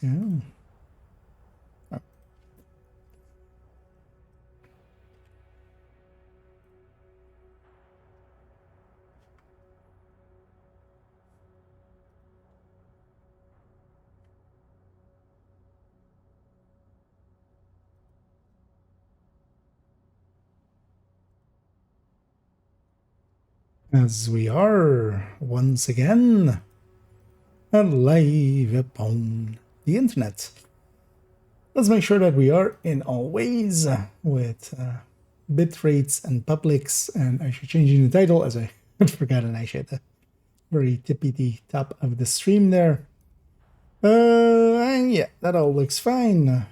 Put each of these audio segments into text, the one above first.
Yeah. As we are once again live upon the internet. Let's make sure that we are in all ways with bit rates and publics, and actually changing the title as I had forgotten actually at the very tippity top of the stream there. And yeah, that all looks fine.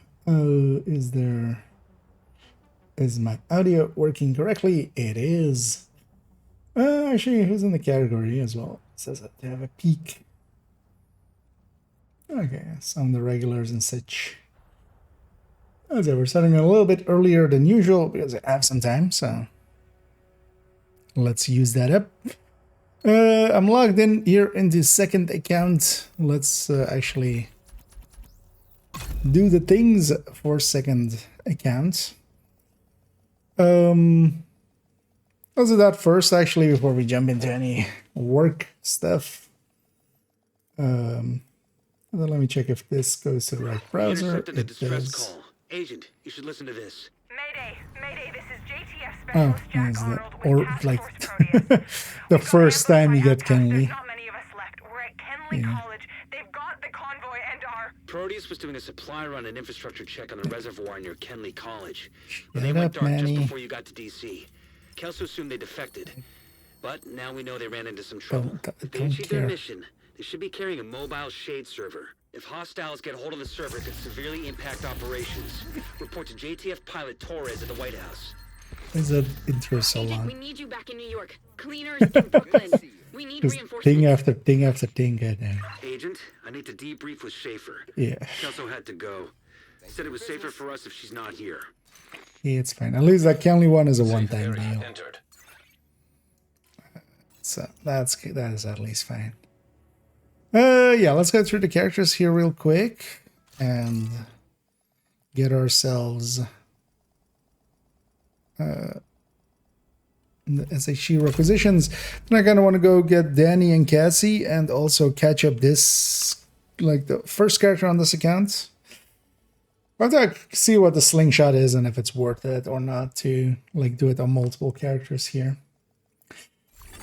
Is my audio working correctly? It is. Actually, who's in the category as well? It says that they have a peak. Okay, some of the regulars and such. As I was starting a little bit earlier than usual because I have some time, so let's use that up. I'm logged in here into second account. Let's actually do the things for second account. Let's do that first, actually, before we jump into any work stuff. Then let me check if this goes to the right browser. It does. Call. Agent, you should listen to this. Mayday, this is JTF Specialist Jack Arnold or with like Task Force Proteus. the first time you get Kenley. Not many of us left. We're at Kenley College. They've got the convoy and our... Proteus was doing a supply run and infrastructure check on the reservoir near Kenley College. Shut They went up, dark just Manny. before you got to DC. Kelso assumed they defected, but now we know they ran into some trouble. If they Don't achieved their care. mission, they should be carrying a mobile shade server. If hostiles get hold of the server, it could severely impact operations. Report to JTF pilot Torres at the White House. Is that intro so Agent, long? we need you back in New York. Cleaners in Brooklyn. We need Just reinforcements. thing after thing after thing. Goddamn. Agent, I need to debrief with Schaefer. Yeah. Kelso had to go. Said it was safer for us if she's not here. Yeah, it's fine. At least that Kenley one is a one-time deal. Entered. So that is at least fine. Yeah, let's go through the characters here real quick and get ourselves the SHE requisitions. Then I kind of want to go get Danny and Cassie and also catch up this, like the first character on this account. I have to see what the slingshot is and if it's worth it or not to like do it on multiple characters here.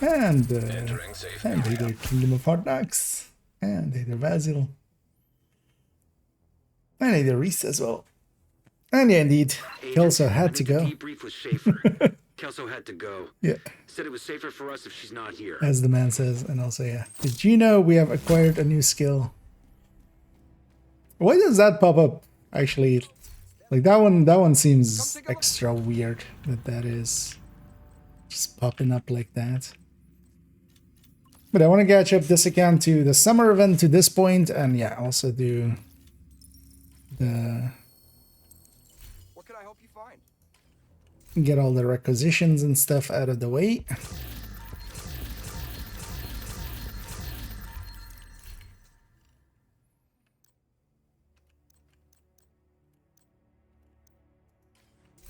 And Entering safe and area. either Kingdom of Hard Knocks, and either Basil, and either Reese as well. And yeah, indeed, Kelso I had need to go. debrief with Schaefer. Kelso had to go. Yeah, Said it was safer for us if she's not here. as the man says. And also, yeah, did you know we have acquired a new skill? Why does that pop up? Actually, like that one seems extra weird that is just popping up like that. But I want to catch up this account to the summer event to this point, and yeah, also do the What can I help you find? get all the requisitions and stuff out of the way.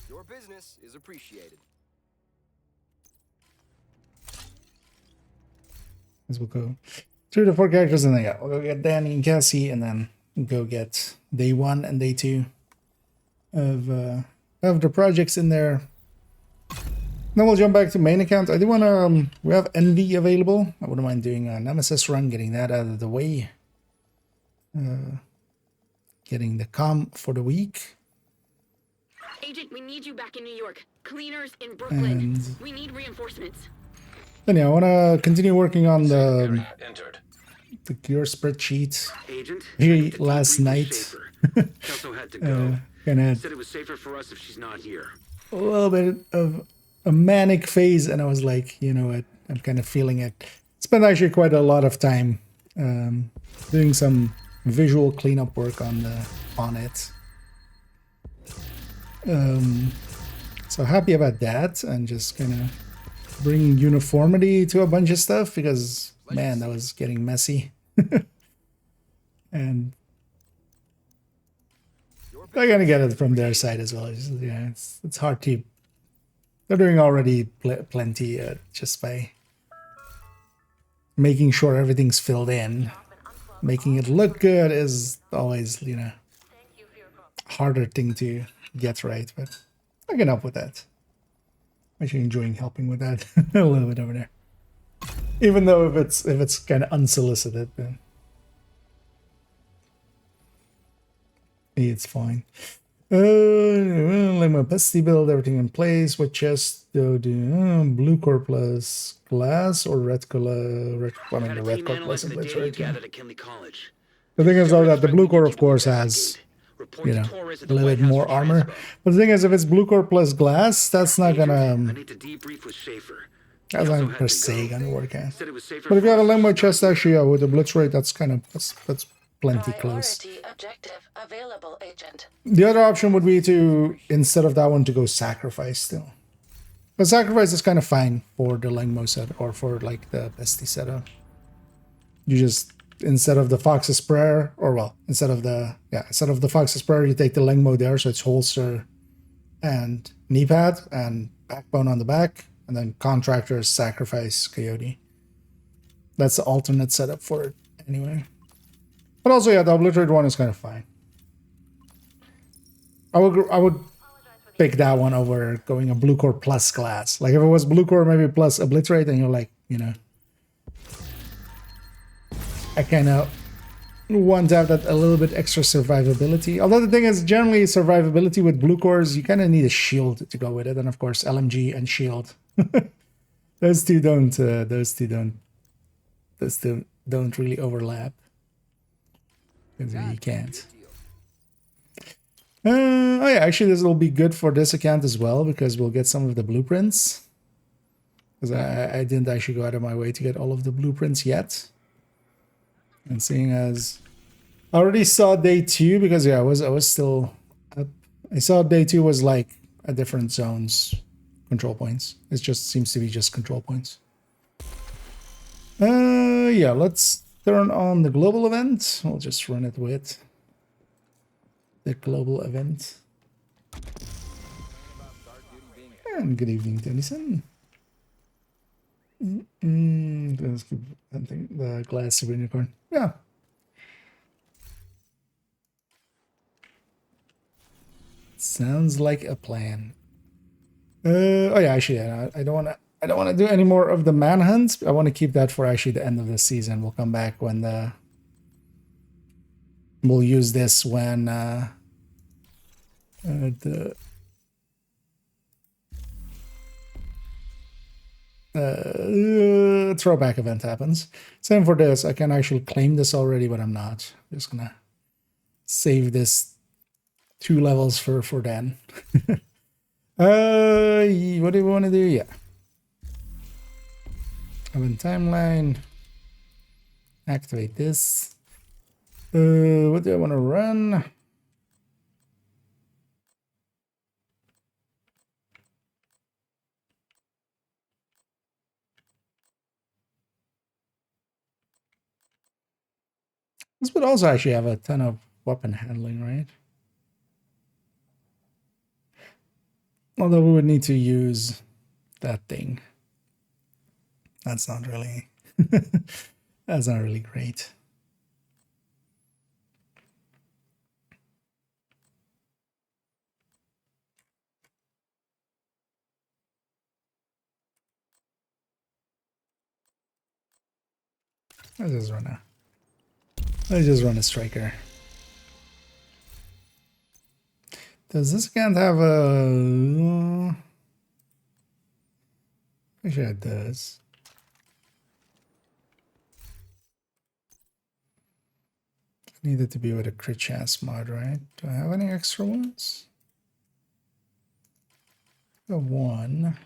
Your business is appreciated. As we'll go through the 4 characters, and then yeah, we'll go get Danny and Cassie, and then go get day 1 and day 2 of the projects in there. Then we'll jump back to main account. I do want to. We have Envy available. I wouldn't mind doing a Nemesis run, getting that out of the way. Getting the comm for the week. Agent, we need you back in New York. Cleaners in Brooklyn. And We need reinforcements. then yeah, I want to continue working on the Area entered. cure spreadsheet. Agent, Here I need to last debrief with night. Schaefer. Kelso had to go. Kind of Said it was safer for us if she's not here. a little bit of a manic phase, and I was like, you know what, I'm kind of feeling it. Spent actually quite a lot of time doing some visual cleanup work on it. So happy about that, and just kind of bringing uniformity to a bunch of stuff, because man, that was getting messy. And They're gonna get it from their side as well. Yeah, it's hard to. They're doing already plenty just by making sure everything's filled in. Making it look good is always, harder thing to get right, but I can help with that. I'm actually enjoying helping with that a little bit over there. Even though if it's kind of unsolicited, then it's fine. Like my pesty build, everything in place. What chest do blue core plus glass or red color? I mean, Had the a red team core plus analyzing and the glitch, data you right? Yeah. gathered at Kinley College. The thing is, though, Discovered a that the threat blue we core, need of you to course, has investigate. Report to Torres at a the little White bit House more for armor. transpo. But the thing is, if it's blue core plus glass, that's not Agent, gonna I need to debrief with Schaefer. that's Kelso not per had to se go. gonna work out. Said it was safer But if for you have a us to length stop chest, here. actually, yeah, with the blitz rate, that's plenty close. Priority objective available, Agent. The other option would be to, instead of that one, to go sacrifice still. But sacrifice is kind of fine for the Langmo set or for like the bestie setup. You just, instead of the Fox's Prayer, instead of the Fox's Prayer, you take the Langmo there, so it's holster and knee pad and backbone on the back, and then contractors sacrifice Coyote. That's the alternate setup for it anyway. But also, yeah, the obliterate one is kind of fine. I would pick that one over going a blue core plus glass. Like if it was blue core maybe plus obliterate, and you're like, I kind of want to have that a little bit extra survivability. Although the thing is, generally survivability with blue cores, you kind of need a shield to go with it, and of course LMG and shield. those two don't really overlap. You can't. Oh yeah, actually this will be good for this account as well because we'll get some of the blueprints. Because I didn't actually go out of my way to get all of the blueprints yet. And seeing as I already saw day 2 because yeah, I was still up. I saw day 2 was like a different zones control points. It just seems to be just control points. Yeah, let's turn on the global event. We'll just run it with the global event. And good evening, Tennyson. Let's keep the glass of unicorn. Yeah. Sounds like a plan. Oh yeah, actually, yeah, I don't want to do any more of the manhunt. I want to keep that for actually the end of the season. We'll come back when we'll use this when the throwback event happens. Same for this. I can actually claim this already, but I'm not. I'm just gonna save this 2 levels for then. What do we want to do? Yeah. Event timeline. Activate this. What do I want to run? This would also actually have a ton of weapon handling, right? Although we would need to use that thing. That's not really that's not really great. Let's just run a striker. Does this account have a... Actually, it does. Needed to be with a crit chance mod, right? Do I have any extra ones? Got one.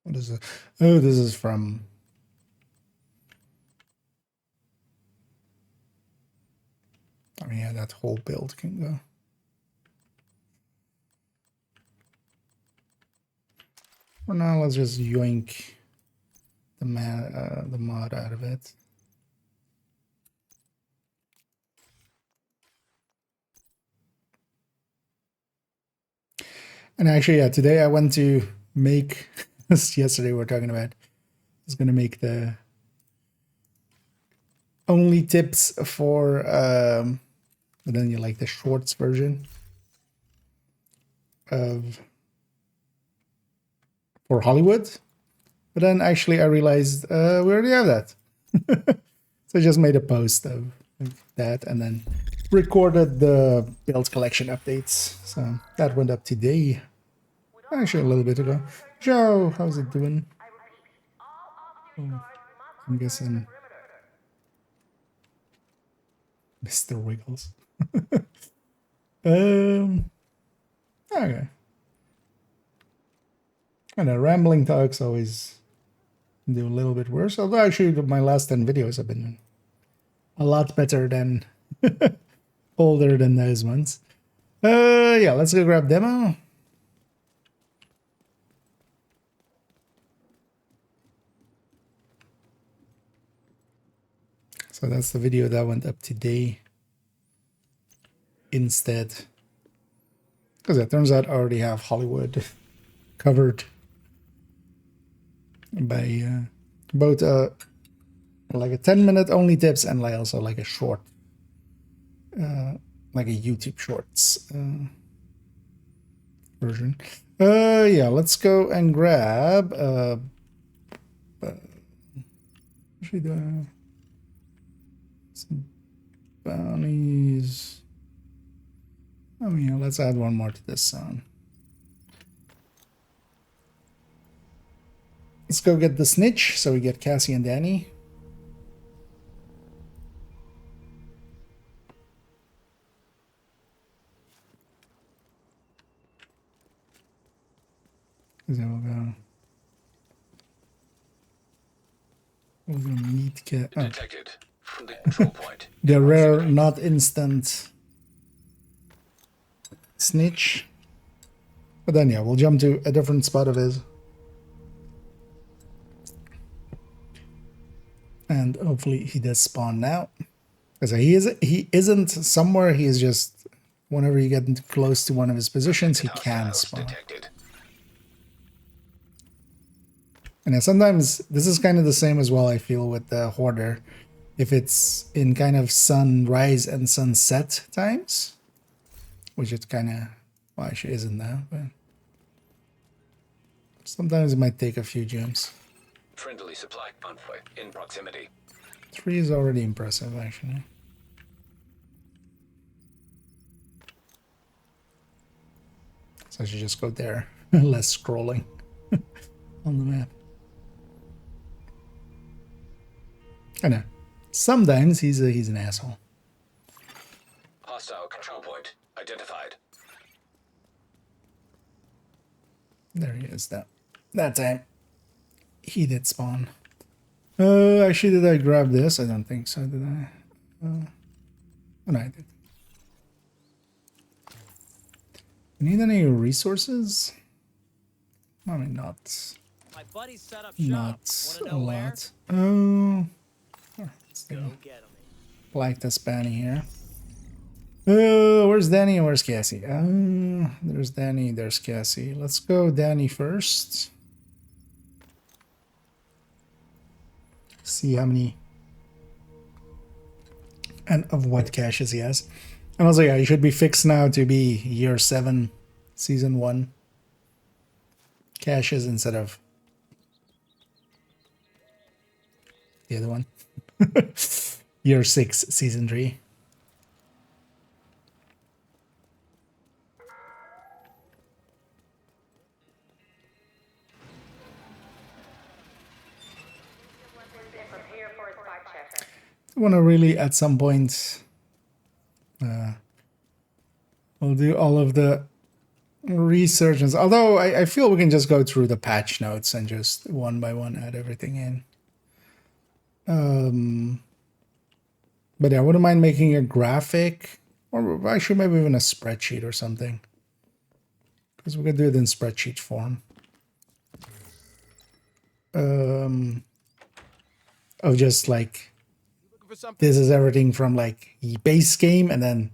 What is it? Oh, this is from... I mean, yeah, that whole build can go. For now, let's just yoink the mod out of it. And actually, yeah, today I went to make, yesterday we were talking about, I was going to make the only tips for, but then you like the shorts version of, for Hollywood. But then actually I realized we already have that. So I just made a post of that and then recorded the build collection updates. So that went up today. Actually a little bit ago. Joe, how's it doing? Oh, I'm guessing Mr. Wiggles. Okay. And the rambling talks always do a little bit worse. Although actually my last 10 videos have been a lot better than older than those ones. Yeah, let's go grab demo. So that's the video that went up today instead. Because it turns out I already have Hollywood covered by both like a 10-minute only tips and like also like a short, like a YouTube Shorts version. Yeah, let's go and grab actually some bounties. Oh yeah, let's add one more to this song. Let's go get the snitch, so we get Cassie and Danny. Then we'll go meet detected from the control point. the rare, not instant snitch. But then yeah, we'll jump to a different spot of his. And hopefully he does spawn now. Because he isn't somewhere, he is just whenever you get close to one of his positions, he can spawn. Detected. And sometimes this is kind of the same as well, I feel, with the Hoarder. If it's in kind of sunrise and sunset times, which it kind of, well, actually isn't now, but sometimes it might take a few jumps. Friendly supply convoy in proximity. 3 is already impressive, actually. So I should just go there. Less scrolling on the map. I know. Sometimes he's an asshole. Hostile control point identified. There he is. That time he did spawn. Actually, did I grab this? I don't think so. Did I? Oh, no, I did. Need any resources? I mean, not My buddy set up not shop. a lot. Oh, let's Go get him. like this Danny here. Oh, where's Danny and where's Cassie? Oh, there's Danny, there's Cassie. Let's go Danny first. See how many and of what caches he has. And also, yeah, he should be fixed now to be year 7, season 1 caches instead of the other one. Year 6, season 3. I want to really, at some point, we'll do all of the research. Although I feel we can just go through the patch notes and just one by one add everything in. But yeah, I wouldn't mind making a graphic, or actually maybe even a spreadsheet or something. Because we could do it in spreadsheet form. of just like Looking for something? this is everything from like the base game, and then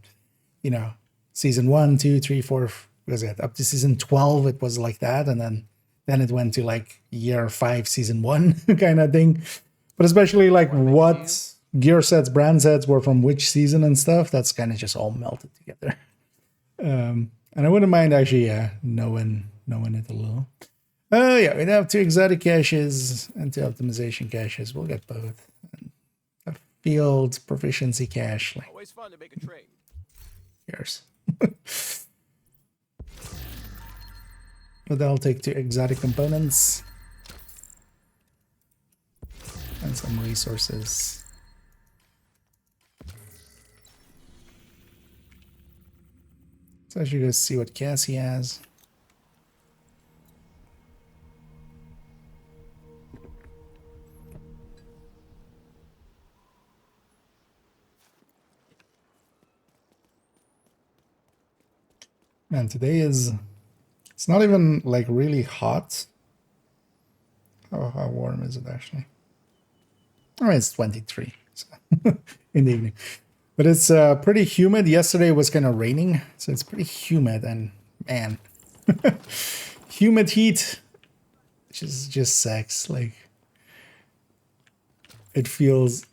you know season 1, 2, 3, 4, what was it, up to season 12 it was like that, and then it went to like year 5 season 1 kind of thing. But especially like what gear sets, brand sets were from which season and stuff, that's kind of just all melted together. And I wouldn't mind actually knowing it a little. Yeah, we'd have 2 exotic caches and 2 optimization caches. We'll get both. And a field proficiency cache, like Always fun to make a trade. yours. But that'll take 2 exotic components and some resources. So I should go see what Cassie has. Man, today is, it's not even like really hot. How warm is it actually? I mean, it's 23 so in the evening. But it's pretty humid. Yesterday was kind of raining, so it's pretty humid, and man, humid heat just sucks. Like, it feels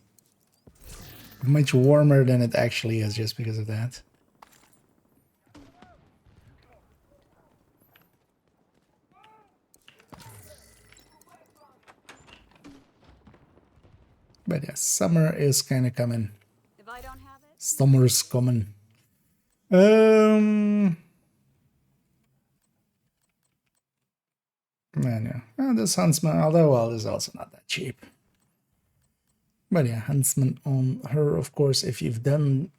much warmer than it actually is just because of that. But yeah, summer is kind of coming. If I don't have it, Summer's coming. Man, yeah. This Huntsman, although, well, is also not that cheap. But yeah, Huntsman on her, of course. If you've done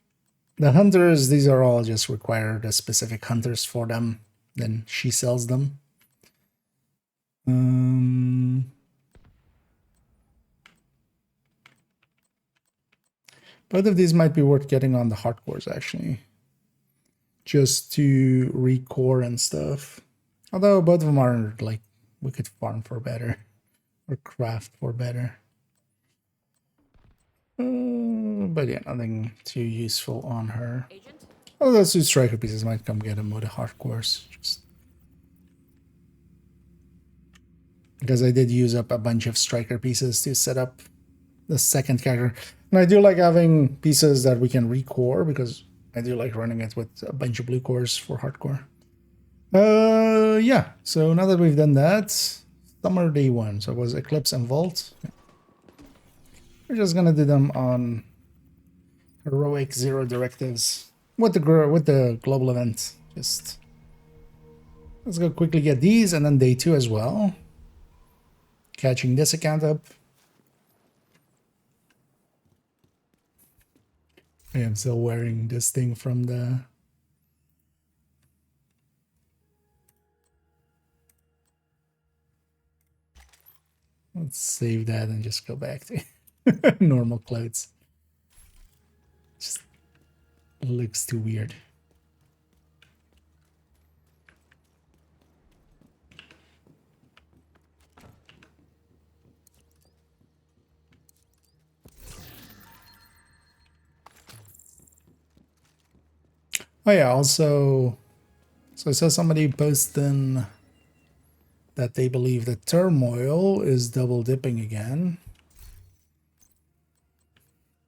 the hunters, these are all just require the specific hunters for them. Then she sells them. Both of these might be worth getting on the hardcores, actually. Just to recore and stuff. Although both of them are, like, we could farm for better. Or craft for better. But yeah, nothing too useful on her. agent. Oh, those 2 striker pieces might come get them with the hardcores. Just because I did use up a bunch of striker pieces to set up the second character. And I do like having pieces that we can recore, because I do like running it with a bunch of blue cores for hardcore. Yeah, so now that we've done that, summer day 1, so it was Eclipse and Vault. We're just gonna do them on heroic 0 directives with the global event. Just let's go quickly get these, and then day 2 as well. Catching this account up. I am still wearing this thing from the... Let's save that and just go back to normal clothes. Just looks too weird. Oh yeah, also, so I saw somebody posting that they believe that Turmoil is double dipping again.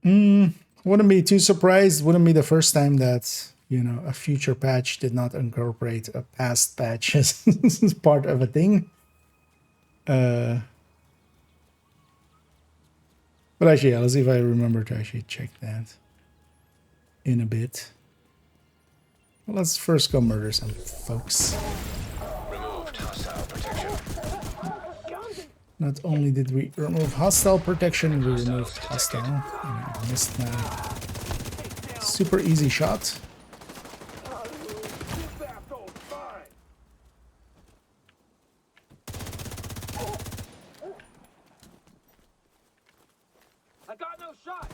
Wouldn't be too surprised. Wouldn't be the first time that, you know, a future patch did not incorporate a past patch as part of a thing. But actually, yeah, let's see if I remember to actually check that in a bit. Let's first go murder some folks. Removed hostile protection. Not only did we remove hostile protection, we removed hostile. I missed my super easy shot. I got no shot.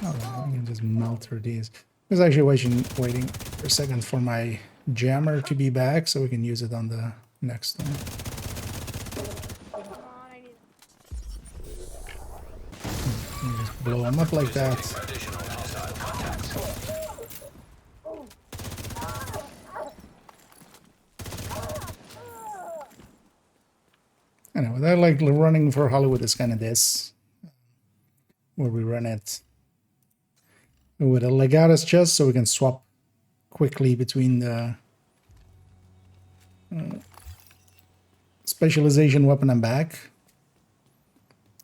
Oh, I can just melt through these. I was actually waiting for a second for my jammer to be back so we can use it on the next one. blow him up like that. Additional hostile contacts. Anyway, I like running for Hollywood is kind of this, where we run it with a legatus chest so we can swap quickly between the specialization weapon and back.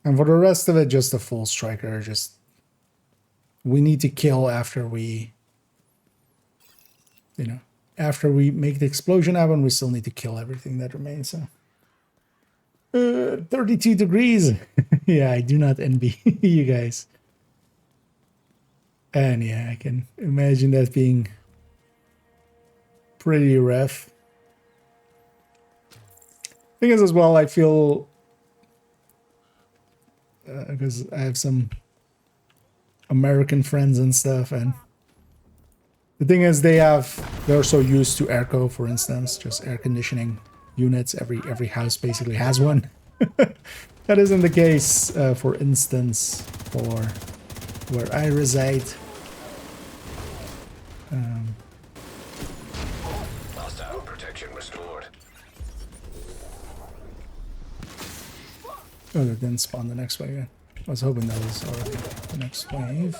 And for the rest of it, just a full striker. Just we need to kill after we, after we make the explosion happen, we still need to kill everything that remains. So. 32 degrees. Yeah, I do not envy you guys. And yeah, I can imagine that being pretty rough. Thing is, as well, I feel because I have some American friends and stuff, and the thing is, they're so used to airco, for instance, just air conditioning units. Every house basically has one. That isn't the case, for instance, for where I reside. Hostile protection restored. Oh, they didn't spawn the next wave. I was hoping that was already the next wave.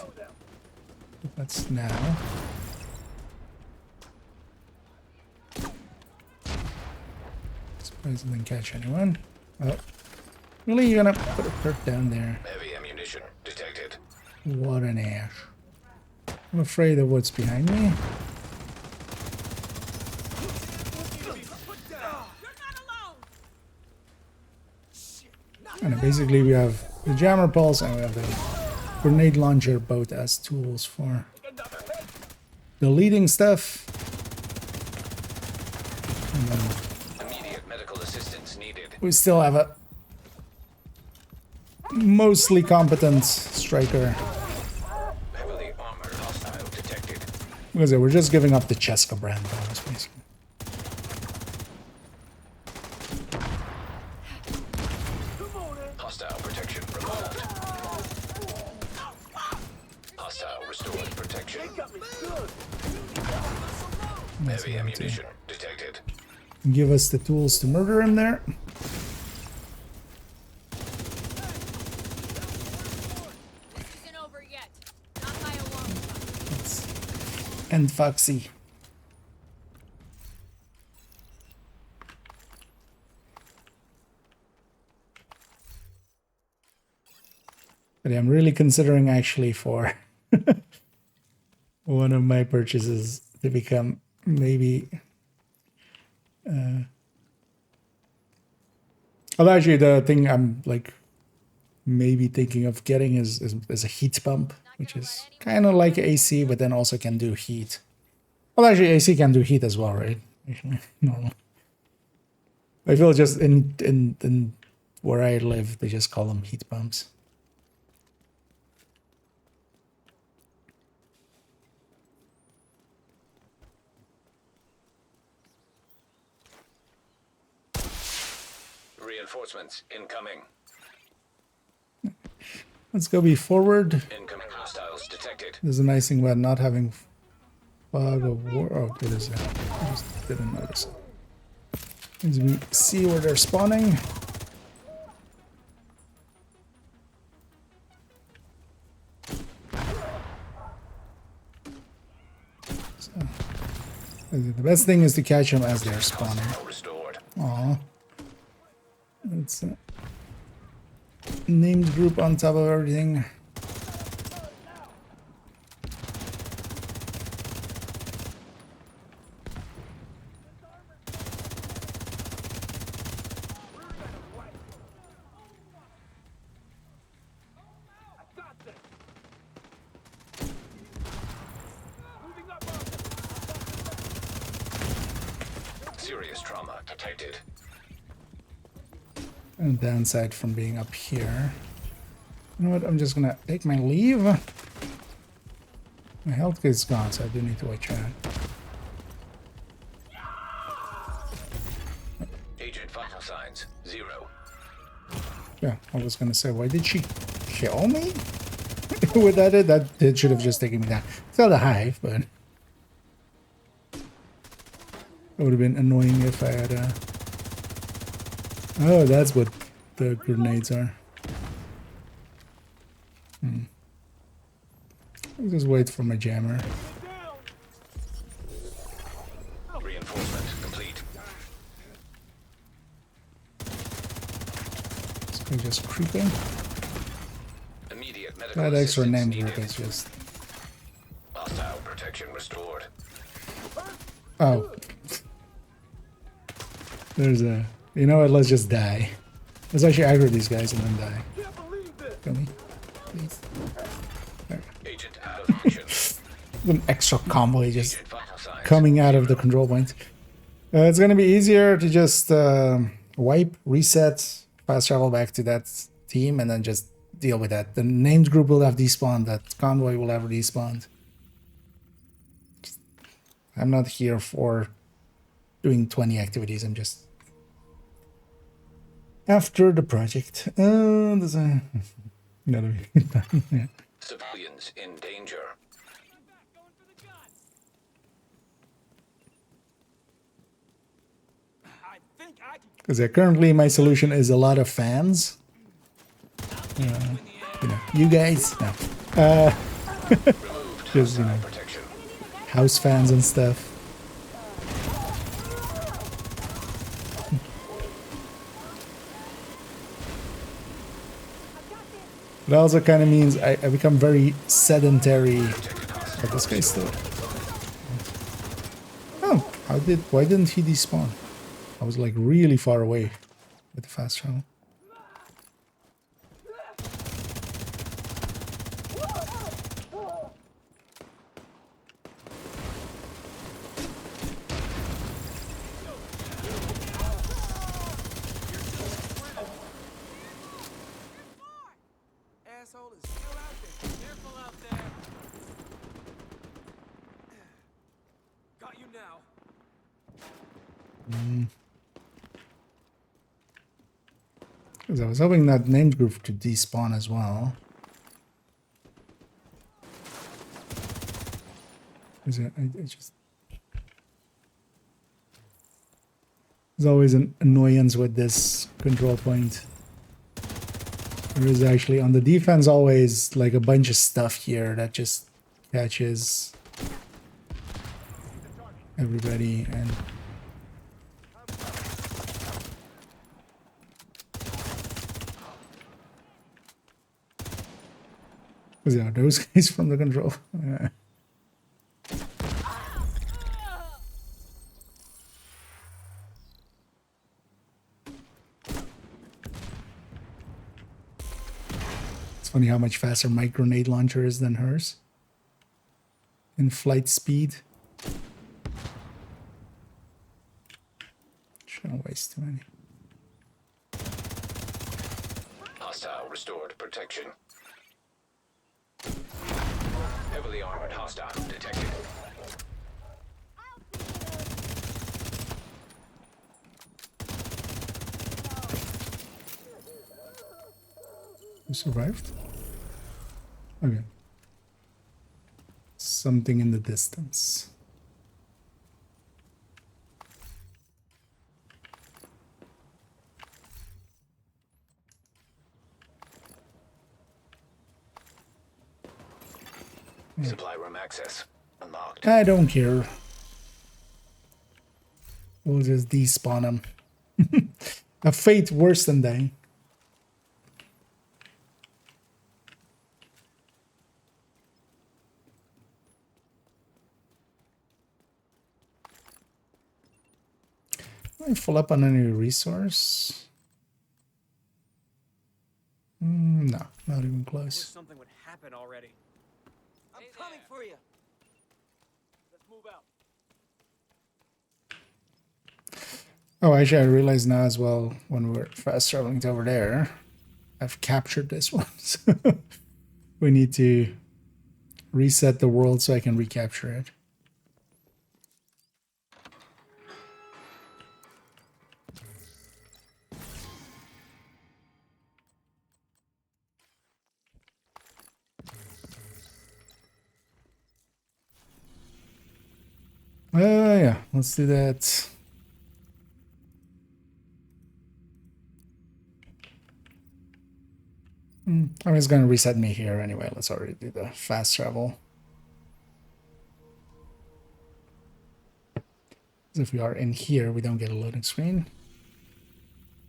But that's now. Surprised I didn't catch anyone. Oh. Really, you're gonna put a perk down there? Heavy ammunition detected. What an ass. I'm afraid of what's behind me. And basically we have the jammer pulse and we have the grenade launcher both as tools for deleting stuff. And then Immediate medical assistance needed. we still have a mostly competent striker. Heavily armored hostile detected. Because we're just giving up the Cheska brand bonus, basically. Hostile protection removed. Hostile restored protection. Heavy ammunition detected. Give us the tools to murder him there. Isn't over yet. Not by a long shot. And Foxy. But I'm really considering actually for one of my purchases to become maybe well, actually the thing I'm like maybe thinking of getting is a heat pump, which is kind of like AC but then also can do heat. Well, actually AC can do heat as well, right? Normal. I feel just in where I live they just call them heat pumps. Reinforcements incoming. Let's go be forward. Incoming hostiles detected. There's a nice thing about not having fog of war. Oh, what is that? I just didn't notice it. As we see where they're spawning. So, the best thing is to catch them as they're spawning. Hostile restored. Aw. It's a named group on top of everything. Serious trauma detected. And downside from being up here. You know what? I'm just gonna take my leave. My health is gone, so I do need to watch out. Agent vital signs 0. Yeah, I was gonna say, why did she kill me? With that, it should have just taken me down. It's not a hive, but it would have been annoying if I had a... Oh, that's what the grenades are. I'll just wait for my jammer. Reinforcement complete. This guy just creeping. Immediate medical That extra assistance name needed. group is just... Hostile protection restored. Oh. There's a... You know what, let's just die. Let's actually aggro these guys and then die. Kill me. Please. Agent out of action. An extra convoy just Agent vital signs. coming out of the control point. It's gonna be easier to just wipe, reset, fast travel back to that team, and then just deal with that. The named group will have despawned, that convoy will have despawned. I'm not here for doing 20 activities, I'm just after the project. There's a... Gotta be... yeah. Civilians in danger. I think I can Because currently my solution is a lot of fans. You know, you guys, no. Removed Just, you hostile know, protection. house fans and stuff. It also kind of means I become very sedentary. But this guy's still... Oh, why didn't he despawn? I was like really far away with the fast travel. asshole is still out there. Careful out there. Got you now. Because I was hoping that named group to despawn as well. I just... There's always an annoyance with this control point. There is actually on the defense always like a bunch of stuff here that just catches everybody and... Yeah, those guys from the control. Yeah. It's funny how much faster my grenade launcher is than hers in flight speed. Shouldn't waste too many. Hostile restored protection. Heavily armored hostile detected. Who survived? Okay. Something in the distance. Supply room access unlocked. I don't care. We'll just despawn them. A fate worse than dying. Can I full up on any resource? No, not even Wish close. something would happen already. I'm coming for you. Let's move out. Oh, actually, I realize now as well when we're fast traveling to over there, I've captured this one. So we need to reset the world so I can recapture it. Yeah, let's do that. I mean, it's gonna reset me here anyway. Let's already do the fast travel. If we are in here, we don't get a loading screen.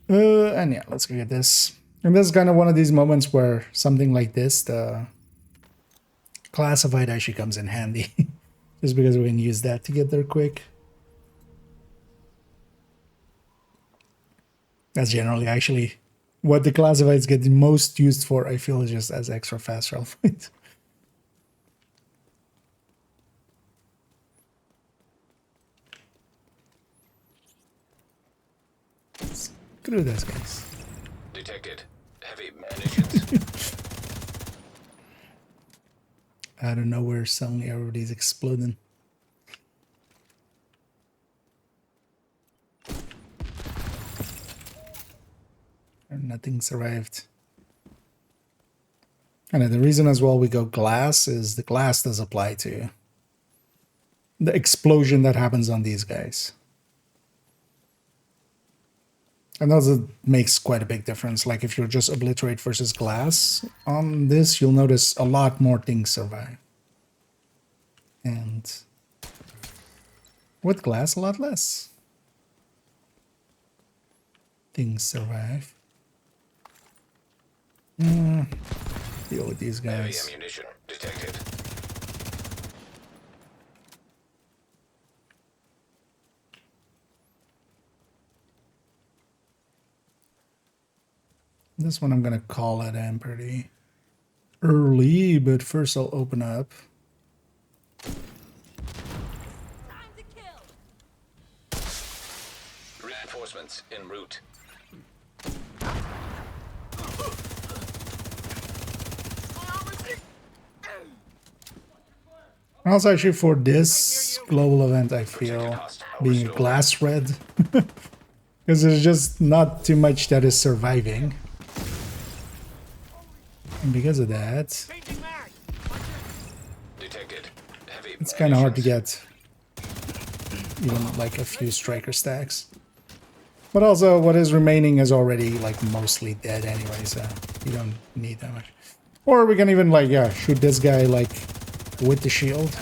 And yeah, let's go get this. And this is kind of one of these moments where something like this, the classified actually comes in handy. Just because we can use that to get there quick. That's generally actually what the classifieds get the most used for, I feel, is just as extra fast travel points. Screw this, guys. Detected. Heavy munitions. Out of nowhere, suddenly everybody's exploding. And nothing survived. And the reason as well we go glass is the glass does apply to the explosion that happens on these guys. And that makes quite a big difference. Like if you're just obliterate versus glass on this, you'll notice a lot more things survive. And with glass, a lot less things survive. Deal with these Heavy guys. ammunition detected. This one I'm gonna call it in pretty early, but first I'll open up. Time to kill. Reinforcements en route. Also, actually, for this global event, I feel being a glass red, because there's just not too much that is surviving. And because of that, Detected. Heavy it's kind of hard to munitions. get even like a few striker stacks. But also, what is remaining is already like mostly dead anyway, so you don't need that much. Or we can even like, yeah, shoot this guy like with the shield.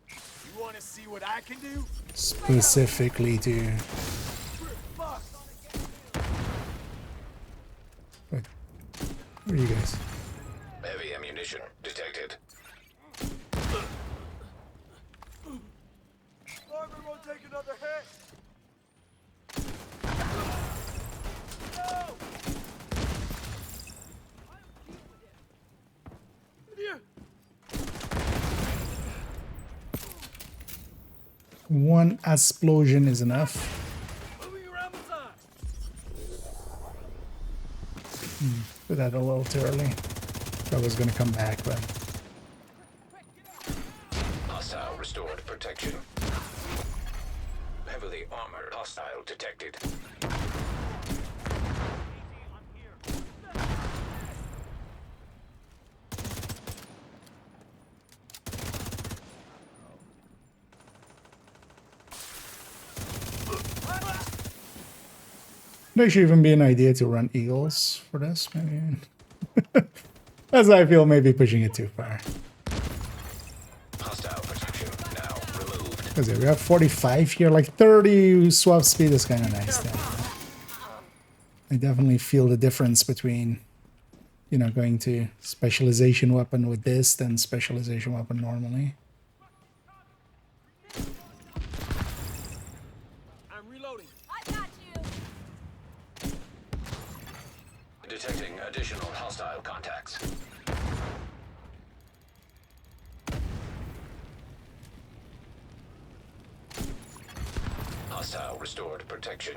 You want to see what I can do? Specifically to... Wait, where are you guys? Heavy ammunition detected. Armor won't take another hit. One explosion is enough. Moving around the side. Did that a little too early. I was gonna come back, but Hostile restored protection. Heavily armored hostile detected. there should even be an idea to run eagles for this, maybe. As I feel maybe pushing it too far. Hostile protection now removed. Because yeah, we have 45 here, like 30 swap speed is kind of nice then. I definitely feel the difference between, you know, going to specialization weapon with this than specialization weapon normally. I'm reloading. I got you. Detecting additional hostile contacts. Hostile restored protection.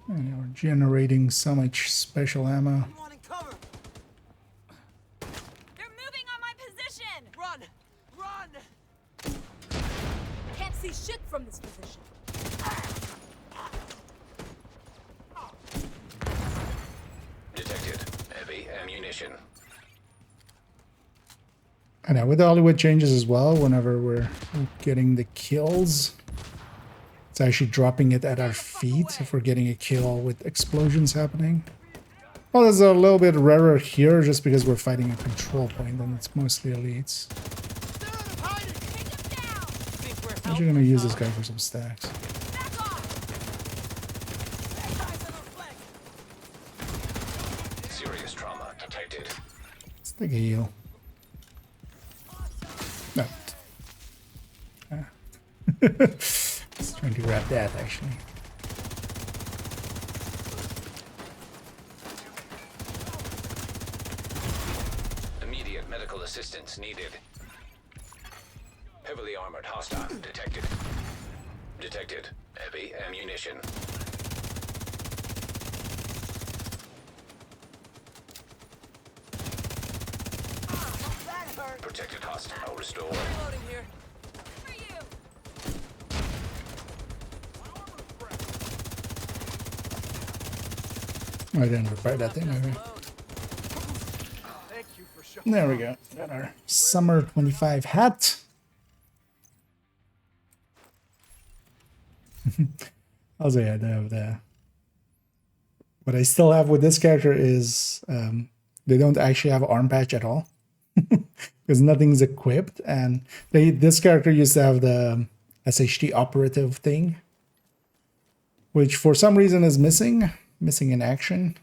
And we're generating so much special ammo. I'm wanting cover. They're moving on my position. Run! Run! Can't see shit from this position. Detected. Heavy ammunition. I know with the Hollywood changes as well, whenever we're getting the kills, it's actually dropping it at our feet if we're getting a kill with explosions happening. Well, it's a little bit rarer here just because we're fighting a control point and it's mostly elites. I'm actually gonna use this guy for some stacks. Serious trauma detected. Let's take a heal. No. Ah. Just trying to grab that actually. Immediate medical assistance needed. Heavily armored hostile detected. Detected heavy ammunition. Protected hostile restored. Reloading here. For you. I didn't repair that thing. Okay. Thank you for showing. There we go. Got our summer 25 hat. Also, yeah, what I still have with this character is they don't actually have arm patch at all because nothing's equipped, and this character used to have the SHT operative thing, which for some reason is missing in action.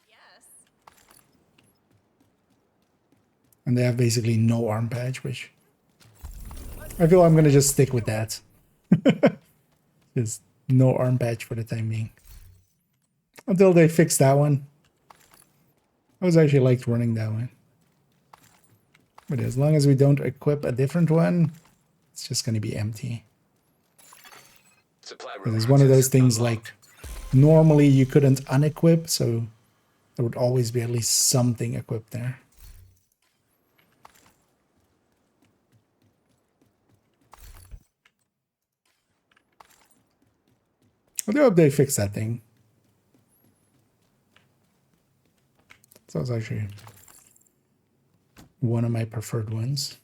Yes. And they have basically no arm patch, which I feel I'm gonna just stick with that. Just no arm patch for the time being. Until they fix that one. I was actually liked running that one. But as long as we don't equip a different one, it's just gonna be empty. Supply Because room it's one of those access things unlocked. like normally you couldn't unequip, so there would always be at least something equipped there. I do hope they fix that thing. So it's actually one of my preferred ones.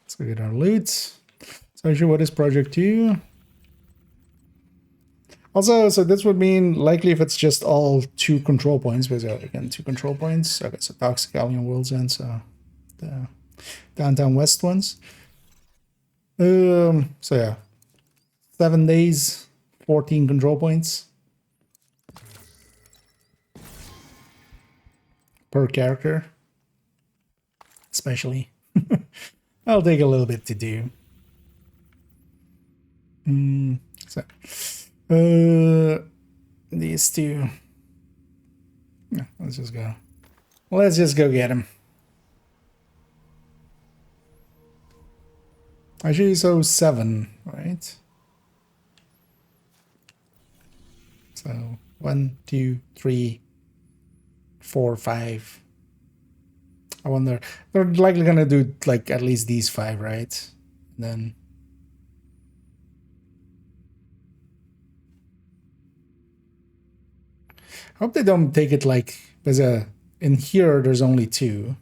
Let's go get our loot. So actually, what is Project 2? Also, so this would mean likely if it's just all 2 control points, because again, 2 control points. Okay, so Toxic Alien World's End, so the Downtown West ones. So yeah, 7 days, 14 control points per character, especially. I'll take a little bit to do. These two. Yeah, let's just go. Let's just go get them. Actually, so 7, right? So 1, 2, 3, 4, 5. I wonder, they're likely gonna do like at least these 5, right? And then I hope they don't take it like there's in here there's only 2.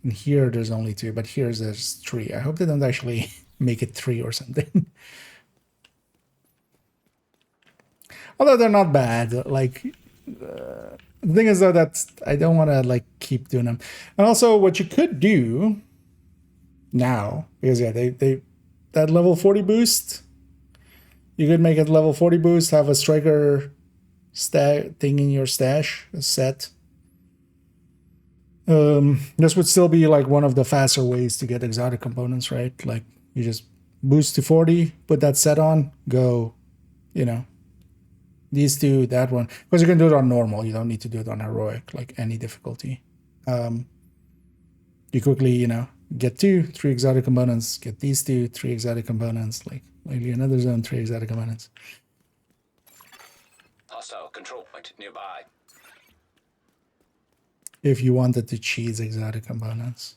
In here there's only 2, but here's there's 3. I hope they don't actually make it 3 or something. Although they're not bad. Like the thing is though that I don't want to like keep doing them. And also what you could do now, because yeah, they that level 40 boost, you could make it level 40 boost, have a striker thing in your stash, a set. This would still be like one of the faster ways to get exotic components, right? Like you just boost to 40, put that set on, go, you know, these 2, that one, because you can do it on normal. You don't need to do it on heroic, like any difficulty. You quickly, you know, get 2, 3 exotic components, get these 2, 3 exotic components, like maybe another zone, 3 exotic components. Hostile control point nearby. If you wanted to cheese exotic components.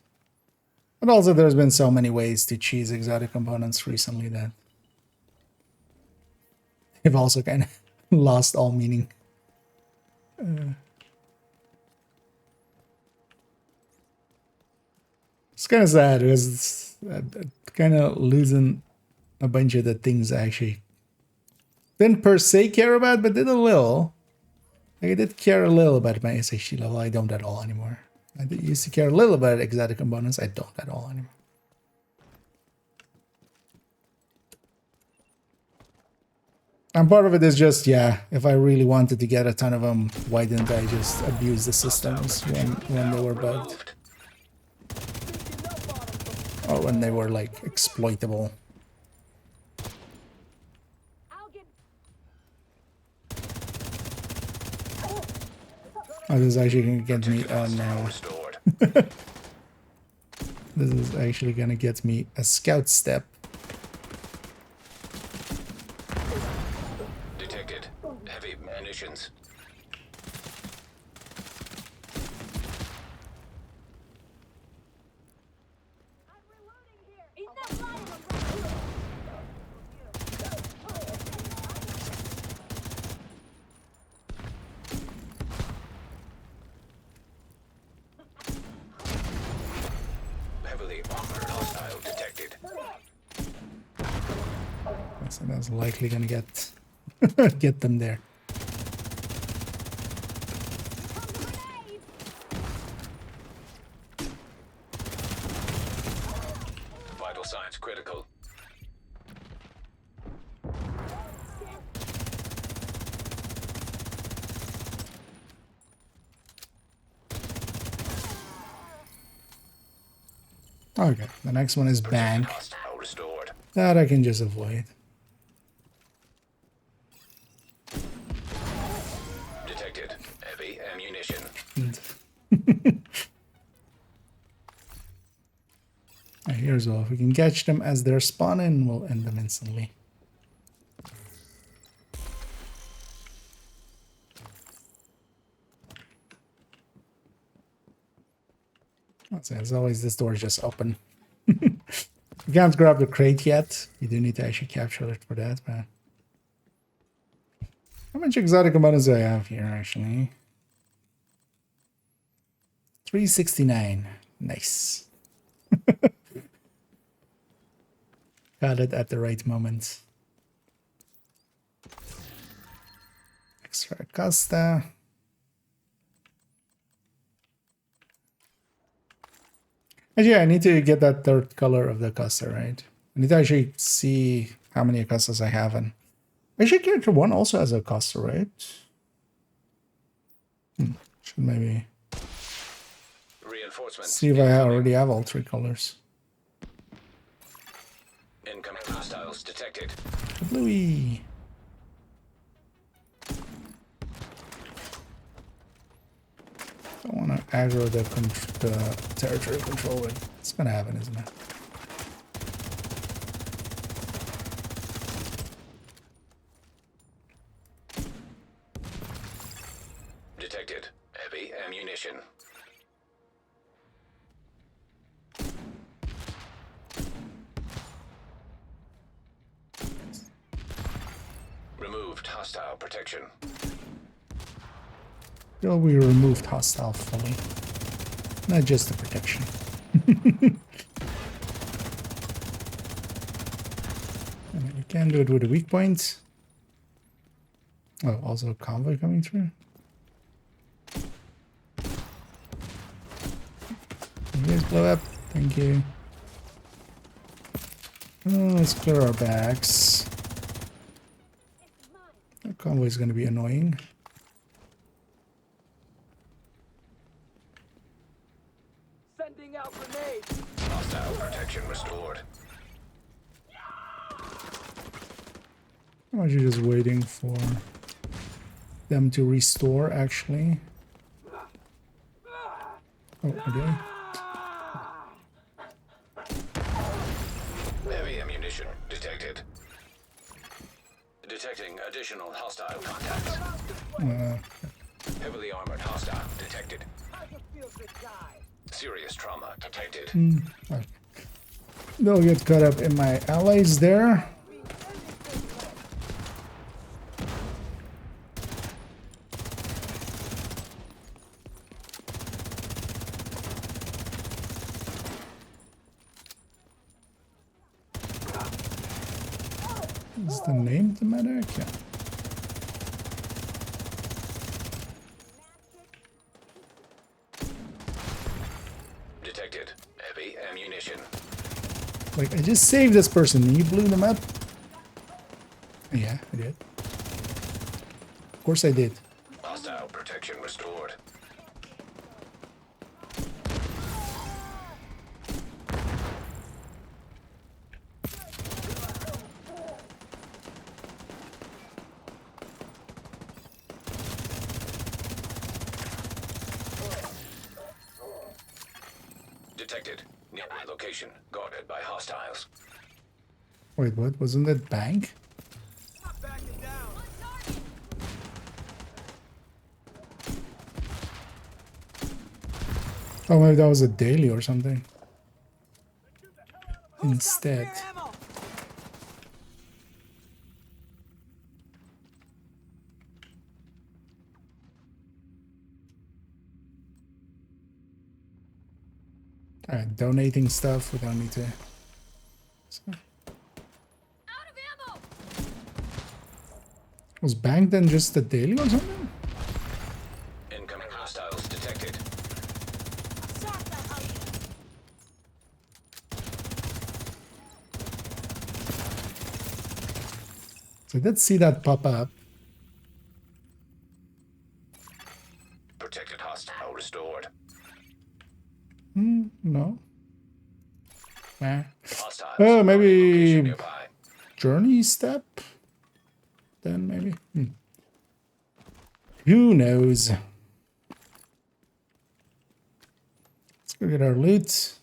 But also there's been so many ways to cheese exotic components recently that I've also kind of lost all meaning. It's kind of sad because kind of losing a bunch of the things I actually didn't per se care about, but did a little. Like I did care a little about my SHD level. I don't at all anymore. I used to care a little about exotic components. I don't at all anymore. And part of it is just, yeah, if I really wanted to get a ton of them, why didn't I just abuse the systems when they were bugged? Or when they were, like, exploitable. Oh, this is actually going to get me... Oh, no. This is actually going to get me a scout step. Detected. Heavy munitions. Heavily armored hostile detected. So that's likely going to get get them there. Vital signs critical. Okay, the next one is bank. Hostile restored. That I can just avoid. Detected. Heavy ammunition. Here's all. If we can catch them as they're spawning, we'll end them instantly. As always, this door is just open. You can't grab the crate yet. You do need to actually capture it for that, man. How much exotic components do I have here, actually? 369. Nice. Got it at the right moment. Extra Costa. Actually, I need to get that third color of the Costa, right? I need to actually see how many Costas I have. And actually, character 1 also has a Costa, right? Should maybe Reinforcements. see if I already have all 3 colors. Incoming hostiles detected. Bluey. I want to aggro the territory controller. It's gonna happen, isn't it? Detected. Heavy ammunition. Removed hostile protection. Well, we removed hostile fully. Not just the protection. We can do it with a weak point. Oh, also a convoy coming through. You guys blow up. Thank you. Oh, let's clear our backs. That convoy is going to be annoying. Sending out grenades. Hostile protection restored. I'm actually just waiting for them to restore, actually. Oh, are they? Heavy ammunition detected. Detecting additional hostile contacts. Heavily armored hostile detected. How's it feel to die? Serious trauma detected. They'll get caught up in my allies there. Is the name the medic? Yeah. Detected. Heavy ammunition. Like, I just saved this person and you blew them up? Yeah, I did. Of course I did. Hostile protection restored. Detected. Nearby location. Guarded by hostiles. Wait, what? Wasn't that bank? Stop backing down. Oh, maybe that was a daily or something. Who's Instead. got spare ammo? Alright, donating stuff. We don't need to. So, Out of ammo. was bank then just a daily or something? Incoming hostiles detected. Shot the hell. So I did see that pop up. Protected hostile restored. No. Nah. Hostiles. Oh, guarded maybe location nearby. journey step? Then maybe. Who knows? Let's go get our loot.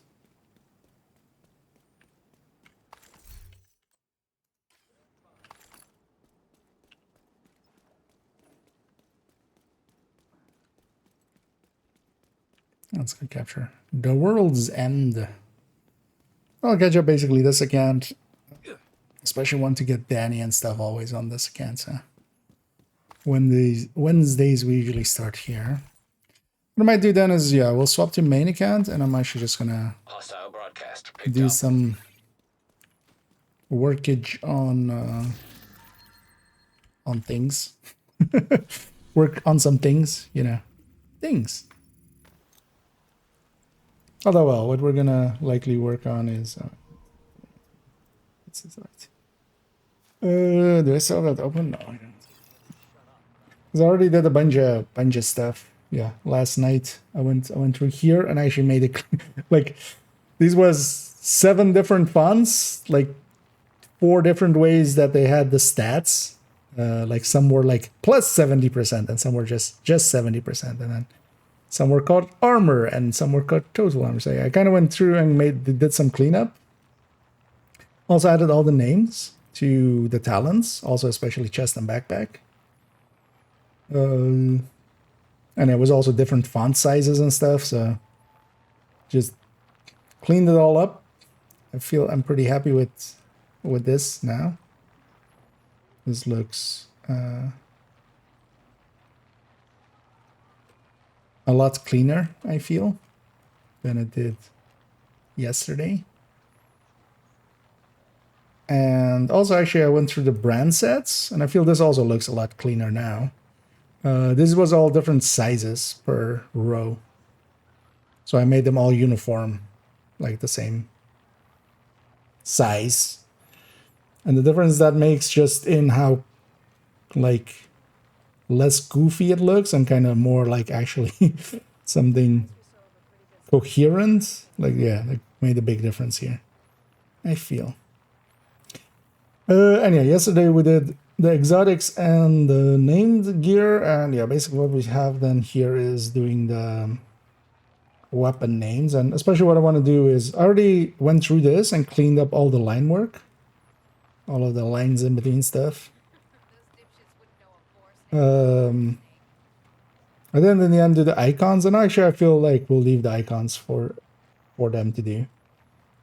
Let's go capture the world's end. I'll catch up basically this account. Especially want to get Danny and stuff always on this account. So Wednesdays we usually start here. What I might do then is, yeah, we'll swap to main account and I'm actually just gonna Hostile broadcast picked do up. some workage on things. Work on some things, you know. Things. Although, well, what we're gonna likely work on is what's this right? Do I still have that open? No, I don't. 'Cause I already did a bunch of stuff. Yeah, last night I went through here and I actually made it like these was 7 different fonts, like 4 different ways that they had the stats. Like some were like plus 70% and some were just 70%, and then some were called armor and some were called total armor. So I kind of went through and did some cleanup. Also added all the names to the talents, also especially chest and backpack. And it was also different font sizes and stuff, so just cleaned it all up. I feel I'm pretty happy with this now. This looks a lot cleaner, I feel, than it did yesterday. And also, actually, I went through the brand sets, and I feel this also looks a lot cleaner now. This was all different sizes per row. So I made them all uniform, like the same size. And the difference that makes just in how, like, less goofy it looks and kind of more like actually something coherent. Like, yeah, like made a big difference here, I feel. Anyway, yesterday we did the exotics and the named gear, and yeah, basically what we have then here is doing the weapon names. And especially what I want to do is I already went through this and cleaned up all the line work, all of the lines in between stuff. And then in the end do the icons, and actually I feel like we'll leave the icons for them to do.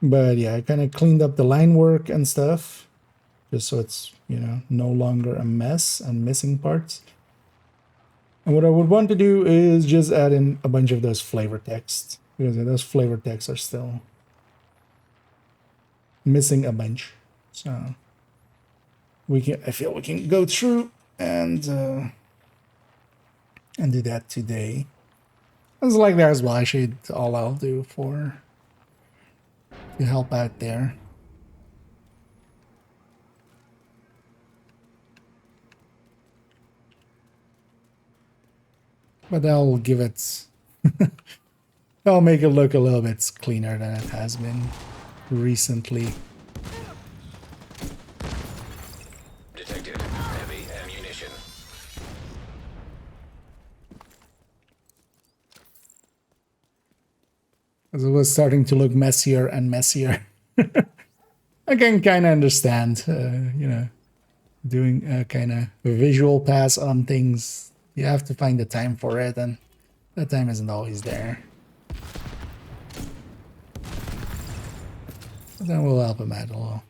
But yeah, I kind of cleaned up the line work and stuff, just so it's, you know, no longer a mess and missing parts. And what I would want to do is just add in a bunch of those flavor texts, because those flavor texts are still missing a bunch. So I feel we can go through and do that today. It's like that as well. Actually, all I'll do to help out there. But I'll give it. I'll make it look a little bit cleaner than it has been recently. Detected heavy ammunition. As it was starting to look messier and messier. I can kind of understand, you know, doing a kind of visual pass on things. You have to find the time for it, and that time isn't always there. But then we'll help him out a little.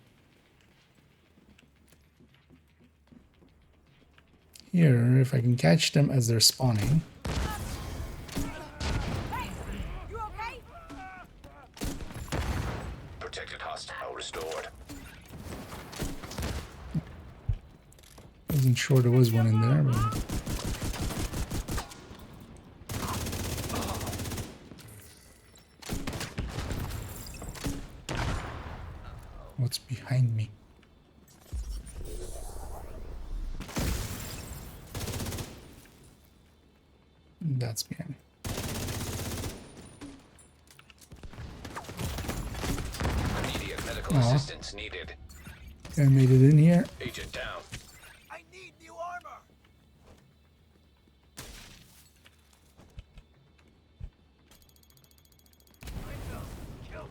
Here, if I can catch them as they're spawning. You okay? Protected hostile restored. Wasn't sure there was one in there, but... What's behind me? That's behind me. Immediate medical assistance needed. I made it in here. Agent down. I need new armor. Kill.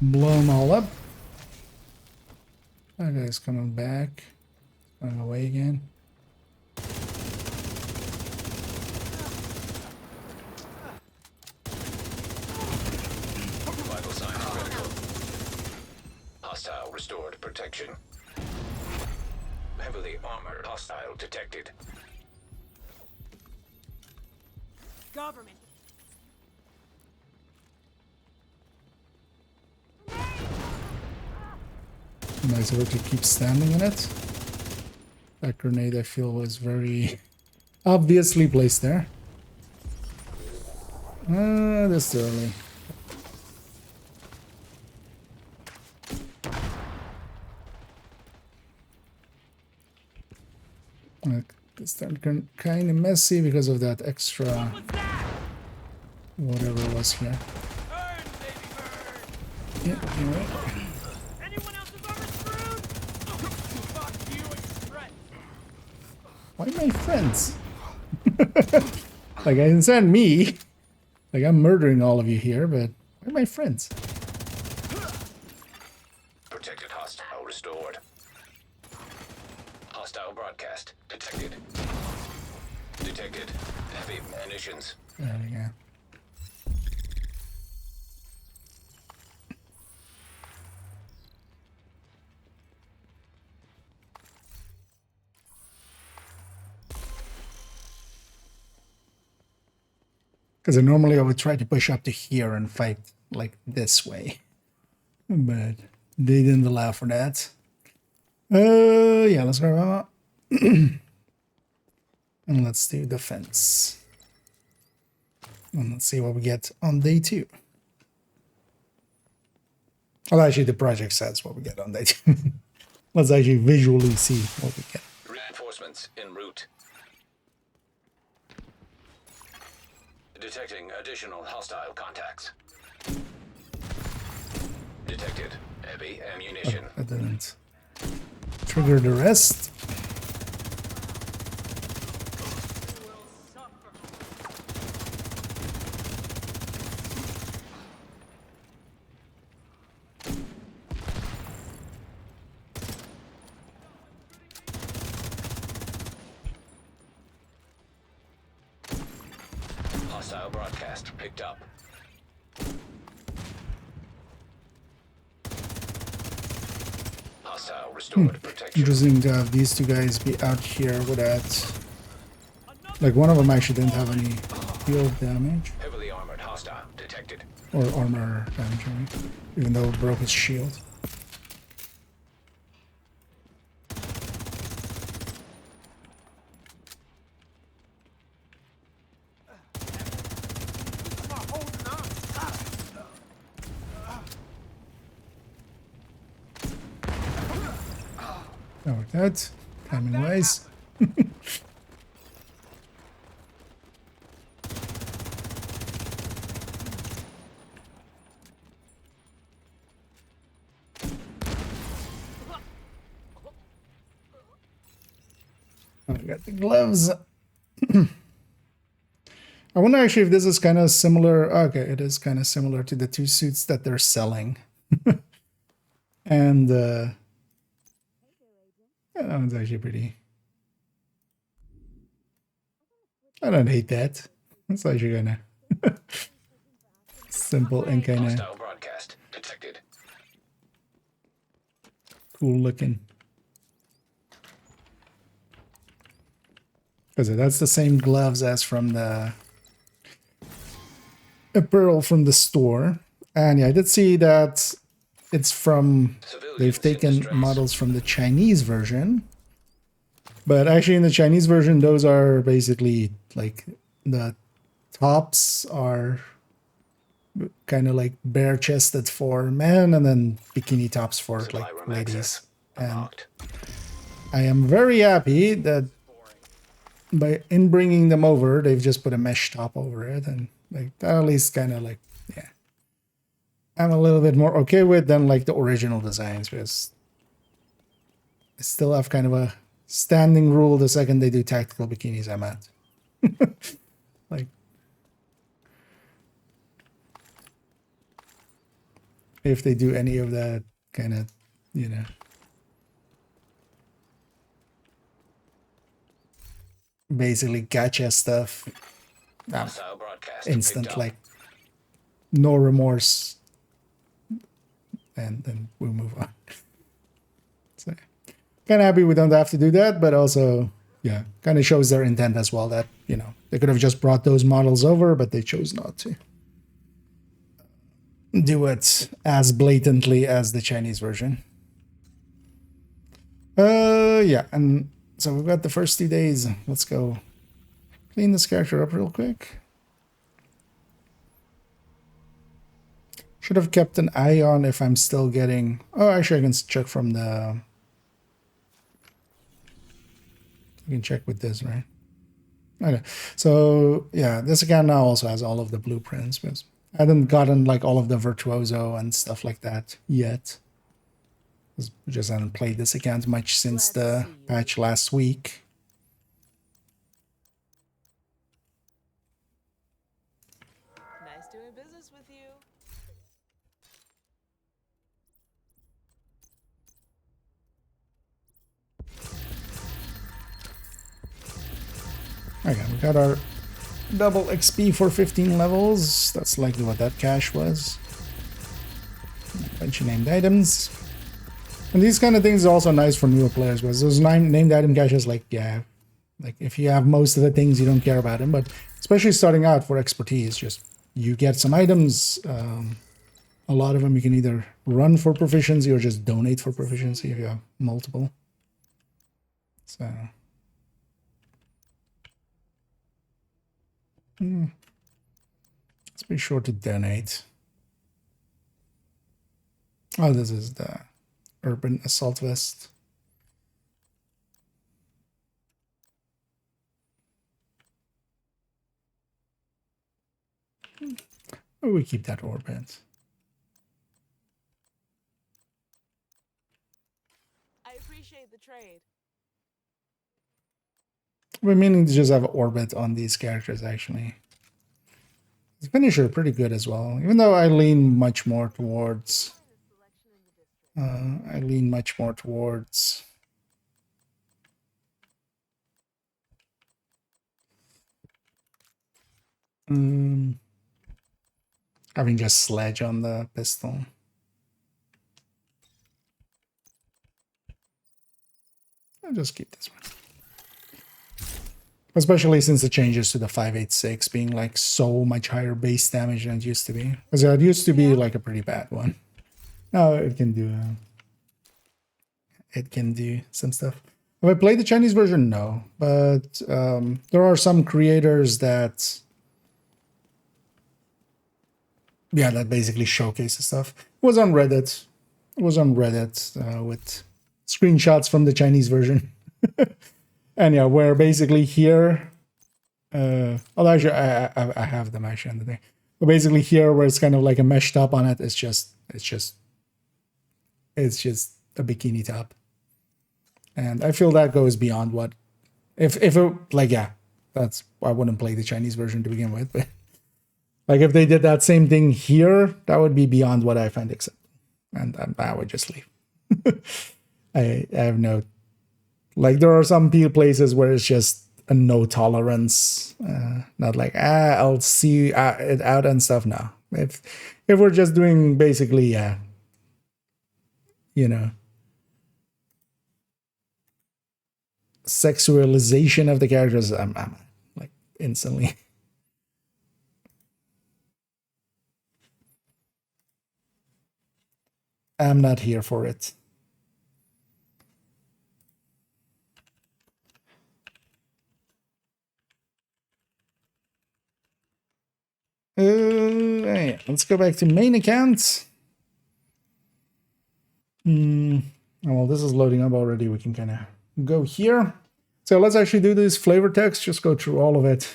Blow them all up. That guy's coming back. Going away again. Vital signs critical. Hostile restored protection. Heavily armored hostile detected. Government. Nice of her to keep standing in it. That grenade, I feel, was very obviously placed there. This early. It's kind of messy because of that extra whatever it was here. Burn, baby, burn. Yeah, you're right. Anyone else is ever screwed? Fuck you and your friends. Why my friends? Like, I didn't send me. Like, I'm murdering all of you here, but why my friends? Protected hostile restored. Hostile broadcast detected. Detected heavy munitions. There we go. Because normally I would try to push up to here and fight like this way. But they didn't allow for that. Yeah, let's go. And let's do defense. And let's see what we get on day 2. Well, actually, the project says what we get on day 2. Let's actually visually see what we get. Reinforcements en route. Detecting additional hostile contacts. Detected heavy ammunition. I didn't trigger the rest. Hostile broadcast picked up. Restored protection. Interesting to have these two guys be out here without... Like, one of them actually didn't have any field damage. Heavily armored hostile detected. Or armor damage, I mean, even though it broke his shield. Not like that. Timing wise. I got the gloves. I wonder actually if this is kind of similar. Okay, it is kind of similar to the two suits that they're selling. And that one's actually pretty. I don't hate that. It's actually kind of simple and kind of Hostile broadcast detected. cool looking. Because that's the same gloves as from the apparel from the store. And yeah, I did see that it's from, they've taken models from the Chinese version. But actually in the Chinese version, those are basically like the tops are kind of like bare chested for men and then bikini tops for Supply like room ladies. access And unlocked. I am very happy that in bringing them over, they've just put a mesh top over it, and like that at least kind of like, yeah, I'm a little bit more okay with than like the original designs, because I still have kind of a standing rule: the second they do tactical bikinis, I'm out. Like, if they do any of that kind of, you know, basically gotcha stuff, Hostile broadcast instant, picked up. like no remorse, and then we move on. So kind of happy we don't have to do that, but also, yeah, kind of shows their intent as well, that, you know, they could have just brought those models over, but they chose not to do it as blatantly as the Chinese version. Yeah, and so we've got the first 2 days. Let's go clean this character up real quick. Should have kept an eye on if I'm still getting... Oh, actually, I can check from the... I can check with this, right? Okay, so yeah, this account now also has all of the blueprints, because I haven't gotten like all of the Virtuoso and stuff like that yet. We just haven't played this account much since the patch last week. Nice doing business with you. Okay, we got our double XP for 15 levels. That's likely what that cache was. A bunch of named items. And these kind of things are also nice for newer players, because those named item caches, like, yeah, like if you have most of the things, you don't care about them. But especially starting out for expertise, just you get some items. A lot of them you can either run for proficiency or just donate for proficiency if you have multiple. So... let's be sure to donate. Oh, this is the Urban Assault Vest. Oh, we keep that orbit. I appreciate the trade. We're meaning to just have orbit on these characters, actually. The finisher pretty good as well, even though I lean much more towards... having just Sledge on the pistol. I'll just keep this one. Especially since the changes to the 5.86 being like so much higher base damage than it used to be. Because it used to be like a pretty bad one. Now it can do some stuff. Have I played the Chinese version? No. But there are some creators that basically showcases stuff. It was on Reddit. With screenshots from the Chinese version. And yeah, where basically here, actually I have them actually on the thing. But basically here, where it's kind of like a mesh top on it, it's just a bikini top, and I feel that goes beyond what, if it like that's I wouldn't play the Chinese version to begin with, but like if they did that same thing here, that would be beyond what I find acceptable, and I would just leave. I have no. Like, there are some places where it's just a no tolerance, not like, I'll see it out and stuff. No, if we're just doing basically, sexualization of the characters, I'm like instantly. I'm not here for it. Yeah, let's go back to main account. Well, this is loading up already. We can kind of go here. So let's actually do this flavor text. Just go through all of it.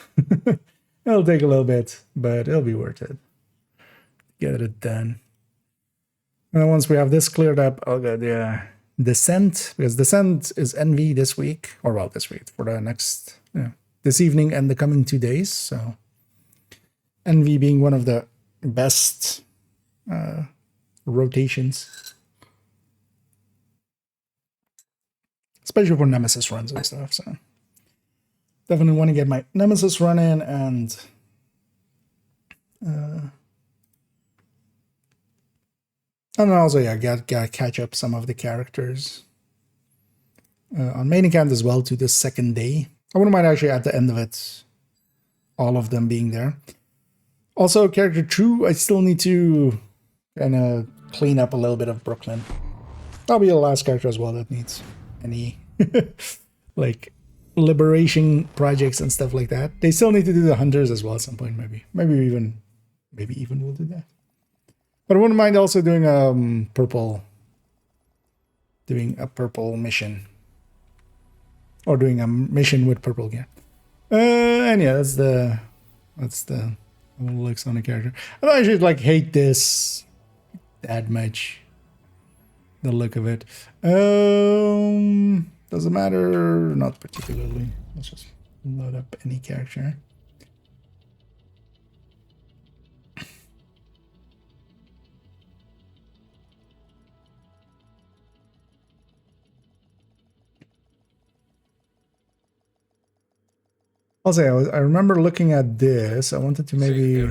It'll take a little bit, but it'll be worth it. Get it done. And then once we have this cleared up, I'll go the Descent, because Descent is NV this week, or well, this week for the next, this evening and the coming 2 days. So NV being one of the best rotations, especially for Nemesis runs and stuff. So definitely want to get my Nemesis run in, and also gotta catch up some of the characters on main account as well to the second day. I wouldn't mind actually at the end of it, all of them being there. Also, character 2, I still need to kind of clean up a little bit of Brooklyn. That'll be the last character as well that needs any like liberation projects and stuff like that. They still need to do the hunters as well at some point, maybe even we'll do that. But I wouldn't mind also doing a purple mission, or doing a mission with purple gear. And yeah, that's the looks on the character. I don't actually like hate this that much. The look of it. Doesn't matter, not particularly. Let's just load up any character. Also, I remember looking at this. I wanted to maybe.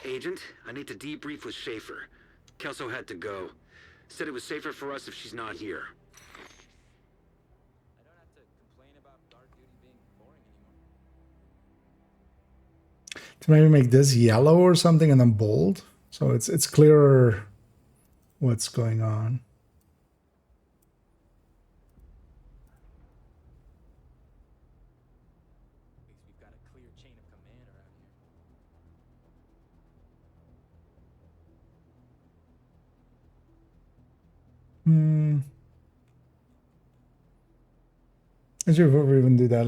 Agent, I need to debrief with Schaefer. Kelso had to go. Said it was safer for us if she's not here. I don't have to complain about guard duty being boring anymore. To maybe make this yellow or something and then bold, so it's clearer what's going on. At least we've got a clear chain of command around here. Actually, before we even do that,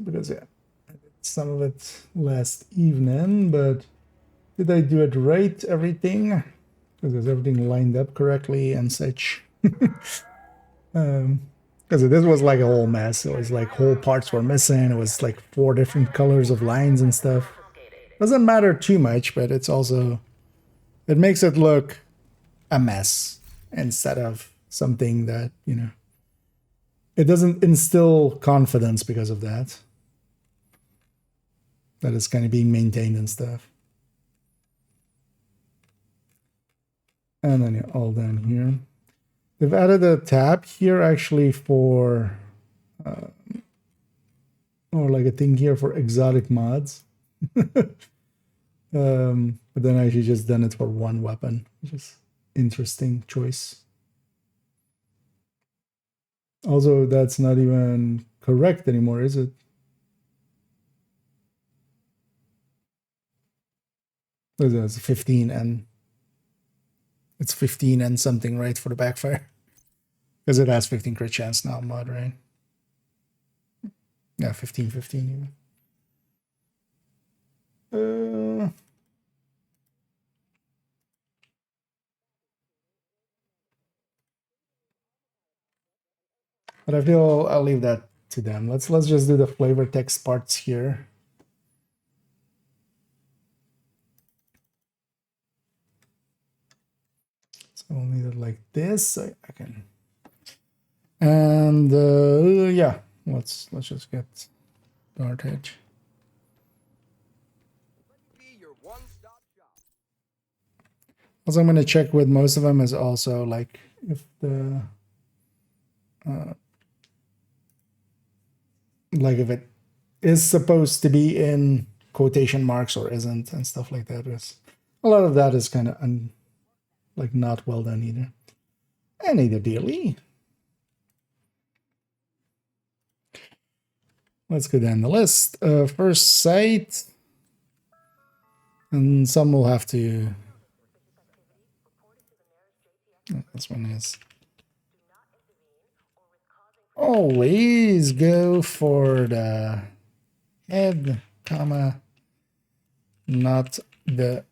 because I did some of it last evening, but did I do it right, everything? Because is everything lined up correctly and such? Because this was like a whole mess. It was like whole parts were missing. It was like 4 different colors of lines and stuff. Doesn't matter too much, but it's also, it makes it look a mess instead of something that, it doesn't instill confidence because of that. That is kind of being maintained and stuff. And then yeah, all down here. They've added a tab here actually for, or like a thing here for exotic mods. But then I actually just done it for one weapon, which is interesting choice. Also, that's not even correct anymore, is it? It's 15 and it's 15 and something, right, for the backfire? Because it has 15 crit chance now, mod, right? Yeah, 15 even. But I feel I'll leave that to them. Let's just do the flavor text parts here. So we'll need it like this. I can. And yeah, let's just get Dart Edge. Be your one-stop shop. Also, I'm gonna check with most of them is also like if the like if it is supposed to be in quotation marks or isn't and stuff like that. Because a lot of that is kind of like not well done either. And neither dearly. Let's go down the list. First site. And some will have to. This one is. Always go for the head, comma, not the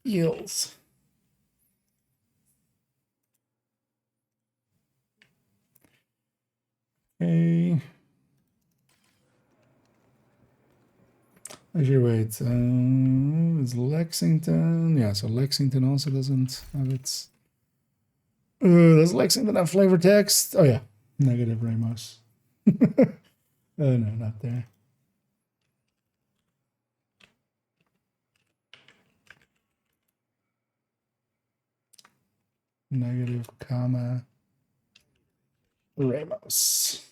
heels. Okay. Actually, wait. Is Lexington? Yeah, so Lexington also doesn't have its. Does Lexington have flavor text? Oh yeah, negative Ramos. No, not there. Negative, comma, Ramos.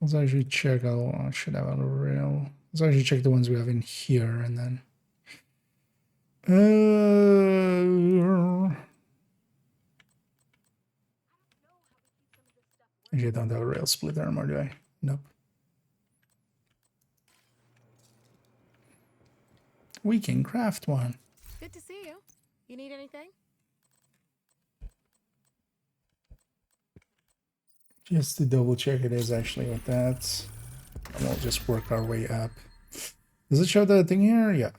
Let's actually check. I should have a rail. Let's actually check the ones we have in here and then. Actually, I don't have a rail split armor, do I? Nope. We can craft one. Good to see you. You need anything? Just to double check it is actually with that. And we'll just work our way up. Does it show the thing here? Yeah.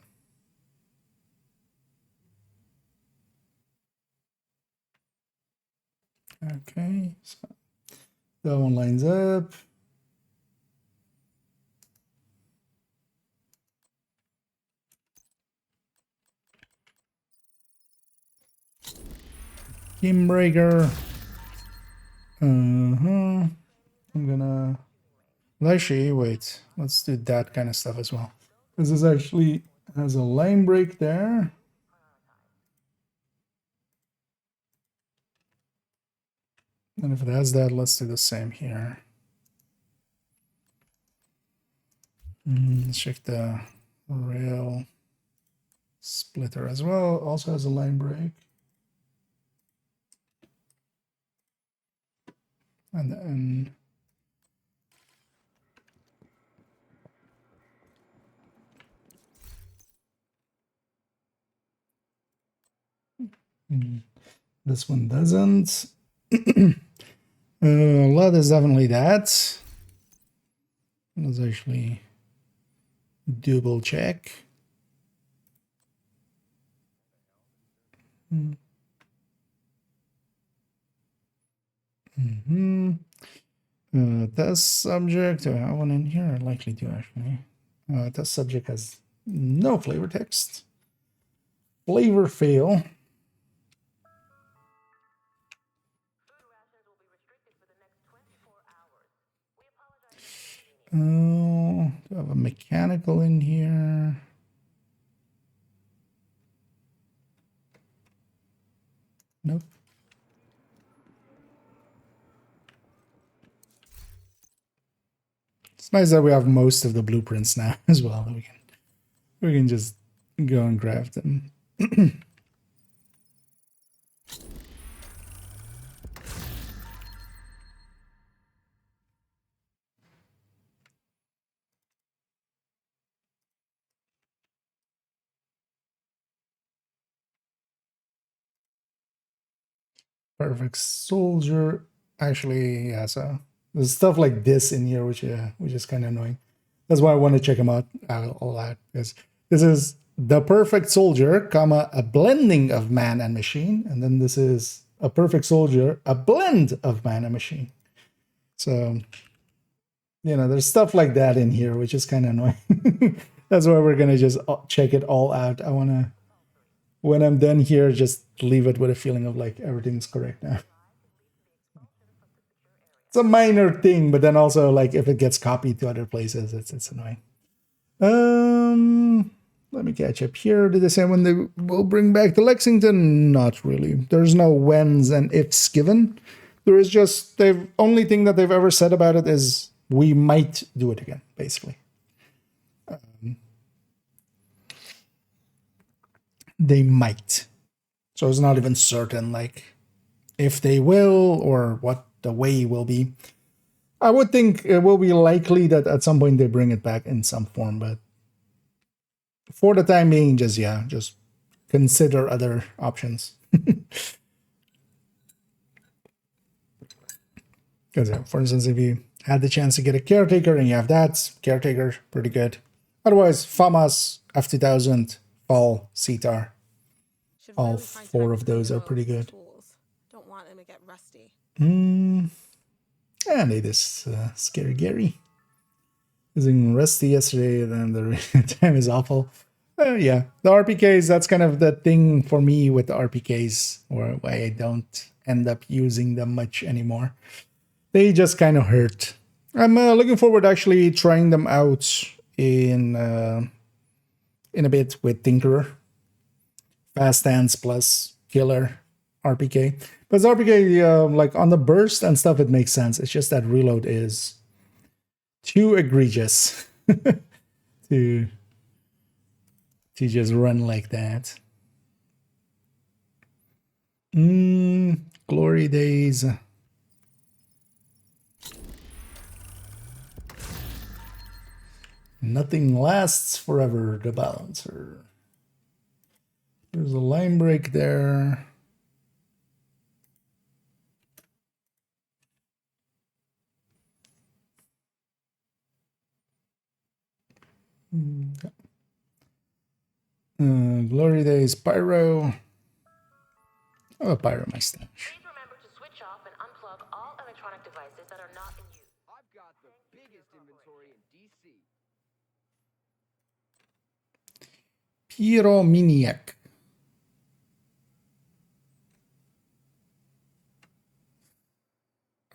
Okay, so that one lines up. Game breaker. I'm gonna. Well, actually, wait. Let's do that kind of stuff as well. Because this actually has a line break there. And if it has that, let's do the same here. Let's check the rail splitter as well. Also has a line break. And then this one doesn't. A lot is definitely that. Let's actually double check. Test subject. Do I have one in here? I likely do actually. Test subject has no flavor text. Flavor fail. Oh, do I have a mechanical in here? Nope. It's nice that we have most of the blueprints now as well. We can just go and grab them. Perfect soldier. Actually, yeah, so there's stuff like this in here, which is kind of annoying. That's why I want to check them out all out, because this is the perfect soldier, comma, a blending of man and machine, and then this is a perfect soldier, a blend of man and machine. So, you know, there's stuff like that in here, which is kind of annoying. That's why we're gonna just check it all out. I wanna, when I'm done here, just leave it with a feeling of like everything's correct now. It's a minor thing, but then also like if it gets copied to other places, it's annoying. Let me catch up here. Did they say when they will bring back the Lexington? Not really. There's no whens and ifs given. There is just the only thing that they've ever said about it is we might do it again, basically. They might. So it's not even certain like if they will or what the way will be. I would think it will be likely that at some point they bring it back in some form, but for the time being, just consider other options. Because, for instance, if you had the chance to get a caretaker and you have that, caretaker, pretty good. Otherwise, FAMAS, F2000, Fall, CTAR. All four of those are pretty good. Don't want them to get rusty. And it is Scary Gary. Using Rusty yesterday, then the time is awful. Yeah, the RPKs, that's kind of the thing for me with the RPKs, or why I don't end up using them much anymore. They just kind of hurt. I'm looking forward to actually trying them out in a bit with Tinkerer. Fast Hands plus Killer RPK. Because RPK, like on the burst and stuff, it makes sense. It's just that reload is too egregious to just run like that. Glory days. Nothing lasts forever, the balancer. There's a line break there. Glory days, Pyro. Oh, Pyro, my stash. Please remember to switch off and unplug all electronic devices that are not in use. I've got the biggest inventory in DC. Pyromaniac.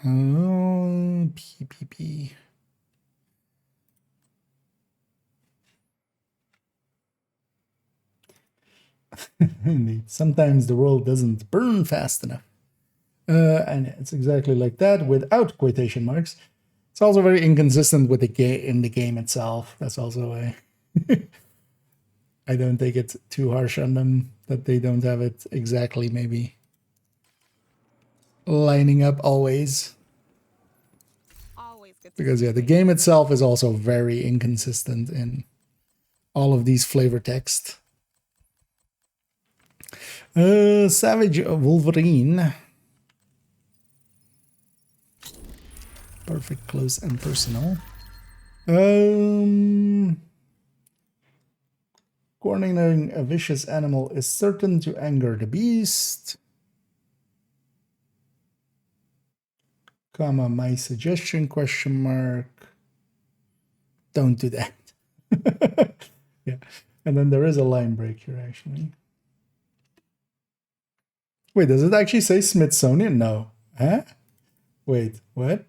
Oh, PPP. Indeed. Sometimes the world doesn't burn fast enough. And it's exactly like that without quotation marks. It's also very inconsistent with in the game itself. That's also why I don't take it too harsh on them that they don't have it exactly maybe lining up always. Always good. Because yeah, the game itself is also very inconsistent in all of these flavor text. Savage Wolverine. Perfect, close, and personal. Cornering a vicious animal is certain to anger the beast. Comma, my suggestion, question mark. Don't do that. Yeah. And then there is a line break here, actually. Wait, does it actually say Smithsonian? No. Huh? Wait, what?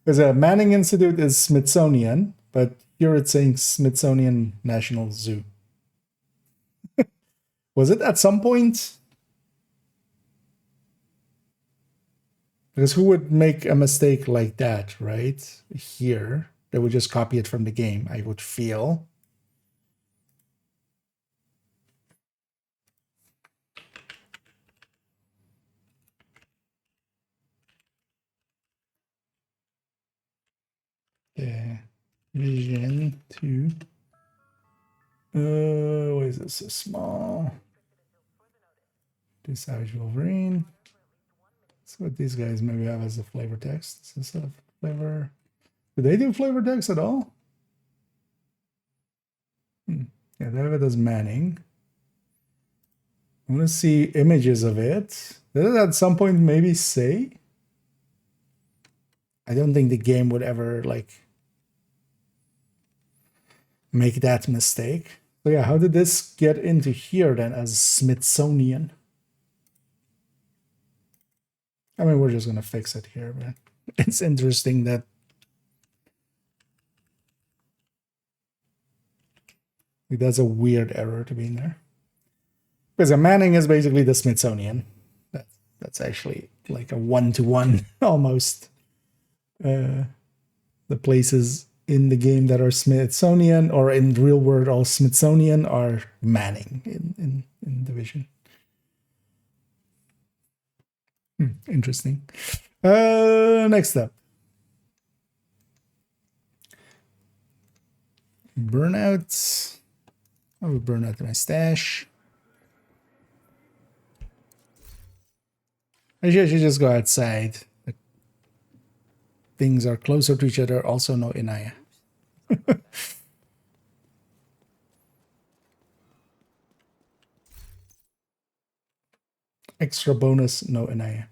Because a Manning Institute is Smithsonian, but here it's saying Smithsonian National Zoo. Was it at some point? Because who would make a mistake like that, right? Here, they would just copy it from the game, I would feel. Yeah. Vision 2. What is this? So small. Do Savage Wolverine. That's what these guys maybe have as a flavor text. Is this a flavor? Do they do flavor text at all? Yeah, they have it as Manning. I want to see images of it. Did it at some point maybe say? I don't think the game would ever like make that mistake. So yeah, how did this get into here then as Smithsonian? I mean, we're just gonna fix it here, but it's interesting that like, that's a weird error to be in there. Because a Manning is basically the Smithsonian. That's actually like a one-to-one almost. The places in the game that are Smithsonian or in real world all Smithsonian are Manning in Division. Interesting. Next up. Burnouts. I will burn out my stash. I should just go outside. Things are closer to each other. Also, no Inaya. Extra bonus, no Inaya.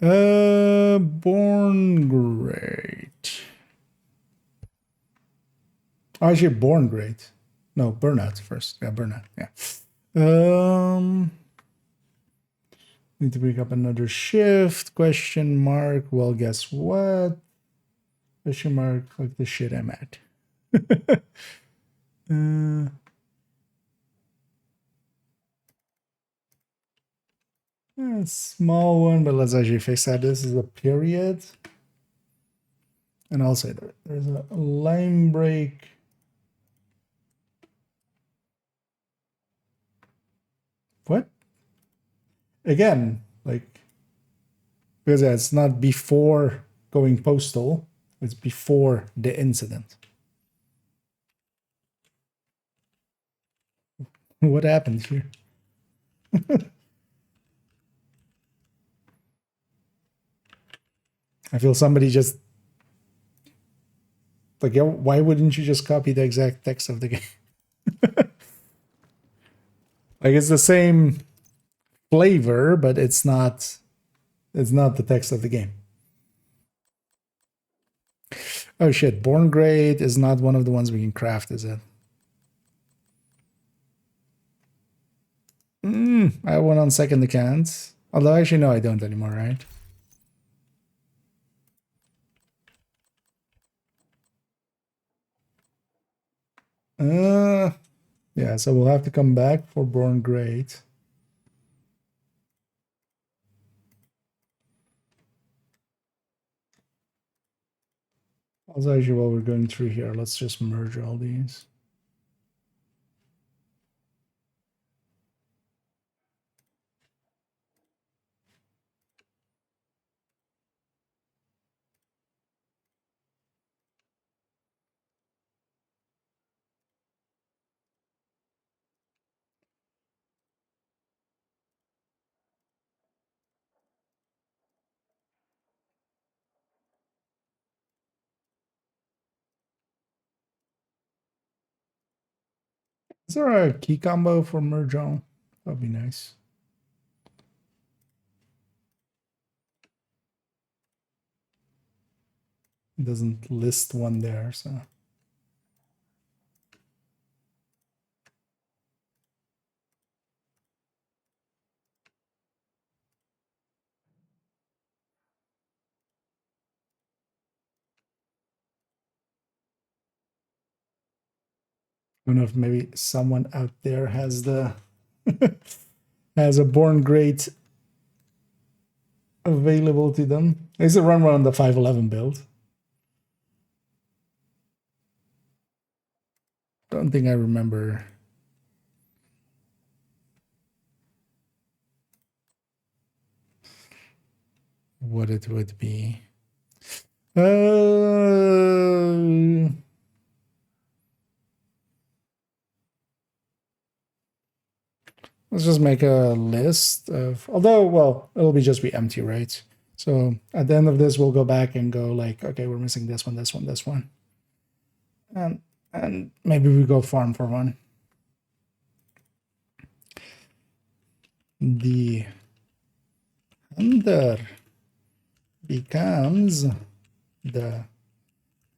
Born Great. Oh, actually, Born Great. No, Burnout first. Yeah, Burnout. Yeah. Need to pick up another shift. Question mark. Well, guess what? Question mark. Like the shit I'm at. Small one, but let's actually fix that. This is a period. And I'll say that there's a line break. What? Again, like, because it's not before going postal, it's before the incident. What happened here? I feel somebody just like, yeah, why wouldn't you just copy the exact text of the game? Like, it's the same flavor, but it's not the text of the game. Oh shit, Born Great is not one of the ones we can craft, is it? I have one on second account. Although actually no, I don't anymore, right? Yeah, so we'll have to come back for Born Great. Also, actually, while we're going through here, let's just merge all these. Is there a key combo for merge all? That'd be nice. It doesn't list one there, so. don't know if maybe someone out there has the has a Born Great available to them. I used to run one on the 511 build. Don't think I remember. What it would be. Let's just make a list of, although, well, it'll be just be empty, right? So at the end of this, we'll go back and go like, okay, we're missing this one, this one, this one. And maybe we go farm for one. The hunter becomes the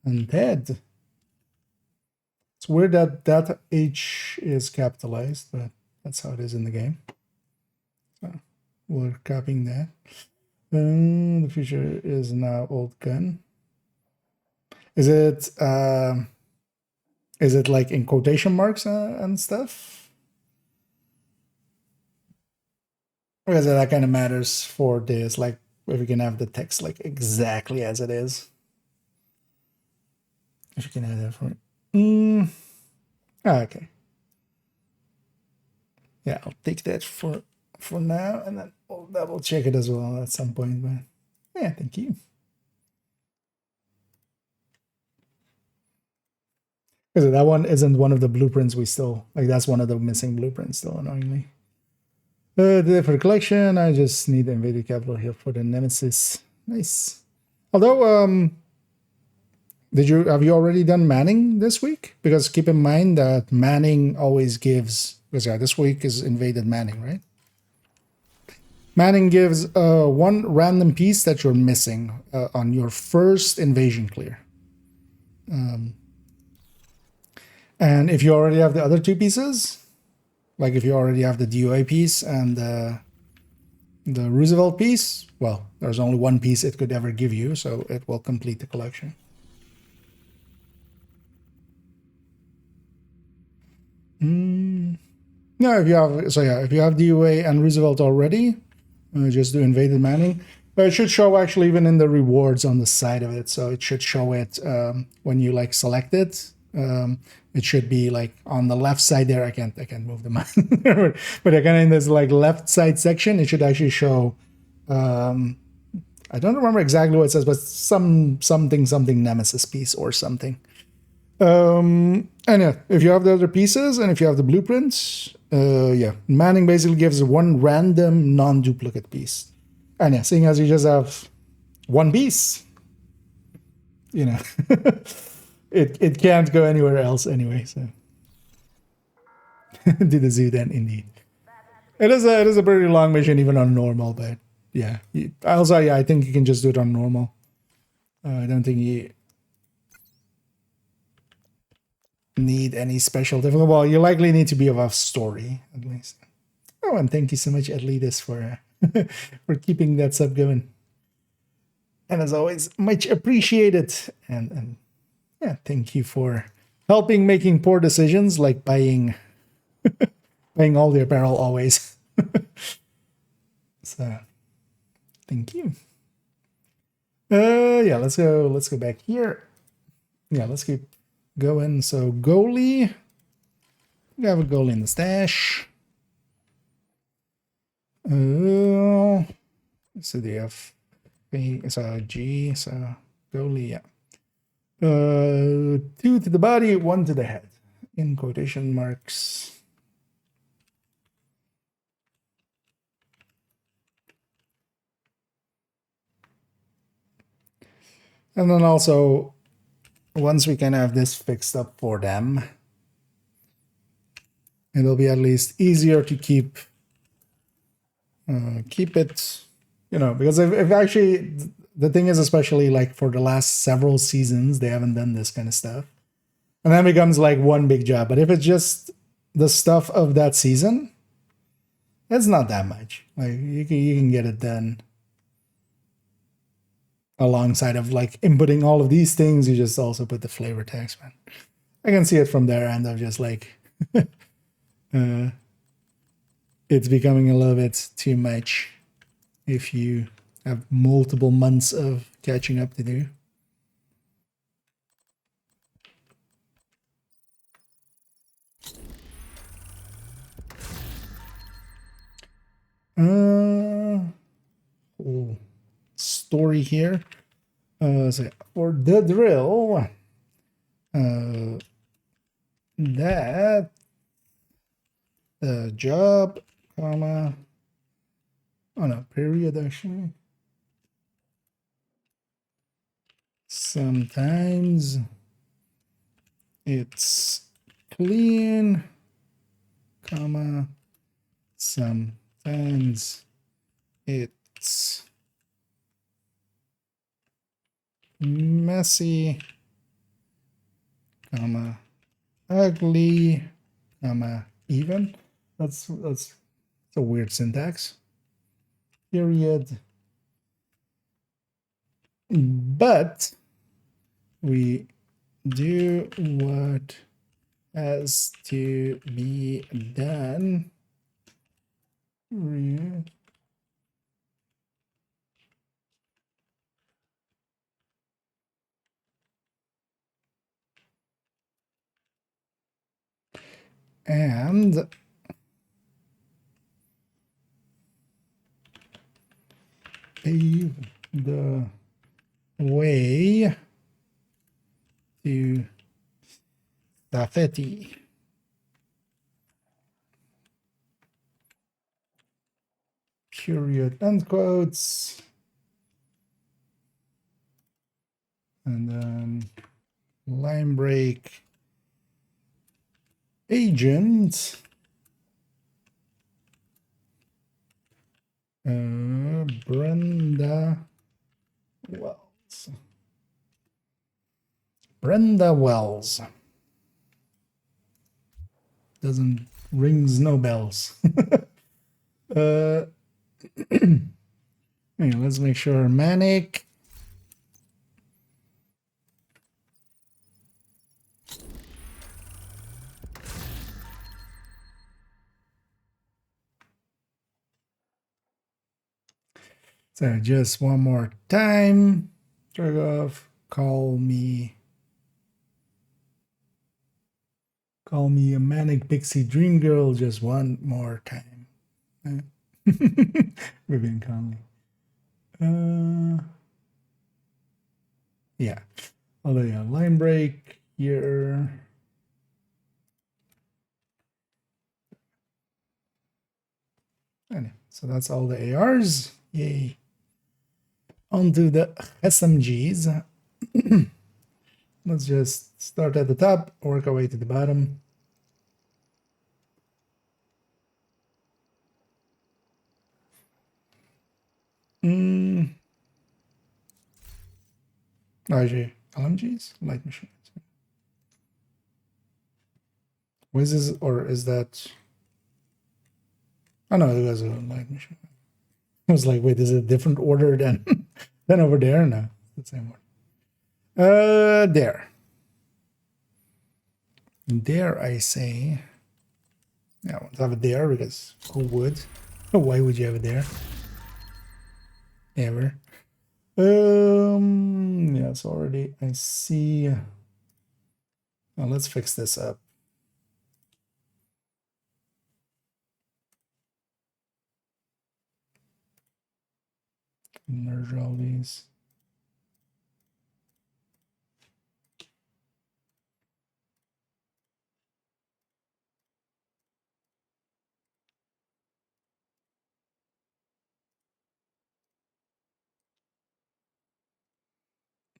hunted. It's weird that that H is capitalized, but that's how it is in the game. So we're copying that. The future is now old gun. Is it like in quotation marks and stuff? Because that kind of matters for this, like if you can have the text like exactly as it is. If you can have that for me. Okay. Yeah, I'll take that for now, and then we'll double check it as well at some point. But yeah, thank you. Because that one isn't one of the blueprints we still like. That's one of the missing blueprints still, annoyingly. For the collection, I just need the invaded capital here for the Nemesis. Nice. Although, have you already done Manning this week? Because keep in mind that Manning always gives, because yeah, this week is invaded Manning, right? Manning gives one random piece that you're missing on your first invasion clear. And if you already have the other two pieces, like if you already have the DOA piece and the Roosevelt piece, well, there's only one piece it could ever give you, so it will complete the collection. No, if you have, so yeah, if you have DOA and Roosevelt already, just do invaded Manning. But it should show actually even in the rewards on the side of it. So it should show it when you like select it. It should be like on the left side there. I can't move the mouse, but again in this like left side section, it should actually show. I don't remember exactly what it says, but something Nemesis piece or something. And yeah, if you have the other pieces and if you have the blueprints, yeah, Manning basically gives one random non-duplicate piece. And yeah, seeing as you just have one piece, you know, it can't go anywhere else anyway. So to the zoo then, indeed. It is a pretty long mission even on normal, but yeah. Also, yeah, I think you can just do it on normal. I don't think you need any special difficulty. Well, you likely need to be above story at least. Oh, and thank you so much, Atletus, for for keeping that sub going. And as always, much appreciated. And yeah, thank you for helping making poor decisions like buying all the apparel always. So thank you. Yeah, let's go back here. Yeah, let's keep going. So goalie. We have a goalie in the stash. So they have so G, so goalie, yeah. 2 to the body, 1 to the head. In quotation marks. And then also, once we can have this fixed up for them, it'll be at least easier to keep it, you know, because if actually, the thing is, especially like for the last several seasons, they haven't done this kind of stuff. And then it becomes like one big job. But if it's just the stuff of that season, it's not that much. Like you can get it done alongside of like inputting all of these things. You just also put the flavor text, man. I can see it from their end of just like it's becoming a little bit too much if you have multiple months of catching up to do. Story here. So for the drill, that the job, comma, oh no, period actually. Sometimes it's clean, comma, sometimes it's messy, comma, ugly, comma, even. That's a weird syntax. Period. But we do what has to be done. And pave the way to Safety. Period, end quotes. And then line break agent. Brenda Wells. Brenda Wells. Doesn't rings no bells. Anyway, let's make sure manic. So just one more time. Turn off. Call me a manic pixie dream girl just one more time. Vivian Conley. Yeah. Although yeah, line break here. Anyway, so that's all the ARs. Yay. Onto the SMGs. Let's just start at the top, work our way to the bottom. RG LMGs, light machines. Was this, or is that? Oh no, it was a light machine. I was like, wait, is it a different order than than over there? No, it's the same one. There. There, I say. Yeah, I want to have it there because who would? Why would you have it there? Ever. Yes, already. I see. Now let's fix this up. Merge all these.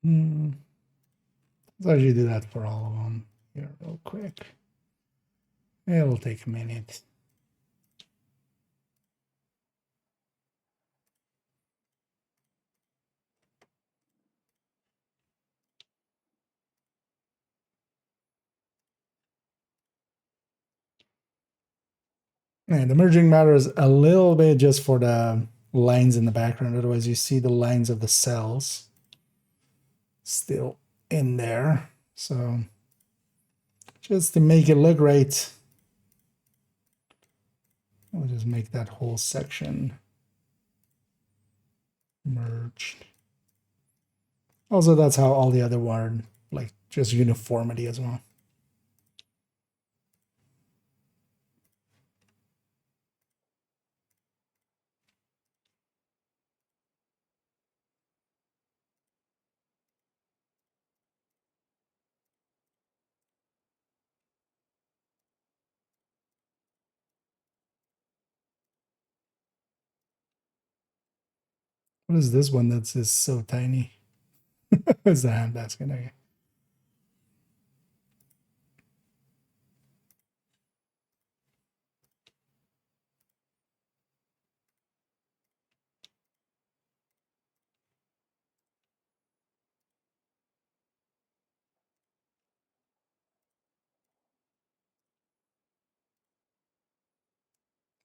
Let's actually do that for all of them here real quick. It'll take a minute. And the merging matters a little bit just for the lines in the background. Otherwise, you see the lines of the cells still in there. So just to make it look right. We'll just make that whole section merged. Also, that's how all the other one, like just uniformity as well. What is this one that's just so tiny? It's the handbasket. Okay.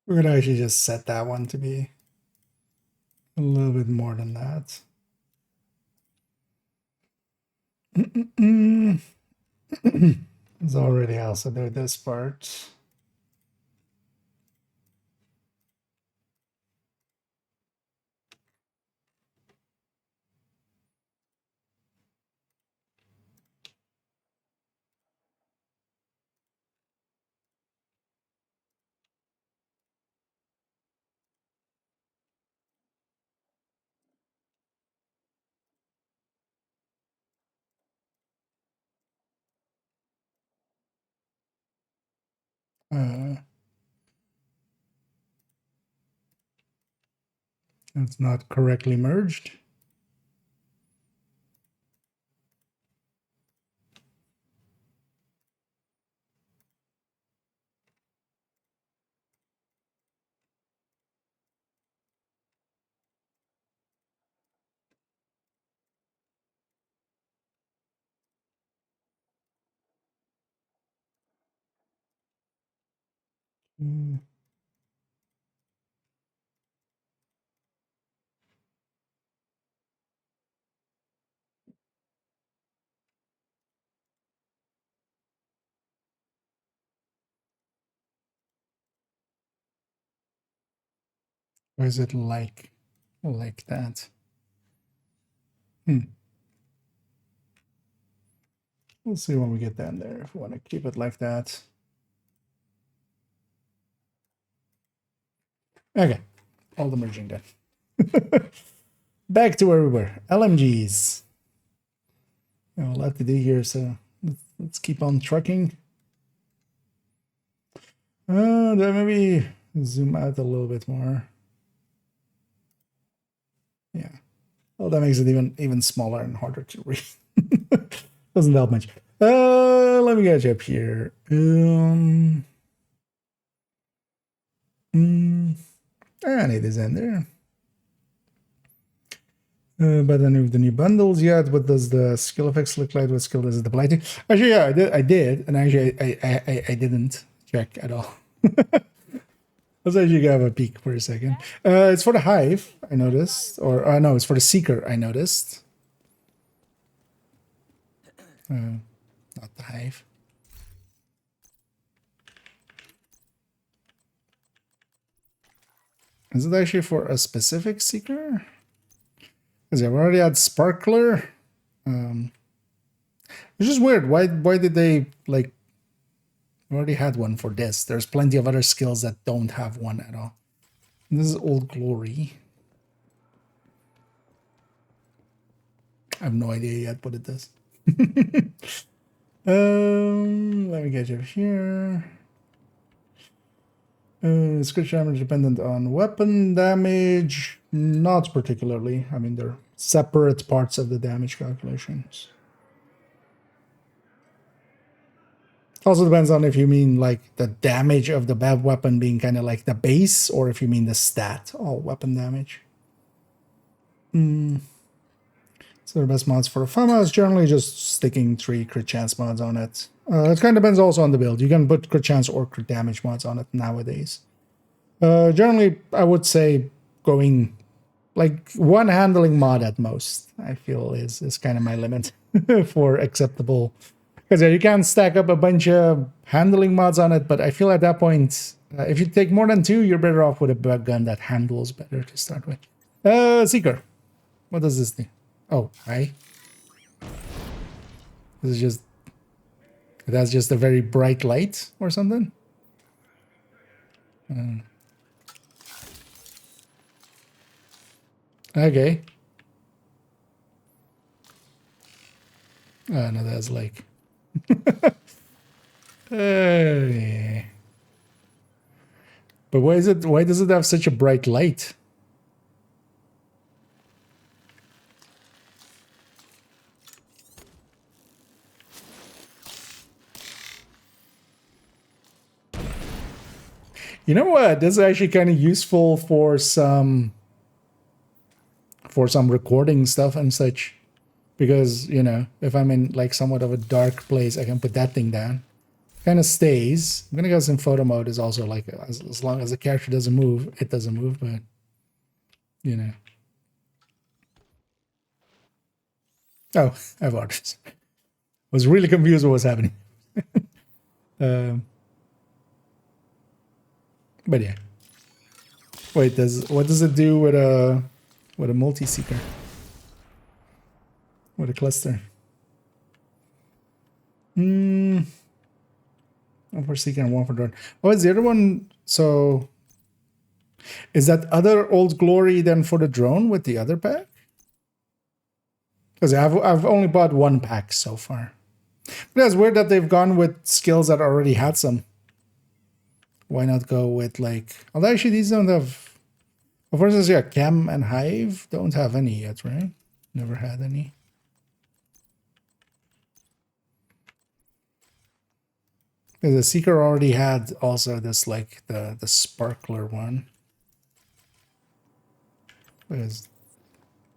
We're gonna actually just set that one to be a little bit more than that. It's already also do this part. It's not correctly merged. Or is it like that? We'll see when we get down there if we want to keep it like that. Okay, all the merging done. Back to where we were. LMGs. A lot to do here, so let's keep on trucking. Then maybe zoom out a little bit more. Yeah. Well, that makes it even smaller and harder to read. Doesn't help much. Let me get you up here. I need this in there. But then with the new bundles yet, what does the skill effects look like? What skill does it apply to? Actually, yeah, I did, and actually I didn't check at all. Let's actually have a peek for a second. It's for the Hive, I noticed, or no, it's for the Seeker, I noticed. Not the Hive. Is it actually for a specific Seeker? Because I've already had Sparkler. It's just weird. Why did they, like, already had one for this? There's plenty of other skills that don't have one at all. This is Old Glory. I have no idea yet what it does. Let me get you here. Scratch damage dependent on weapon damage. Not particularly. I mean, they're separate parts of the damage calculations. Also depends on if you mean like the damage of the bad weapon being kind of like the base, or if you mean the stat, all weapon damage. So the best mods for the FAMA is generally just sticking 3 crit chance mods on it. It kind of depends also on the build. You can put crit chance or crit damage mods on it nowadays. Generally, I would say going like 1 handling mod at most, I feel is kind of my limit for acceptable Because yeah, you can stack up a bunch of handling mods on it, but I feel at that point, if you take more than 2, you're better off with a bug gun that handles better to start with. Seeker. What does this do? Oh, hi. This is just... That's just a very bright light or something? Okay. Oh, no, that's like... yeah. But why does it have such a bright light? You know what? This is actually kind of useful for some recording stuff and such. Because, you know, if I'm in like somewhat of a dark place, I can put that thing down. Kind of stays. I'm gonna guess in photo mode is also like, as long as the character doesn't move, it doesn't move, but, you know. Oh, I have orders. Was really confused what was happening. But yeah. Wait, what does it do with a multi-seeker? With a cluster? One for seeker and one for drone. Oh, is the other one? So is that other Old Glory then for the drone with the other pack? Because I've only bought 1 pack so far. But it's weird that they've gone with skills that already had some. Why not go with like... Although actually these don't have... Well, for instance, yeah, Chem and Hive don't have any yet, right? Never had any. The Seeker already had also this like the sparkler one. Because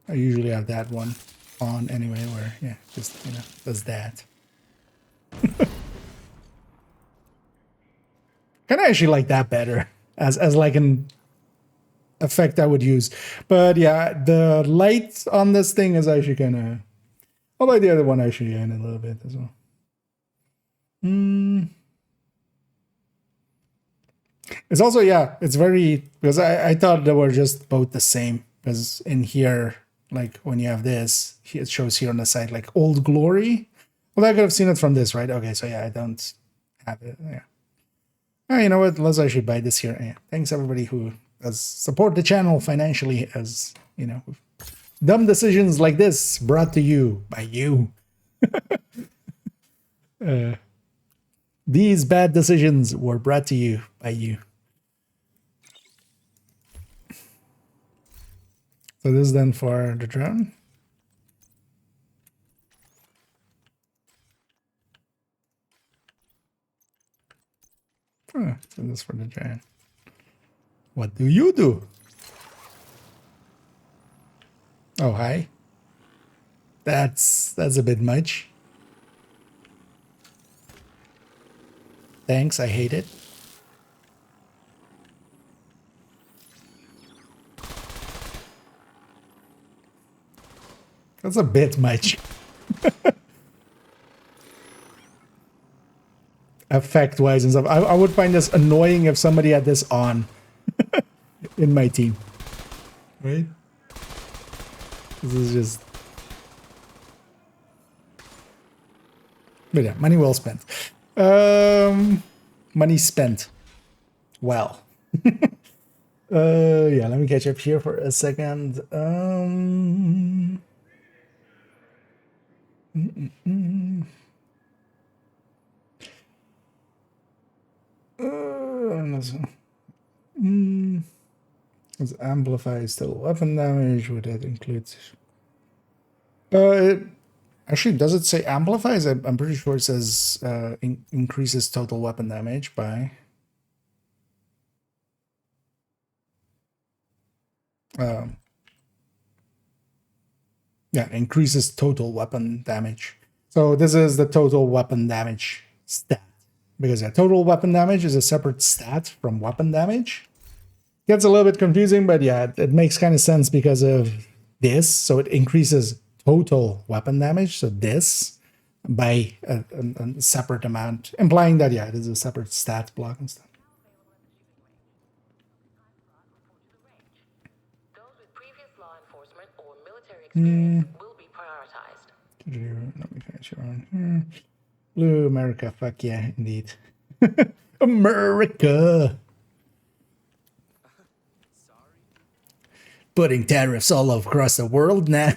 I usually have that one on anyway, where yeah, just you know, does that. Kind of actually like that better as like an effect I would use. But yeah, the light on this thing is actually kind of... I like the other one actually in a little bit as well. It's also, yeah, it's very... Because I thought they were just both the same. Because in here, like when you have this, it shows here on the side like Old Glory. Well, I could have seen it from this, right? Okay, so yeah, I don't have it. Yeah. Oh, you know what? Let's actually buy this here. Yeah. Thanks everybody who has supported the channel financially, as you know, dumb decisions like this brought to you by you. These bad decisions were brought to you by you. So this is then for the drone. Oh, so this is for the giant. What do you do? Oh, hi. That's a bit much. Thanks, I hate it. That's a bit much. Effect-wise and stuff. I would find this annoying if somebody had this on in my team. Right? This is just... But yeah, money well spent. Money spent. Well. Yeah, let me catch up here for a second. It amplifies total weapon damage. Would that include? Actually, does it say amplifies? I'm pretty sure it says increases total weapon damage by. Yeah, increases total weapon damage. So this is the total weapon damage stat. Because yeah, total weapon damage is a separate stat from weapon damage. Gets a little bit confusing, but yeah, it makes kind of sense because of this. So it increases total weapon damage. So this. by a separate amount, implying that, yeah, it is a separate stat block and stuff. Those with previous law enforcement or military experience will be prioritized. Let me finish around here. Blue America, fuck yeah, indeed. America! Putting tariffs all across the world now.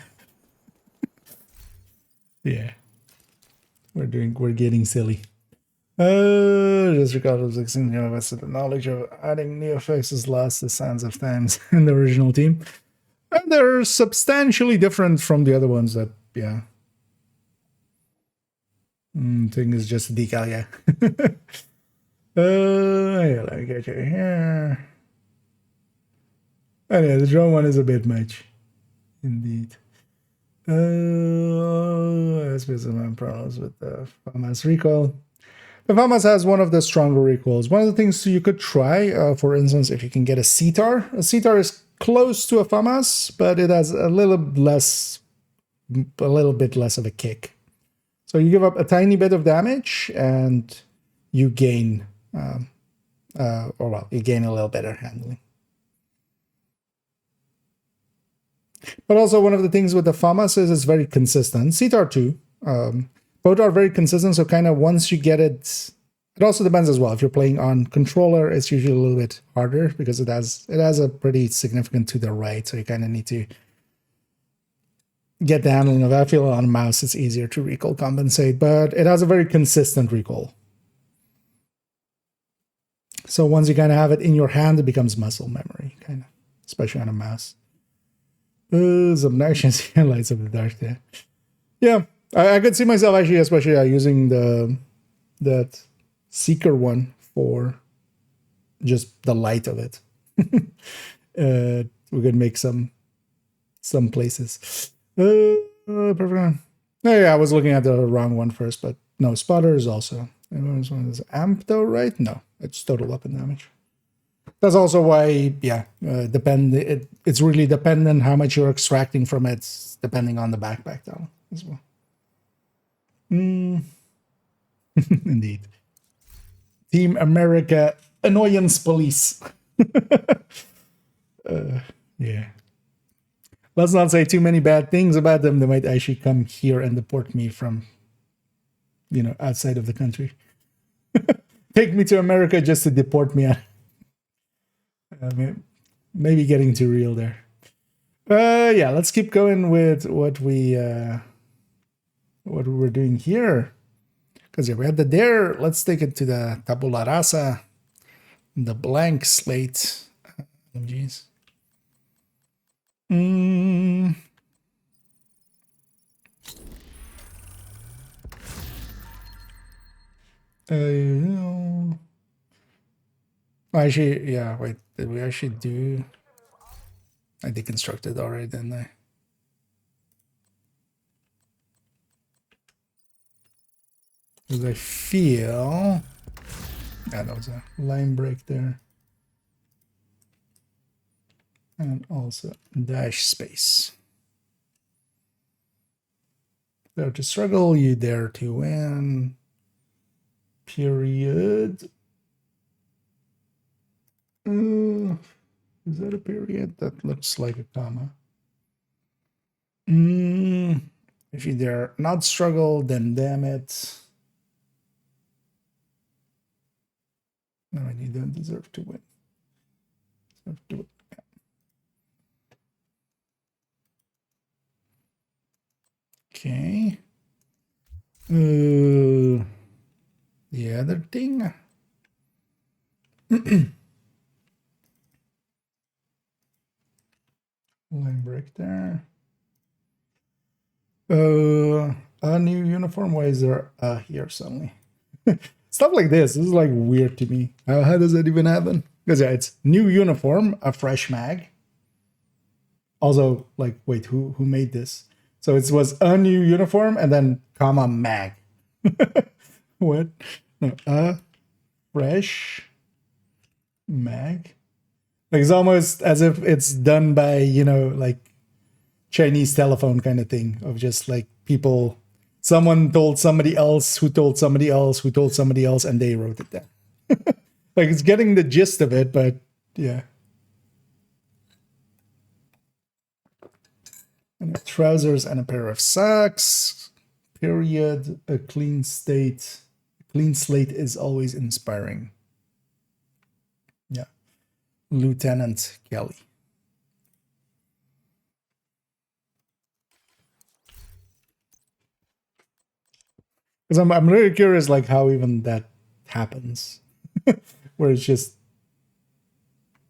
Yeah. We're getting silly. Just regardless of the knowledge of adding new effects is lost the sands of times in the original team. And they're substantially different from the other ones that, yeah. Thing is just a decal, yeah. Yeah, let me get you here. Oh yeah, the drone one is a bit much. Indeed. Let's get some problems with the FAMAS recoil. The FAMAS has one of the stronger recoils. One of the things you could try, for instance, if you can get a CTAR. A CTAR is close to a FAMAS, but it has a little bit less of a kick. So you give up a tiny bit of damage, and you gain, you gain a little better handling. But also one of the things with the FAMAS is it's very consistent. CTAR too. Both are very consistent, so kind of once you get it, it also depends as well. If you're playing on controller, it's usually a little bit harder because it has a pretty significant to the right, so you kind of need to get the handling of that. I feel on a mouse it's easier to recoil compensate, but it has a very consistent recoil. So once you kind of have it in your hand, it becomes muscle memory, kind of, especially on a mouse. Some actions here, lights of the dark there. Yeah, I could see myself actually, especially using that Seeker one for just the light of it. We could make some places. Perfect. Oh, yeah, I was looking at the wrong one first, but no, spotter is also. This one is amp though, right? No, it's total weapon damage. That's also why, yeah, it's really dependent how much you're extracting from it, depending on the backpack though, as well. Indeed. Team America Annoyance Police. Yeah. Let's not say too many bad things about them. They might actually come here and deport me from, outside of the country. Take me to America just to deport me out. Maybe getting too real there. Yeah, let's keep going with what we were doing here. Because yeah, we had the dare. Let's take it to the tabula rasa, the blank slate. Jeez. Actually, yeah, wait, did we actually do... I deconstructed already, didn't I? Because I feel... Yeah, that was a line break there. And also dash space. Dare to struggle, you dare to win. Period. Is that a period? That looks like a comma. If you dare not struggle, then damn it. No, you don't deserve to win. Deserve to win. Okay. The other thing. Line break there. A new uniform. Why is there here suddenly? Stuff like this is like weird to me. How does that even happen? Because yeah, it's new uniform, a fresh mag. Also, like, wait, who made this? So it was a new uniform and then comma mag. What? No, a fresh mag. Like it's almost as if it's done by, like Chinese telephone kind of thing of just like people someone told somebody else who told somebody else who told somebody else, and they wrote it down. Like, it's getting the gist of it, but yeah. And trousers and a pair of socks. Period. A clean slate. Clean slate is always inspiring. Yeah. Lieutenant Kelly. Because I'm really curious, like, how even that happens. Where it's just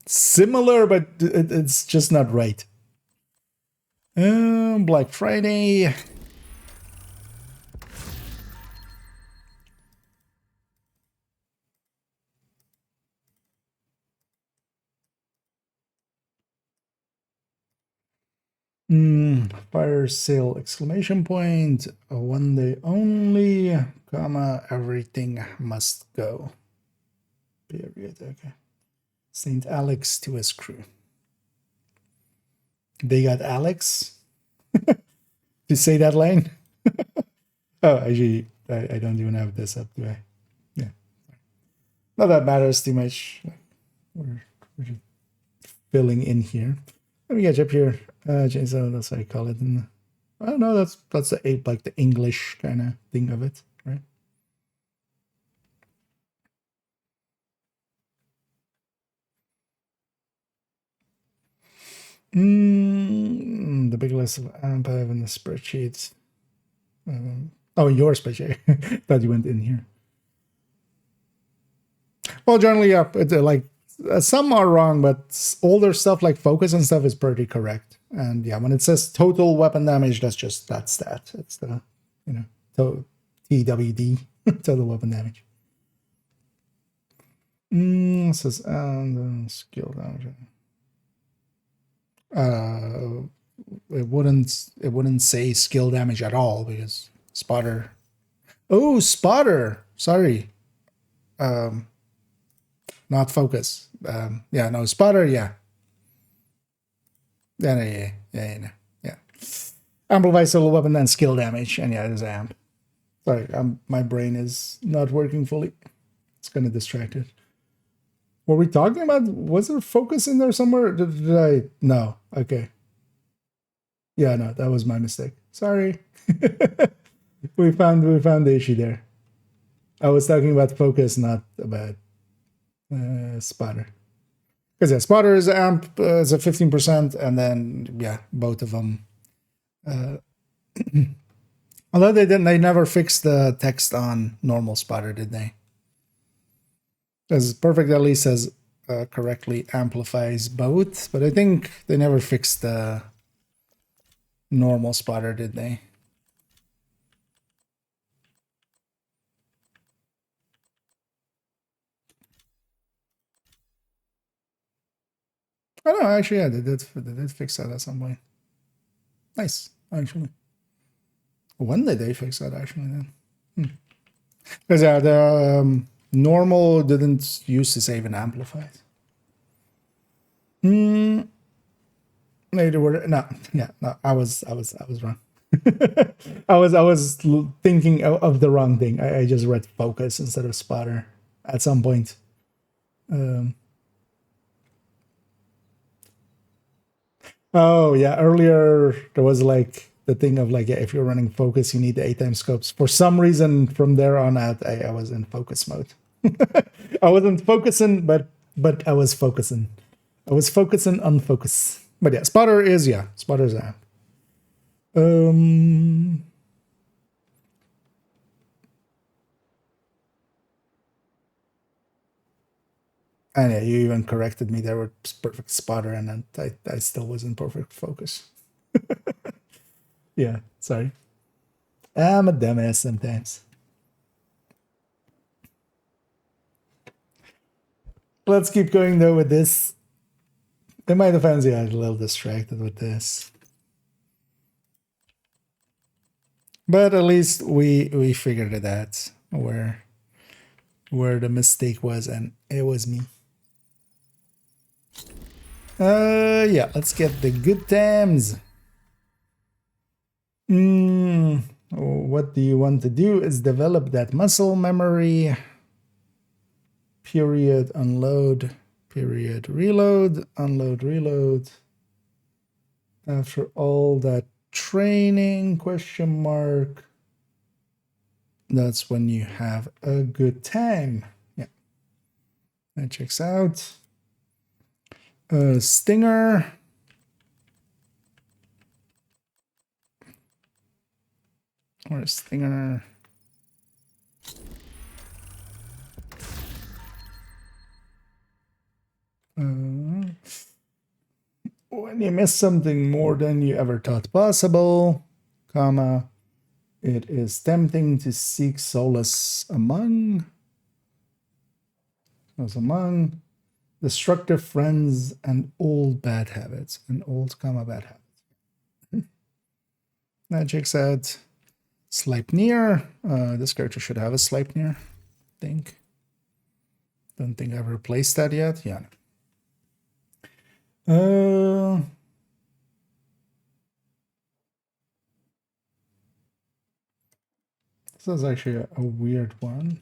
similar, but it's just not right. Black Friday. Fire sale exclamation point. One day only, comma, everything must go. Period. Okay. St. Alex to his crew. They got Alex to say that line. Oh, actually, I don't even have this up, do I? Yeah. Not that matters too much. We're just filling in here. Let me get up here. So that's what I call it. I don't know. That's the like the English kind of thing of it, right? The big list of AMP I have in the spreadsheet. Oh, your spreadsheet. Thought you went in here. Well, generally, yeah. Like some are wrong, but older stuff like focus and stuff is pretty correct. And yeah, when it says total weapon damage, that's that. It's the TWD, total weapon damage. It says and skill damage. It wouldn't say skill damage at all because spotter. Oh, spotter. Sorry. Not focus. Yeah, no, spotter. Yeah. Yeah. Amplifies total weapon and skill damage, and yeah, it is amp. Sorry, my brain is not working fully. It's kind of distracted. Were we talking about? Was there focus in there somewhere? Did I? No. Okay. Yeah, no, that was my mistake. Sorry. we found the issue there. I was talking about focus, not about spotter. Because yeah, spotter is amp is a 15%, and then yeah, both of them. Although they never fixed the text on normal spotter, did they? Because Perfect at least says correctly amplifies both, but I think they never fixed the normal spotter, did they? Oh no, actually, yeah, they did fix that at some point. Nice, actually. When did they fix that, actually, then? Because yeah, the normal didn't used to save and amplified. No, I was wrong. I was thinking of the wrong thing. I just read focus instead of spotter at some point. Oh yeah, earlier there was like the thing of like, yeah, if you're running focus, you need the 8 times scopes. For some reason, from there on out, I was in focus mode. I wasn't focusing, but I was focusing. I was focusing on focus. But yeah, spotter is spotter's app. And yeah, you even corrected me there with perfect spotter, and then I still was in perfect focus. Yeah, sorry. I'm a dumbass sometimes. Let's keep going though with this. In my defense, yeah, I'm a little distracted with this. But at least we figured it out where the mistake was, and it was me. Yeah, let's get the good times. what do you want to do is develop that muscle memory. Period, unload, period, reload, unload, reload. After all that training, question mark, that's when you have a good time. Yeah, that checks out. Stinger. Or Stinger. When you miss something more than you ever thought possible, comma, it is tempting to seek solace among destructive friends and old bad habits. And old, comma, bad habits. That checks out. Sleipnir. This character should have a Sleipnir, I think. Don't think I've replaced that yet. Yeah. This is actually a weird one.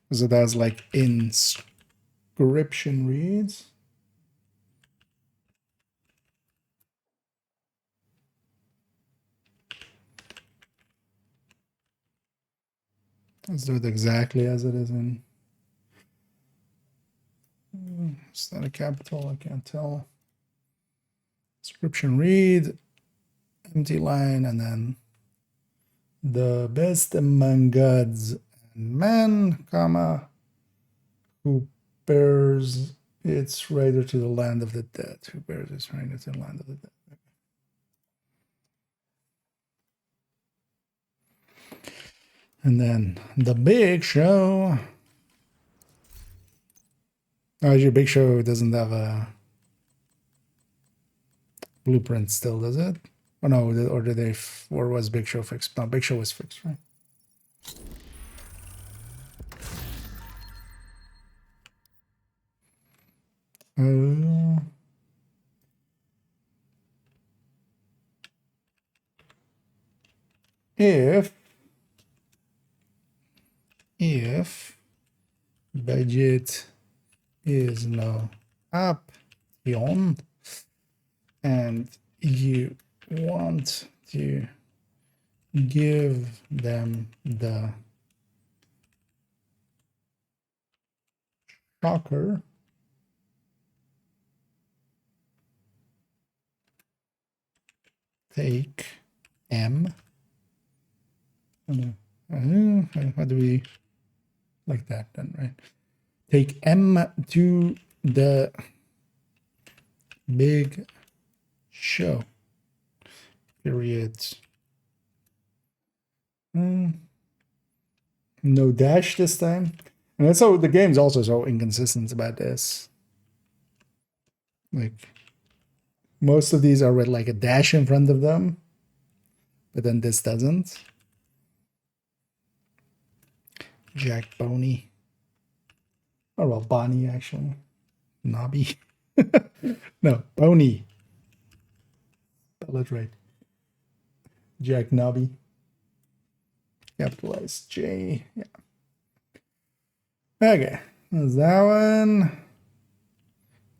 Because it has like inscription reads. Let's do it exactly as it is in. It's not a capital, I can't tell. Inscription read, empty line, and then the best among gods and men, comma, who bears its rider to the land of the dead. Who bears its rider to the land of the dead. And then the big show. Oh, your big show doesn't have a blueprint still, does it? Oh no, or did they, or was Big Show fixed? No, Big Show was fixed, right? If budget is now up beyond and you want to give them the shocker, take M. How do we like that then, right? Take M to the big show. Period. No dash this time. And that's how the game's also so inconsistent about this. Like, most of these are with like a dash in front of them, but then this doesn't. Jack Boney. Oh, well, Bonnie, actually. Nobby. No, Boney. Spell it right. Jack Nobby. Capitalized J. Yeah. Okay. There's that one.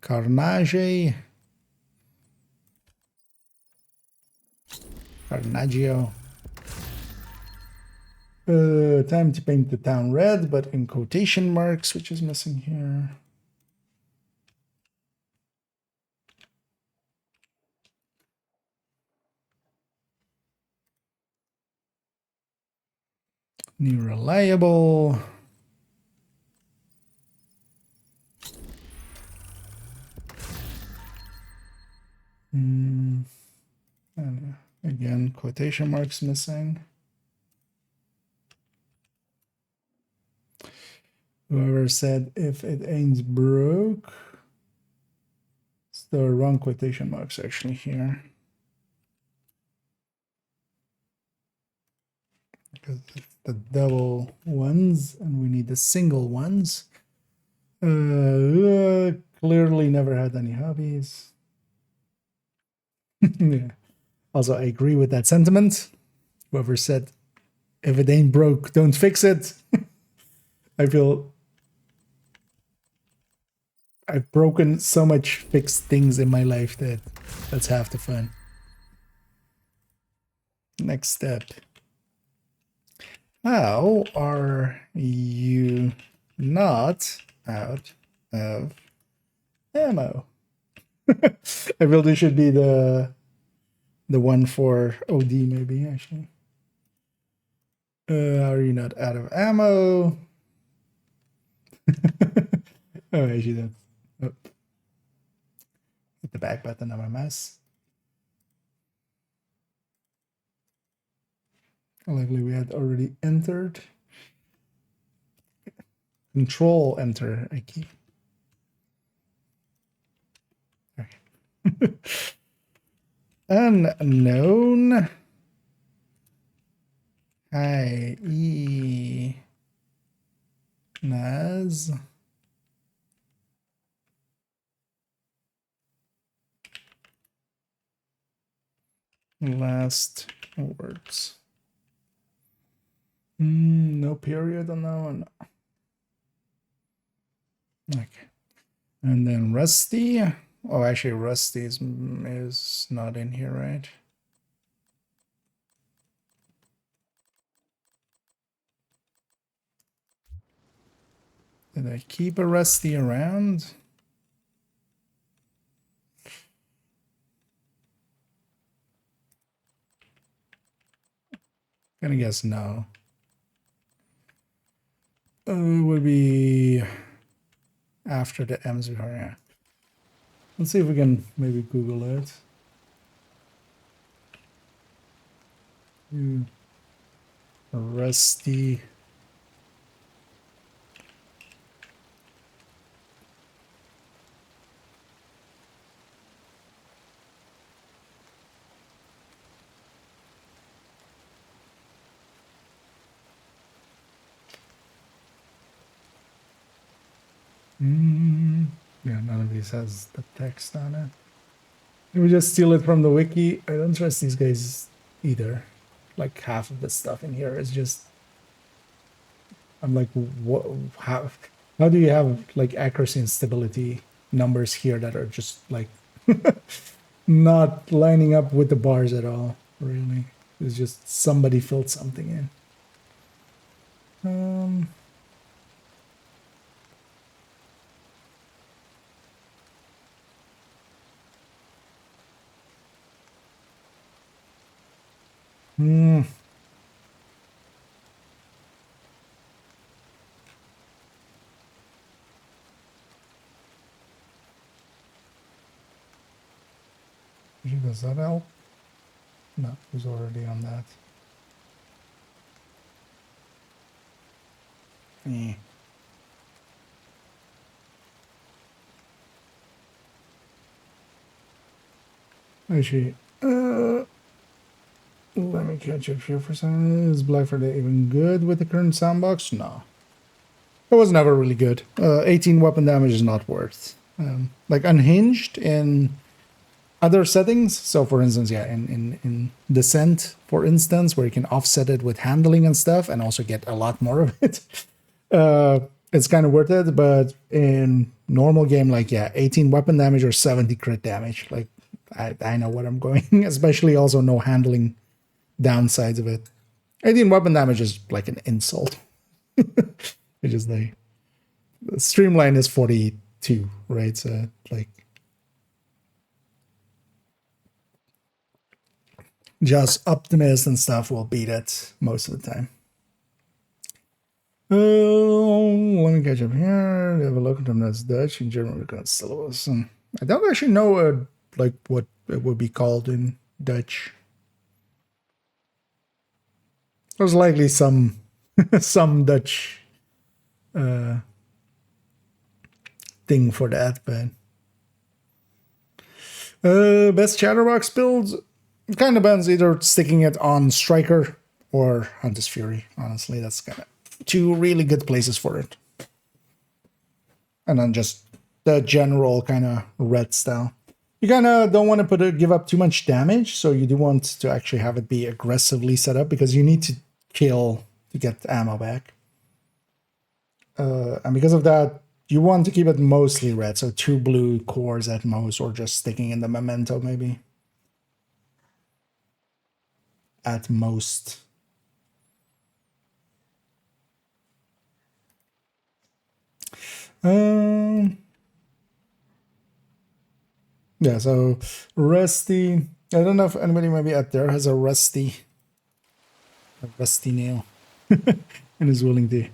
Carnage. Carnaggio. Time to paint the town red, but in quotation marks, which is missing here. New reliable. And again, quotation marks missing. Whoever said if it ain't broke. It's the wrong quotation marks actually here. Because it's the double ones and we need the single ones. Clearly never had any hobbies. Yeah. Also, I agree with that sentiment. Whoever said, if it ain't broke, don't fix it. I feel I've broken so much fixed things in my life that that's half the fun. Next step. How are you not out of ammo? I feel this should be the one for OD maybe actually. Are you not out of ammo? Oh, actually that's hit the back button on my mouse. Likely we had already entered. Control enter. I keep. Okay. Unknown. Hi E Naz. Last words. No period on that one. Okay. And then Rusty. Oh, actually, Rusty is not in here, right? Did I keep a Rusty around? Gonna guess no. Would be after the M's. Yeah. Let's see if we can maybe Google it. Rusty. Yeah, none of these has the text on it. Let me just steal it from the wiki. I don't trust these guys either. Like half of the stuff in here is just. I'm like, what? How do you have like accuracy and stability numbers here that are just like not lining up with the bars at all? Really, it's just somebody filled something in. Does that help? No, who's already on that? Eh. Actually, let me catch up here for a second. Is Black Friday even good with the current sandbox? No. It was never really good. 18 weapon damage is not worth. Like unhinged in other settings. So for instance, yeah, in Descent, for instance, where you can offset it with handling and stuff and also get a lot more of it. It's kind of worth it, but in normal game, like, yeah, 18 weapon damage or 70 crit damage. Like, I know what I'm going, especially also no handling downsides of it. 18 weapon damage is like an insult. Which is the streamline is 42, right? So, like, just Optimist and stuff will beat it most of the time. Let me catch up here. We have a look at them that's Dutch. In German, we're going to syllabus. And I don't actually know like what it would be called in Dutch. There's likely some some Dutch thing for that, but best Chatterbox builds kind of bans either sticking it on Striker or Hunter's Fury. Honestly, that's kind of two really good places for it. And then just the general kind of red style. You kind of don't want to give up too much damage, so you do want to actually have it be aggressively set up because you need to kill to get ammo back. And because of that, you want to keep it mostly red, so 2 blue cores at most, or just sticking in the memento maybe. At most. Yeah, so rusty. I don't know if anybody maybe out there has a rusty nail and is willing to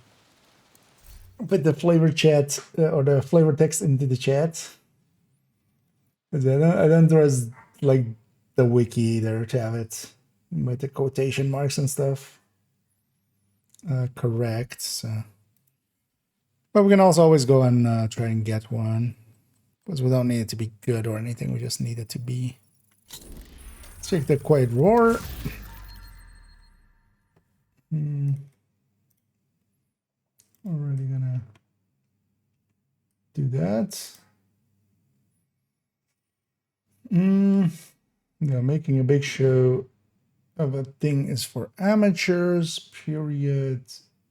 put the flavor chat or the flavor text into the chat. I don't trust like the wiki either to have it with the quotation marks and stuff correct. So, but we can also always go and try and get one. Because we don't need it to be good or anything, we just need it to be. Let's take the quiet roar. Already gonna do that. Yeah, making a big show of a thing is for amateurs, period.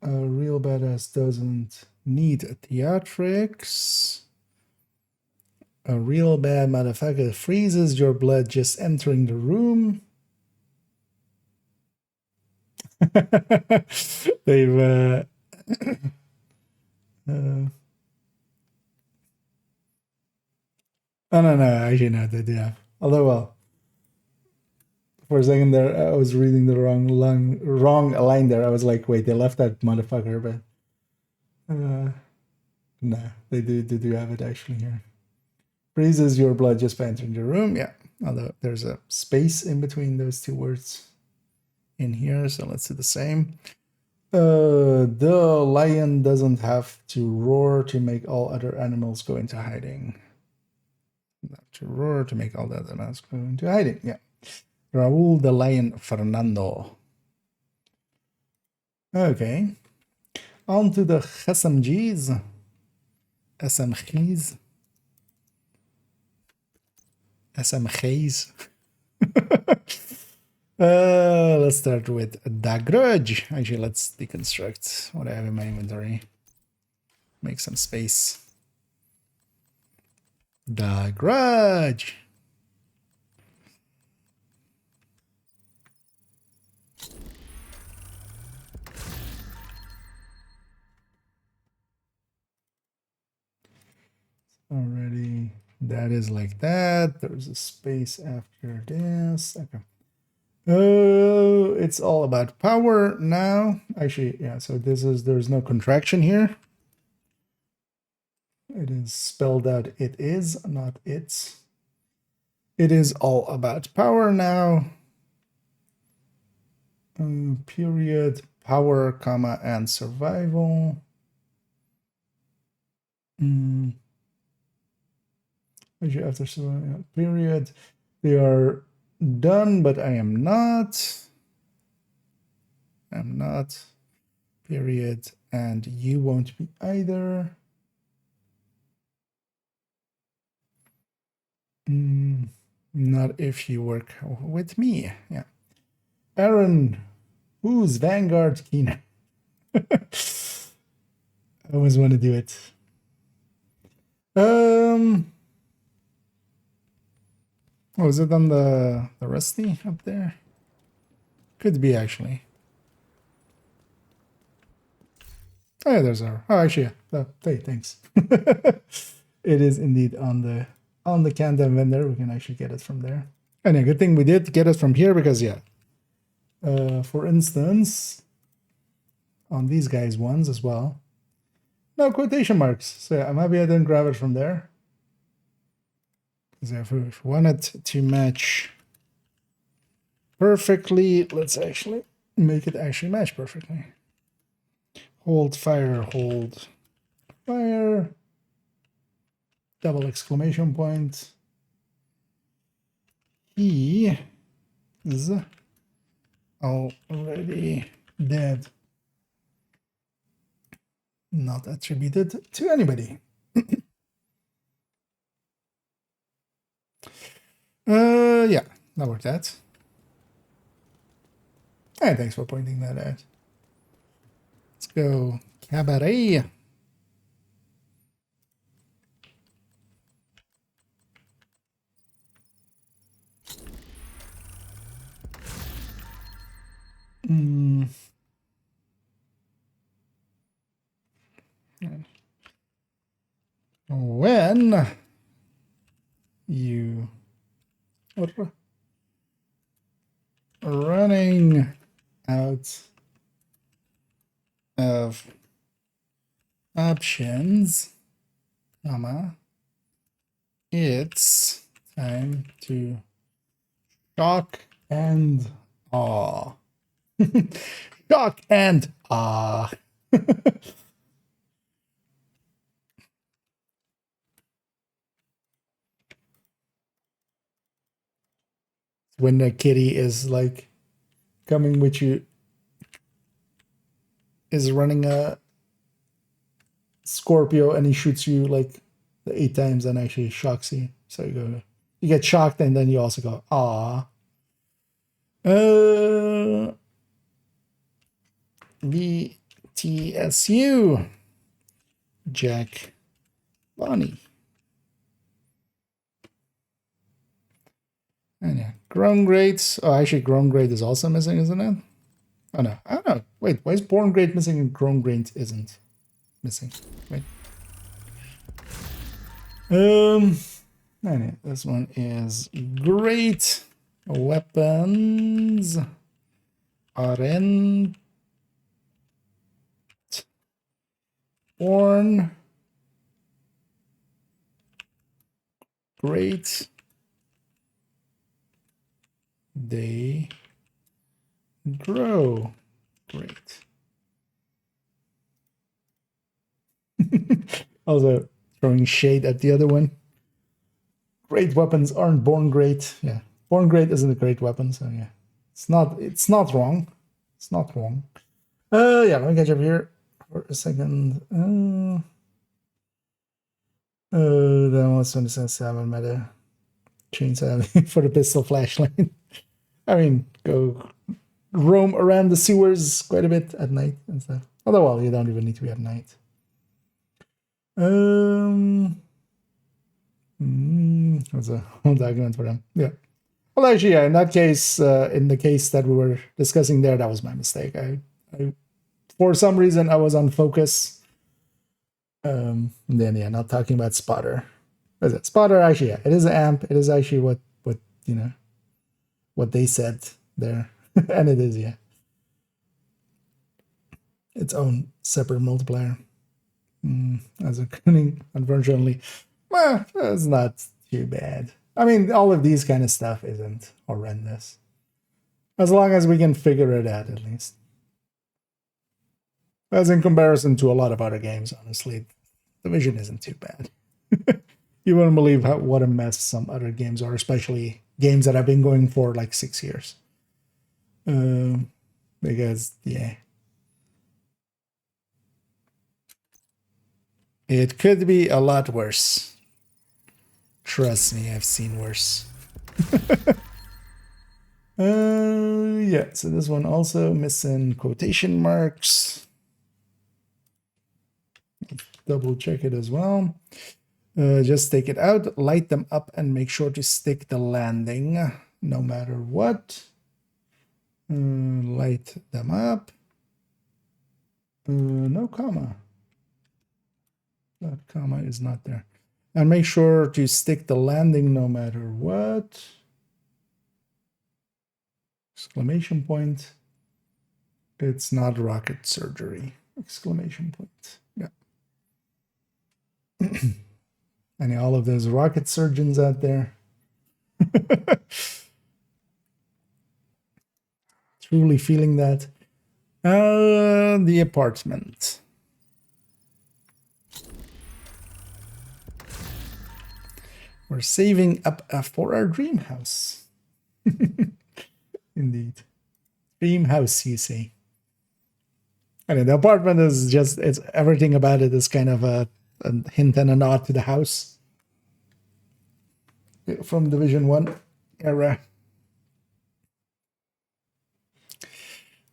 A real badass doesn't need theatrics. A real bad motherfucker freezes your blood just entering the room. They've I don't know, actually no, they do have. Although well, for a second there I was reading the wrong line there. I was like, wait, they left that motherfucker, but no, they do have it actually here. Freezes your blood just by entering the room. Yeah, although there's a space in between those two words in here, so let's do the same. The lion doesn't have to roar to make all other animals go into hiding. Not to roar to make all the other animals go into hiding. Yeah. Raul the Lion Fernando. Okay. On to the SMGs. SMGs. SMGs. Let's start with the grudge. Actually, let's deconstruct what I have in my inventory. Make some space. The grudge. Already, that is like that. There's a space after this. Okay. Oh, it's all about power now. Actually, yeah, so there's no contraction here. It is spelled out it is, not it's. It is all about power now. Period, power, comma, and survival. Actually, after survival, period. They are done, but I am not. I'm not. Period. And you won't be either. Not if you work with me. Yeah. Aaron, who's Vanguard Keener? I always want to do it. Oh, is it on the Rusty up there? Could be actually. Oh yeah, there's our. Oh, actually, yeah. Hey, thanks. It is indeed on the Canton vendor. We can actually get it from there. And a good thing we did get it from here because yeah. For instance, on these guys' ones as well. No quotation marks. So yeah, I'm happy I didn't grab it from there. Because if we wanted to match perfectly, let's actually make it actually match perfectly. Hold fire, hold fire. Double exclamation point. He is already dead. Not attributed to anybody. Yeah, that worked out. Hey, thanks for pointing that out. Let's go cabaret. When you are running out of options, comma, it's time to shock and awe. Shock and awe. When the kitty is like coming with you, is running a Scorpio and he shoots you like the 8 times and actually shocks you. So you get shocked and then you also go, ah. BTSU. Jack Bonnie. And yeah, Grown Great. Oh, actually, Grown Great is also missing, isn't it? Oh no, I don't know. Wait, why is Born Great missing and Grown Great isn't missing? Wait. Anyway, this one is great weapons aren't born great. They grow great. Also throwing shade at the other one. Great weapons aren't born great. Yeah, born great isn't a great weapon. So yeah, it's not wrong. It's not wrong. Yeah, let me catch up here for a second. That was 27 meta chainsaw for the pistol flashlight. I mean, go roam around the sewers quite a bit at night and stuff. Although, well, you don't even need to be at night. That's a whole argument for them. Yeah. Well, actually, yeah, in that case, in the case that we were discussing there, that was my mistake. I for some reason, I was on focus. And then, yeah, not talking about Spotter. What is it? Spotter, actually, yeah, it is an amp. It is actually what you know, what they said there. And it is, yeah. Its own separate multiplier. As a tuning, unfortunately. Well, it's not too bad. I mean, all of these kind of stuff isn't horrendous. As long as we can figure it out, at least. As in comparison to a lot of other games, honestly, the vision isn't too bad. You wouldn't believe what a mess some other games are, especially games that have been going for like 6 years. Because, yeah. It could be a lot worse. Trust me, I've seen worse. Yeah, so this one also missing quotation marks. Double check it as well. Just take it out, light them up, and make sure to stick the landing no matter what. Light them up. No comma. That comma is not there. And make sure to stick the landing no matter what. Exclamation point. It's not rocket surgery. Exclamation point. Yeah. And all of those rocket surgeons out there. Truly feeling that. The apartment. We're saving up for our dream house. Indeed. Dream house, you say. I mean, the apartment is just, it's everything about it is kind of a hint and a nod to the house. from Division 1 era.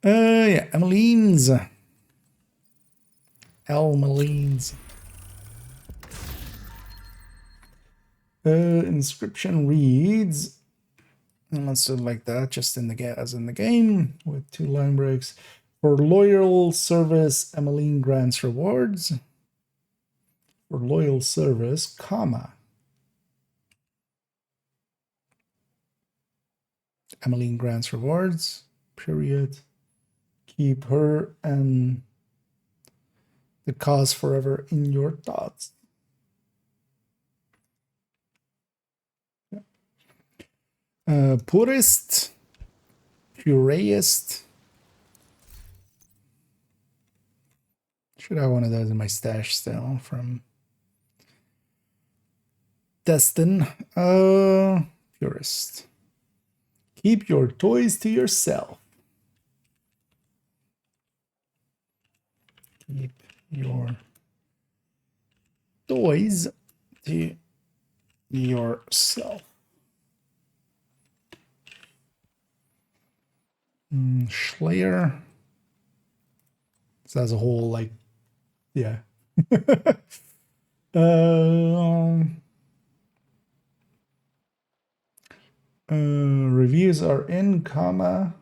Yeah, Emmeline's. Elmeline's. Inscription reads, and let's do it like that, just in the as in the game, with 2 line breaks. For loyal service, Emmeline grants rewards. For loyal service, comma. Emmeline grants rewards, period. Keep her and the cause forever in your thoughts. Purist, Pureist. Should have one of those in my stash still from Destin. Purist. Keep your toys to yourself. Keep your toys to yourself. Slayer. So as a whole, like, yeah. Reviews are in, comma,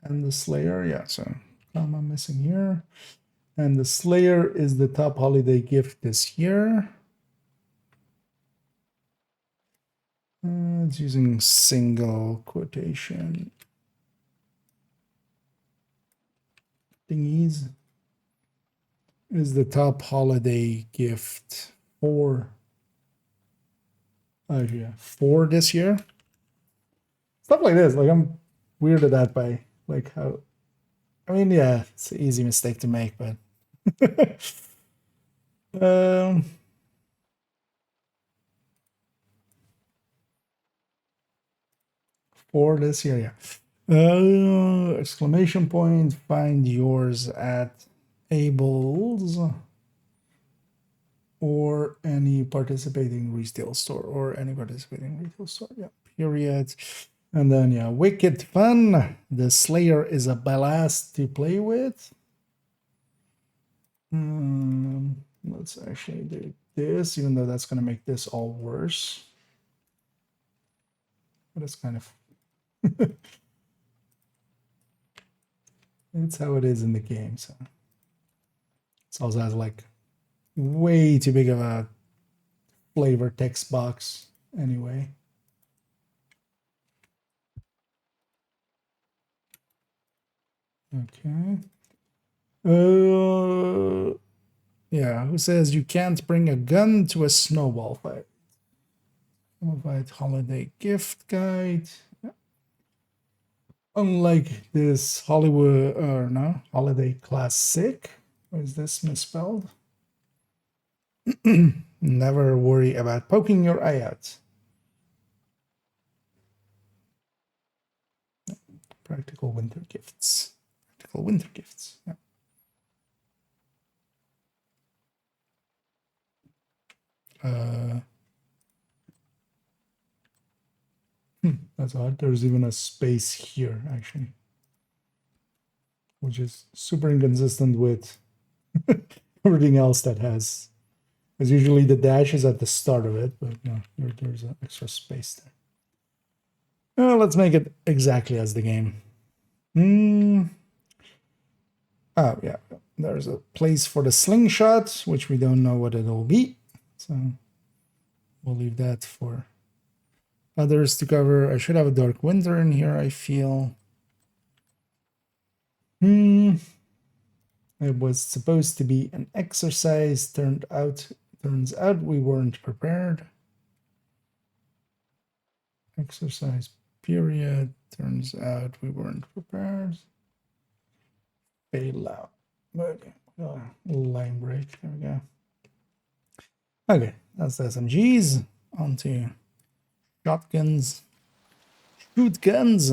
and the Slayer, yeah, so comma missing here. And the Slayer is the top holiday gift this year. It's using single quotation thingies. Is the top holiday gift for this year. Stuff like this, like I'm weirded out by like how, I mean, yeah, it's an easy mistake to make, but for this year, yeah. Exclamation point, find yours at Abel's or any participating retail store, yeah, period. And then, yeah, wicked fun. The Slayer is a blast to play with. Let's actually do this, even though that's going to make this all worse. But it's kind of it's how it is in the game. So it also has like way too big of a flavor text box anyway. Okay. Yeah, who says you can't bring a gun to a snowball fight? Snowball holiday gift guide. Yeah. Unlike this Hollywood, or no, holiday classic. Or is this misspelled? Never worry about poking your eye out. Practical winter gifts. Practical winter gifts. Yeah. That's odd. There's even a space here, actually, which is super inconsistent with everything else that has. Because usually the dash is at the start of it, but no, there's an extra space there. Let's make it exactly as the game. Oh, yeah. There's a place for the slingshot, which we don't know what it'll be. So we'll leave that for others to cover. I should have a dark winter in here, I feel. It was supposed to be an exercise. Turns out we weren't prepared. Exercise period. Turns out we weren't prepared. Fail out. Okay. Line break. There we go. Okay, that's the SMGs. Onto shotguns. Shoot guns.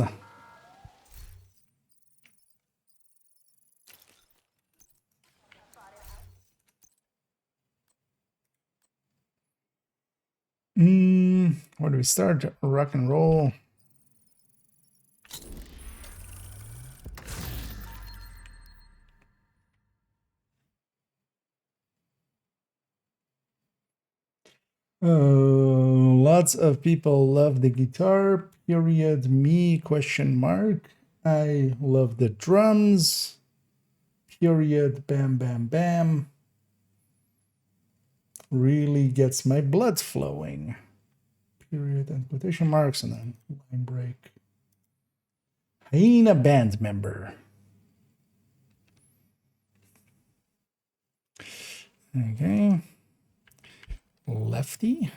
Where do we start? Rock and roll. Lots of people love the guitar, period. Me, question mark. I love the drums, period. Bam, bam, bam. Really gets my blood flowing, period, and quotation marks, and then line break. Hyena band member. Okay. Lefty.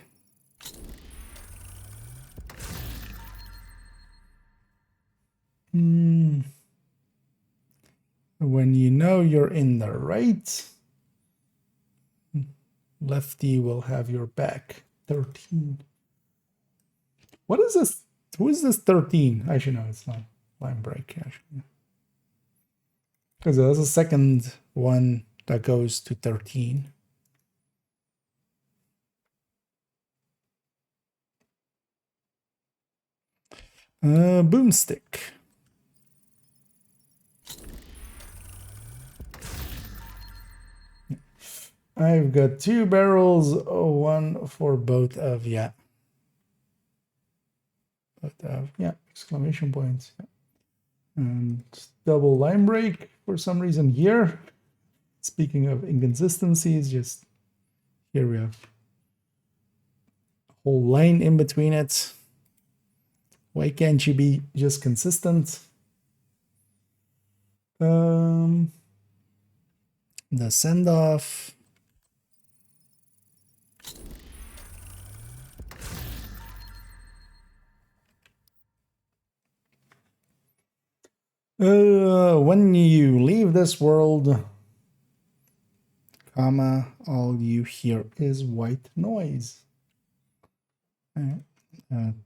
When you know you're in the right, lefty will have your back. 13. What is this? Who is this 13? Actually, no, it's not line break. Actually, because there's a second one that goes to 13. Boomstick. I've got 2 barrels, one for both of ya. Both of, yeah, exclamation points. Yeah. And double line break for some reason here. Speaking of inconsistencies, just here we have a whole line in between it. Why can't you be just consistent? The send off. When you leave this world, comma, all you hear is white noise.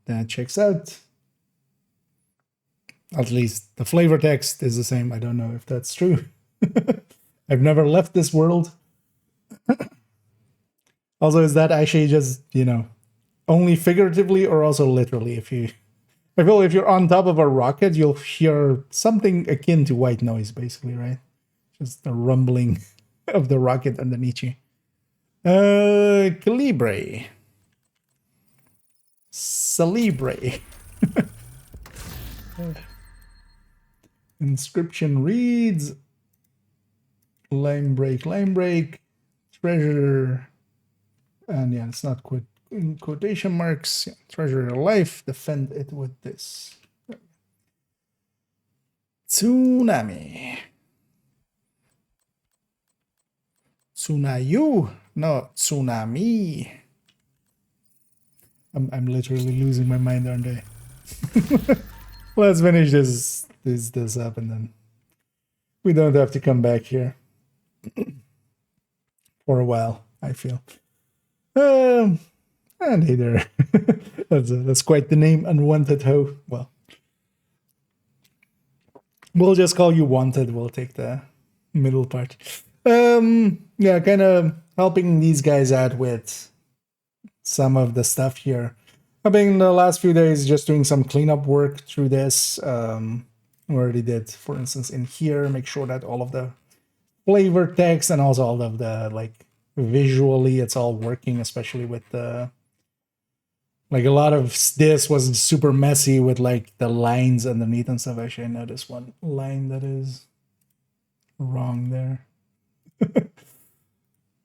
That checks out. At least the flavor text is the same. I don't know if that's true. I've never left this world. Also, is that actually just, you know, only figuratively or also literally? I feel if you're on top of a rocket, you'll hear something akin to white noise, basically, right? Just the rumbling of the rocket underneath you. Calibre. Celebre. Inscription reads line break, treasure, and yeah, it's not in quotation marks. Yeah, treasure your life, defend it with this. Tsunami. Tsunayu, no, tsunami. I'm literally losing my mind, aren't I? Let's finish this up, and then we don't have to come back here for a while, I feel. And hey there. that's quite the name, Unwanted Ho. Well, we'll just call you Wanted. We'll take the middle part. Yeah, kind of helping these guys out with some of the stuff here. I've been the last few days just doing some cleanup work through this. We already did, for instance, in here, make sure that all of the flavor text and also all of the, like, visually it's all working, especially with the, like, a lot of this was super messy with, like, the lines underneath and stuff. Actually, I noticed one line that is wrong there.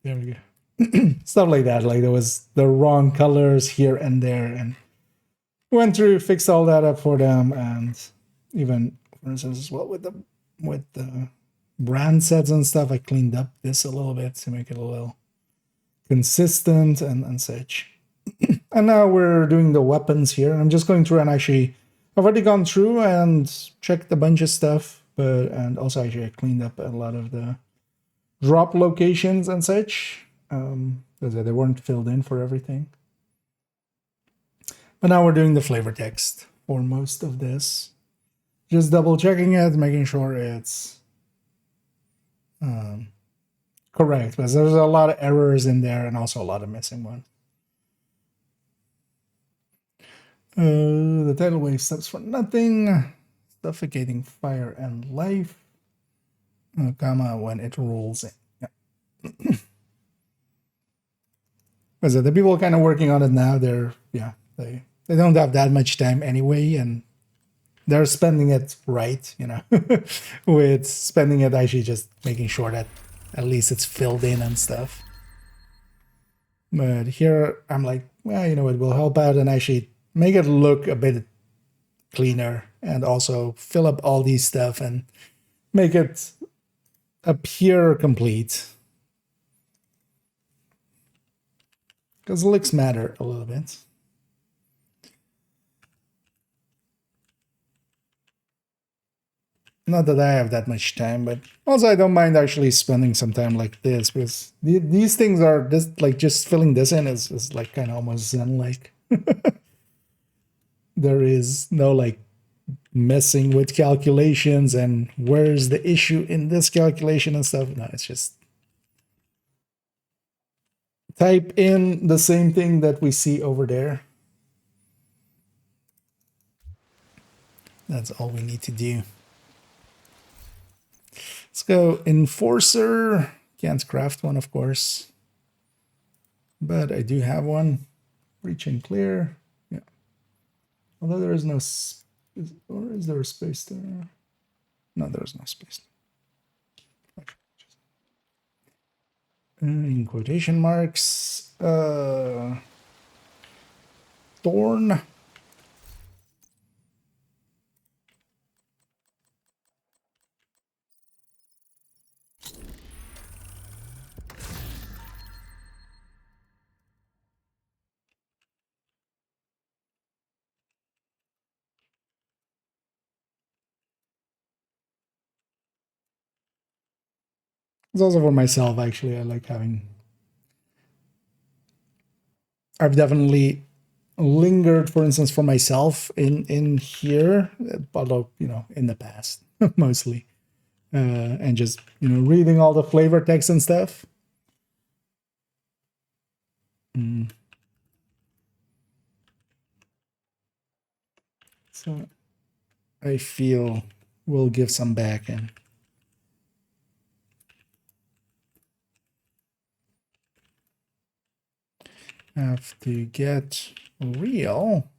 There we go. Stuff like that, like there was the wrong colors here and there, and went through, fixed all that up for them, and even, for instance, as well with the brand sets and stuff, I cleaned up this a little bit to make it a little consistent and such. And now we're doing the weapons here. I'm just going through and actually I've already gone through and checked a bunch of stuff, and also actually I cleaned up a lot of the drop locations and such, because they weren't filled in for everything. But now we're doing the flavor text for most of this. Just double checking it, making sure it's correct, because there's a lot of errors in there and also a lot of missing ones. The tidal wave stops for nothing. Suffocating fire and life. Comma when it rolls in. Yeah. So the people kind of working on it now, they don't have that much time anyway, and they're spending it right, with spending it actually just making sure that at least it's filled in and stuff. But here I'm like, well, it will help out and actually make it look a bit cleaner and also fill up all these stuff and make it appear complete. Because looks matter a little bit. Not that I have that much time, but also I don't mind actually spending some time like this, because these things are just filling this in is like kind of almost zen-like. There is no like messing with calculations and where's the issue in this calculation and stuff. No, it's just type in the same thing that we see over there. That's all we need to do. Let's go Enforcer. Can't craft one, of course. But I do have one. Reach and clear. Yeah. Although there is no... or is there a space there? No, there is no space. In quotation marks. Thorn. It's also for myself, actually. I like having... I've definitely lingered, for instance, for myself in here, although, in the past, mostly. And just, reading all the flavor text and stuff. So I feel we'll give some back in. Have to get real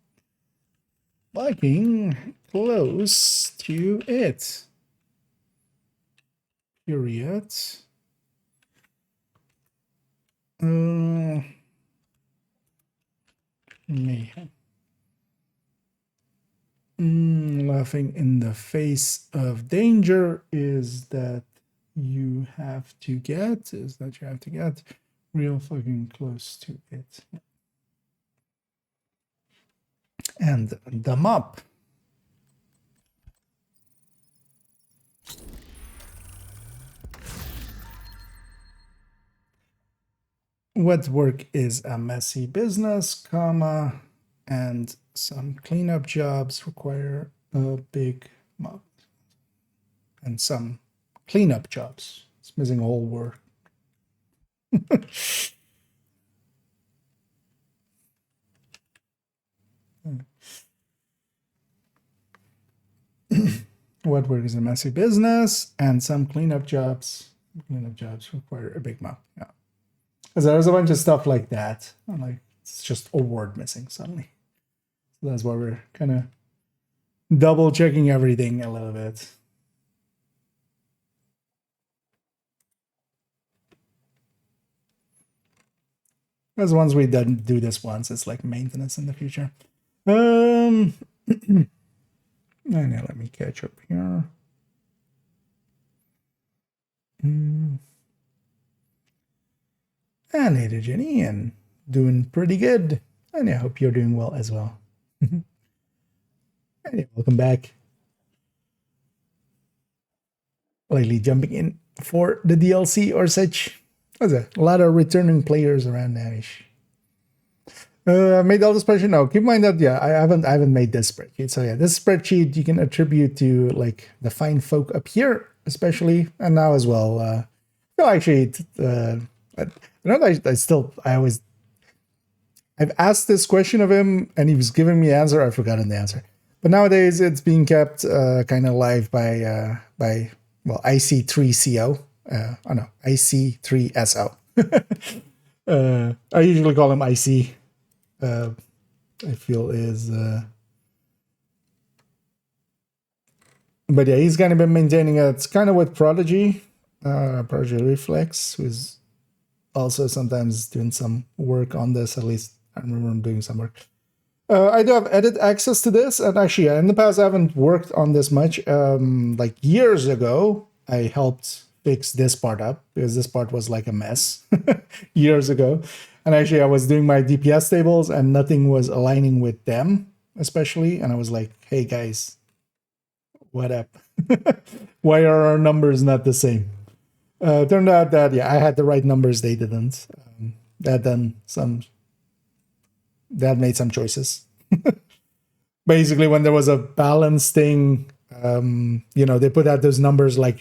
fucking close to it. Period. Mayhem. Laughing in the face of danger is that you have to get real fucking close to it. And the mop. Wet work is a messy business, comma, and some cleanup jobs require a big mop. And some cleanup jobs. It's missing a whole word. Wet work is a messy business, and some cleanup jobs require a big mop. Yeah. Because there's a bunch of stuff like that. I'm like, it's just a word missing suddenly. So that's why we're kind of double checking everything a little bit. Because once we do this once, it's like maintenance in the future. And now let me catch up here. And hey there, Jenny, and doing pretty good. And I hope you're doing well as well. Hey, welcome back. Lately jumping in for the DLC or such. There's a lot of returning players around now-ish. Made all the spreadsheet. No, keep in mind that I haven't made this spreadsheet. So yeah, this spreadsheet you can attribute to like the fine folk up here, especially, and now as well. No, actually, I always I've asked this question of him and he was giving me answer. I've forgotten the answer. But nowadays it's being kept kind of live by IC3CO. Oh no, IC3SO. I usually call him IC. I feel is. But yeah, he's kind of been maintaining it. It's kind of with Prodigy, Prodigy Reflex, who's also sometimes doing some work on this. At least I remember him doing some work. I do have edit access to this, and actually, in the past, I haven't worked on this much. Like years ago, I helped fix this part up because this part was like a mess years ago. And actually, I was doing my DPS tables, and nothing was aligning with them, especially. And I was like, "Hey guys, what up? Why are our numbers not the same?" Turned out that I had the right numbers; they didn't. That made some choices. Basically, when there was a balance thing, they put out those numbers like,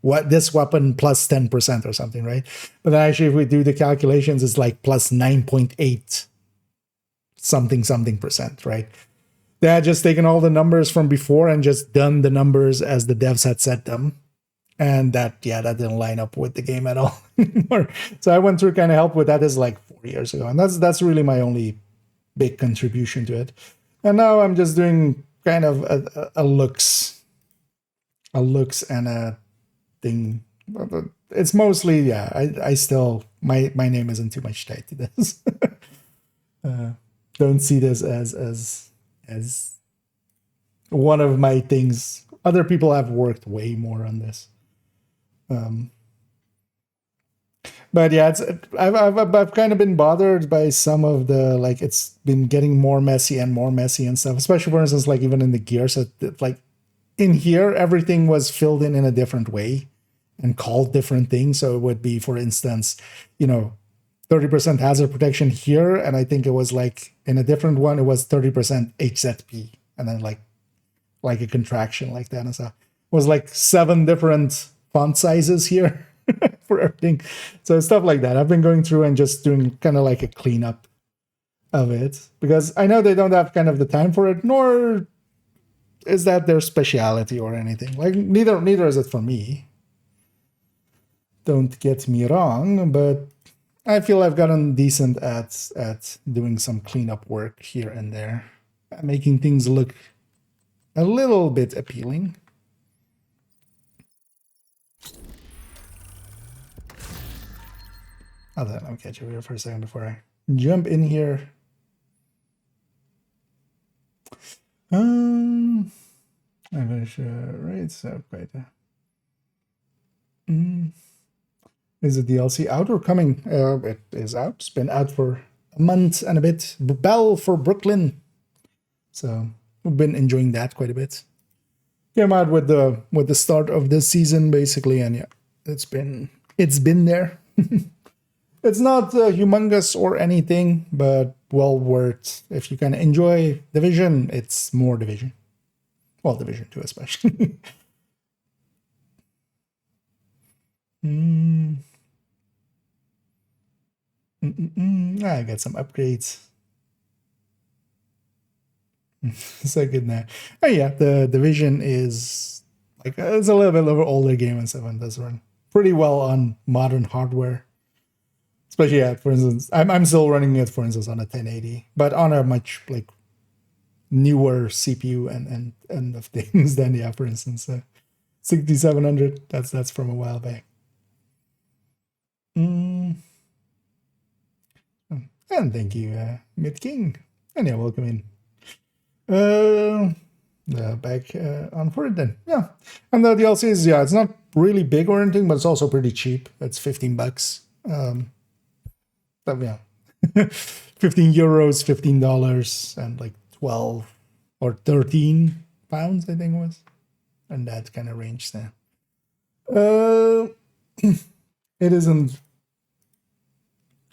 what this weapon plus 10% or something, right? But then actually, if we do the calculations, it's like plus 9.8 something percent, right? They had just taken all the numbers from before and just done the numbers as the devs had set them. And that didn't line up with the game at all anymore. So I went through kind of help with that is like 4 years ago. And that's really my only big contribution to it. And now I'm just doing kind of a looks and a thing. It's mostly, I still, my name isn't too much tied to this. Don't see this as one of my things. Other people have worked way more on this. But yeah, I've kind of been bothered by some of the, like, it's been getting more messy and stuff. Especially, for instance, like even in the gear set, like in here, everything was filled in a different way and called different things. So it would be, for instance, 30% hazard protection here, and I think it was like in a different one, it was 30% HZP, and then like a contraction like that and stuff. It was like 7 different font sizes here. For everything. So stuff like that. I've been going through and just doing kind of like a cleanup of it because I know they don't have kind of the time for it, nor is that their speciality or anything. Like neither is it for me. Don't get me wrong, but I feel I've gotten decent at doing some cleanup work here and there, making things look a little bit appealing. I'll catch you here for a second before I jump in here. I'm gonna show right, so quite is the DLC out or coming? It is out. It's been out for a month and a bit. Bell for Brooklyn. So we've been enjoying that quite a bit. Came out with the start of this season basically, and it's been there. It's not humongous or anything, but well worth. If you can enjoy Division, it's more Division. Well, Division 2 especially. I got some upgrades. So good now. Oh yeah, the Division is like it's a little bit of an older game and stuff, and does run pretty well on modern hardware. Especially, for instance, I'm still running it, for instance, on a 1080, but on a much like newer CPU and of things than for instance, 6700. That's from a while back. And thank you, Mid King, and welcome in. Back on for it then. Yeah, and the DLC is it's not really big or anything, but it's also pretty cheap. It's $15. Yeah, 15 euros, $15, and like 12 or 13 pounds, I think it was, and that kind of range there. It isn't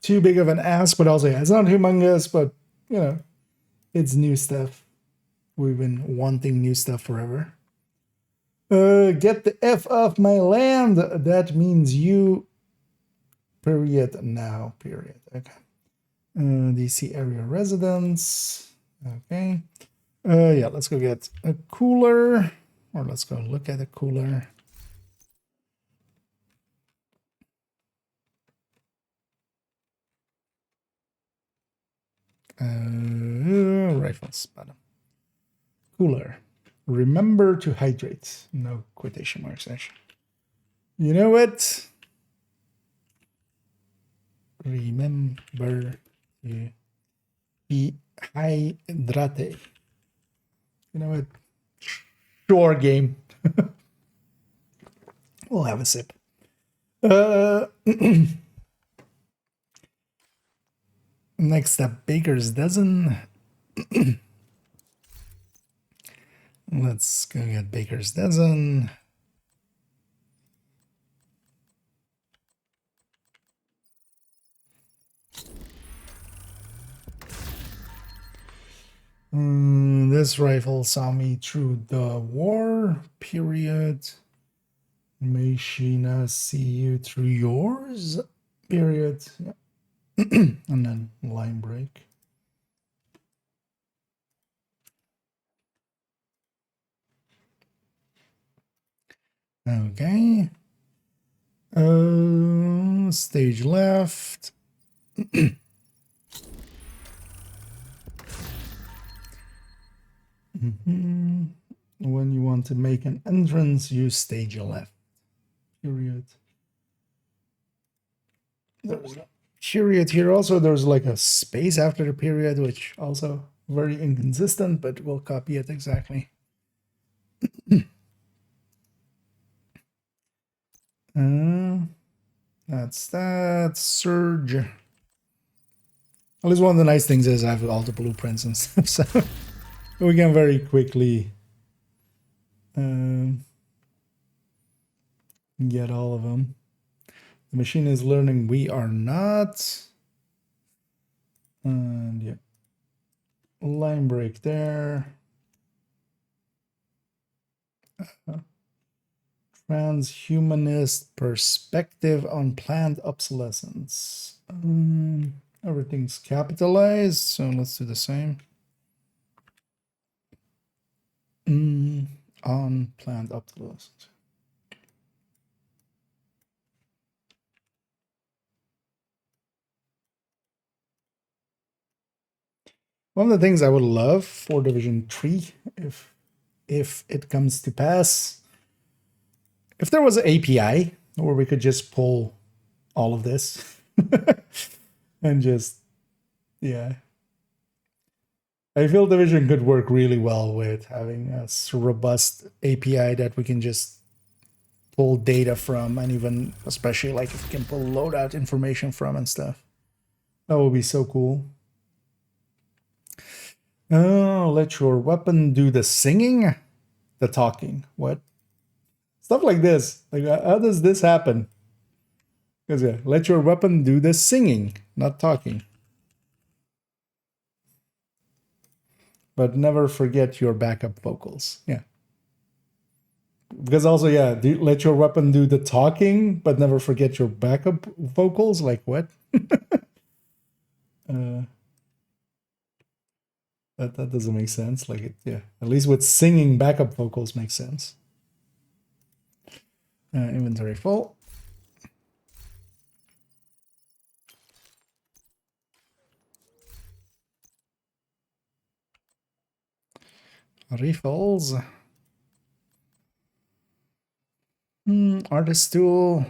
too big of an ask, but also it's not humongous, but it's new stuff. We've been wanting new stuff forever. Get the F off my land. That means you. Period now. Period. Okay. DC area residents. Okay. Yeah, let's go get a cooler, or let's go look at a cooler. Rifles, bottom. Cooler. Remember to hydrate. No quotation marks, actually. You know what? Remember to be hydrated. You know what? Sure, game. We'll have a sip. Next up, Baker's Dozen. Let's go get Baker's Dozen. This rifle saw me through the war, period. May she not see you through yours, period. Yeah. And then line break. Okay. Stage left. When you want to make an entrance, use stage left. Period. There's a period here also. There's like a space after the period, which also very inconsistent, but we'll copy it exactly. That's that. Surge. At least one of the nice things is I have all the blueprints and stuff, so we can very quickly get all of them. The machine is learning, we are not. And yeah, line break there. Transhumanist perspective on planned obsolescence. Everything's capitalized, so let's do the same. On planned obsolescence. One of the things I would love for Division 3, if it comes to pass, if there was an API where we could just pull all of this and just, yeah. I feel Division could work really well with having a robust API that we can just pull data from, and even especially like if we can pull loadout information from and stuff. That would be so cool. Oh, let your weapon do the singing, the talking. What? Stuff like this. Like, how does this happen? Because yeah, let your weapon do the singing, not talking. But never forget your backup vocals. Yeah. Because also, yeah, let your weapon do the talking, but never forget your backup vocals. Like what? That doesn't make sense. Like it, yeah. At least with singing, backup vocals makes sense. Inventory full. Refills. Artist tool.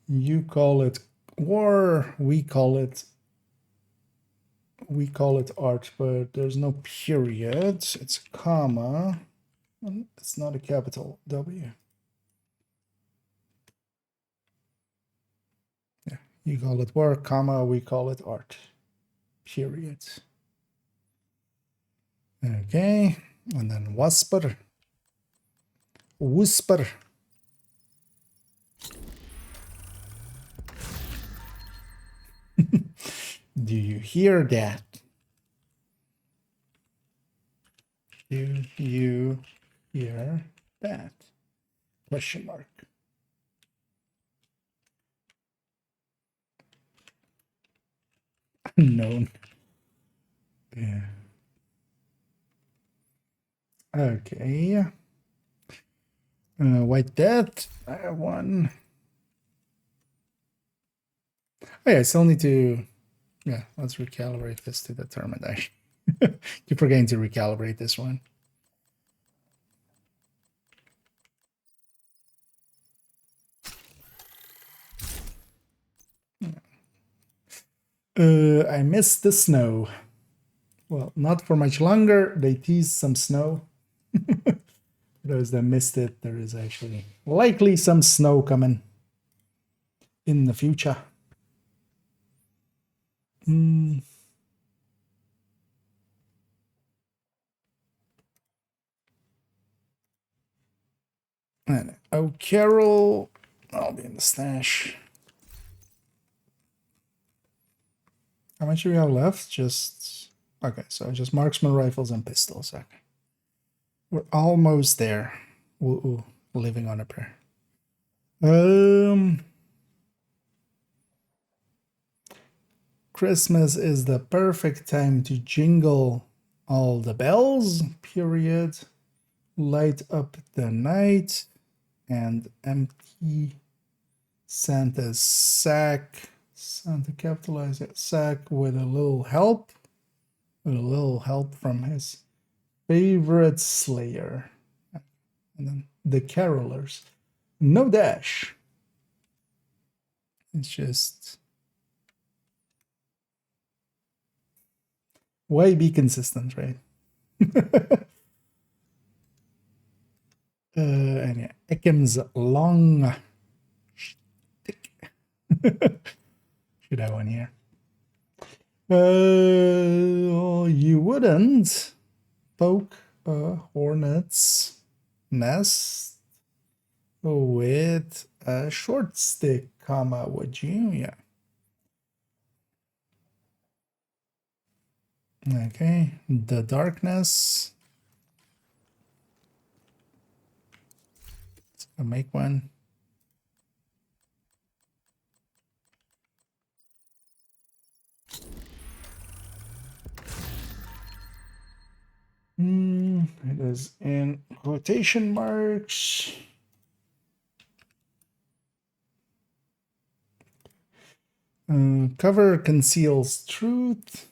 You call it war, we call it art, but there's no period. It's a comma. It's not a capital W. Yeah, you call it war, comma, we call it art. Period. Okay, and then whisper. Whisper. Do you hear that? Do you Here, that question mark. Unknown. Yeah. Okay. White Death. I have one. Oh yeah, I still need to. Yeah, let's recalibrate this to determine that. Keep forgetting to recalibrate this one. I missed the snow. Well, not for much longer. They teased some snow. For those that missed it, there is actually likely some snow coming in the future. And oh, Carol, I'll be in the stash. How much do we have left? Just okay, so just marksman rifles and pistols. Okay, we're almost there. Ooh, living on a prayer. Christmas is the perfect time to jingle all the bells. Period. Light up the night and empty Santa's sack. Santa capitalized it, sack with a little help. With a little help from his favorite Slayer. And then the Carolers. No dash. It's just... why be consistent, right? And yeah, Ekim's long stick. Should have one here. You wouldn't poke a hornet's nest with a short stick, comma, would you? Yeah. Okay, the darkness. Let's go make one. It is in quotation marks. Cover conceals truth.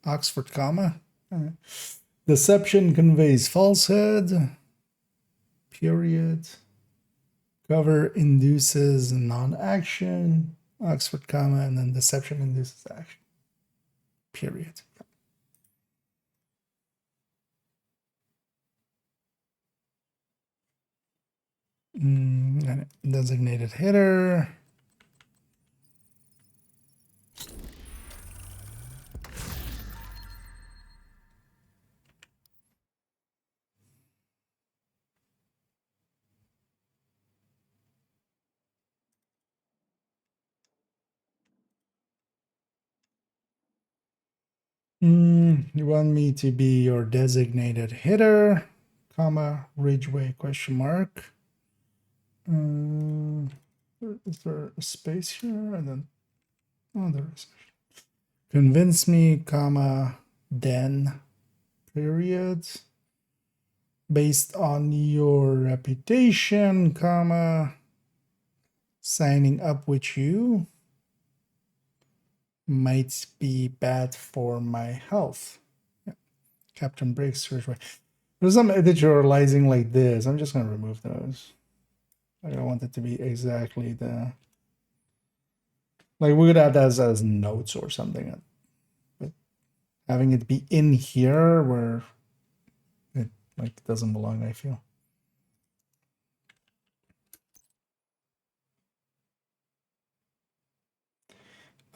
Oxford comma. Deception conveys falsehood. Period. Cover induces non-action. Oxford comma, and then deception induces action. Period. Designated hitter. You want me to be your designated hitter, comma, Ridgeway, question mark. Is there a space here? And then, oh, there is. Convince me, comma, then, period. Based on your reputation, comma, signing up with you might be bad for my health. Yeah. Captain Breaks Ridgeway. There's some editorializing like this. I'm just going to remove those. I don't want it to be exactly the... like, we could add that as notes or something. But having it be in here where it like doesn't belong, I feel.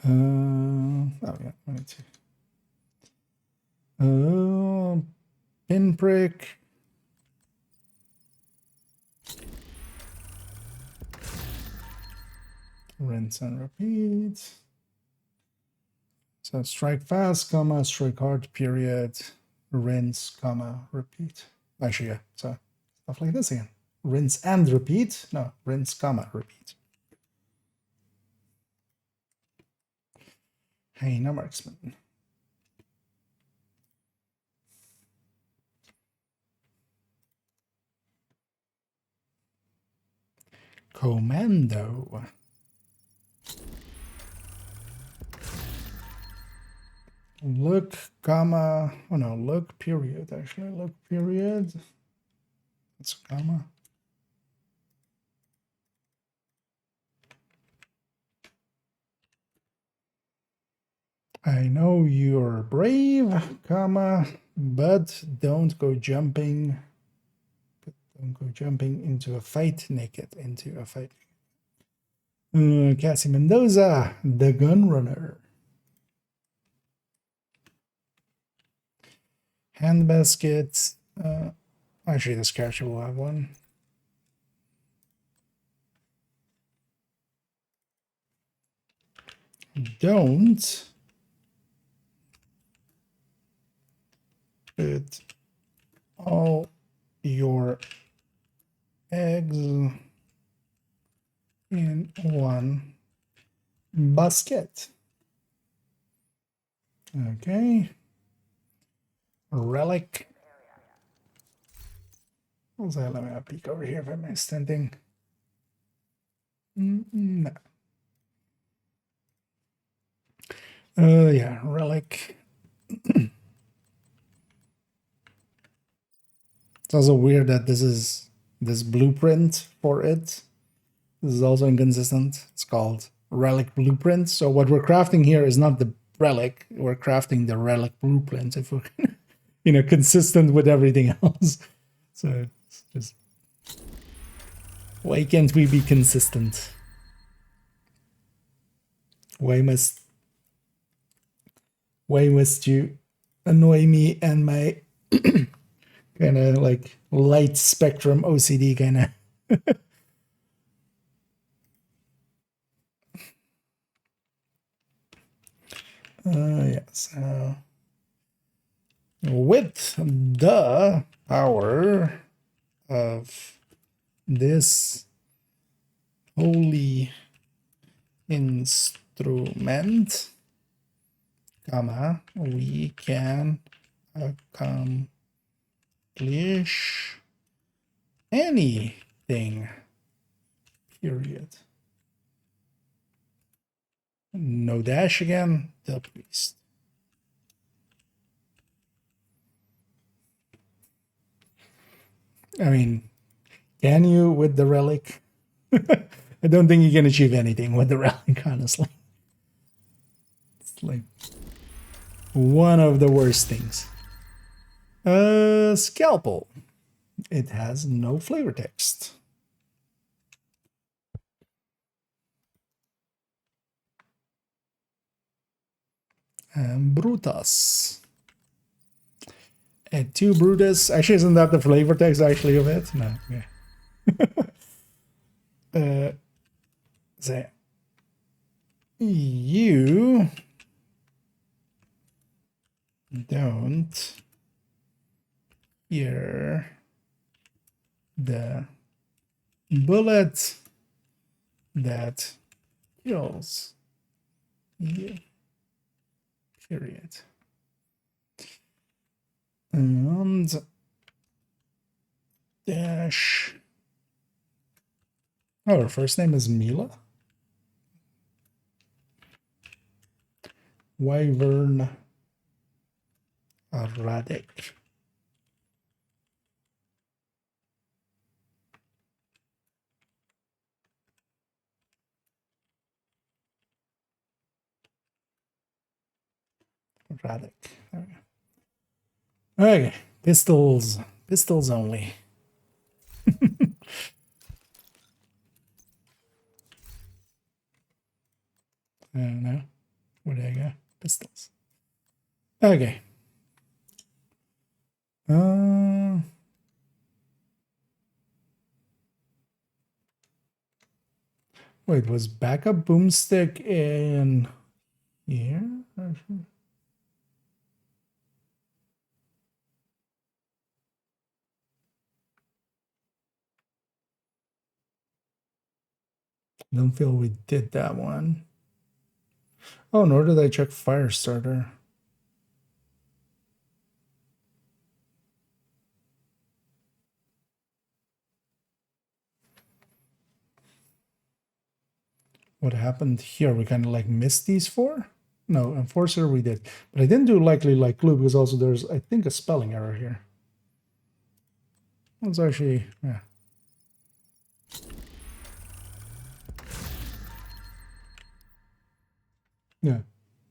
Oh yeah, I need to. Pinprick. Rinse and repeat. So strike fast, comma, strike hard, period, rinse, comma, repeat. Actually, yeah. So stuff like this again. Rinse and repeat. No, rinse, comma, repeat. Hey, no marksman. Commando. Look, comma. Oh no, look, period. Actually, look, period. It's a comma. I know you're brave, comma, but don't go jumping. Don't go jumping into a fight naked. Into a fight. Cassie Mendoza, the gun runner. Handbasket. Actually, this character will have one. Don't put all your eggs in one basket. Okay. Relic. Let me have a peek over here if I'm extending. No. Yeah, relic. It's also weird that this blueprint for it. This is also inconsistent. It's called relic blueprint. So what we're crafting here is not the relic. We're crafting the relic blueprint if we're consistent with everything else. So it's just, why can't we be consistent? Why must you annoy me and my kind of like light spectrum OCD kind of? Yes. With the power of this holy instrument, comma, we can accomplish anything, period. No dash again, the priest. I mean, can you with the relic? I don't think you can achieve anything with the relic, honestly. It's like one of the worst things. Scalpel. It has no flavor text. And Brutus. And 2 Brutus. Actually, isn't that the flavor text actually of it? No. Yeah. So you don't hear the bullet that kills you, period. And dash. Oh, her first name is Mila. Wyvern Radek. Radek. There we go. Okay, pistols. Pistols only. No. Where did I go? Pistols. Okay. Wait, was backup boomstick in here? Don't feel we did that one. Oh, nor did I check fire starter. What happened here? We kind of like missed these four? No, enforcer we did. But I didn't do likely like clue because also there's, I think, a spelling error here. That's actually, yeah. Yeah.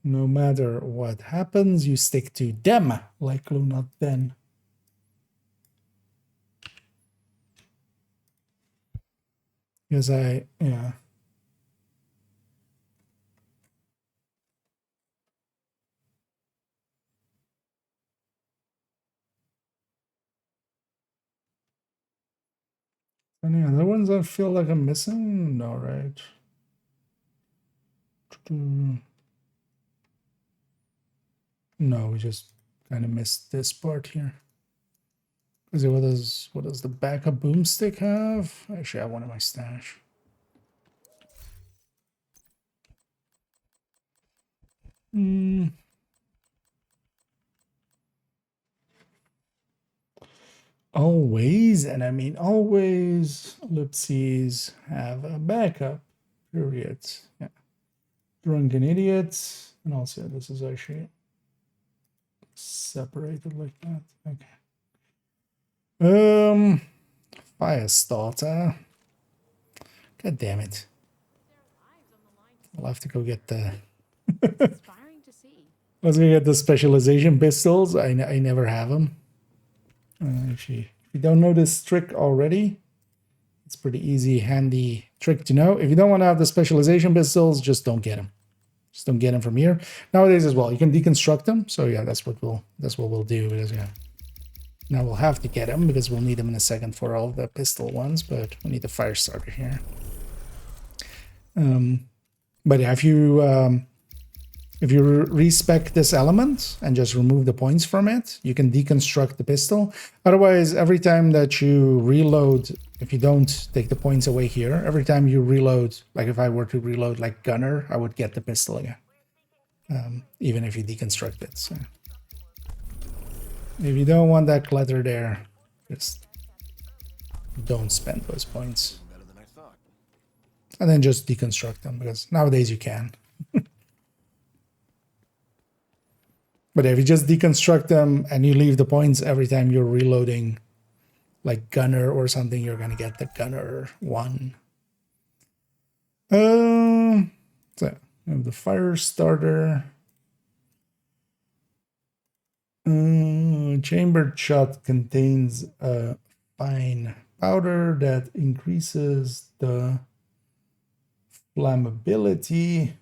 No matter what happens, you stick to them, like clue, not then. Because yeah. Any other ones I feel like I'm missing? No, right? No, we just kind of missed this part here. What does the backup boomstick have? Actually, I have one in my stash. Always, and I mean always, ellipses have a backup. Period. Yeah. Drunken idiots, and also this is actually separated like that. Okay. Fire starter. God damn it. I'll have to go get the. Inspiring to see. Let's go get the specialization pistols. I never have them. Actually, if you don't know this trick already, it's pretty easy, handy trick to know. If you don't want to have the specialization pistols, just don't get them. Just don't get them from here. Nowadays as well, you can deconstruct them. So yeah, that's what we'll do. Because yeah, now we'll have to get them because we'll need them in a second for all the pistol ones. But we need the fire starter here. But yeah, if you respec this element and just remove the points from it, you can deconstruct the pistol. Otherwise, every time that you reload, if you don't take the points away here, every time you reload, like if I were to reload like gunner, I would get the pistol again. Even if you deconstruct it. So if you don't want that clutter there, just don't spend those points. And then just deconstruct them, because nowadays you can. But if you just deconstruct them and you leave the points every time you're reloading, like gunner or something, you're gonna get the gunner one. So we have the fire starter. Chambered shot contains a fine powder that increases the flammability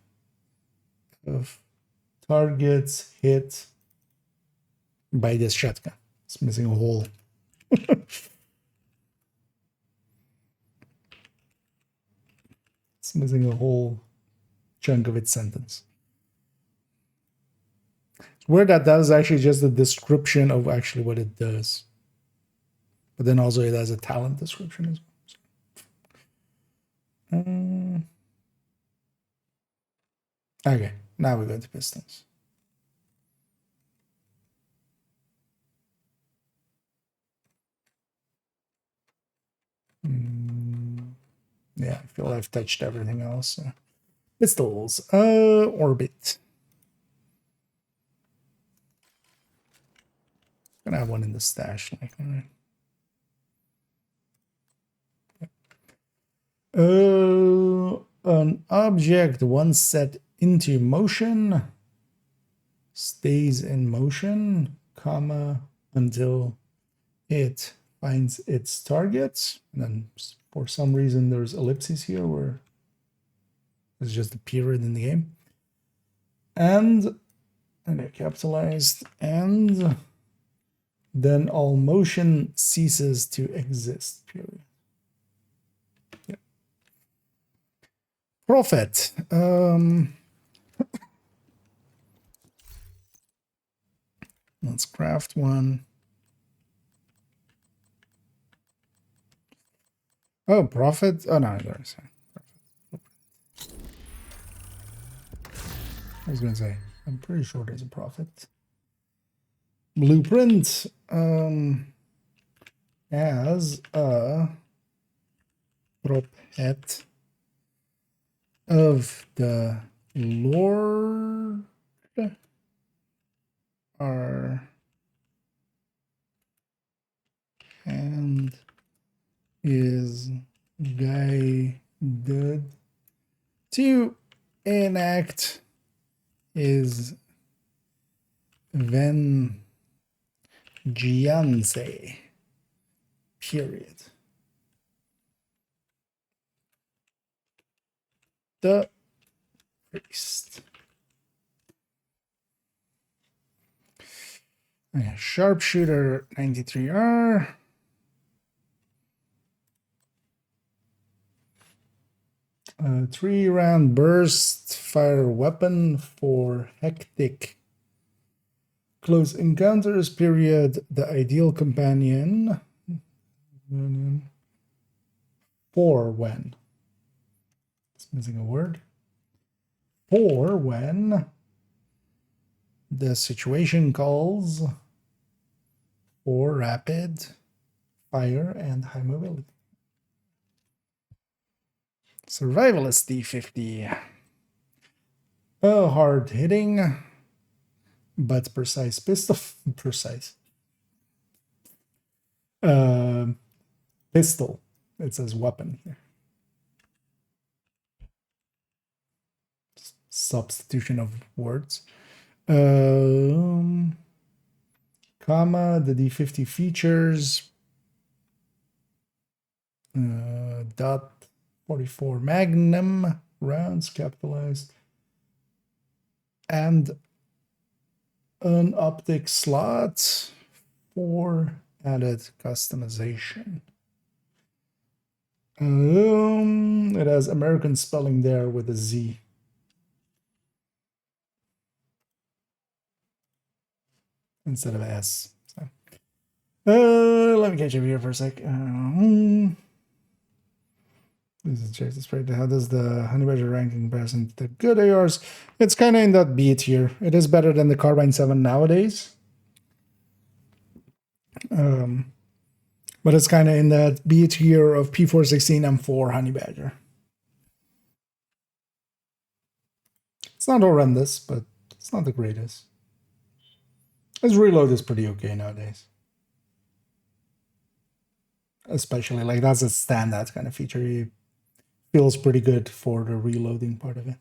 of targets hit by this shotgun. It's missing a hole. It's missing a whole chunk of its sentence. Where that does actually just the description of actually what it does. But then also it has a talent description as well. Okay, now we go to pistons. Yeah, I feel I've touched everything else. Pistols. Orbit. Gonna have one in the stash. Like, an object once set into motion stays in motion, comma, until it finds its targets. And then for some reason there's ellipses here where it's just a period in the game. And they're capitalized, and then all motion ceases to exist, period. Yeah. Profit. Let's craft one. Oh, profit. Oh, no, there's I was gonna say, I'm pretty sure there's a profit. Blueprint has a prop hat of the Lord our hand is guided to enact his vengeance. Period. The priest. Sharpshooter 93R. A 3-round burst fire weapon for hectic close encounters. Period. The ideal companion. For when. It's missing a word. For when the situation calls for rapid fire and high mobility. Survivalist D50. A hard hitting but precise pistol. Precise. Pistol. It says weapon here. Substitution of words. Comma, the D50 features dot 44 Magnum rounds capitalized and an optic slot for added customization. It has American spelling there with a Z. Instead of S. So. Let me catch up here for a sec. This is check this right. How does the honey badger ranking comparison to the good ARs? It's kind of in that B tier. It is better than the Carbine 7 nowadays. But it's kind of in that B tier of P416 M4 honey badger. It's not horrendous, but it's not the greatest. His reload is pretty okay nowadays. Especially, like, that's a standout kind of feature. He feels pretty good for the reloading part of it.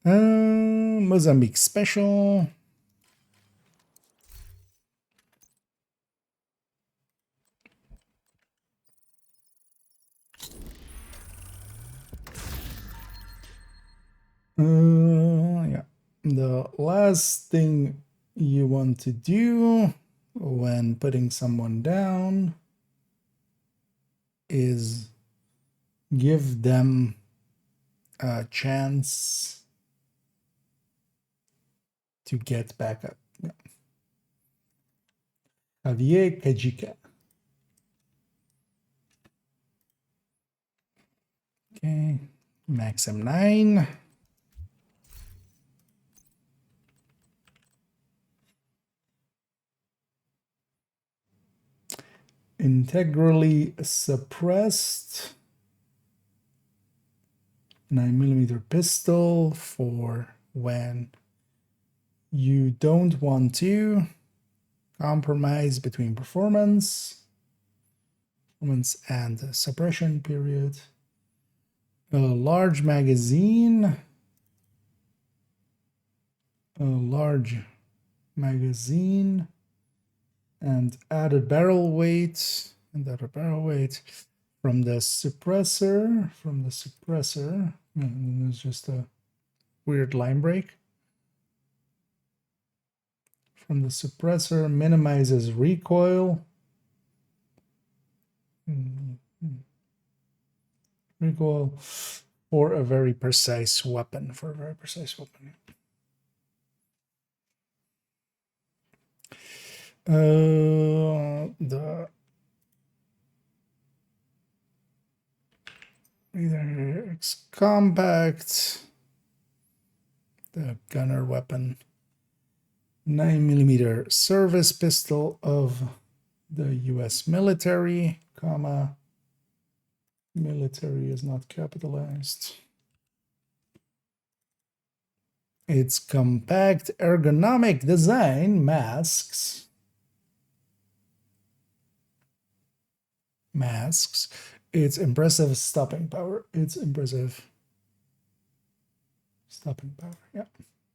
Mozambique Special. Yeah. The last thing you want to do when putting someone down is give them a chance to get back up. Yeah. Javier Kajika. Okay. Max M9. Integrally suppressed 9mm pistol for when you don't want to compromise between performance and suppression. Period. A large magazine. And added barrel weight, from the suppressor. And there's just a weird line break. From the suppressor minimizes recoil. Recoil for a very precise weapon. Either it's compact the gunner weapon. 9mm service pistol of the US military, comma, military is not capitalized. Its compact ergonomic design masks its impressive stopping power. Its impressive stopping power. Yeah.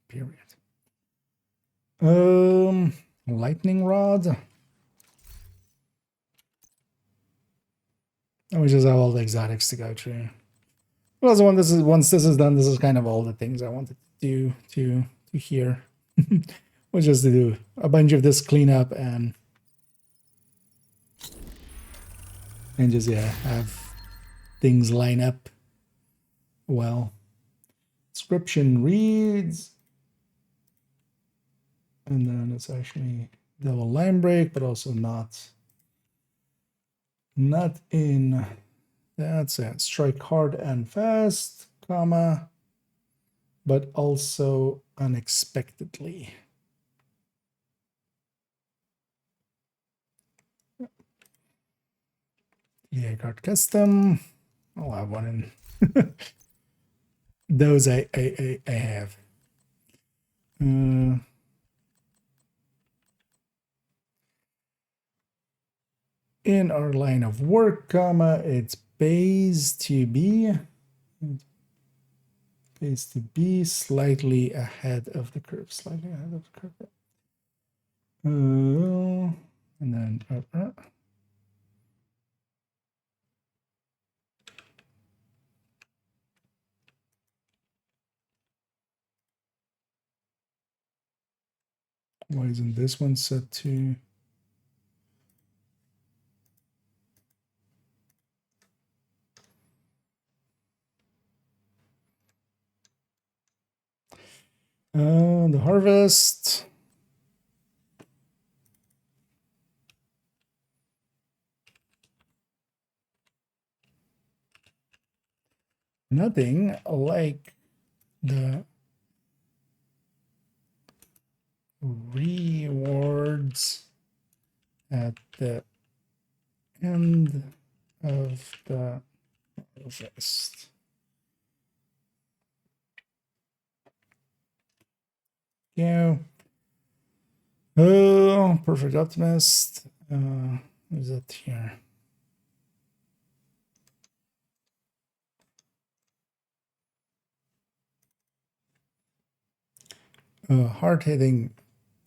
Period. Lightning rod. And we just have all the exotics to go through. Well, so once this is done, this is kind of all the things I wanted to do to here. Was just to do a bunch of this cleanup and just have things line up well. Description reads, and then it's actually double line break, but also not in. That's it. Strike hard and fast, comma, but also unexpectedly. Yeah, card custom. I'll have one in. Those I have. In our line of work, comma, it's pays to be slightly ahead of the curve, and then why isn't this one set to? The harvest. Nothing like the rewards at the end of the harvest. Yeah. Oh, perfect optimist. Is that here? Hard-hitting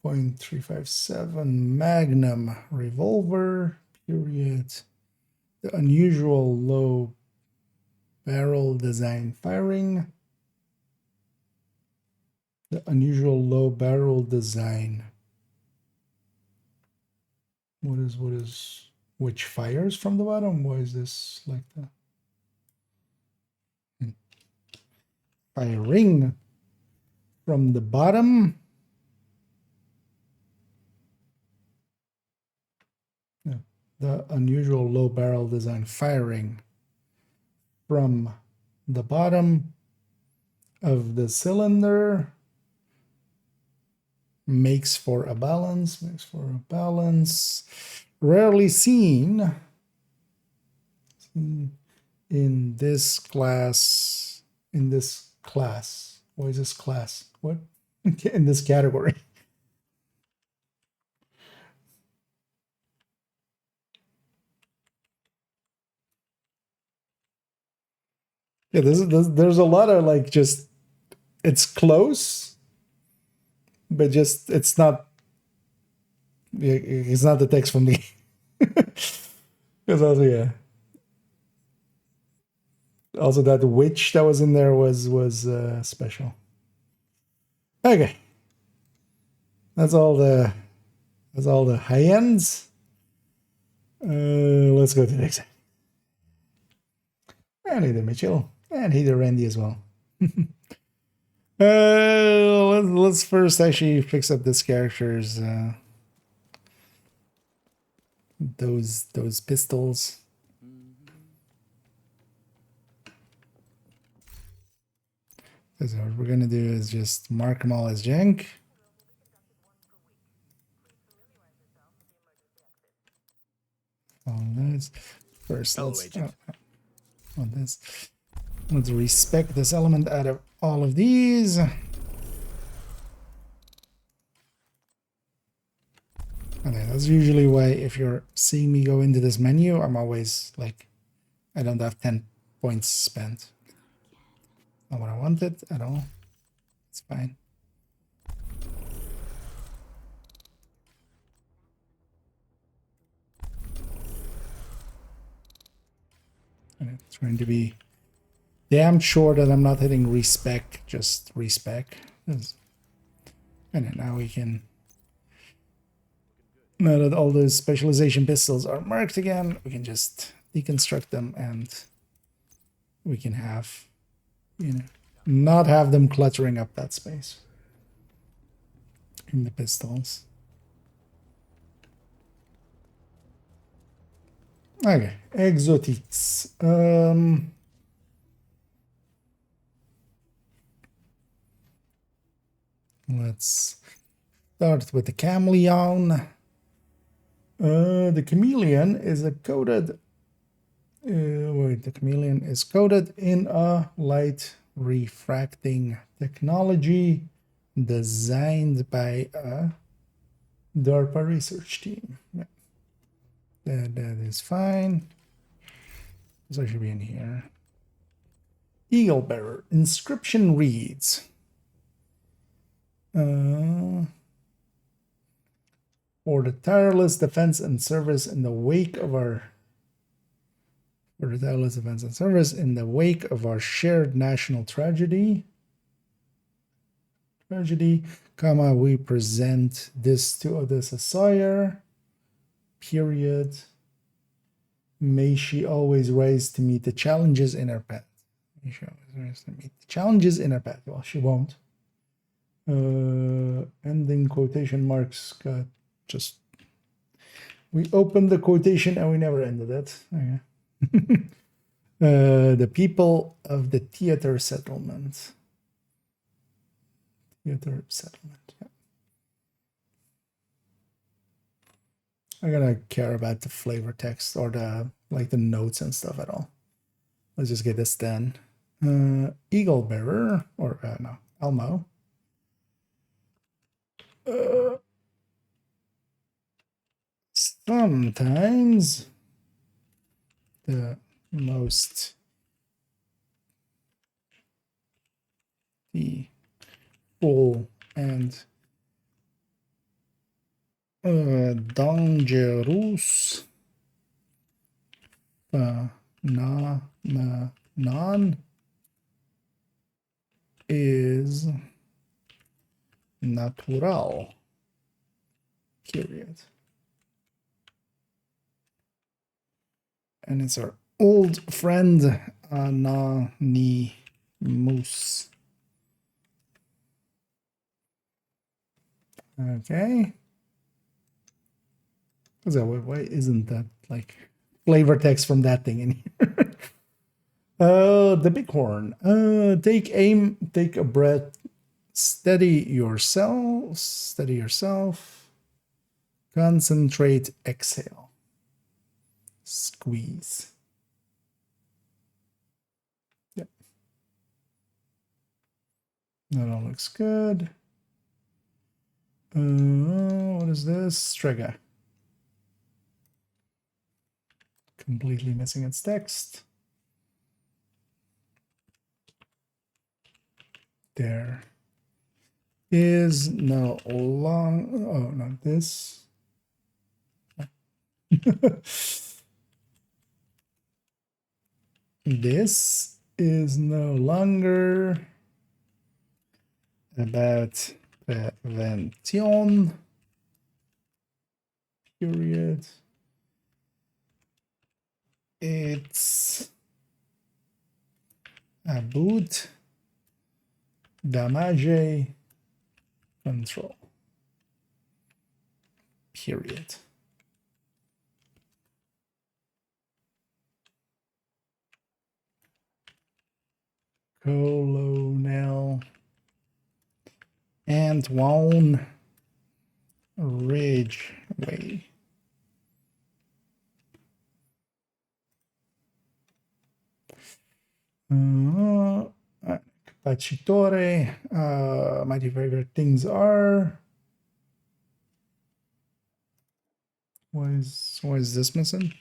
.357 Magnum revolver. Period. The unusual low barrel design firing. The unusual low barrel design. Which fires from the bottom? Why is this like that? Firing from the bottom. Yeah. The unusual low barrel design firing from the bottom of the cylinder makes for a balance. Rarely seen in this class. Why is this class? What? In this category. Yeah, there's a lot of like just it's close, but just it's not the text from the because also also that witch that was in there was special. Okay, that's all the high ends. Let's go to the next. And either Mitchell and either Randy as well. Let's first actually fix up this character's those pistols. Because what we're gonna do is just mark them all as junk. On this. First, let's on this. Let's respec this element out of all of these. Okay, that's usually why if you're seeing me go into this menu, I'm always like, I don't have 10 points spent. Not what I wanted at all. It's fine. And it's trying to be damn sure that I'm not hitting respec, just respec. And then now we can, now that all those specialization pistols are marked again, we can just deconstruct them and we can have, you know, not have them cluttering up that space in the pistols. Okay, exotiques. Let's start with the chameleon. The chameleon is a coated. The chameleon is coated in a light refracting technology designed by a DARPA research team. Yeah. That is fine. So I should be in here. Eagle bearer. Inscription reads. For the tireless defense and service in the wake of our shared national tragedy, comma, we present this to Odessa Sawyer, period. May she always rise to meet the challenges in her path. May she always rise to meet the challenges in her path. Well, she won't. Ending quotation marks got just, we opened the quotation and we never ended it. Okay. The people of the theater settlement. Yeah. I'm gonna care about the flavor text or the like the notes and stuff at all. Let's just get this done. Eagle bearer or no, Elmo. Sometimes the most full and dangerous non is natural, period. And it's our old friend Anonymous. Okay. So why isn't that like flavor text from that thing in here? The bighorn. Take aim, take a breath, steady yourself, concentrate, exhale, squeeze. Yep. That all looks good. What is this? Strega. Completely missing its text. There is no long. Oh, not this. This is no longer about prevention, period. It's about damage control, period. Colonel Ancient One Ridgeway. Capacitore. My favorite things are. Why is this missing?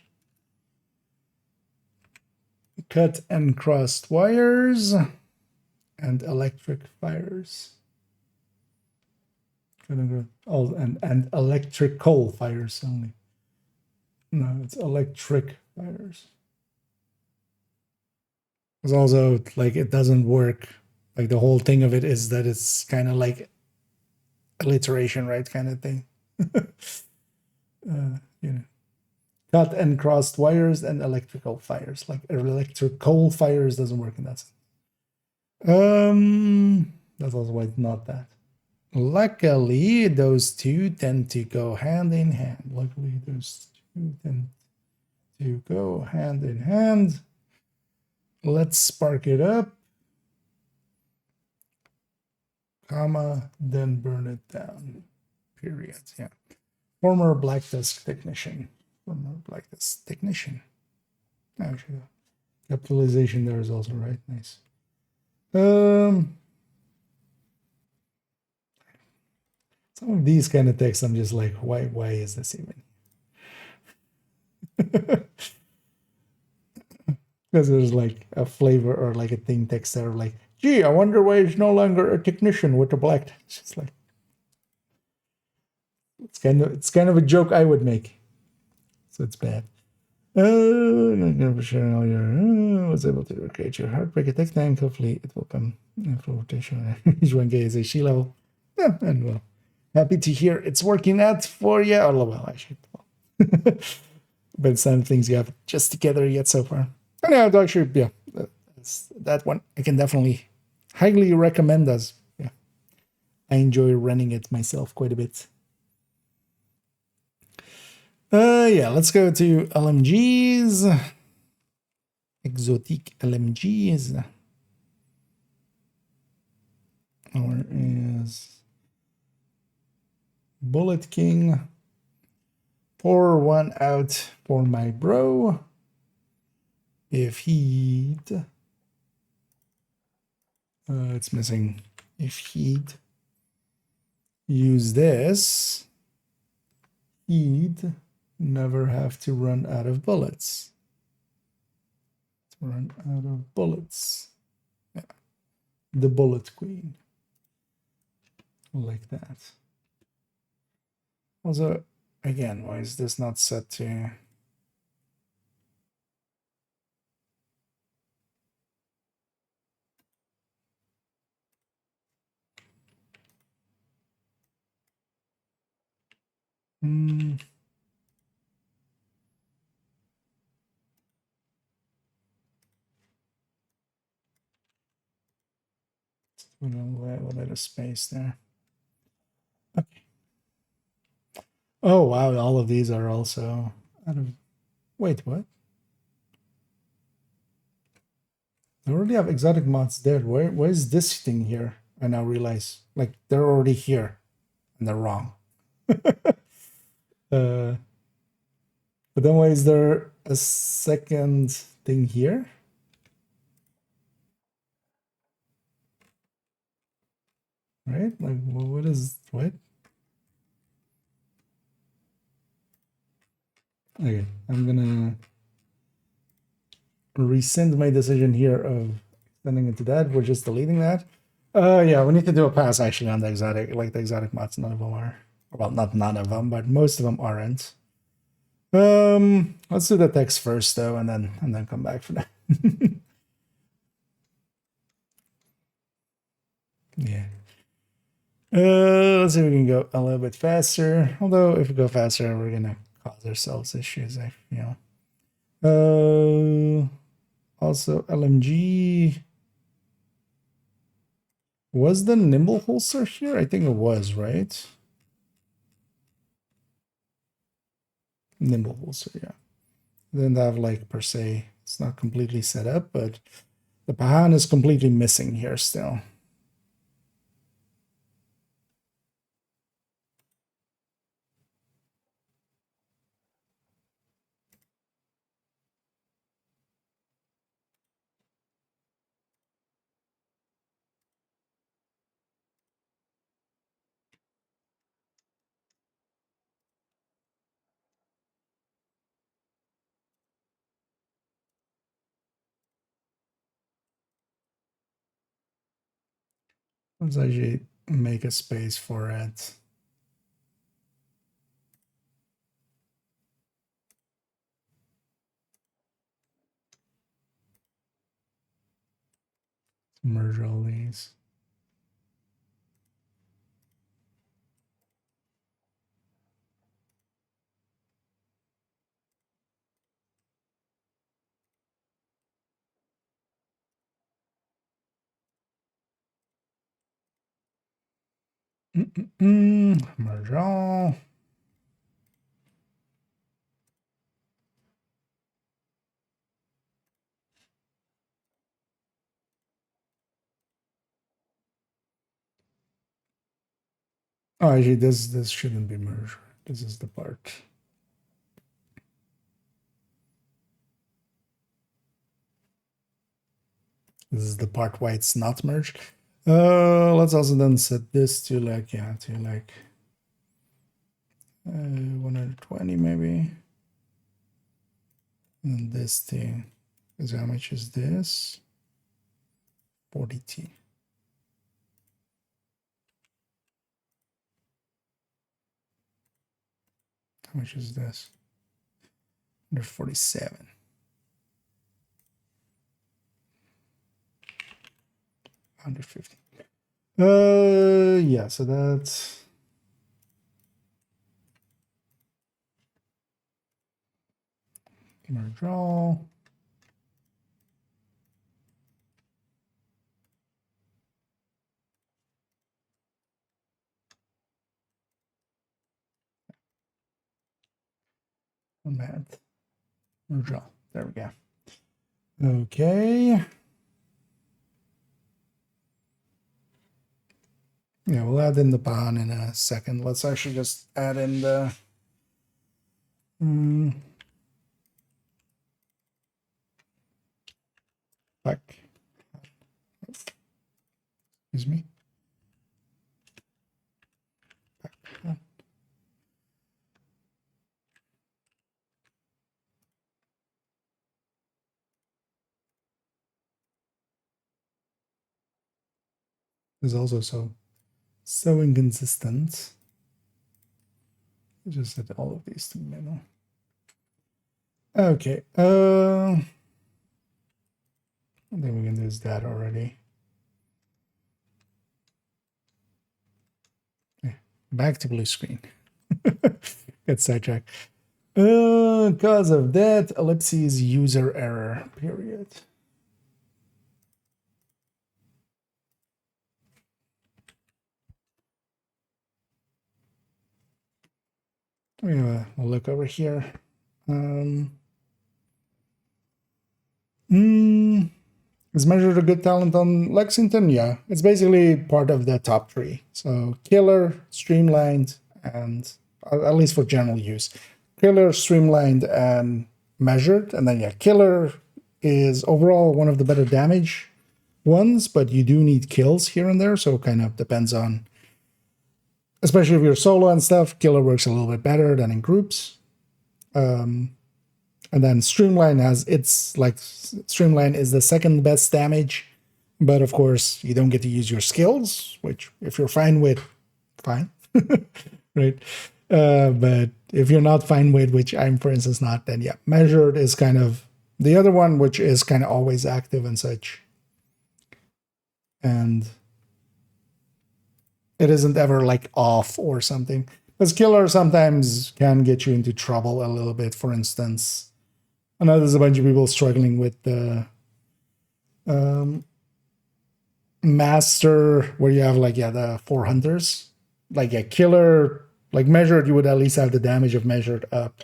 Cut and crossed wires and electric fires. Oh, and electrical fires only. No, it's electric fires. It's also like it doesn't work. Like the whole thing of it is that it's kind of like alliteration, right? Kind of thing. You know, cut and crossed wires and electrical fires. Like electrical fires doesn't work in that sense. That's also why it's not that. Luckily, those two tend to go hand in hand. Luckily, those two tend to go hand in hand. Let's spark it up, comma, then burn it down. Period. Yeah. Former Black Desk technician. Former Black Desk technician. Actually, capitalization there is also right. Nice. Some of these kind of texts, I'm just like, why is this even? Because there's like a flavor or like a thing text there, like, gee, I wonder why he's no longer a technician with a black. It's just like, it's kind of a joke I would make. So it's bad. For sharing all your was able to recreate your heartbreak attack tank. Hopefully it will come in full rotation. Each one gets a she level. Yeah, and well, happy to hear it's working out for you. Oh, well, actually, but some things you have just together yet so far. And yeah, actually, yeah, that one I can definitely highly recommend. As yeah, I enjoy running it myself quite a bit. Yeah, let's go to LMGs. Exotic LMGs. Or is Bullet King. Pour one out for my bro. If he'd... it's missing. If he'd use this, he'd never have to run out of bullets. Run out of bullets. Yeah. The Bullet Queen. Like that. Also, again, why is this not set to... We'll let a space there. Okay. Oh, wow. All of these are also out of... Wait, what? I already have exotic mods there. Where is this thing here? I now realize. Like, they're already here. And they're wrong. But then why is there a second thing here? Right? Like, what is... What? Okay, I'm gonna rescind my decision here of sending it to that. We're just deleting that. Yeah, we need to do a pass actually on the exotic, like the exotic mods. None of them are, well, not none of them, but most of them aren't. Let's do the text first though, and then come back for that. Yeah. Let's see if we can go a little bit faster. Although if we go faster, we're gonna cause ourselves issues, I feel. Also LMG. Was the nimble holster here? I think it was, right? Nimble holster, yeah. Didn't have like per se, it's not completely set up, but the Pahan is completely missing here still. Let's actually make a space for it. Merge all these. Merge all. Oh, actually, this shouldn't be merged. This is the part. This is the part why it's not merged. Let's also then set this to like, yeah, to like 120 maybe. And this thing is how much is this? 40T. How much is this? 147. $150. Yeah, so that's merge all. Math. Merge all. There we go. Okay. Yeah, we'll add in the bond in a second. Let's actually just add in the back. Excuse me. Back. Is also so inconsistent. Just set all of these to minimal. Okay. I think we can do that already. Yeah, back to blue screen. Get sidetracked. Cause of that, ellipses user error, period. We'll look over here. Is measured a good talent on Lexington? Yeah, it's basically part of the top three. So killer, streamlined, and at least for general use. Killer, streamlined, and measured. And then yeah, killer is overall one of the better damage ones, but you do need kills here and there. So it kind of depends on, especially if you're solo and stuff, killer works a little bit better than in groups. And then streamline has streamline is the second best damage, but of course you don't get to use your skills, which if you're fine with, fine, right? But if you're not fine with, which I'm for instance not, then yeah, measured is kind of the other one, which is kind of always active and such. And it isn't ever like off or something. Because killer sometimes can get you into trouble a little bit. For instance, I know there's a bunch of people struggling with the master, where you have like, yeah, the 4 hunters. Like a killer, like measured, you would at least have the damage of measured up.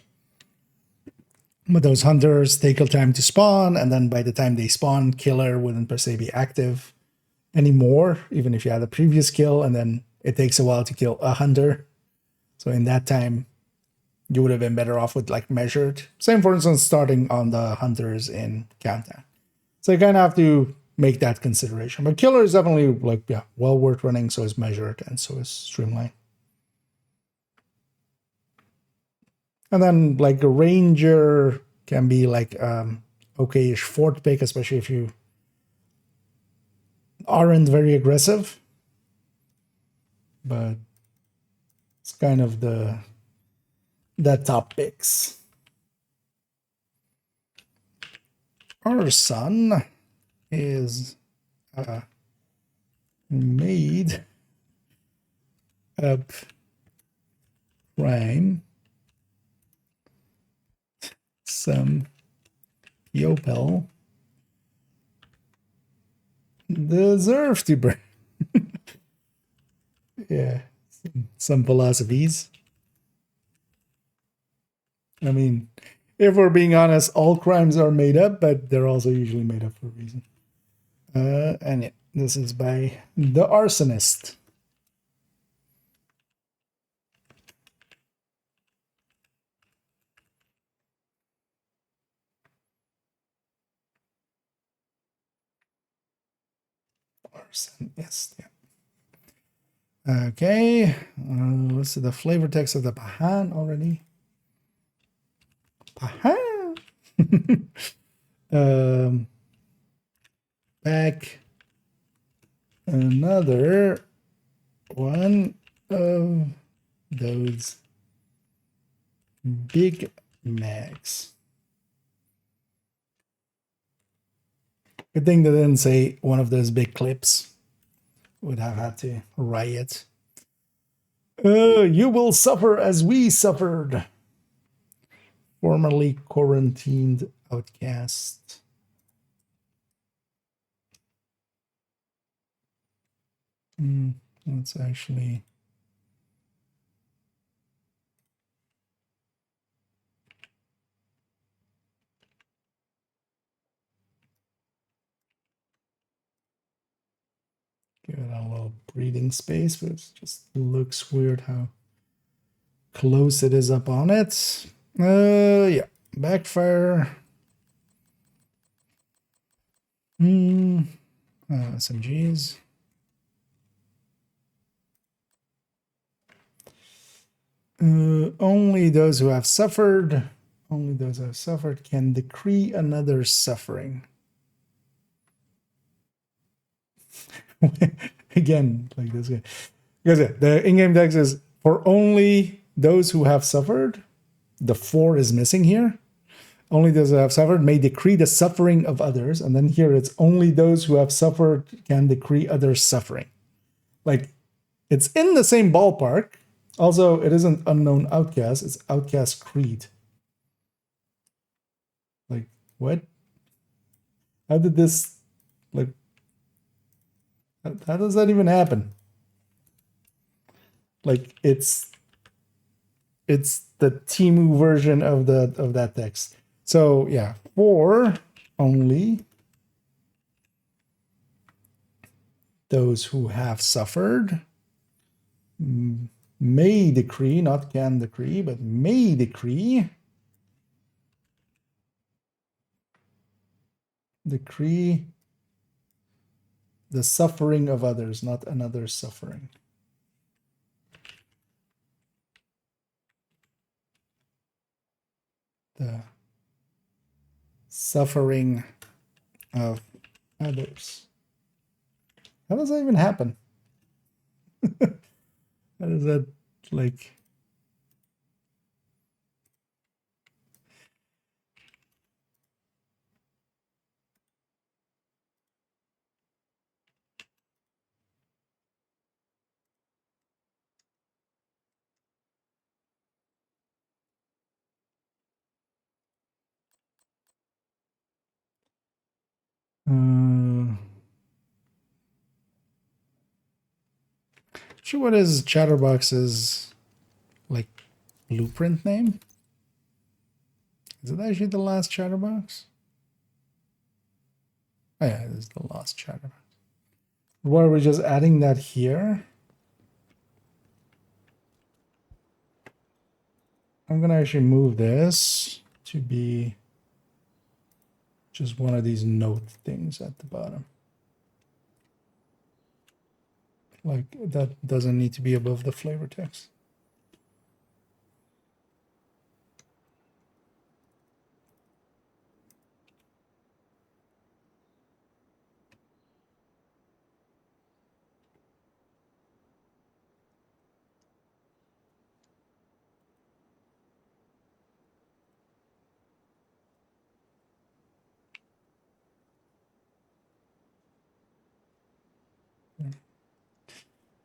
But those hunters take a time to spawn, and then by the time they spawn, killer wouldn't per se be active anymore, even if you had a previous kill, and then it takes a while to kill a hunter. So in that time, you would have been better off with like measured. Same, for instance, starting on the hunters in Countdown. So you kind of have to make that consideration. But killer is definitely like, yeah, well worth running. So is measured, and so is streamline. And then like a ranger can be like okay-ish fourth pick, especially if you aren't very aggressive. but it's kind of the top picks. Our son is made up prime some Yopel deserve to burn. Yeah, some philosophies. I mean, if we're being honest, all crimes are made up, but they're also usually made up for a reason. And yeah, this is by The Arsonist. Arsonist, yeah. Okay, let's see the flavor text of the Pahan already. Pahan! Back another one of those Big Macs. Good thing they didn't say one of those big clips. Would have had to riot. You will suffer as we suffered. Formerly quarantined outcast. Let's actually give it a little breathing space, but it just looks weird how close it is up on it. Yeah, backfire. SMGs. Only those who have suffered can decree another suffering. Again, like this guy. Because the in-game text is for only those who have suffered. The 4 is missing here. Only those who have suffered may decree the suffering of others. And then here it's only those who have suffered can decree others' suffering. Like, it's in the same ballpark. Also, it isn't Unknown Outcast, it's Outcast Creed. Like, what? How did this, like, how does that even happen? Like, it's the Temu version of that text. So yeah, for only those who have suffered may decree, not can decree, but may decree the suffering of others, not another suffering. The suffering of others. How does that even happen? How does that, like... Sure, what is Chatterbox's like blueprint name? Is it actually the last Chatterbox? Oh yeah, it is the last Chatterbox. Why are we just adding that here? I'm gonna actually move this to be just one of these note things at the bottom. Like, that doesn't need to be above the flavor text.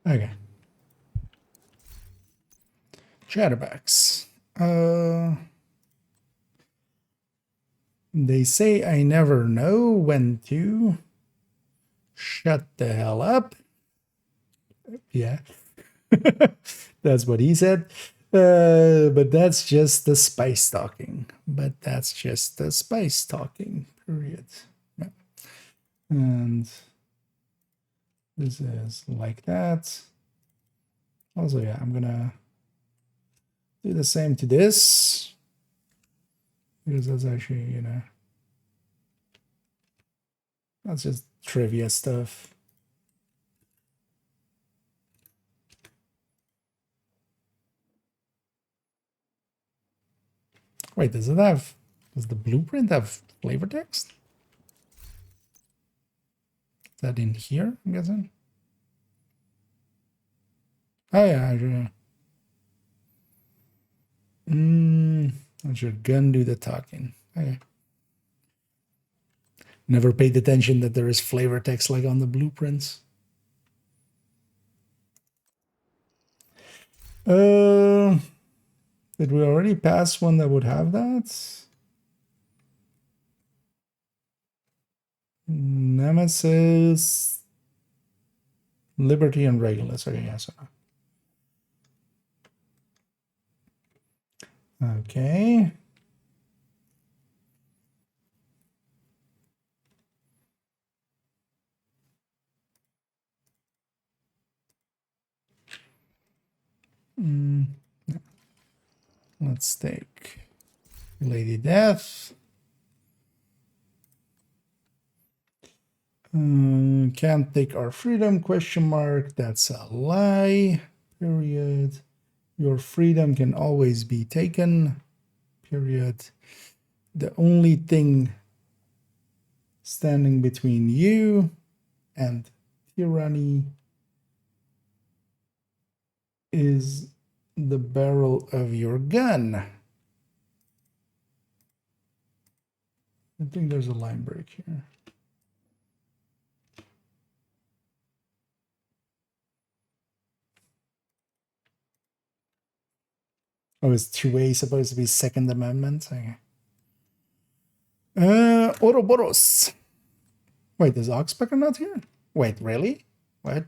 Okay. Chatterbacks. They say I never know when to shut the hell up. Yeah. That's what he said. But that's just the spice talking. But that's just the spice talking, period. Yeah. And this is like that. Also, yeah, I'm gonna do the same to this. Because that's actually, you know, that's just trivia stuff. Wait, does the blueprint have flavor text? Is that in here, I'm guessing? Oh yeah, I should. I should gun do the talking. Okay. Never paid attention that there is flavor text like on the blueprints. Did we already pass one that would have that? Nemesis, Liberty, and Regulus. Okay, yes. Okay. Let's take Lady Death. Can't take our freedom, question mark. That's a lie, period. Your freedom can always be taken, period. The only thing standing between you and tyranny is the barrel of your gun. I think there's a line break here. Oh, is 2A supposed to be Second Amendment? Okay. Ouroboros. Wait, is Oxpecker not here? Wait, really? What?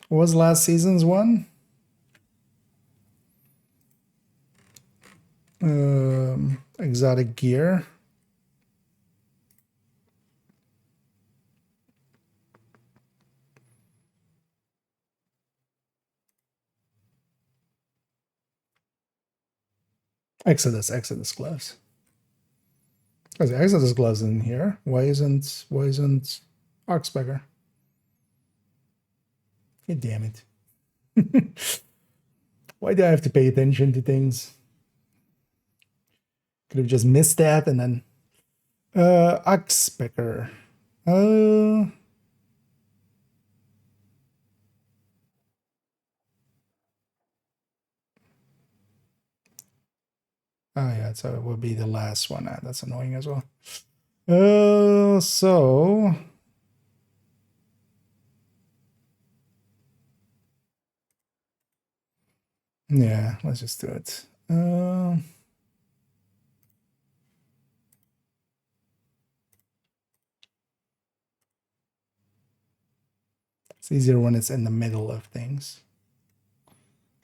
What was last season's one? Exotic gear. Exodus gloves. There's Exodus gloves in here. Why isn't Oxpecker? God damn it. Why do I have to pay attention to things? Could have just missed that and then Oxpecker. Oh yeah, so it would be the last one. That's annoying as well. So yeah, let's just do it. It's easier when it's in the middle of things.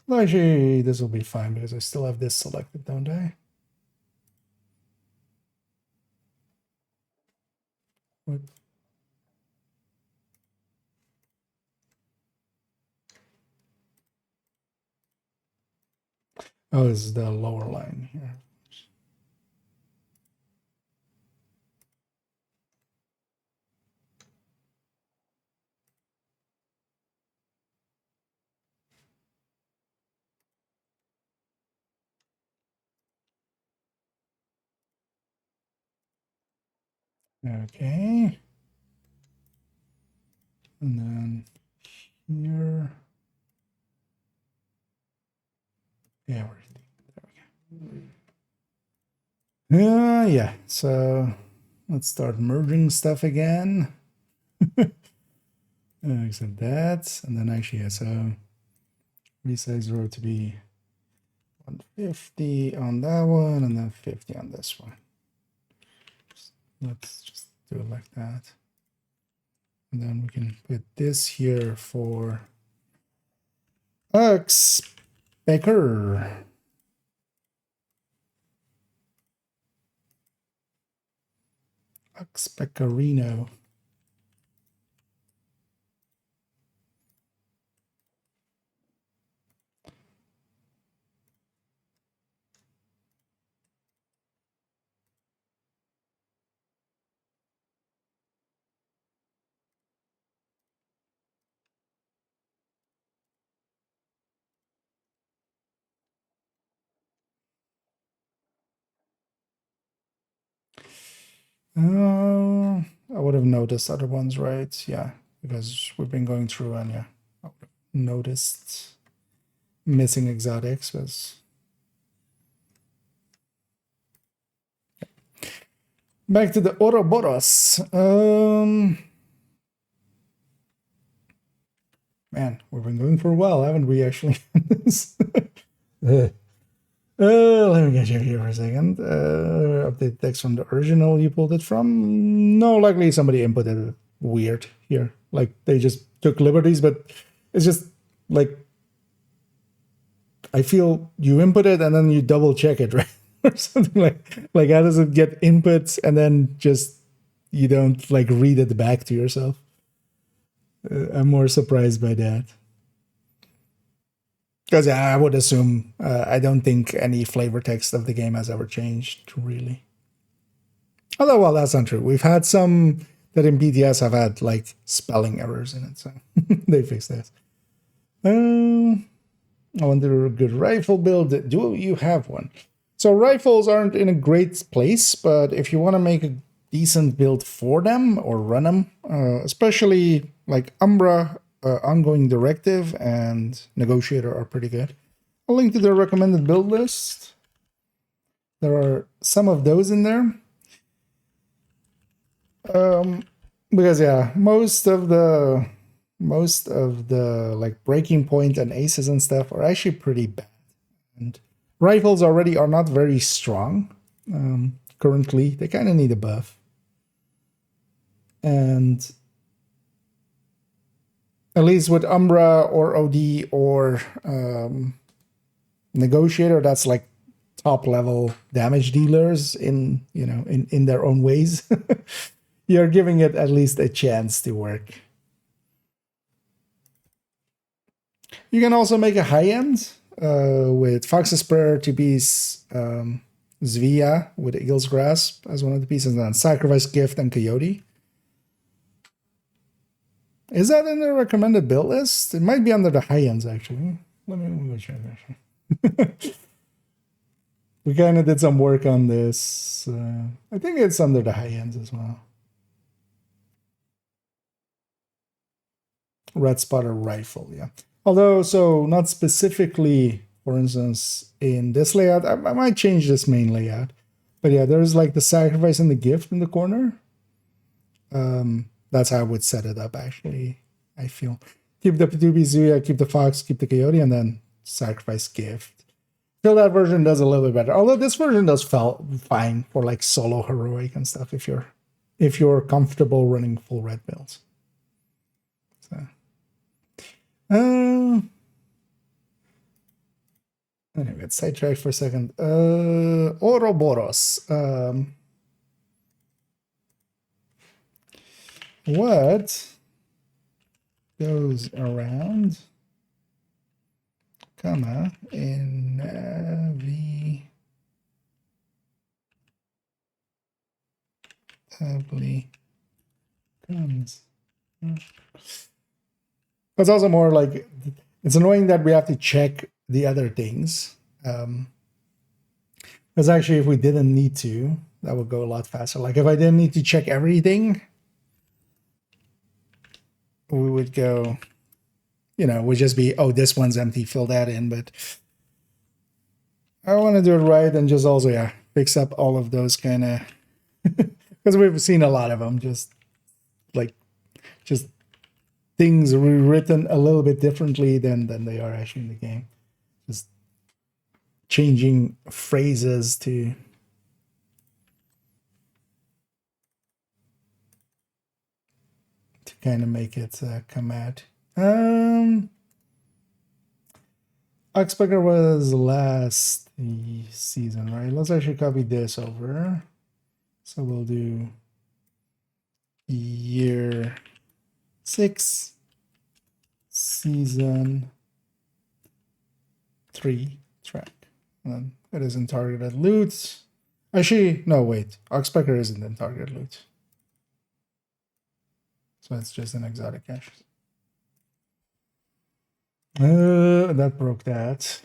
Well, actually, this will be fine because I still have this selected, don't I? What? Oh, this is the lower line here. Okay. And then here. Yeah, there we go. Yeah, so Let's start merging stuff again. Except that, and then actually, yeah, so resize row to be 150 on that one, and then 50 on this one. Let's just do it like that. And then we can put this here for Specker. Speckerino. I would have noticed other ones, right? Yeah, because we've been going through and yeah, I would have noticed missing exotics was. Back to the Ouroboros. Man, we've been going for a while, haven't we, actually? Let me get you here for a second. Update text from the original you pulled it from. No, likely somebody inputted it weird here. Like, they just took liberties, but it's just, like, I feel you input it and then you double check it, right? Or something like how does it get inputs and then just you don't like read it back to yourself? I'm more surprised by that. Because yeah, I would assume I don't think any flavor text of the game has ever changed, really. Although, well, that's not true. We've had some that in BTS have had like spelling errors in it, so they fixed that. I want a good rifle build. Do you have one? So rifles aren't in a great place, but if you want to make a decent build for them or run them, especially like Umbra, Ongoing Directive, and Negotiator are pretty good. I'll link to the recommended build list. There are some of those in there. Because yeah, most of the like Breaking Point and Aces and stuff are actually pretty bad. And rifles already are not very strong. Currently, they kind of need a buff. And at least with Umbra or OD or Negotiator, that's like top level damage dealers in their own ways. You're giving it at least a chance to work. You can also make a high end with Fox's Prayer to be Zvia with Eagle's Grasp as one of the pieces, and then Sacrifice, Gift, and Coyote. Is that in the recommended build list? It might be under the high ends, actually. Let me go check, actually. We kind of did some work on this. I think it's under the high ends as well. Red Spotter Rifle, yeah. Although, so not specifically, for instance, in this layout, I might change this main layout. But yeah, there's like the Sacrifice and the Gift in the corner. That's how I would set it up, actually, I feel. Keep the Pitubi Zuya, keep the Fox, keep the Coyote, and then Sacrifice, Gift. I feel that version does a little bit better. Although this version does fine for like solo heroic and stuff if you're comfortable running full red builds. So anyway, let's sidetrack for a second. Ouroboros. What goes around, comma, inevitably comes. It's also more like, it's annoying that we have to check the other things. Because actually, if we didn't need to, that would go a lot faster. Like if I didn't need to check everything, we would go, would just be, oh, this one's empty, fill that in. But I want to do it right and just also, yeah, fix up all of those kind of because we've seen a lot of them, just things rewritten a little bit differently than they are actually in the game. Just changing phrases to kind of make it come out. Oxpecker was last season, right? Let's actually copy this over. So we'll do year 6, season 3 track. And it isn't targeted loot. Actually, no, wait. Oxpecker isn't in targeted loot. So it's just an exotic cache. That broke that.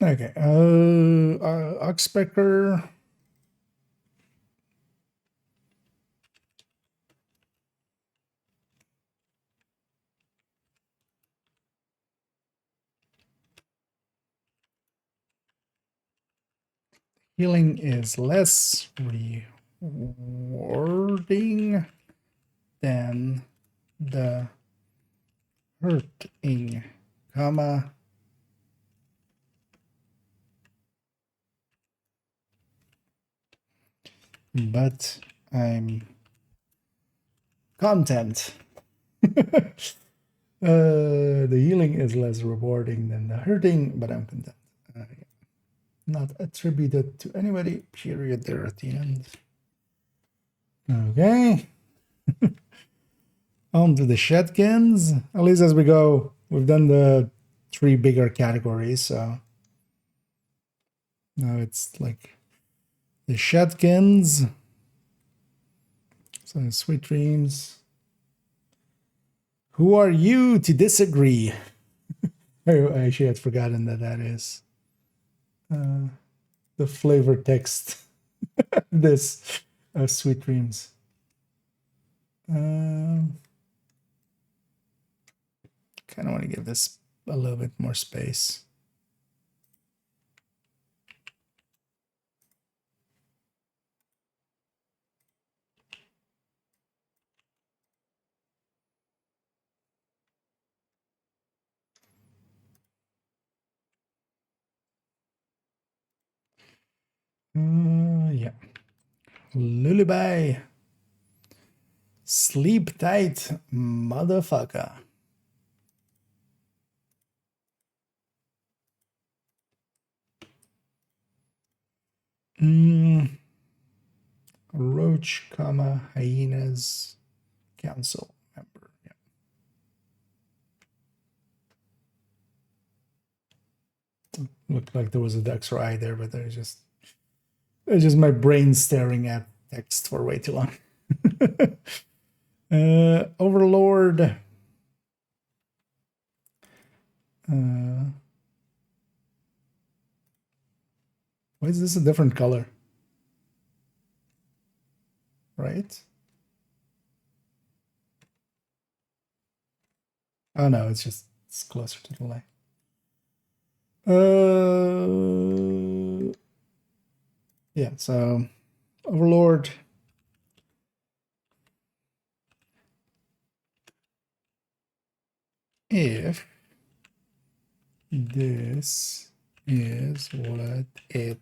Okay. Oxpecker. Healing is less rewarding than the hurting, comma, but I'm content. The healing is less rewarding than the hurting, but I'm content. Not attributed to anybody, period, there at the end. Okay. On to the shotguns. At least as we go, we've done the 3 bigger categories, so now it's like the shotguns. So sweet dreams. Who are you to disagree? I actually had forgotten that is the flavor text. This sweet dreams. Kind of want to give this a little bit more space. Yeah. Lullaby. Sleep tight, motherfucker. Roach, comma, hyenas, council member. Yeah. Looked like there was a duck's eye there, but it's just my brain staring at text for way too long. Overlord. Why is this a different color? Right? Oh no, it's closer to the light. Yeah, so Overlord. If this is what it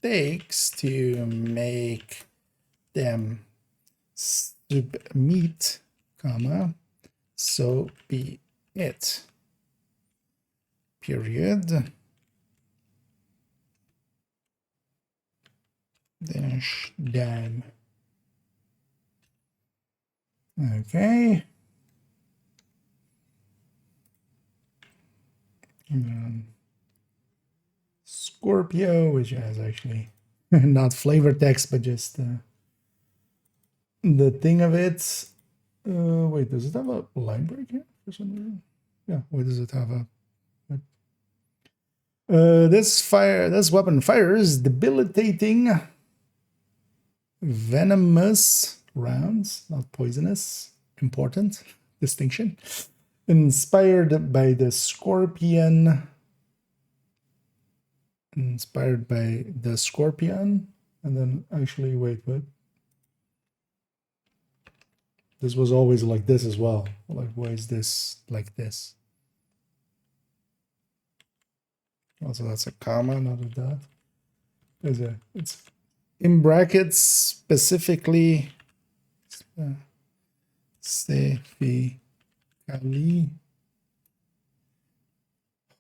takes to make them submit, comma, so be it. Period. Dash dime. Okay. And then Scorpio, which has actually not flavor text, but just the thing of it. Wait, does it have a line break here for some reason? Yeah, why does it have a... this weapon fires debilitating venomous rounds, not poisonous. Important distinction. Inspired by the scorpion inspired by the Scorpion, and then actually wait, what? This was always like this as well. Like, why is this like this? Also, that's a comma, not a dot. It's in brackets specifically. Specifically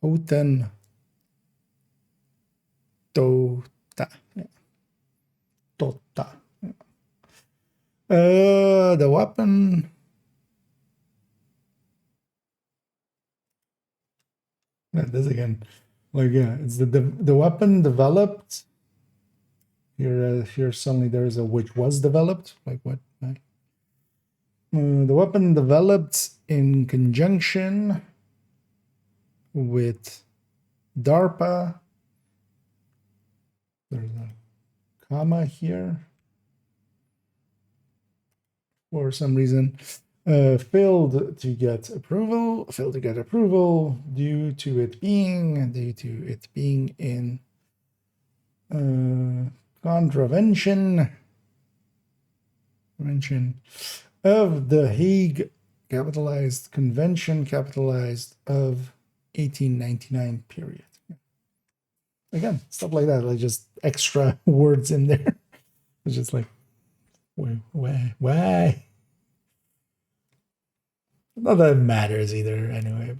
Hoten Tota. Tota. The weapon. This again. Like, yeah, it's the weapon developed. Here suddenly there is a which was developed. Like what? The weapon developed in conjunction with DARPA. There's a comma here. For some reason, failed to get approval due to it being in contravention of the Hague capitalized Convention capitalized of 1899 period. Again, stuff like that, like just extra words in there. It's just like, why? Not that it matters either, anyway.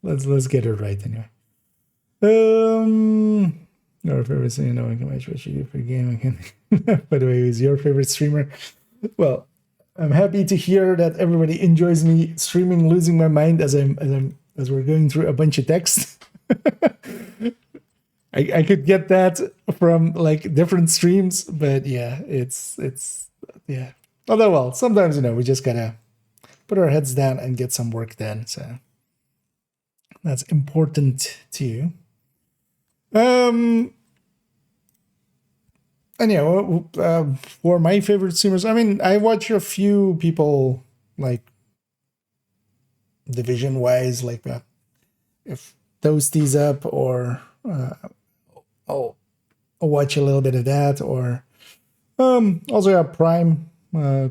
But let's get it right anyway. Your favorite thing, knowing how much what you do for gaming. By the way, who's your favorite streamer? Well, I'm happy to hear that everybody enjoys me streaming, losing my mind as we're going through a bunch of text. I could get that from like different streams, but yeah, it's yeah. Although, well, sometimes we just gotta put our heads down and get some work done. So that's important too. And yeah, for my favorite streamers, I mean, I watch a few people like division wise, like if Toasty's up, or I'll watch a little bit of that, or also have Prime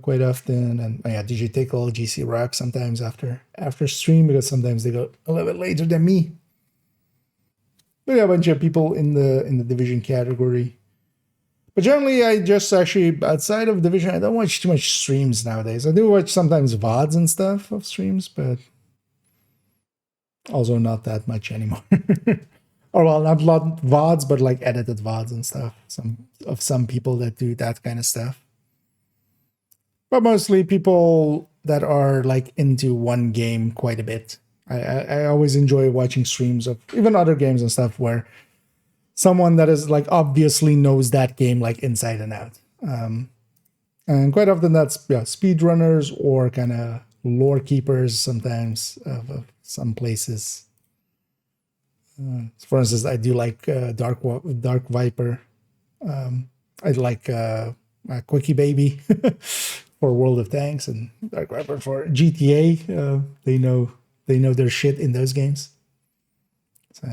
quite often, and yeah, DJ Tickle, GC Rock sometimes after stream, because sometimes they go a little bit later than me. But yeah, a bunch of people in the division category. But generally, I just actually, outside of division, I don't watch too much streams nowadays. I do watch sometimes VODs and stuff of streams, but also not that much anymore. Or well, not a lot VODs, but like edited VODs and stuff. Some people that do that kind of stuff. But mostly people that are like into one game quite a bit. I always enjoy watching streams of even other games and stuff where someone that is like obviously knows that game like inside and out. And quite often that's speedrunners or kind of lore keepers sometimes of some places. For instance, I do like Dark Viper. I like Quickie Baby for World of Tanks, and Dark Viper for GTA. They know their shit in those games. So.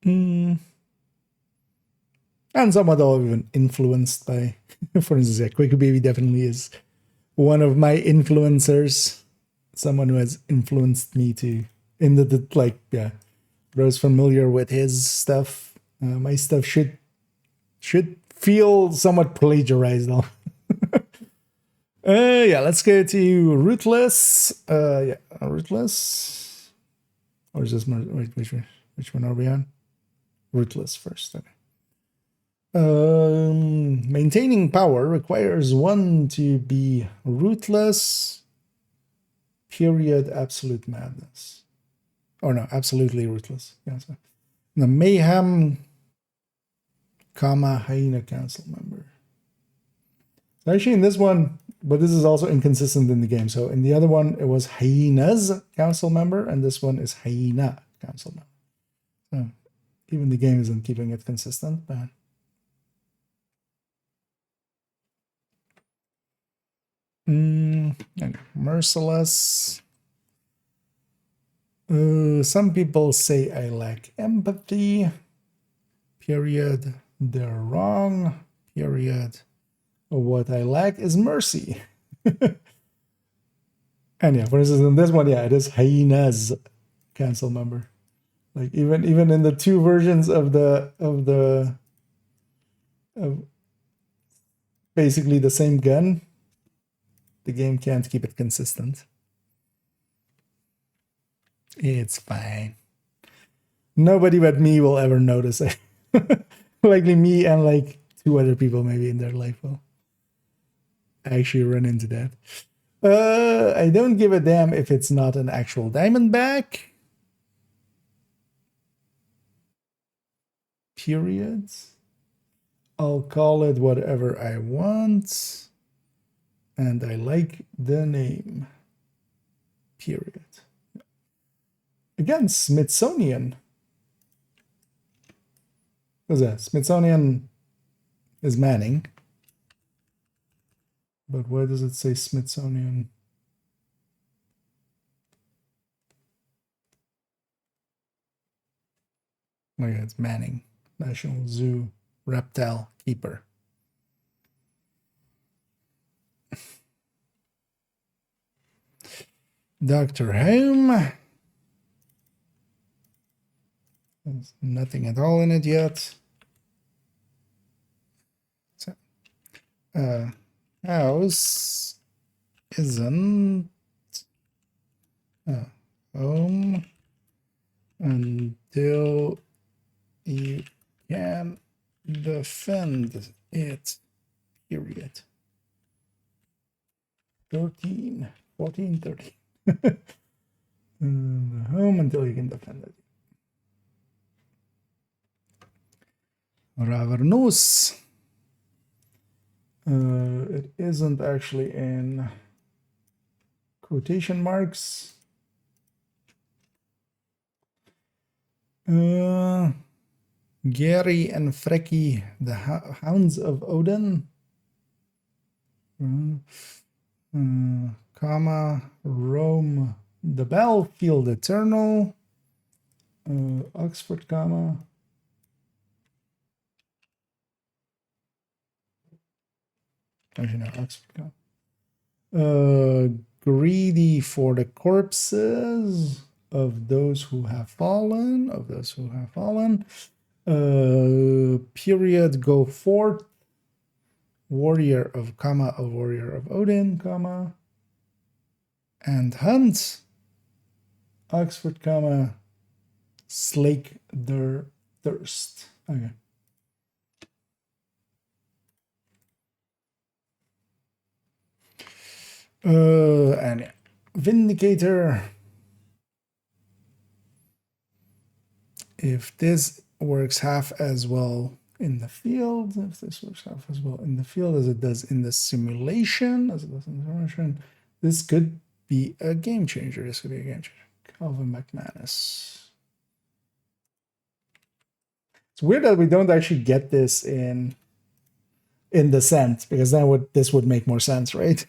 And somewhat all even influenced by, for instance, Quickie Baby definitely is one of my influencers. Someone who has influenced me to, in the like, yeah, Bro's familiar with his stuff. My stuff should feel somewhat plagiarized though. Yeah, let's go to Ruthless. Yeah, Ruthless. Or is this more, wait, which one are we on? Ruthless first. Okay. Maintaining power requires one to be ruthless. Period. Absolute madness. Or no, absolutely ruthless. Yeah. So the mayhem, hyena council member. So actually, in this one, but this is also inconsistent in the game. So in the other one, it was hyena's council member, and this one is hyena council member. So even the game isn't keeping it consistent, but. And merciless. Some people say I lack empathy. Period. They're wrong. Period. What I lack is mercy. And yeah, for instance, in this one, yeah, it is hyenas cancel member. Like even in the two versions of basically the same gun, the game can't keep it consistent. It's fine. Nobody but me will ever notice it. Likely me and like two other people maybe in their life will actually run into that. I don't give a damn if it's not an actual Diamondback. Period. I'll call it whatever I want. And I like the name. Period. Again, Smithsonian. What's that? Smithsonian is Manning. But why does it say Smithsonian? Oh yeah, it's Manning. National Zoo Reptile Keeper. Dr. Home. There's nothing at all in it yet. So, house isn't home until you can defend it. Period. 13, 14, 13. Home until you can defend it. Ravernus. It isn't actually in quotation marks. Gary and Frecky, the Hounds of Odin. Comma, Rome, the Battlefield Eternal. Oxford, comma. Actually, no, Oxford, comma. Greedy for the corpses of those who have fallen, period, go forth. Warrior of Odin, comma, and hunt. Oxford, comma, slake their thirst. Okay. And Vindicator. If this works half as well in the field, as it does in the simulation, this could be a game changer. Calvin McManus. It's weird that we don't actually get this in Descent, because then this would make more sense, right?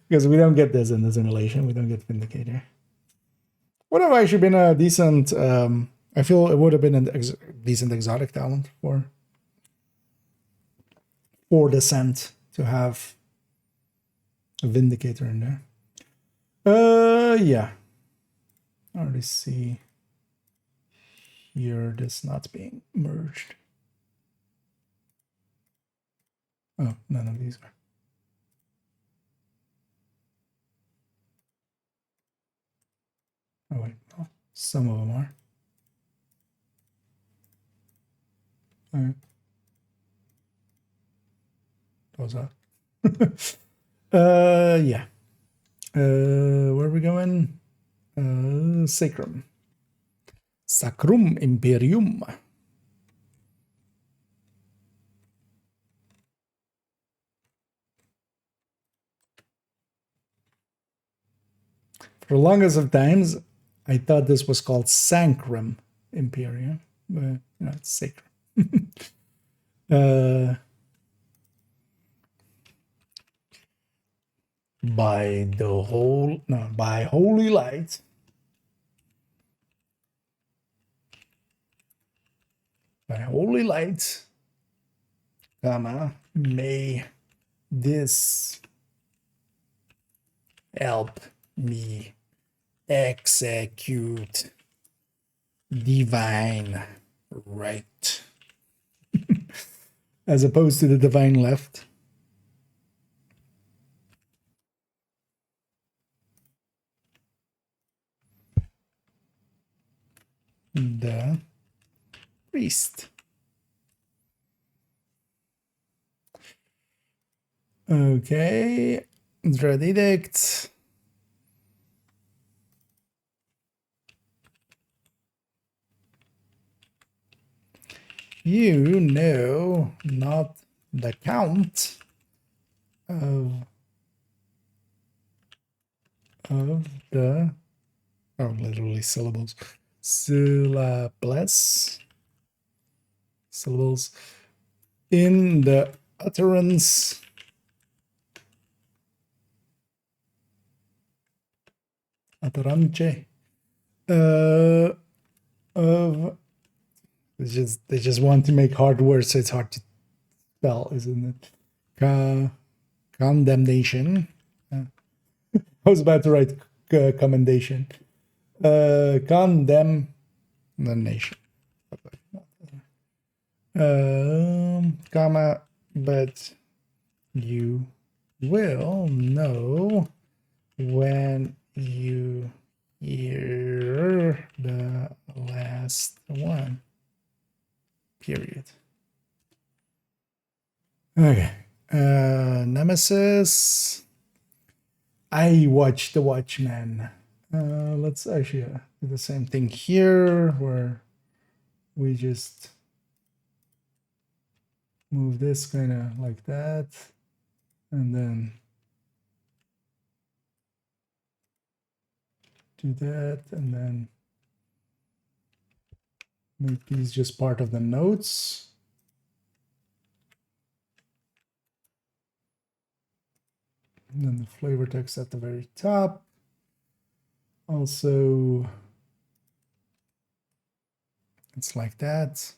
Because we don't get this in the simulation. We don't get Vindicator. Would have actually been a decent. I feel it would have been a decent exotic talent for Descent to have a Vindicator in there. Yeah. I already see here this not being merged. Oh, none of these are. Oh wait, no. Some of them are. All right. Those are. Yeah. Where are we going? Sacrum. Sacrum Imperium. For the longest of times, I thought this was called Sancrum Imperium, but you know, it's Sacrum. By holy light. by holy light, comma, may this help me execute divine right. As opposed to the divine left. The priest. Okay, Dread Edict. You know not the count of the, oh, literally syllables, syllables in the utterance utterance of, they just want to make hard words so it's hard to spell, isn't it? Condemnation. I was about to write commendation. Condemnation. Comma, but you will know when you hear the last one. Period. Okay. Nemesis. I watched The Watchmen. Let's actually do the same thing here, where we just move this kind of like that, and then do that, and then make these just part of the notes. And then the flavor text at the very top. Also, it's like that.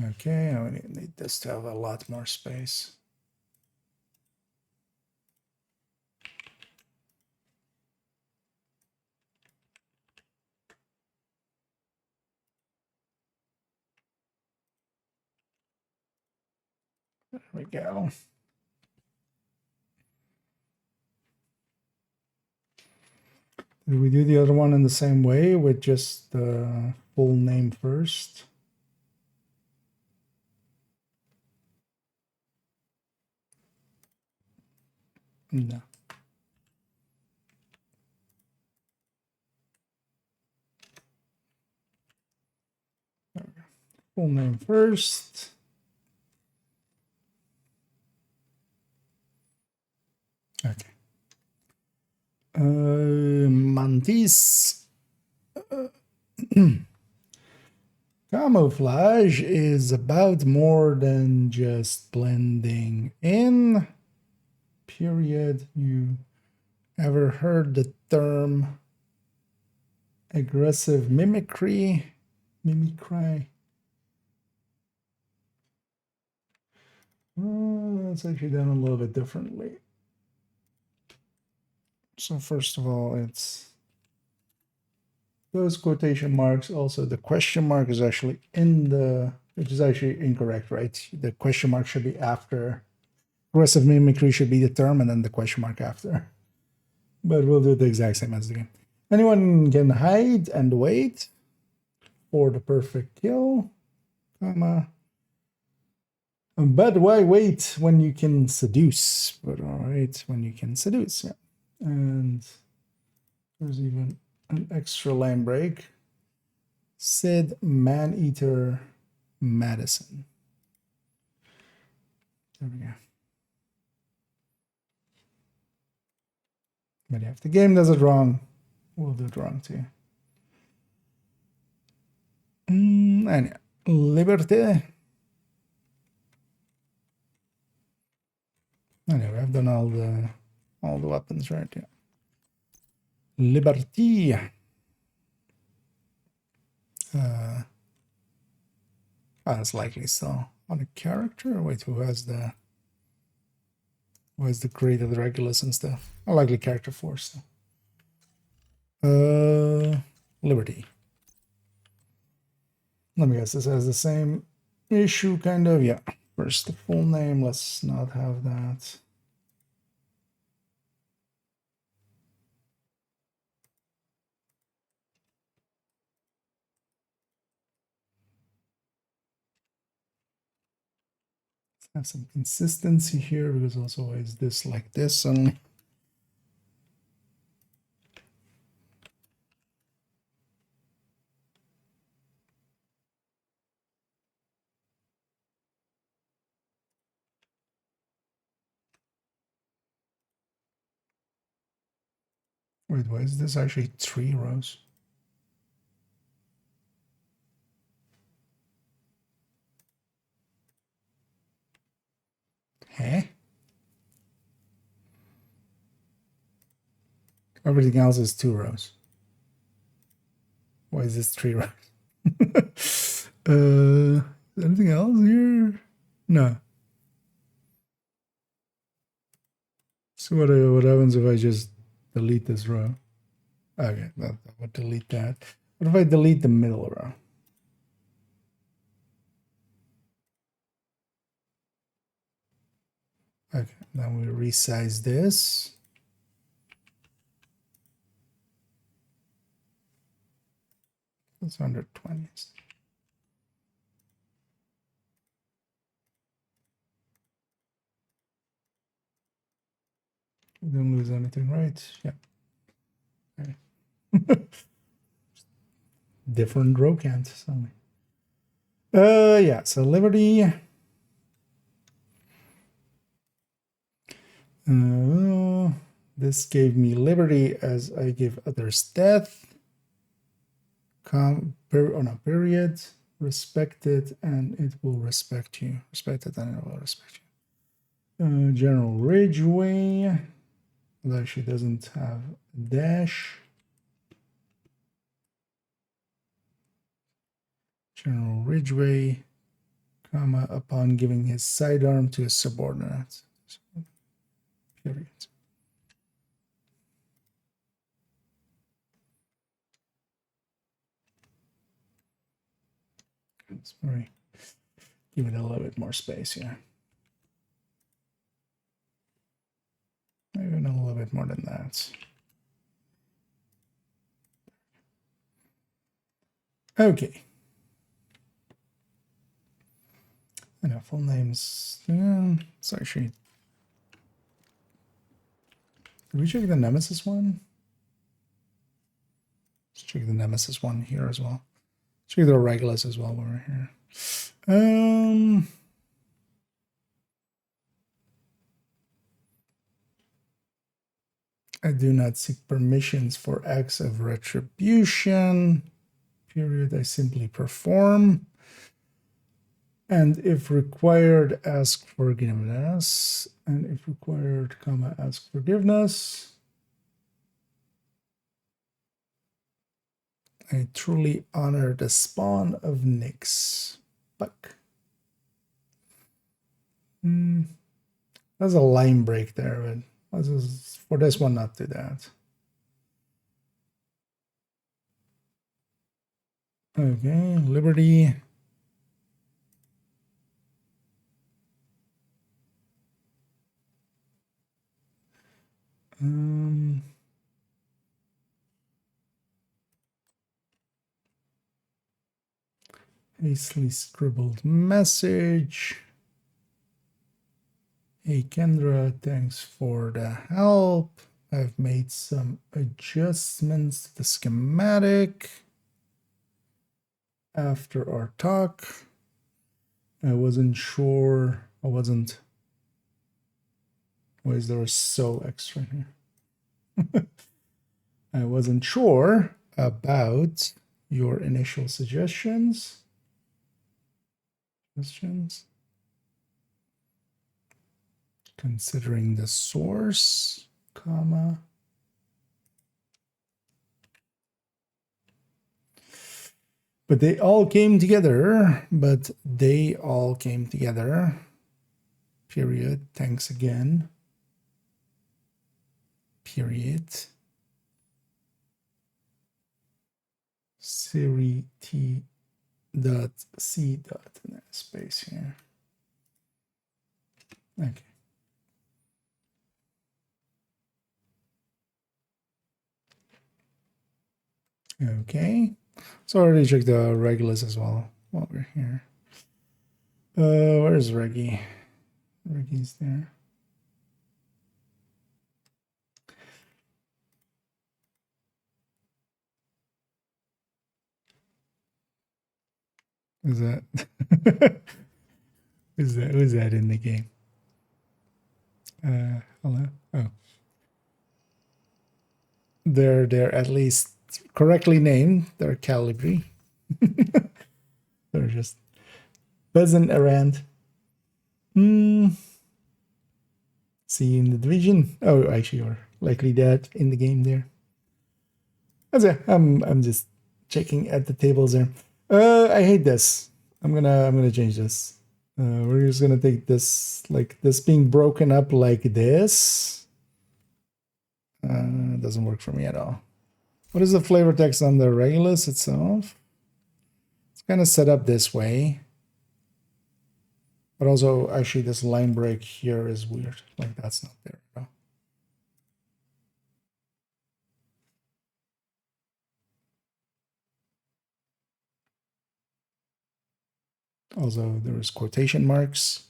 Okay, I need this to have a lot more space. There we go. Did we do the other one in the same way with just the full name first? No. Full name first. Okay. Mantis. Camouflage is about more than just blending in. Period. You ever heard the term aggressive mimicry? Mimicry. It's actually done a little bit differently. So first of all, it's those quotation marks. Also, the question mark is actually in the, which is actually incorrect, right? The question mark should be after. Aggressive mimicry should be the term and then the question mark after. But we'll do the exact same as the game. Anyone can hide and wait for the perfect kill, comma. But why wait when you can seduce? But all right, when you can seduce, yeah. And there's even an extra line break. Sid Maneater Madison. There we go. But if the game does it wrong, we'll do it wrong too. And yeah, Liberté. Anyway, I've done all the weapons right. Yeah. Liberty. It's likely so. On a character? Wait, who has the grade of the Regulus and stuff? Likely character 4 still. Liberty. Let me guess, this has the same issue, kind of. Yeah. First, the full name. Let's not have that. Have some consistency here, because also is this like this only. Wait, why is this actually 3 rows? Huh? Everything else is 2 rows. Why is this 3 rows? Anything else here? No. So what happens if I just delete this row? Okay, that would delete that. What if I delete the middle row? Okay, then we resize this. It's 120. We don't lose anything, right? Yeah. Okay. Different row counts. Yeah, so Liberty. This gave me liberty as I give others death. Period. Respect it and it will respect you. Respect it and it will respect you. General Ridgeway. It actually doesn't have a dash. General Ridgeway, comma, upon giving his sidearm to his subordinate. Period. Sorry. Give it a little bit more space here. Maybe a little bit more than that. Okay. And full names. It's actually. Did we check the Nemesis one? Let's check the Nemesis one here as well. Check the Regulus as well while we're here. I do not seek permissions for acts of retribution. Period. I simply perform. And if required, ask forgiveness. And if required, comma, ask forgiveness. I truly honor the spawn of Nyx. Buck. There's a line break there, but let's just, for this one, not do that. Okay, Liberty. Hastily scribbled message. Hey Kendra, thanks for the help. I've made some adjustments to the schematic after our talk. I wasn't sure. Why is there so extra here? I wasn't sure about your initial suggestions. Considering the source, comma. But they all came together. But they all came together. Period. Thanks again. Period. Siri T dot C dot space here. Okay. Okay. So I already checked the Regulus as well while we're here. Where's Reggie? Reggie's there. Is that who's that in the game? Hello. Oh, they're at least correctly named. They're Calibri. They're just buzzing around. See you in the division. Oh, actually, you're likely dead in the game there. That's it. I'm just checking at the tables there. I hate this. I'm gonna change this. We're just gonna take this, like this being broken up like this. Doesn't work for me at all. What is the flavor text on the Regulus itself? It's kind of set up this way. But also, actually, this line break here is weird. Like, that's not there at all. Also, there is quotation marks.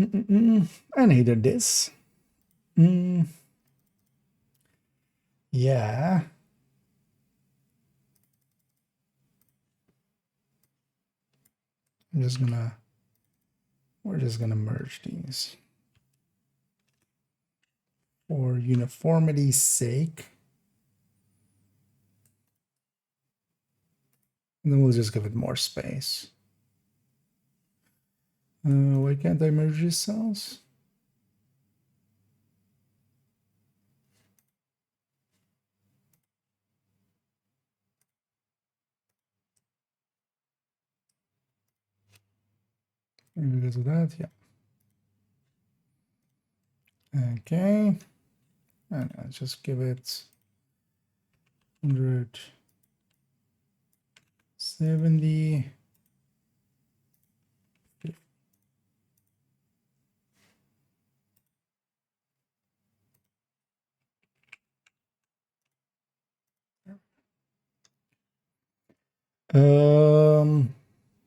I needed this. Yeah. We're just gonna merge these for uniformity's sake. And then we'll just give it more space. Why can't I merge these cells? Maybe because of that, yeah. Okay. And I'll just give it 170.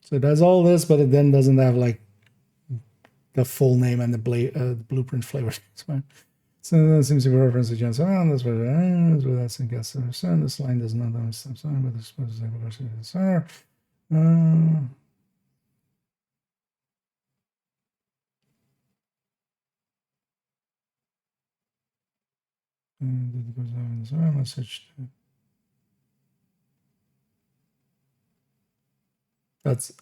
So it does all this, but it then doesn't have like the full name and the blueprint flavor. So that seems to be a reference to John. So that's what that's in guess. This line does not have step sign, but this is the message. That's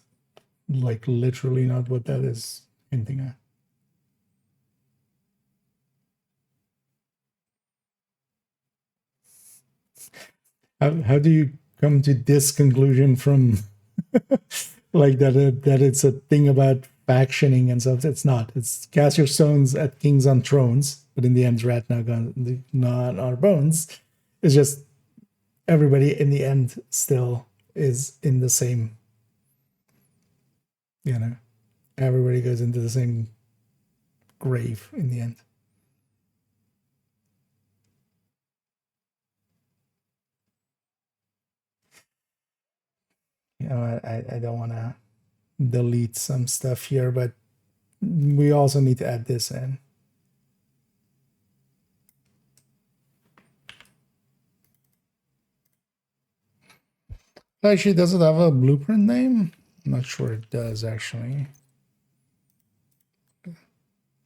like literally not what that is hinting at. How do you come to this conclusion from like that it's a thing about factioning and stuff? It's not. It's cast your stones at kings on thrones, but in the end, rat not on our bones. It's just everybody in the end still is in the same, you know, everybody goes into the same grave in the end. You know, I don't want to delete some stuff here, but we also need to add this in. Actually, does it have a blueprint name? I'm not sure it does, actually.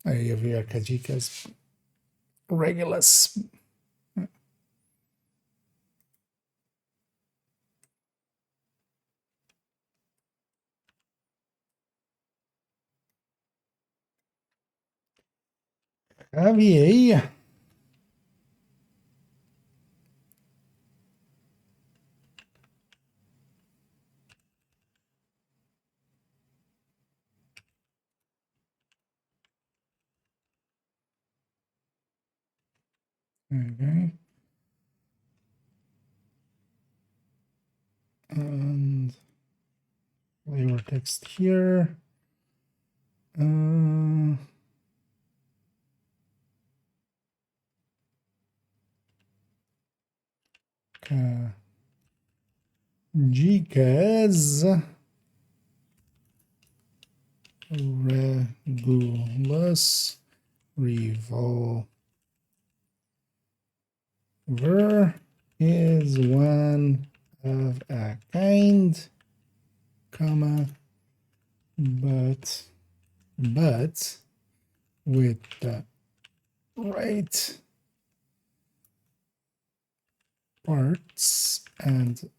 I have here Kajika's Regulus. Javier. Okay. And flavor text here. Gcas Regulus Revolver is one of a kind, comma, but with the right parts and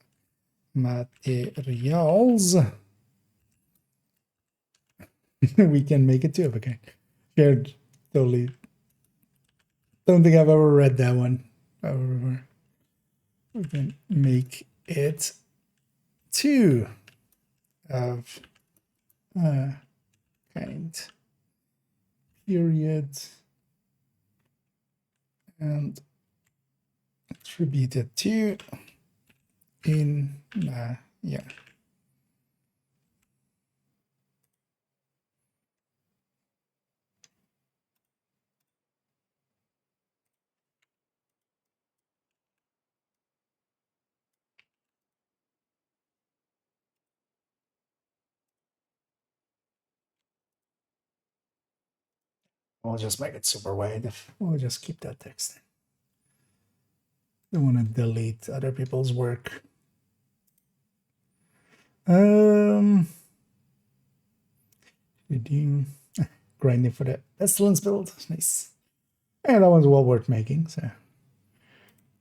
materials, we can make it two of a kind. Shared, totally. Don't think I've ever read that one. However, we can make it two of a kind. Period. And attributed to in yeah. We'll just make it super wide. We'll just keep that text. Don't want to delete other people's work. Grinding for the pestilence build. Nice. And that one's well worth making, so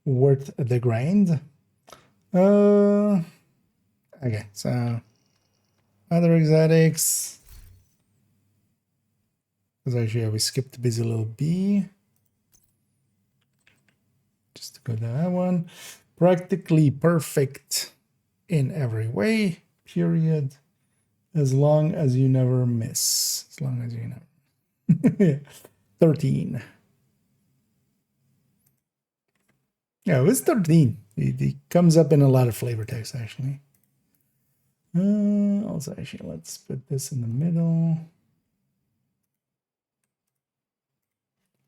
worth the grind. Okay, so other exotics. Because actually we skipped busy little B. Just to go to that one. Practically perfect in every way, period. As long as you never miss. As long as you never. 13. Yeah, it was 13. It comes up in a lot of flavor text, actually. Also, actually, let's put this in the middle.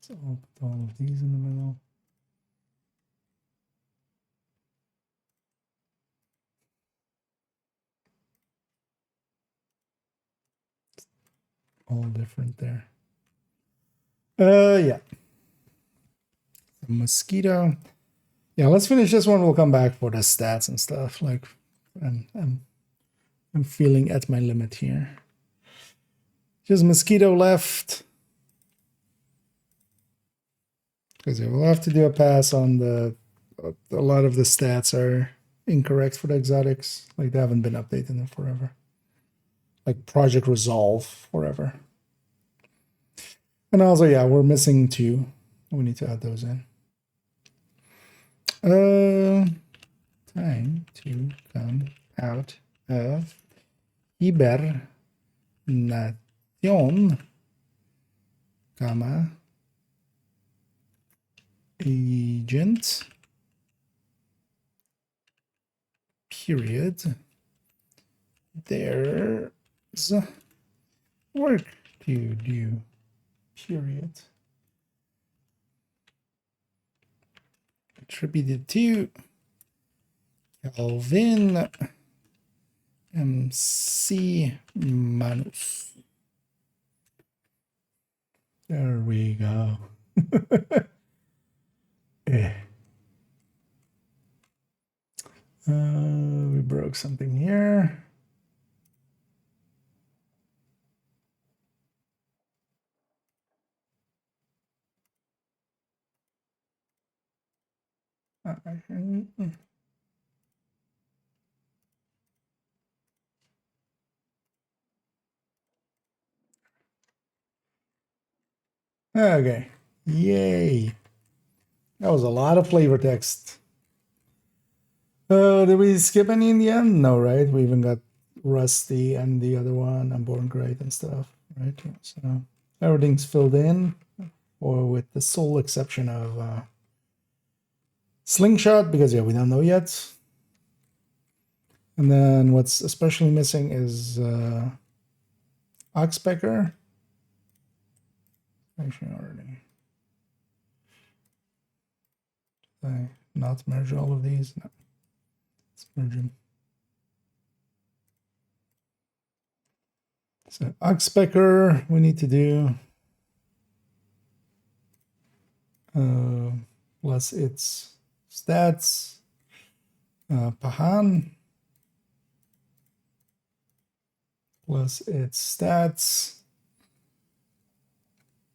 So I'll put all of these in the middle. All different there. Yeah. The mosquito. Yeah, let's finish this one. We'll come back for the stats and stuff. Like, I'm feeling at my limit here. Just mosquito left. Because we'll have to do a pass on the. A lot of the stats are incorrect for the exotics. Like, they haven't been updated in forever. Like Project Resolve forever. And also, yeah, we're missing 2. We need to add those in. Time to come out of hibernation, comma, agent, period. There's work to do, period. Attributed to Calvin MC Manus. There we go. We broke something here. Okay, Yay. That was a lot of flavor text. Did we skip any in the end? No, right? We even got Rusty and the other one, Unborn Great and stuff, right? So everything's filled in, or with the sole exception of Slingshot, because yeah, we don't know yet. And then what's especially missing is Oxpecker. Actually, already. Did I not merge all of these? No. Let's merge them. So Oxpecker, we need to do plus its stats. Pahan plus its stats.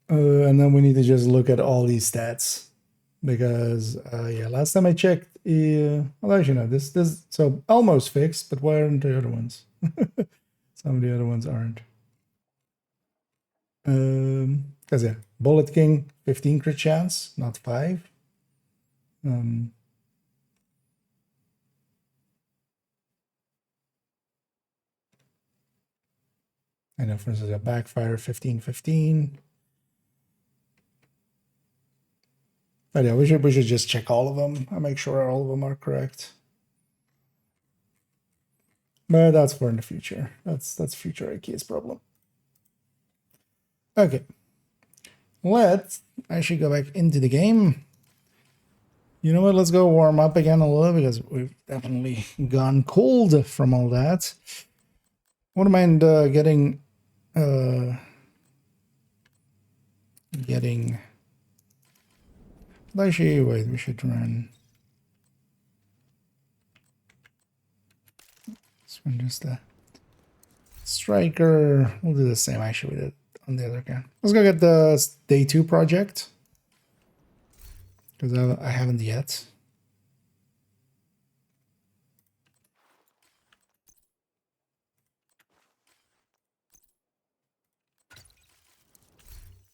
And then we need to just look at all these stats because yeah, last time I checked, well, actually no, this so almost fixed, but why aren't the other ones? Some of the other ones aren't. Because yeah, Bullet King 15 crit chance, not 5. I know, for instance, a Backfire 15-15. But yeah, we should just check all of them and make sure all of them are correct. But that's for in the future. That's future IKEA's problem. Okay. Let's actually go back into the game. You know what? Let's go warm up again a little because we've definitely gone cold from all that. Wouldn't mind getting actually, wait, we should run this one, just a striker. We'll do the same actually we did on the other guy. Let's go get the day 2 project because I haven't yet.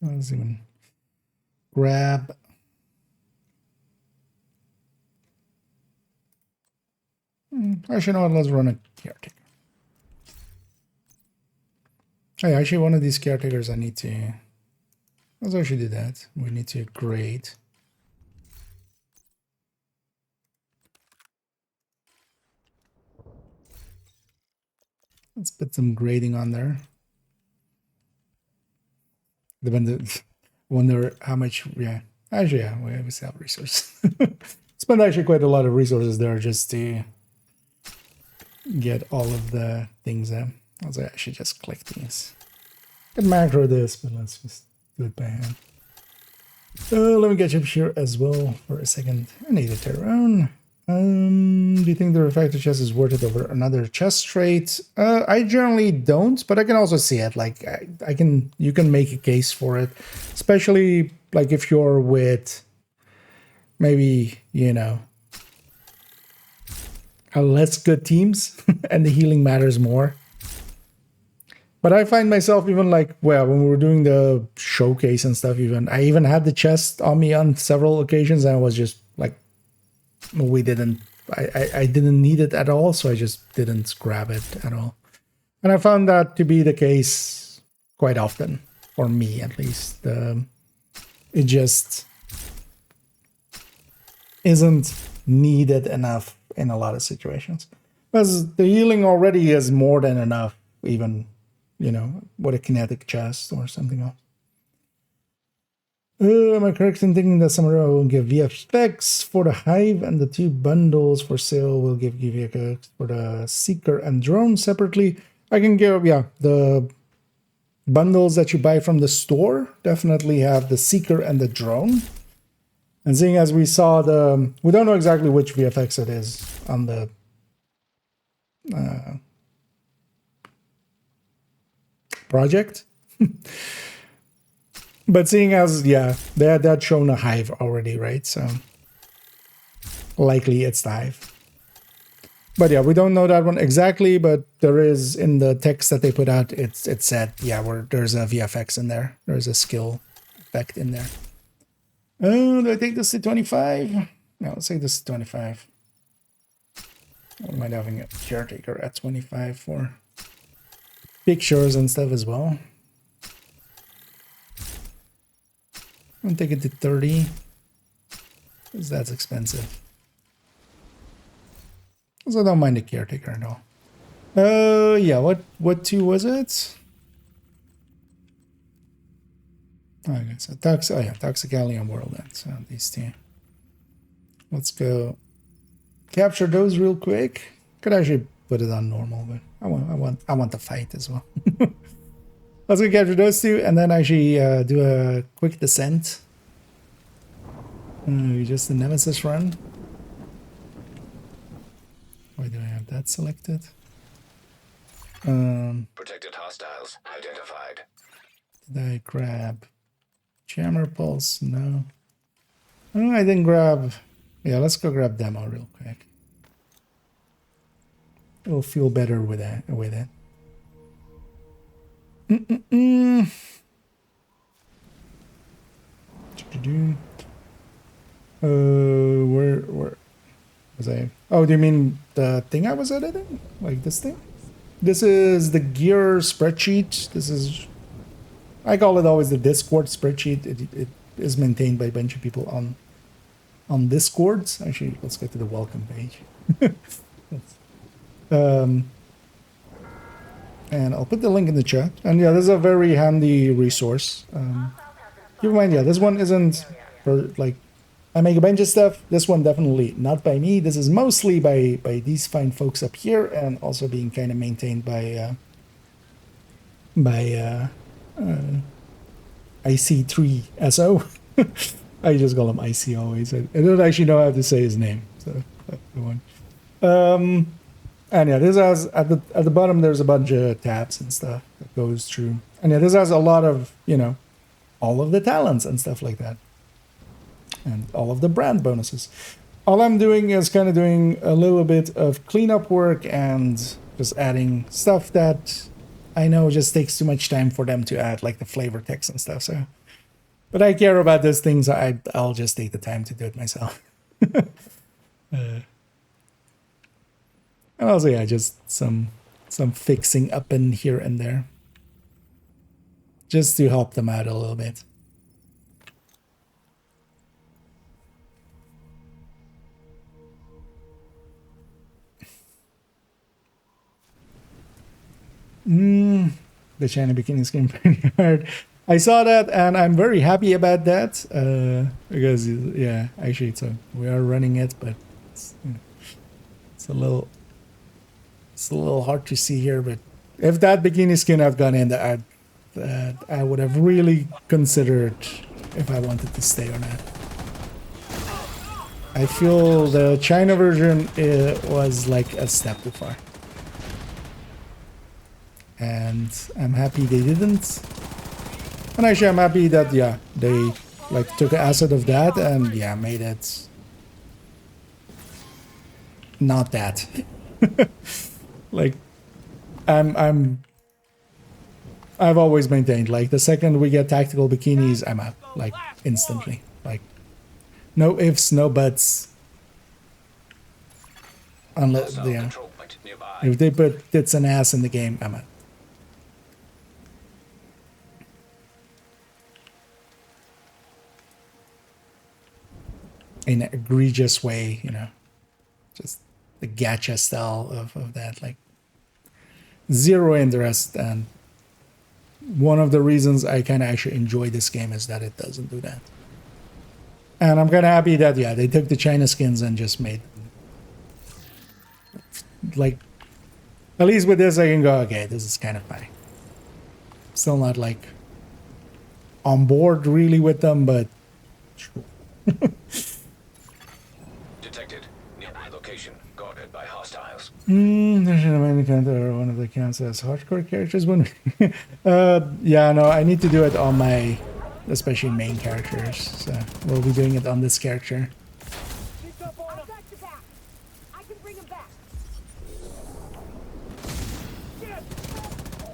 Let's even grab actually, no, let's run a caretaker. Hey, actually, one of these caretakers I need to... Let's actually do that. We need to grade. Let's put some grading on there. Wonder how much... Yeah, actually, yeah, we always have resources. Spend actually quite a lot of resources there just to get all of the things there. Also, I should just click these. Can macro this, but let's just do it by hand. Let me get you up here as well for a second. I need to tear around. Do you think the refractor chest is worth it over another chest trait? I generally don't, but I can also see it. Like you can make a case for it, especially like if you're with maybe, you know, less good teams and the healing matters more. But I find myself even like, well, when we were doing the showcase and stuff, I even had the chest on me on several occasions, and I was just like, I didn't need it at all, so I just didn't grab it at all. And I found that to be the case quite often, for me at least. It just isn't needed enough in a lot of situations. Because the healing already is more than enough, even, you know, with a kinetic chest or something else. Am I correct in thinking that Samurai will give VFX for the Hive and the 2 bundles for sale will give VFX for the Seeker and Drone separately? I can give, yeah, the bundles that you buy from the store definitely have the Seeker and the Drone. And seeing as we saw we don't know exactly which VFX it is on the project. But seeing as, yeah, they had that shown a Hive already, right? So likely it's the Hive. But yeah, we don't know that one exactly, but there is in the text that they put out, it said, yeah, there's a VFX in there. There's a skill effect in there. Oh, do I take this to 25? No, let's take this to 25. I don't mind having a caretaker at 25 for pictures and stuff as well. I'm gonna take it to 30 because that's expensive. So I don't mind the caretaker at all. Yeah, what two was it? Okay, so Toxic Alley and World End. So these two. Let's go capture those real quick. Could actually put it on normal, but I want the fight as well. Let's go capture those two and then actually do a quick descent. Just the Nemesis run. Why do I have that selected? Protected hostiles identified. Did I grab Jammer Pulse? No. Oh, I didn't grab... Yeah, let's go grab Demo real quick. It'll feel better with it. Where was I? Oh, do you mean the thing I was editing? Like this thing? This is the gear spreadsheet. This is... I call it always the Discord spreadsheet. It is maintained by a bunch of people on Discords. Actually, let's get to the welcome page. And I'll put the link in the chat. And yeah, this is a very handy resource. Keep in mind, yeah, this one isn't for, like, I make a bunch of stuff. This one definitely not by me. This is mostly by these fine folks up here, and also being kind of maintained by IC3SO. I just call him IC always. I don't actually know how to say his name. So that's the one. And yeah, this has at the bottom there's a bunch of tabs and stuff that goes through. And yeah, this has a lot of, you know, all of the talents and stuff like that. And all of the brand bonuses. All I'm doing is kind of doing a little bit of cleanup work and just adding stuff that I know just takes too much time for them to add, like the flavor text and stuff. So, but I care about those things. I'll just take the time to do it myself. And also, yeah, just some fixing up in here and there, just to help them out a little bit. The China bikini is getting pretty hard. I saw that and I'm very happy about that because yeah, actually we are running it, but it's a little hard to see here. But if that bikini skin had gone in, that I would have really considered if I wanted to stay or not. I feel the China version was like a step too far. And I'm happy they didn't. And actually I'm happy that, yeah, they like took an asset of that and yeah, made it not that. Like I've always maintained, like the second we get tactical bikinis, I'm out, like instantly. Like no ifs, no buts. Unless, yeah, if they put tits and ass in the game, I'm out. In an egregious way, you know, just the gacha style of that, like zero interest. And one of the reasons I kind of actually enjoy this game is that it doesn't do that. And I'm kind of happy that, yeah, they took the China skins and just made them. Like, at least with this I can go, okay, this is kind of fine. Still not like on board really with them, but sure. Detected. Nearby location. Guarded by hostiles. There's an American counter, one of the counts as hardcore characters. Yeah, no, I need to do it on my, especially main characters. So we'll be doing it on this character.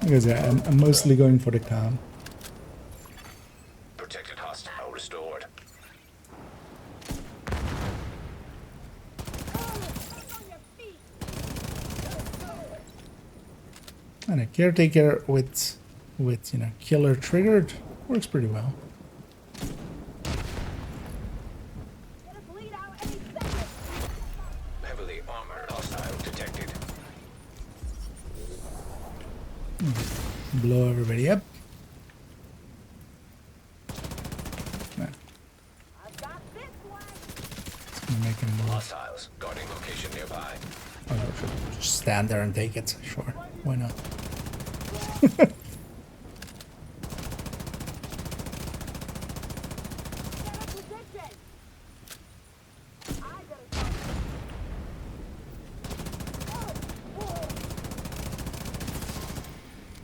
Because yeah, I'm mostly going for the calm. Protected hostile restored. And a caretaker with you know, killer triggered works pretty well. Heavily armored hostile detected. Blow everybody up. Man. It's gonna make him move. Hostiles guarding location nearby. Oh, no, should just stand there and take it. Sure, why not?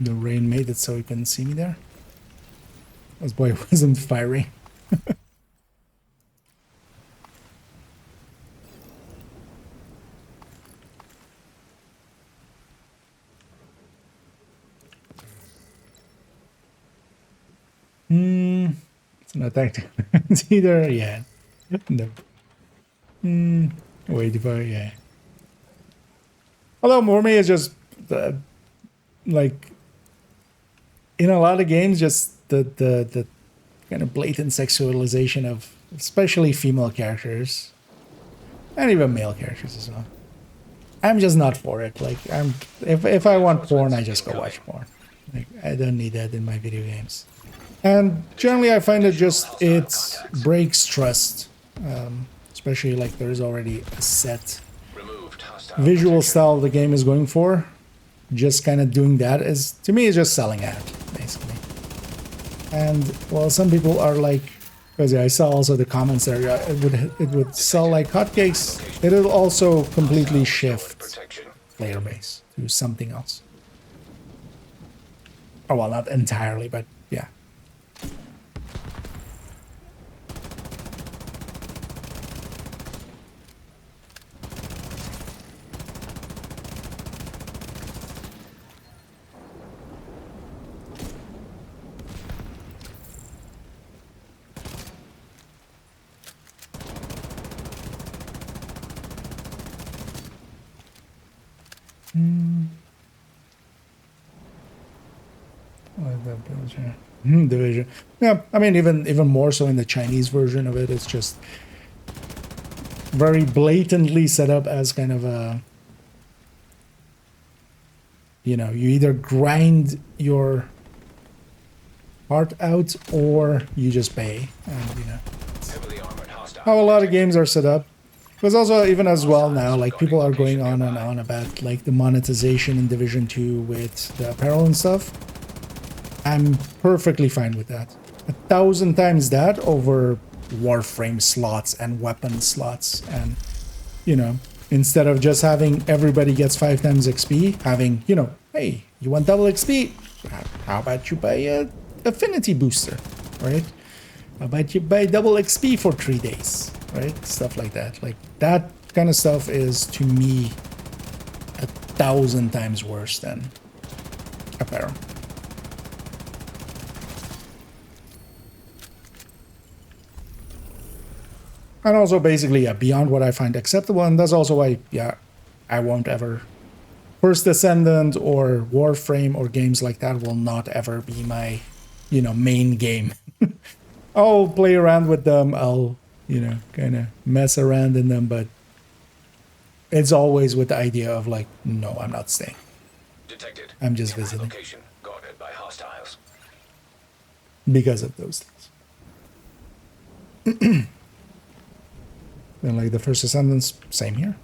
The rain made it so he couldn't see me there. This boy wasn't firing. It's not active. It's either, yeah. No. Y25, yeah. Although for me, it's just like in a lot of games, just the kind of blatant sexualization of especially female characters and even male characters as well. I'm just not for it. Like if I want porn, I just go watch porn. Like I don't need that in my video games. And generally, I find it breaks trust, especially like there is already a set visual style the game is going for. Just kind of doing that is, to me, is just selling out, basically. And well, some people are like, because I saw also the comments there, it would sell like hotcakes. It'll also completely shift player base to something else. Oh well, not entirely, but yeah. Division. Yeah, I mean, even more so in the Chinese version of it, it's just very blatantly set up as kind of a, you know, you either grind your heart out or you just pay, and you know, how a lot of games are set up. Because also, even as well now, like people are going on and on about like the monetization in Division 2 with the apparel and stuff. I'm perfectly fine with that. 1,000 times that over Warframe slots and weapon slots. And, you know, instead of just having everybody gets 5 times XP, having, you know, hey, you want double XP? How about you buy a affinity booster, right? How about you buy double XP for 3 days, right? Stuff like that. Like, that kind of stuff is, to me, 1,000 times worse than apparel. And also, basically, yeah, beyond what I find acceptable, and that's also why, yeah, I won't ever... First Descendant or Warframe or games like that will not ever be my, you know, main game. I'll play around with them, I'll, you know, kind of mess around in them, but it's always with the idea of like, no, I'm not staying. Detected. I'm just visiting. Location guarded by hostiles. Because of those things. And like the First Descendants, same here.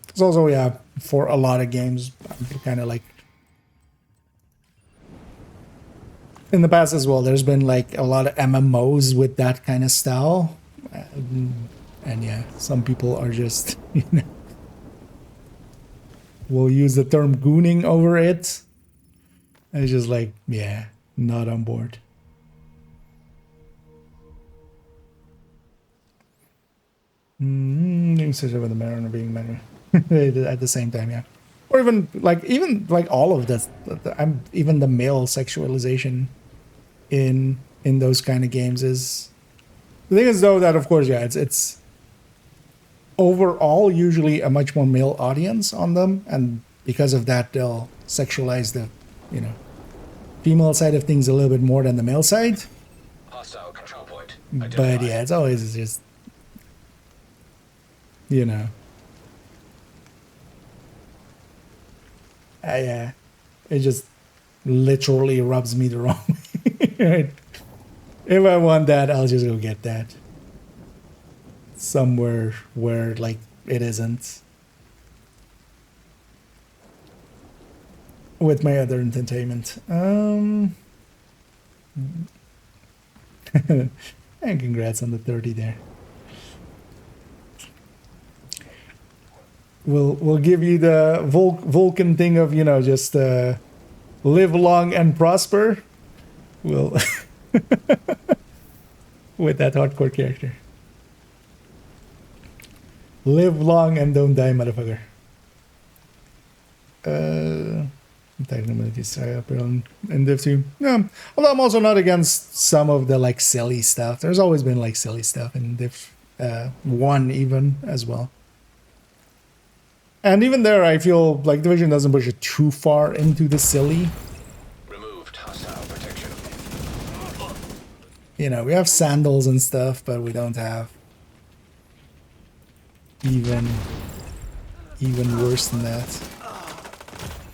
It's also, yeah, for a lot of games, I'm kind of like... In the past as well, there's been like a lot of MMOs with that kind of style. And yeah, some people are just, you know... We'll use the term gooning over it. And it's just like, yeah, not on board. Doing such with the Mariner being better at the same time, yeah. Or even like all of this. I'm even the male sexualization in in those kind of games is the thing is though that of course yeah it's overall usually a much more male audience on them, and because of that they'll sexualize the female side of things a little bit more than the male side. Hostile control point. But yeah, it's always just yeah, it just literally rubs me the wrong way. If I want that, I'll just go get that somewhere where like it isn't with my other entertainment. And congrats on the 30 there. We'll give you the Vulcan thing of just live long and prosper. We'll with that hardcore character. Live long and don't die, motherfucker. Technologies up in Div 2. Yeah, although I'm also not against some of the like silly stuff. There's always been like silly stuff in Div 1 even as well. And even there, I feel like Division doesn't push it too far into the silly. Removed hostile protection. We have sandals and stuff, but we don't have even worse than that.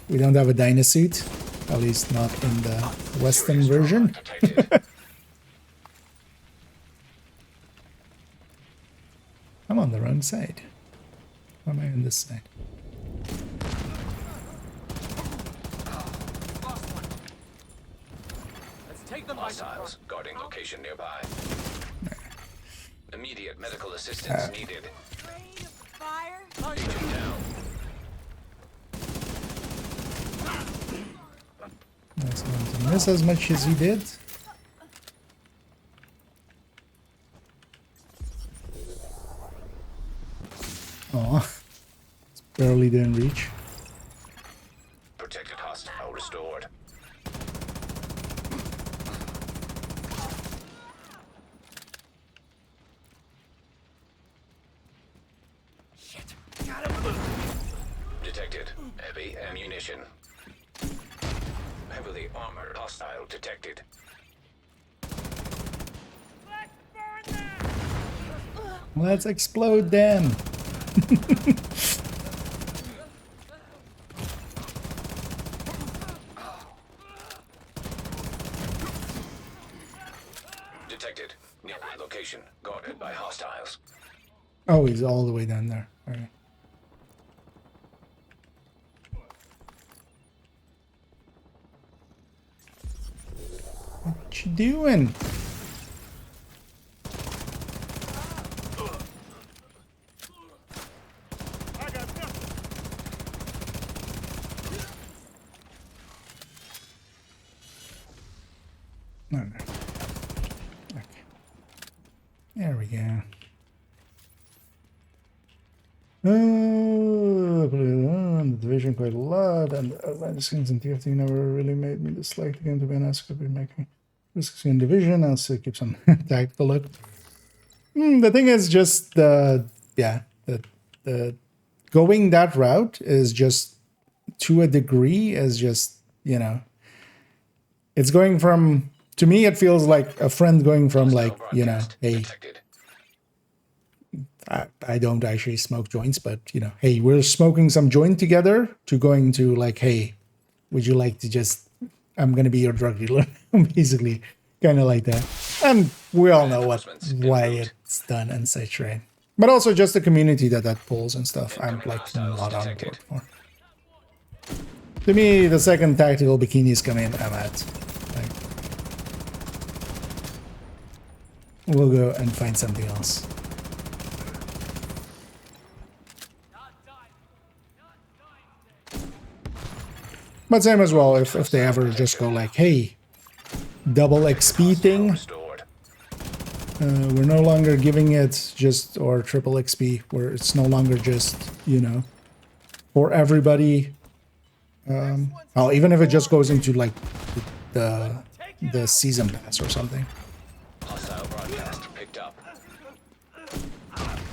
We don't have a Dynasuit, at least not in the Western version. I'm on the wrong side. Why am I on this side? Hostiles guarding location nearby. Immediate medical assistance needed. Fire. Agent down. That's going to miss as much as he did. Oh, it's barely didn't reach. Protected hostile restored. Shit. Got him. Detected. Heavy ammunition. Heavily armored hostile detected. Let's explode them. Detected. Nearby location. Guarded by hostiles. Oh, he's all the way down there. All right. What you doing? No. Okay. There we go. The division quite a lot, and the skins in TFT never really made me dislike the game, to be honest. Could be making risks in division. I'll still keep some tactical look. The thing is just the going that route is just to a degree is just it's going from, to me it feels like a friend going from like hey, I don't actually smoke joints, but hey, we're smoking some joint together, to going to like, hey, would you like to just, I'm gonna be your drug dealer. Basically kind of like that. And we all know why it's done and such, right? But also just the community that pulls and stuff, I'm like not on board for. To me, the second tactical bikinis come in, I'm at. Like, we'll go and find something else. But same as well, if they ever just go like, hey, double XP thing, we're no longer giving it just, or triple XP, where it's no longer just, for everybody. Well, even if it just goes into like the the season pass or something. Hostile broadcast picked up.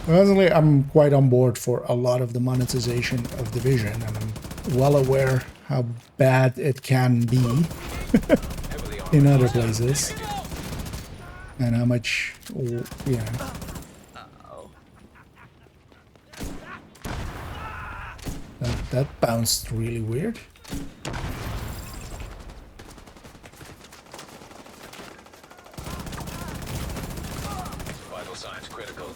Personally, I'm quite on board for a lot of the monetization of Division, and I'm well aware how bad it can be Heavily armored in other hostiles places, detected. and how much, yeah. That bounced really weird. Vital signs critical.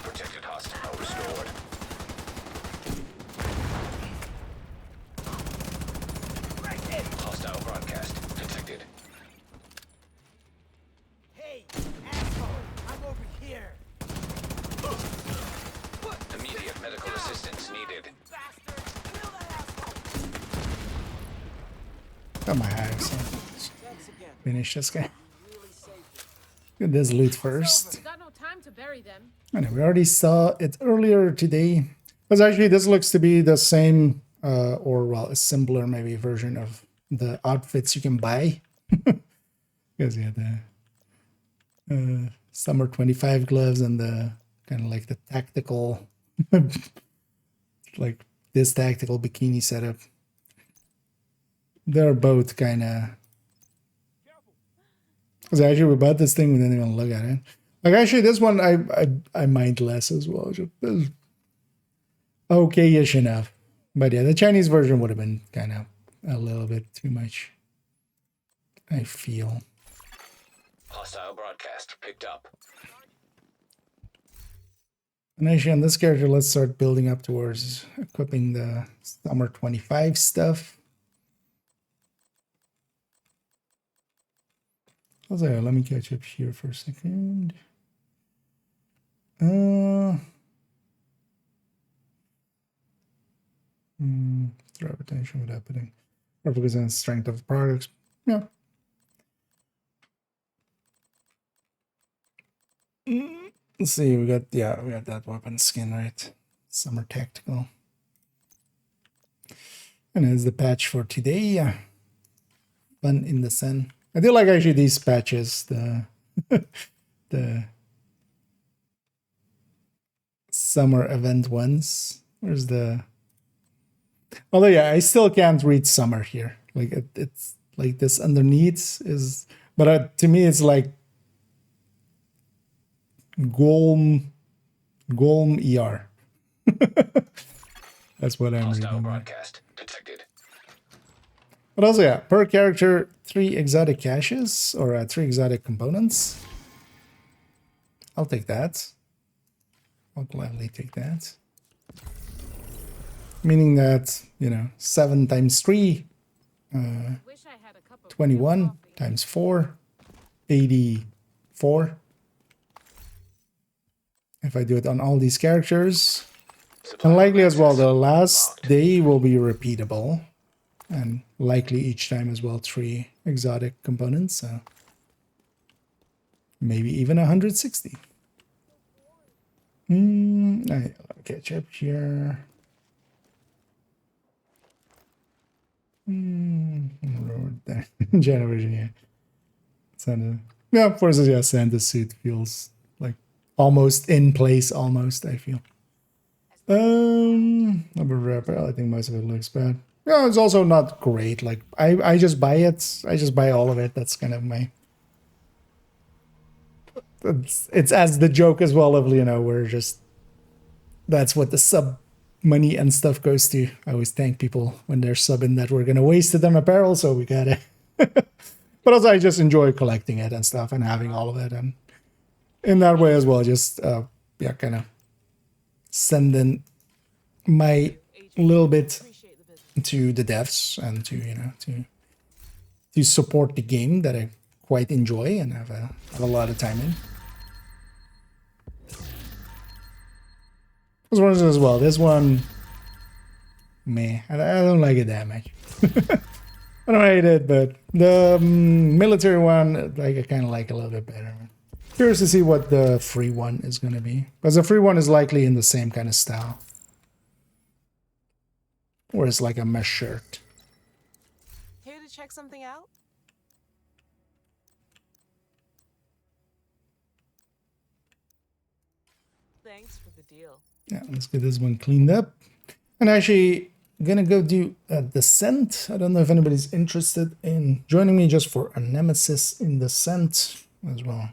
Protected hostile restored. Hostile broadcast detected. Hey, asshole! I'm over here! Immediate medical assistance needed. Bastard! Kill that asshole! Got my eyes. So Thanks again. finish this guy. Really saved it. Get this loot first. We got no time to bury them. I know we already saw it earlier today. Because actually this looks to be the same, or well, a simpler maybe version of the outfits you can buy. Because yeah, the summer 25 gloves and the kind of like the tactical, like this tactical bikini setup. They're both kind of. Because actually we bought this thing, we didn't even look at it. Like actually this one I mind less as well. Just okay-ish enough. But yeah, the Chinese version would have been kind of a little bit too much, I feel. Hostile broadcast picked up. And actually on this character, let's start building up towards equipping the summer 25 stuff. Also, let me catch up here for a second. Throw attention without putting or focus on strength of the products. Yeah. Let's see, we got that weapon skin, right? Summer tactical. And here's the patch for today. Fun in the sun. I do like actually these patches, the the summer event ones. Where's the? Although yeah, I still can't read summer here. Like it's like this underneath is, but to me it's like Golm ER. That's what I'm Hostile reading. broadcast detected. But also, yeah, per character, 3 exotic caches or 3 exotic components. I'll take that. I'll gladly take that. Meaning that, 7 times 3, Wish I had a cup of 21 real coffee. times 4, 84. If I do it on all these characters. And likely as well, the last day will be repeatable. And likely each time as well 3 exotic components. So maybe even 160. I'll catch up here. Generation, yeah. Santa. Yeah, for instance, yeah, Santa's suit feels like almost in place, almost, I feel. Number rapper, I think most of it looks bad. Yeah, it's also not great. Like I just buy it. I just buy all of it. That's kind of my. It's as the joke as well of we're just. That's what the sub money and stuff goes to. I always thank people when they're subbing that we're gonna waste it on apparel, so we gotta. But also, I just enjoy collecting it and stuff and having all of it, and in that way as well, just kind of sending my little bit to the devs and to to support the game that I quite enjoy and have a lot of time in. This one as well. This one meh. I don't like it that much. I don't hate it, but the military one, like, I kind of like a little bit better. Curious to see what the free one is going to be. Because the free one is likely in the same kind of style. Or it's like a mesh shirt. Here to check something out? Thanks for the deal. Yeah, let's get this one cleaned up. And actually, gonna go do a Descent. I don't know if anybody's interested in joining me just for a Nemesis in Descent as well.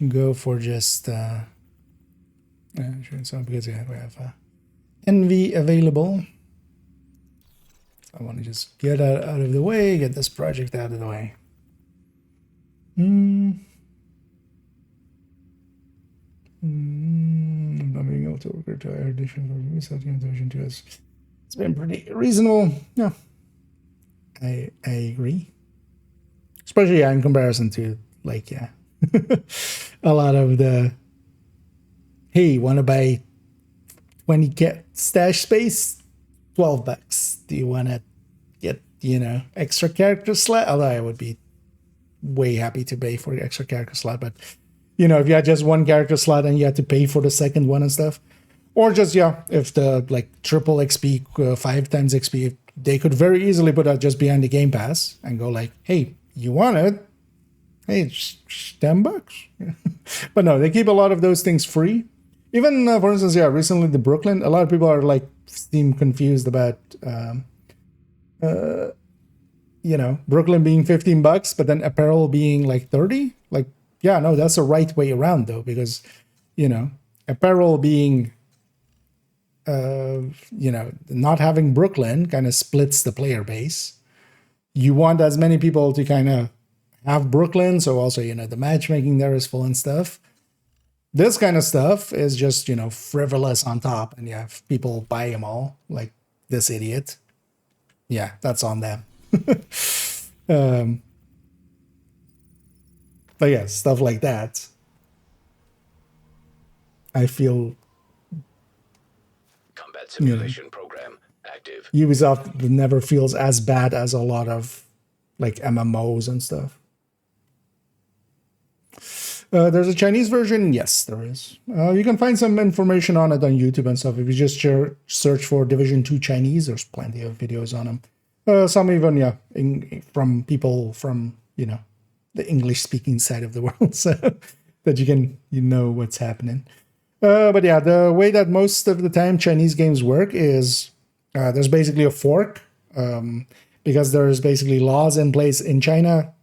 Go for just sure, so because we have Envy available. I want to just get that out of the way, get this project out of the way. Not being able to work to our edition for me, setting version 2 has it's been pretty reasonable. Yeah, I agree. Especially in comparison to like a lot of the hey, want to buy 20k stash space, $12. Do you want to get extra character slot? Although I would be way happy to pay for the extra character slot, but if you had just one character slot and you had to pay for the second one and stuff, or just if the like triple XP, 5 times XP, they could very easily put that just behind the Game Pass and go like, hey, you want it? Hey, it's $10. But no, they keep a lot of those things free. Even for instance, recently the Brooklyn, a lot of people are like seem confused about Brooklyn being $15, but then apparel being like 30. Like, yeah, no, that's the right way around though, because apparel being not having Brooklyn kind of splits the player base. You want as many people to kind of have Brooklyn, so also the matchmaking there is full and stuff. This kind of stuff is just frivolous on top, and you have people buy them all like this idiot. Yeah, that's on them. But yeah, stuff like that. I feel combat simulation program active. Ubisoft never feels as bad as a lot of like MMOs and stuff. There's a Chinese version. Yes, there is. You can find some information on it on YouTube and stuff. If you just search for Division 2 Chinese, there's plenty of videos on them. Some even, from people from, the English-speaking side of the world, so that you can, what's happening. But yeah, the way that most of the time Chinese games work is there's basically a fork, because there's basically laws in place in China.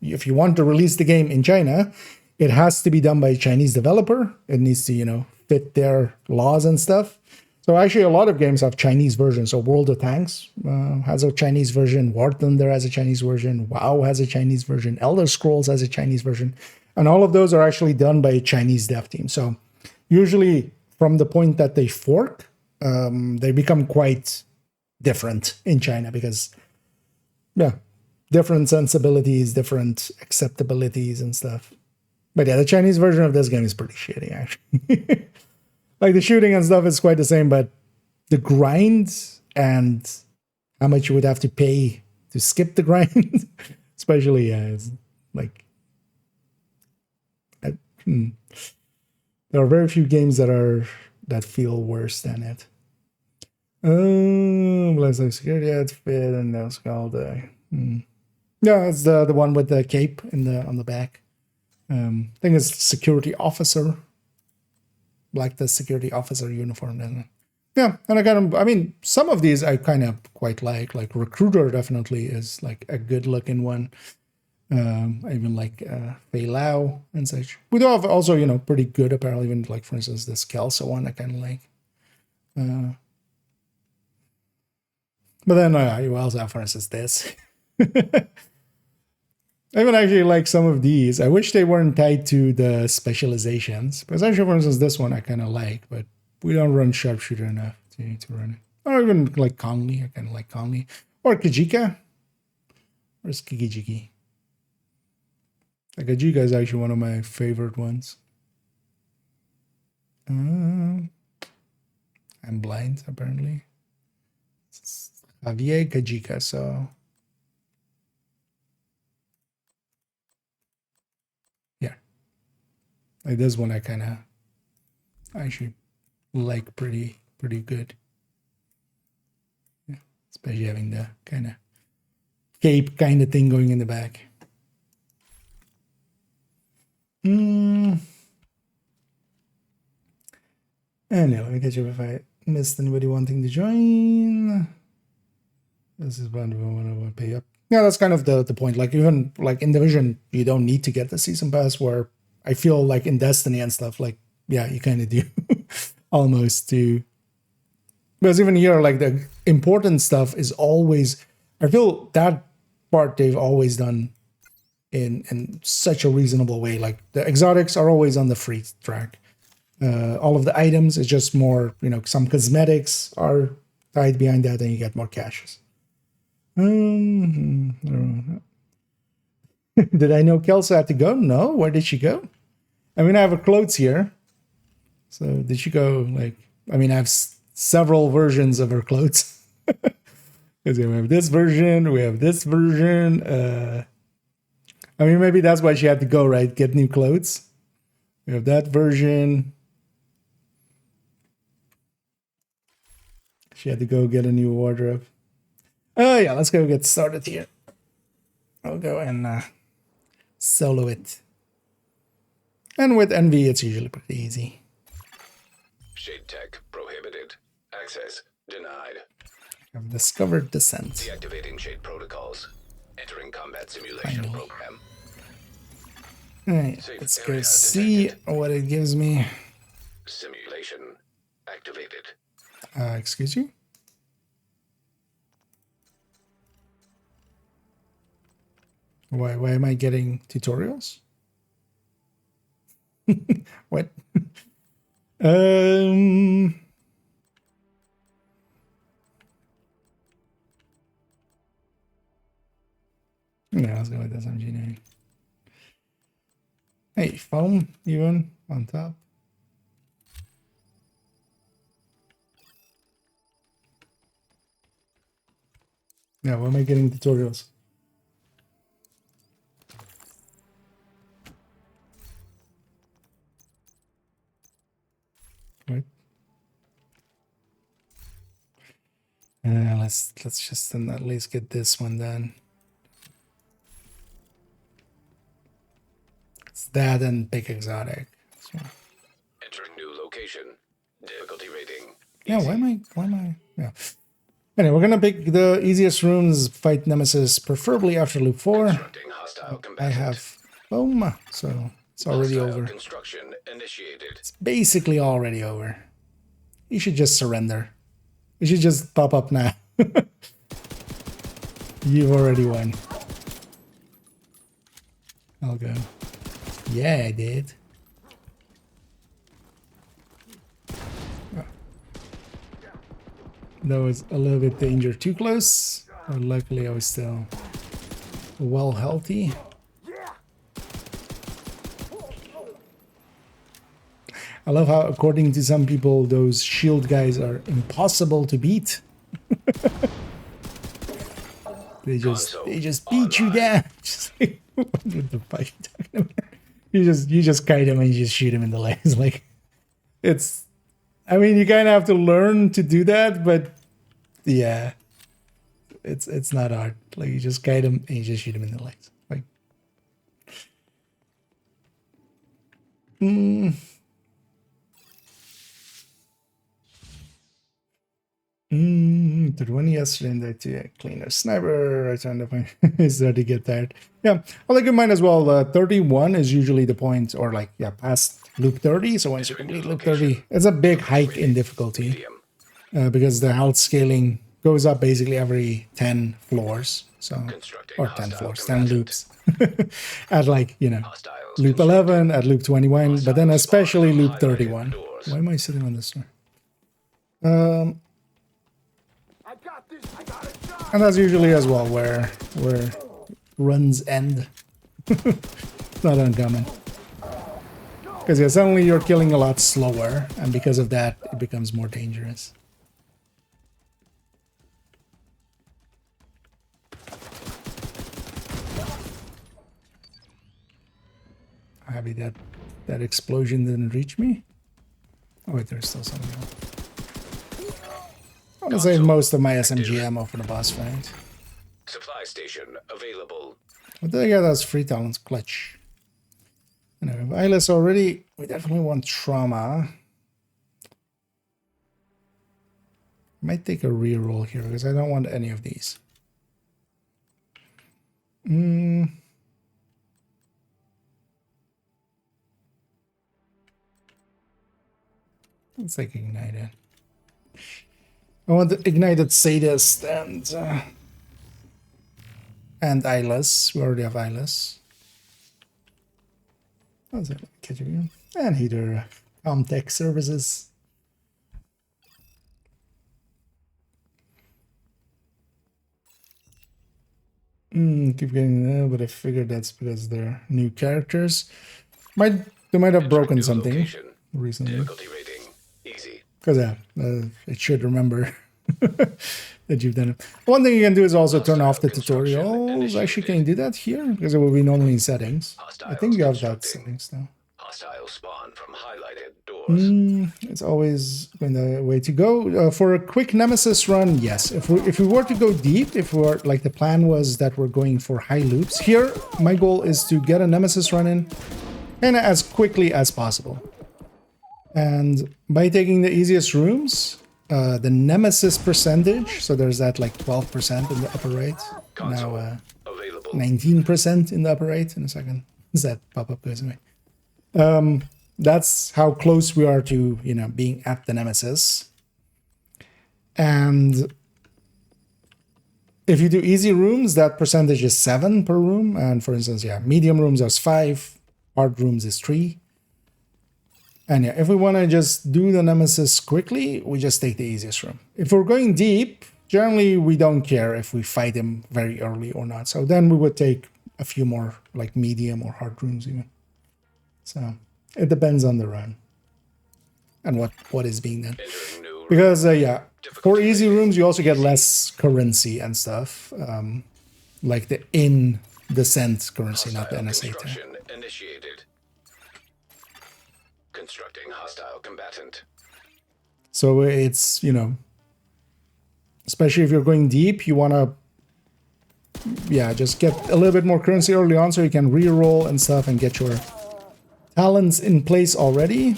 If you want to release the game in China, it has to be done by a Chinese developer. It needs to, fit their laws and stuff. So actually a lot of games have Chinese versions. So World of Tanks has a Chinese version. War Thunder has a Chinese version. WoW has a Chinese version. Elder Scrolls has a Chinese version. And all of those are actually done by a Chinese dev team. So usually from the point that they fork, they become quite different in China because, different sensibilities, different acceptabilities and stuff. But yeah, the Chinese version of this game is pretty shitty, actually. Like the shooting and stuff is quite the same, but the grind and how much you would have to pay to skip the grind, especially it's like there are very few games that feel worse than it. Let's like security outfit, and that's called yeah, it's the one with the cape on the back. I think it's security officer. Like the security officer uniform, doesn't it? Yeah, and I mean, some of these I kind of quite like Recruiter definitely is like a good looking one. I even like Fei Lao and such. We do have also, pretty good apparel, even like, for instance, this Kelso one I kind of like. But then you also have, for instance, this. I even actually like some of these. I wish they weren't tied to the specializations. Because actually, for instance, this one I kind of like, but we don't run Sharpshooter enough to run it. Or even like Conley. I kind of like Conley. Or Kajika. Where's Kigijiki? Kajika is actually one of my favorite ones. I'm blind, apparently. Javier Kajika, so yeah. Like this one I kinda actually like pretty good. Yeah. Especially having the kinda cape kind of thing going in the back. Anyway, let me catch up if I missed anybody wanting to join. This is one I want to pay up. Yeah, that's kind of the point. Like even like in Division, you don't need to get the season pass. Where I feel like in Destiny and stuff, like yeah, you kind of do almost to. Because even here, like the important stuff is always. I feel that part they've always done in such a reasonable way. Like the exotics are always on the free track. All of the items is just more, you know, some cosmetics are tied behind that and you get more caches. Did I know Kelso had to go? No. Where did she go? I mean, I have her clothes here. So did she go like, I mean, I have several versions of her clothes. Because we have this version, we have this version. I mean, maybe that's why she had to go, right? Get new clothes. We have that version. She had to go get a new wardrobe. Oh yeah, let's go get started here. I'll go and solo it. And with Envy, it's usually pretty easy. Shade tech prohibited. Access denied. I've discovered Descent. Deactivating shade protocols. Entering combat simulation program. Alright, let's go see what it gives me. Simulation activated. Excuse you? Why am I getting tutorials? What? Yeah, let's go with this engineering. Hey, foam even on top. Yeah, why am I getting tutorials? Right. Let's just then at least get this one done. It's that and pick exotic. So. Entering new location. Difficulty rating. Yeah, why am I? Yeah. Anyway, we're gonna pick the easiest rooms, fight Nemesis, preferably after loop 4. Hostile I have boom, so it's already over. Construction initiated. It's basically already over. You should just surrender. You should just pop up now. You've already won. I'll go. Yeah, I did. That was a little bit danger too close. But luckily I was still well healthy. I love how, according to some people, those shield guys are impossible to beat. They just beat you down. Just like, what the fuck are you talking about? You just kite him and you just shoot him in the legs. Like, it's, I mean, you kind of have to learn to do that, but yeah, it's not hard. Like, you just kite him and you just shoot him in the legs. Like, 20 yesterday and that too. Cleaner sniper. I turned up is there to get that. Yeah, I like in mind as well. 31 is usually the point, or like yeah, past loop 30. So once you complete loop 30, it's a big hike in difficulty because the health scaling goes up basically every 10 floors. So or 10 floors, 10 loops at like loop 11, at loop 21, but then especially loop 31. Why am I sitting on this one? And that's usually as well where runs end. Not uncommon. Because yeah, suddenly you're killing a lot slower, and because of that, it becomes more dangerous. happy that that explosion didn't reach me. Oh wait, there's still something else. I want to save most of my SMG ammo for the boss fight. Supply station available. What did I get as free talents? Clutch. Anyway, with Eyeless already, we definitely want trauma. Might take a reroll here because I don't want any of these. Let's take Ignited. I want the Ignited Sadist and Eyeless. We already have Eyeless. How's that? And Heater Comtech Services. Keep getting but I figured that's because they're new characters. They might have broken something recently. Difficulty rating easy. Because it should remember that you've done it. One thing you can do is also turn off the tutorials. Actually, can you do that here? Because it will be normally in settings. I think you have that settings now. Hostile spawn from highlighted doors. It's always been the way to go. For a quick Nemesis run, yes. If we were to go deep, if we were like the plan was that we're going for high loops, here my goal is to get a Nemesis run in kind of as quickly as possible. And by taking the easiest rooms, the Nemesis percentage, so there's that like 12% in the upper right, now 19% in the upper right. In a second, as that pop-up goes away. That's how close we are to, you know, being at the Nemesis. And if you do easy rooms, that percentage is 7 per room. And for instance, yeah, medium rooms is 5, hard rooms is 3. And yeah, if we want to just do the Nemesis quickly, we just take the easiest room. If we're going deep, generally we don't care if we fight him very early or not. So then we would take a few more like medium or hard rooms even. So it depends on the run and what is being done. Because yeah, for easy rooms you also get less currency and stuff, like the in descent currency, not the NSA tag. Initiated. Constructing hostile combatant. So it's, you know, especially if you're going deep, you want to, yeah, just get a little bit more currency early on so you can re-roll and stuff and get your talents in place already.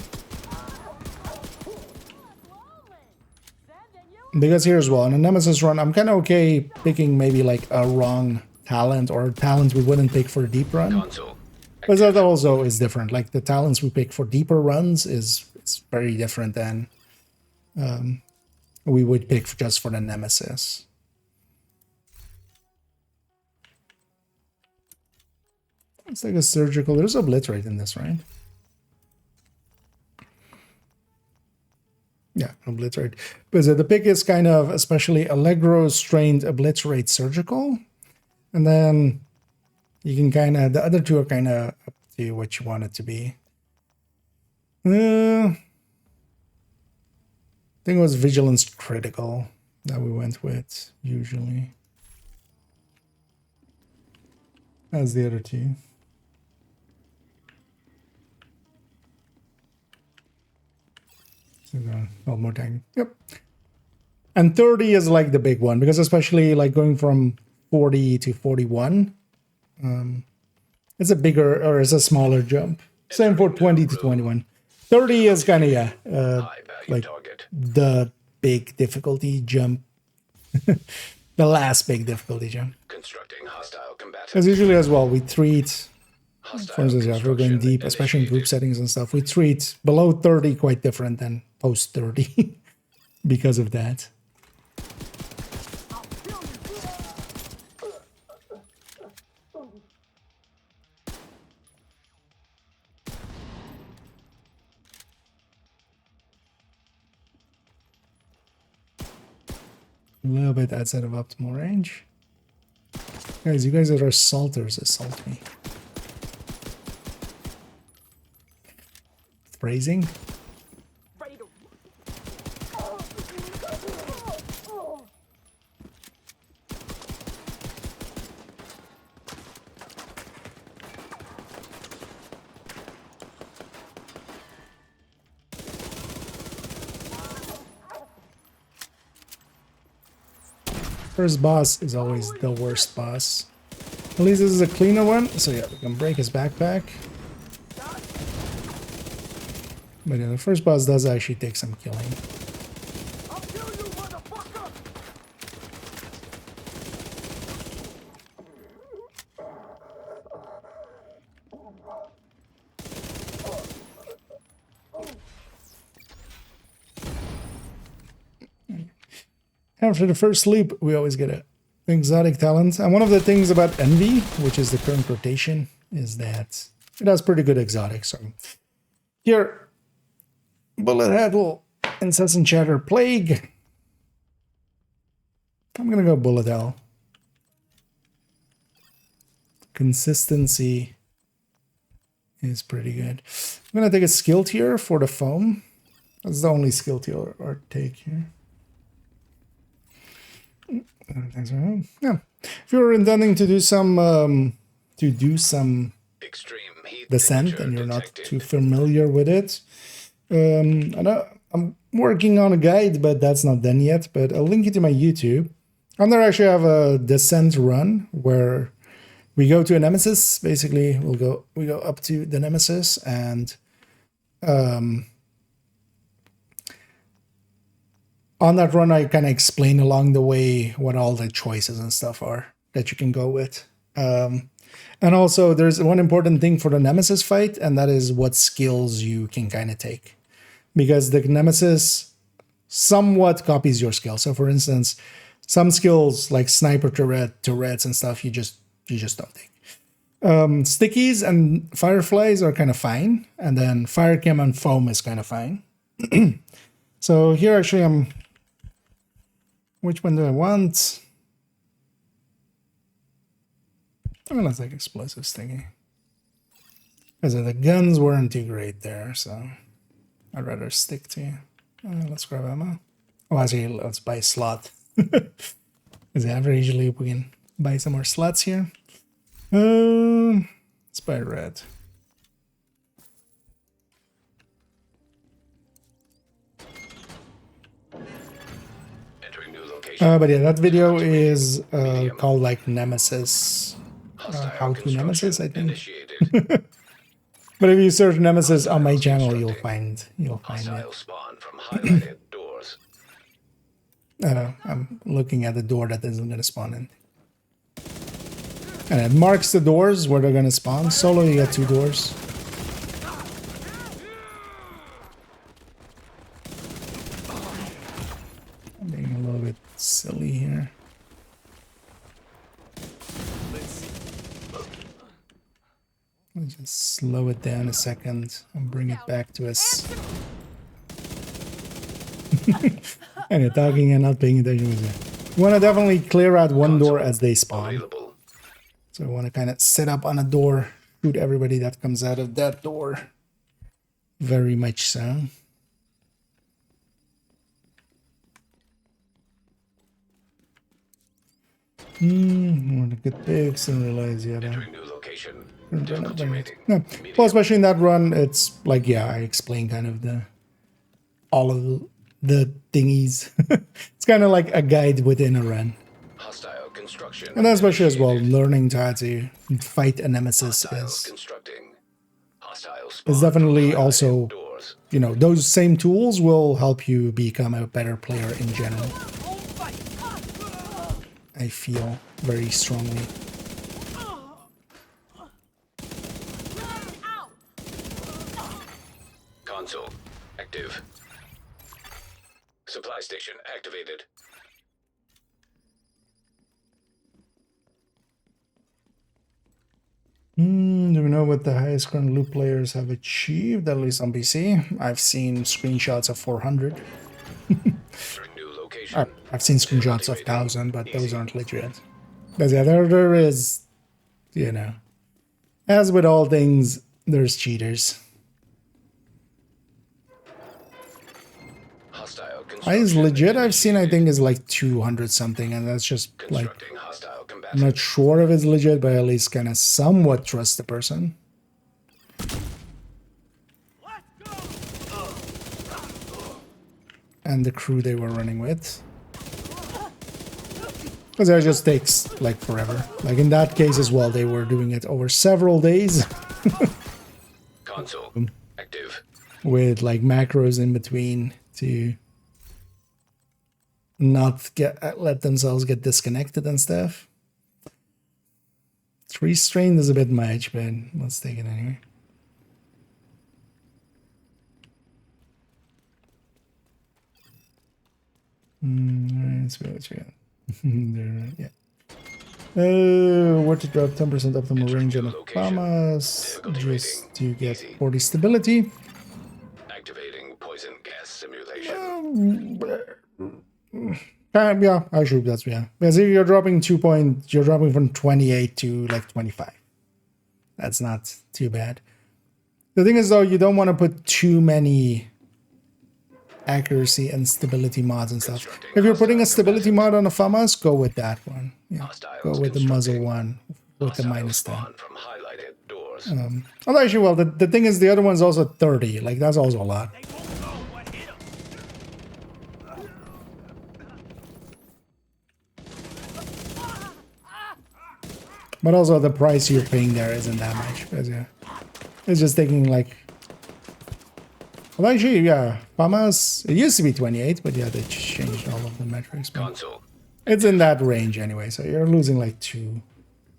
Because here as well, in a Nemesis run, I'm kind of okay picking maybe like a wrong talent or talent we wouldn't pick for a deep run. But that also is different. Like the talents we pick for deeper runs is very different than we would pick just for the Nemesis. It's like a surgical. There's obliterate in this, right? Yeah, obliterate. But the pick is kind of, especially Allegro, strained, obliterate, surgical. And then you can kind of, the other two are kind of up to what you want it to be. I think it was vigilance critical that we went with, usually. As the other two. One more time. Yep. And 30 is like the big one, because especially like going from 40 to 41, it's a bigger or it's a smaller jump. Same for 20 to 21. 30 is kind of, yeah, like the big difficulty jump. The last big difficulty jump. Constructing hostile combatants. Because usually as well, we treat, for instance, yeah, if we're going deep, especially in group settings and stuff, we treat below 30 quite different than post 30 because of that. A little bit outside of optimal range. Guys, you guys that are assaulters, assault me. Phrasing. First boss is always the worst boss. At least this is a cleaner one, so yeah, we can break his backpack. But yeah, the first boss does actually take some killing. After the first sleep, we always get a exotic talent. And one of the things about Envy, which is the current rotation, is that it has pretty good exotics. So here, Bullet Head, Incessant Chatter, Plague. I'm gonna go Bullet Hell. Consistency is pretty good. I'm gonna take a skill tier for the foam. That's the only skill tier or take here. Yeah. If you're intending to do some Extreme heat descent and you're not too familiar with it, I'm working on a guide, but that's not done yet. But I'll link it to my YouTube. And there actually have a descent run where we go to a nemesis. Basically, we go up to the nemesis and on that run, I kind of explain along the way what all the choices and stuff are that you can go with. And also, there's one important thing for the Nemesis fight, and that is what skills you can kind of take. Because the Nemesis somewhat copies your skill. So, for instance, some skills like Sniper Turrets and stuff, you just don't take. Stickies and Fireflies are kind of fine. And then Fire Chem and Foam is kind of fine. So here, actually, which one do I want? I'm gonna take explosives thingy. Because the guns weren't too great there, so I'd rather stick to. Let's grab ammo. Oh, actually, let's buy a slot. Because usually we can buy some more slots here. Let's buy red. But yeah, that video is called like Nemesis, how to Nemesis, I think. But if you search Nemesis on my channel, you'll find it. Spawn from highlighted doors. I'm looking at the door that isn't going to spawn in. And it marks the doors where they're going to spawn. Solo, you get 2 doors. I'm being a little bit silly here. Let me just slow it down a second and bring it back to us. And you're talking and not paying attention. You want to definitely clear out one door as they spawn. So I want to kind of set up on a door, shoot everybody that comes out of that door. Very much so. Want to get pigs and realize, yeah. No. Well, especially in that run, it's like, yeah, I explain kind of all of the thingies. It's kind of like a guide within a run. Hostile construction. And especially as well, learning how to fight a nemesis is definitely also, you know, those same tools will help you become a better player in general. I feel very strongly. Console active. Supply station activated. Do we know what the highest current loot players have achieved, at least on PC? I've seen screenshots of 400. I've seen screenshots of 1,000, but those aren't legit. But yeah, there is, you know, as with all things, there's cheaters. Highest legit I've seen, I think, is like 200 something, and that's just like, I'm not sure if it's legit, but I at least kind of somewhat trust the person. And the crew they were running with. Because that just takes like forever. Like in that case as well, they were doing it over several days. Console active. With like macros in between to not let themselves get disconnected and stuff. 3 strain is a bit much, but let's take it anyway. Let's go. There, yeah. What to drop 10% optimal range on a FAMAS just to get 40 stability. Activating poison gas simulation. Yeah, actually that's yeah. Because if you're dropping you're dropping from 28 to like 25. That's not too bad. The thing is though, you don't want to put too many accuracy and stability mods and stuff. If you're putting a stability mod on a FAMAS, go with that one. Yeah, go with the muzzle one with the minus 10. From highlighted doors. Although actually, well, the thing is, the other one's also 30. Like that's also a lot. But also the price you're paying there isn't that much. Because, yeah, it's just taking like. Well, actually, yeah, FAMAS, it used to be 28, but yeah, they changed all of the metrics. Console. It's in that range anyway, so you're losing like 2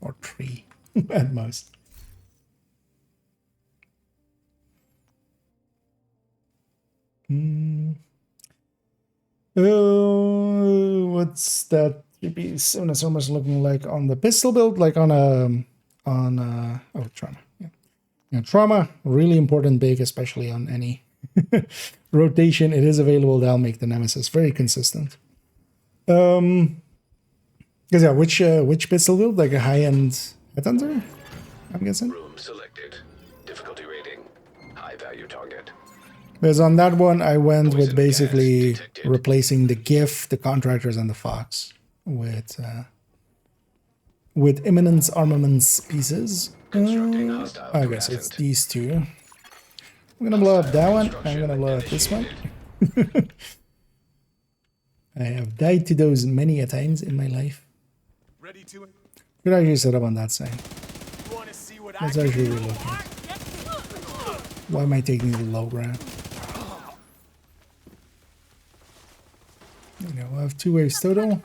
or 3 at most. Oh, what's that? So much looking like on the pistol build, like on trauma. Yeah, trauma, really important big, especially on any rotation. It is available. That'll make the Nemesis very consistent. Because yeah, which pistol build? Like a high-end headhunter, I'm guessing. Room selected. Difficulty rating. High value target. Because on that one, I went with basically replacing the GIF, the contractors, and the Fox with Imminence Armaments pieces. I guess it's these two. I'm gonna blow up that one. I'm gonna blow up this one. I have died to those many a times in my life. Ready to it? Could actually set up on that side. You want to see what That's actually really good. Why am I taking the low ground? You know, I have 2 waves total.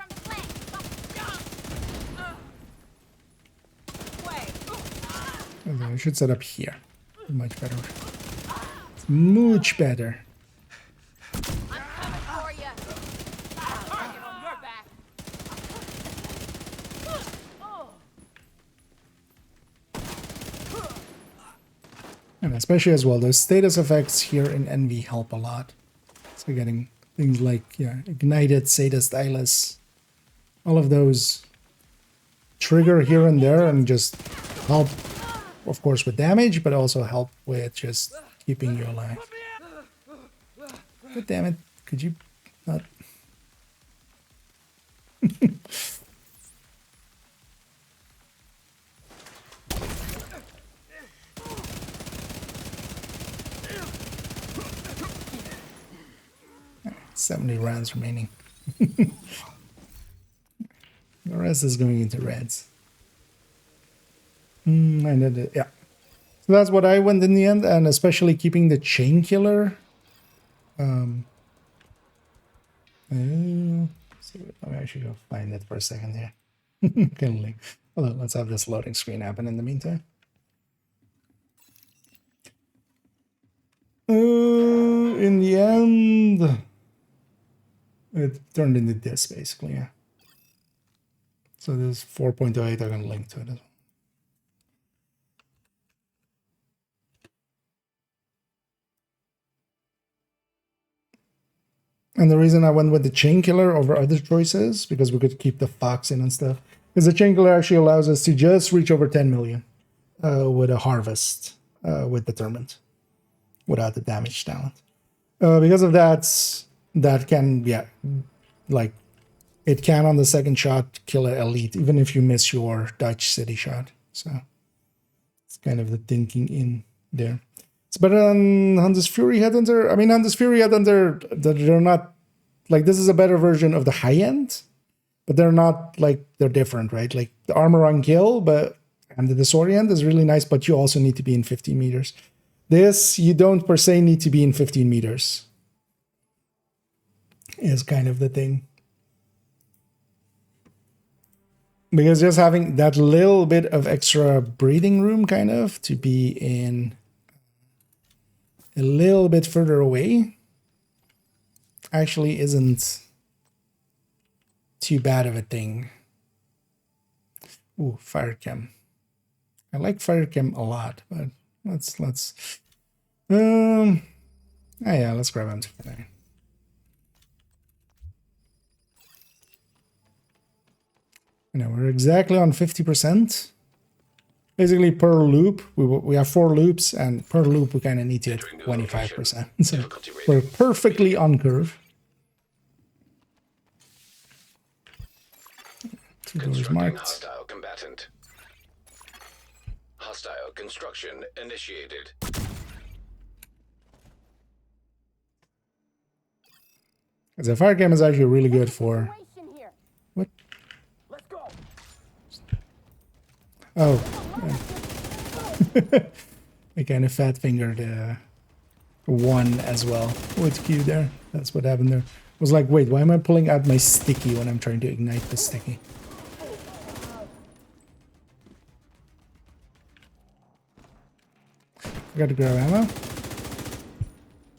Okay, I should set up here. Much better. It's much better. And especially as well, those status effects here in Envy help a lot. So getting things like, yeah, Ignited, Sadist, Eyeless, all of those trigger here and there and just help, of course, with damage, but also help with just keeping you alive. God damn it, could you not? 70 rounds remaining. The rest is going into reds. I did it, yeah. So that's what I went in the end, and especially keeping the chain killer. So let me actually go find it for a second here. Hold on, let's have this loading screen happen in the meantime. In the end, it turned into this basically, yeah. So this 4.08, I'm going to link to it as well. And the reason I went with the chain killer over other choices, because we could keep the Fox in and stuff, is the chain killer actually allows us to just reach over 10 million with a harvest with Determined, without the damage talent. Because of that, that can, yeah, like, it can on the second shot kill an elite, even if you miss your Dutch city shot. So it's kind of the thinking in there. It's better than Hunter's Fury Headhunter. I mean, Hunter's Fury Headhunter, they're not, like, this is a better version of the high end. but they're not like they're different, right? Like the armor on kill, but and the disorient is really nice, but you also need to be in 15 meters. This you don't per se need to be in 15 meters. Is kind of the thing. Because just having that little bit of extra breathing room kind of to be in a little bit further away actually isn't too bad of a thing. Ooh, fire chem. I like fire chem a lot, but let's oh yeah, let's grab him today. Now we're exactly on 50%. Basically, per loop, we have 4 loops, and per loop we kind of need to hit 25%. So we're perfectly on curve. 2 doors marked. Hostile combatant. Hostile construction initiated. The fire cam is actually really good for... What? Oh. Yeah. I kind of fat fingered 1 as well with Q there. That's what happened there. I was like, wait, why am I pulling out my sticky when I'm trying to ignite the sticky? I got to grab ammo.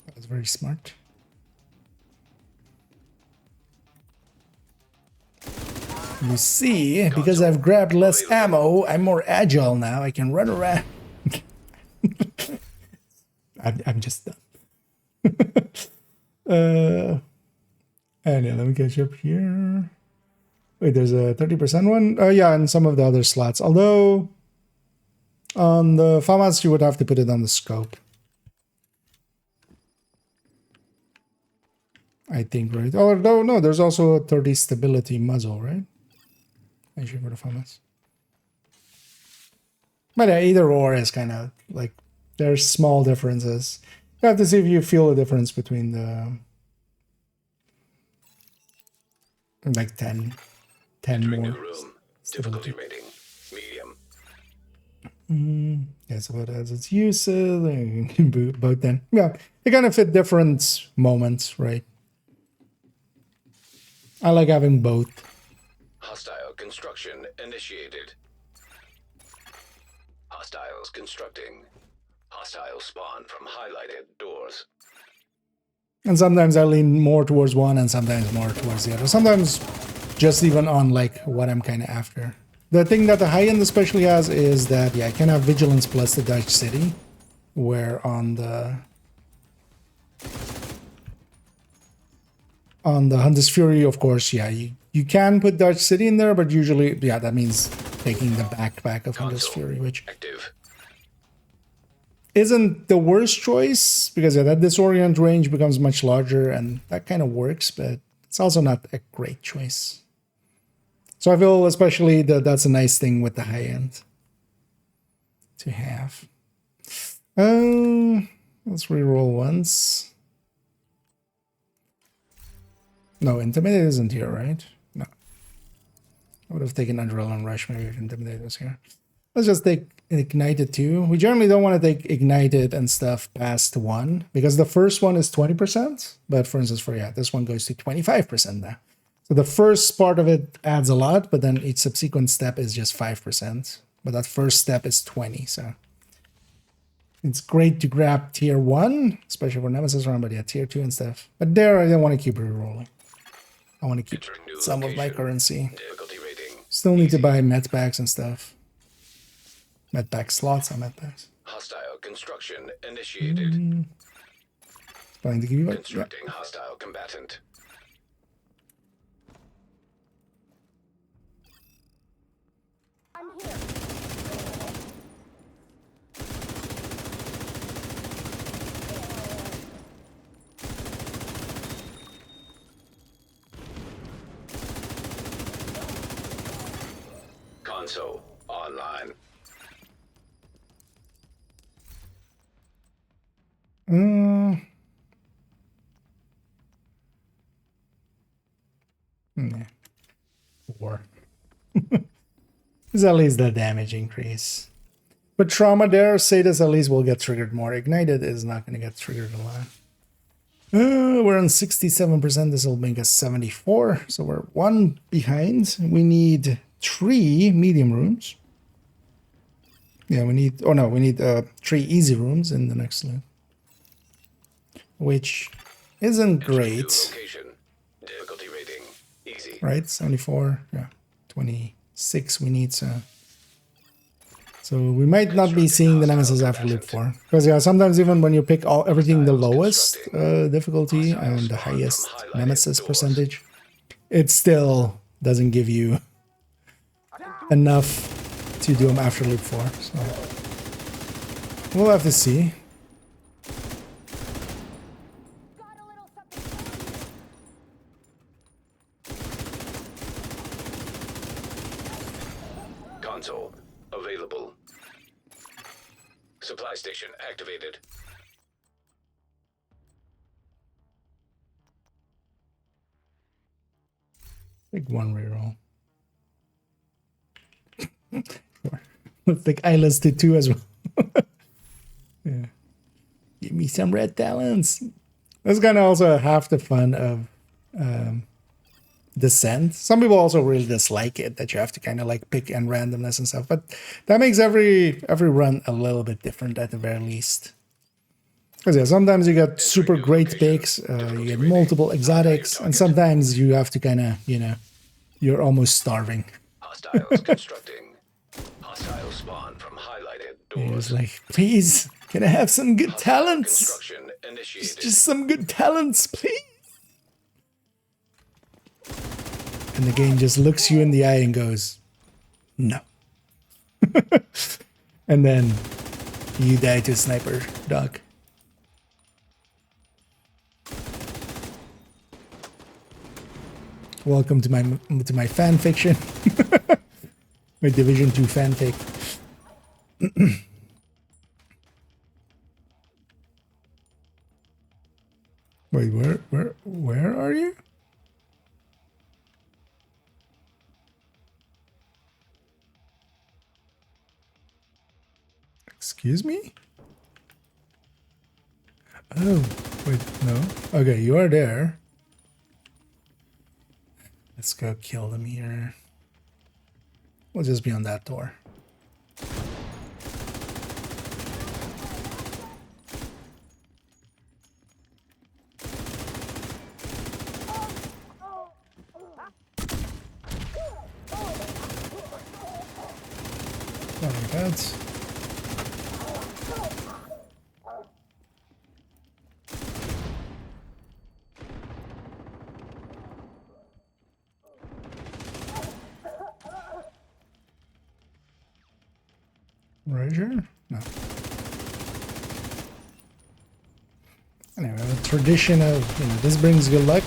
That's very smart. You see, because I've grabbed less ammo, I'm more agile now. I can run around. I'm just done. And yeah, let me catch up here. Wait, there's a 30% one? Oh yeah, and some of the other slots. Although, on the FAMAS, you would have to put it on the scope. I think, right? Although, no, there's also a 30 stability muzzle, right? I should go to FAMAS. But yeah, either or is kind of like, there's small differences. You have to see if you feel a difference between the... like 10 more. Difficulty rating medium. Yeah, so it has its uses. Both then. Yeah, they kind of fit different moments, right? I like having both. Hostile construction initiated. Hostiles constructing. Hostile spawn from highlighted doors. And sometimes I lean more towards one and sometimes more towards the other. Sometimes just even on like what I'm kind of after. The thing that the high end especially has is that, yeah, I can have Vigilance plus the Dutch City, where on the Hunter's Fury, of course, yeah, you can put Dutch City in there, but usually, yeah, that means taking the backpack of Hunter's Fury, which active. Isn't the worst choice, because yeah, that disorient range becomes much larger, and that kind of works, but it's also not a great choice. So I feel especially that that's a nice thing with the high end to have. Let's reroll once. No, Intimidate isn't here, right? No. I would have taken Adrenaline Rush, maybe if Intimidate was here. Let's just take Ignited 2. We generally don't want to take Ignited and stuff past 1, because the first one is 20%, but for instance, this one goes to 25% now. So the first part of it adds a lot, but then each subsequent step is just 5%. But that first step is 20, so it's great to grab tier 1, especially for Nemesis round, but yeah, tier 2 and stuff. But there, I don't want to keep rerolling. I want to keep some of my currency. Still need to buy med packs and stuff. Med pack slots on med packs. Hostile construction initiated. Going to give you Constructing hostile combatant. I'm here. Console online. Yeah. 4. It's at least the damage increase. But trauma there, Sadis at least will get triggered more. Ignited is not going to get triggered a lot. We're on 67%. This will make us 74. So we're 1 behind. We need 3 medium rooms. Yeah, we need... Oh no, we need 3 easy rooms in the next loop. Which isn't great. Location. Difficulty rating. Easy. Right? 74. Yeah. 26 we need, so... So we might not be seeing the Nemesis after loop 4. Because yeah, sometimes even when you pick everything the lowest difficulty and the highest Nemesis percentage, it still doesn't give you enough to do them after loop 4. So we'll have to see. Console available. Supply station activated. Big 1 reroll. I think Islands did 2 as well. Yeah. Give me some red talents. That's kind of also half the fun of Descent. Some people also really dislike it, that you have to kind of like pick and randomness and stuff, but that makes every run a little bit different at the very least. Because yeah, sometimes you get super great picks, you get multiple exotics, and sometimes you have to kind of, you know, you're almost starving. Hostiles constructing. Hostile spawn from highlighted You're doors. just like, please, can I have some good talents? Construction initiated. Just some good talents, please. And the game just looks you in the eye and goes, no. And then you die to a sniper dog. Welcome to my fan fiction. My Division 2 fanfic. Wait, where are you? Excuse me? Oh, wait, no. Okay, you are there. Let's go kill them here. We'll just be on that door. Not like that. Roger? No. Anyway, a tradition of, you know, this brings good luck.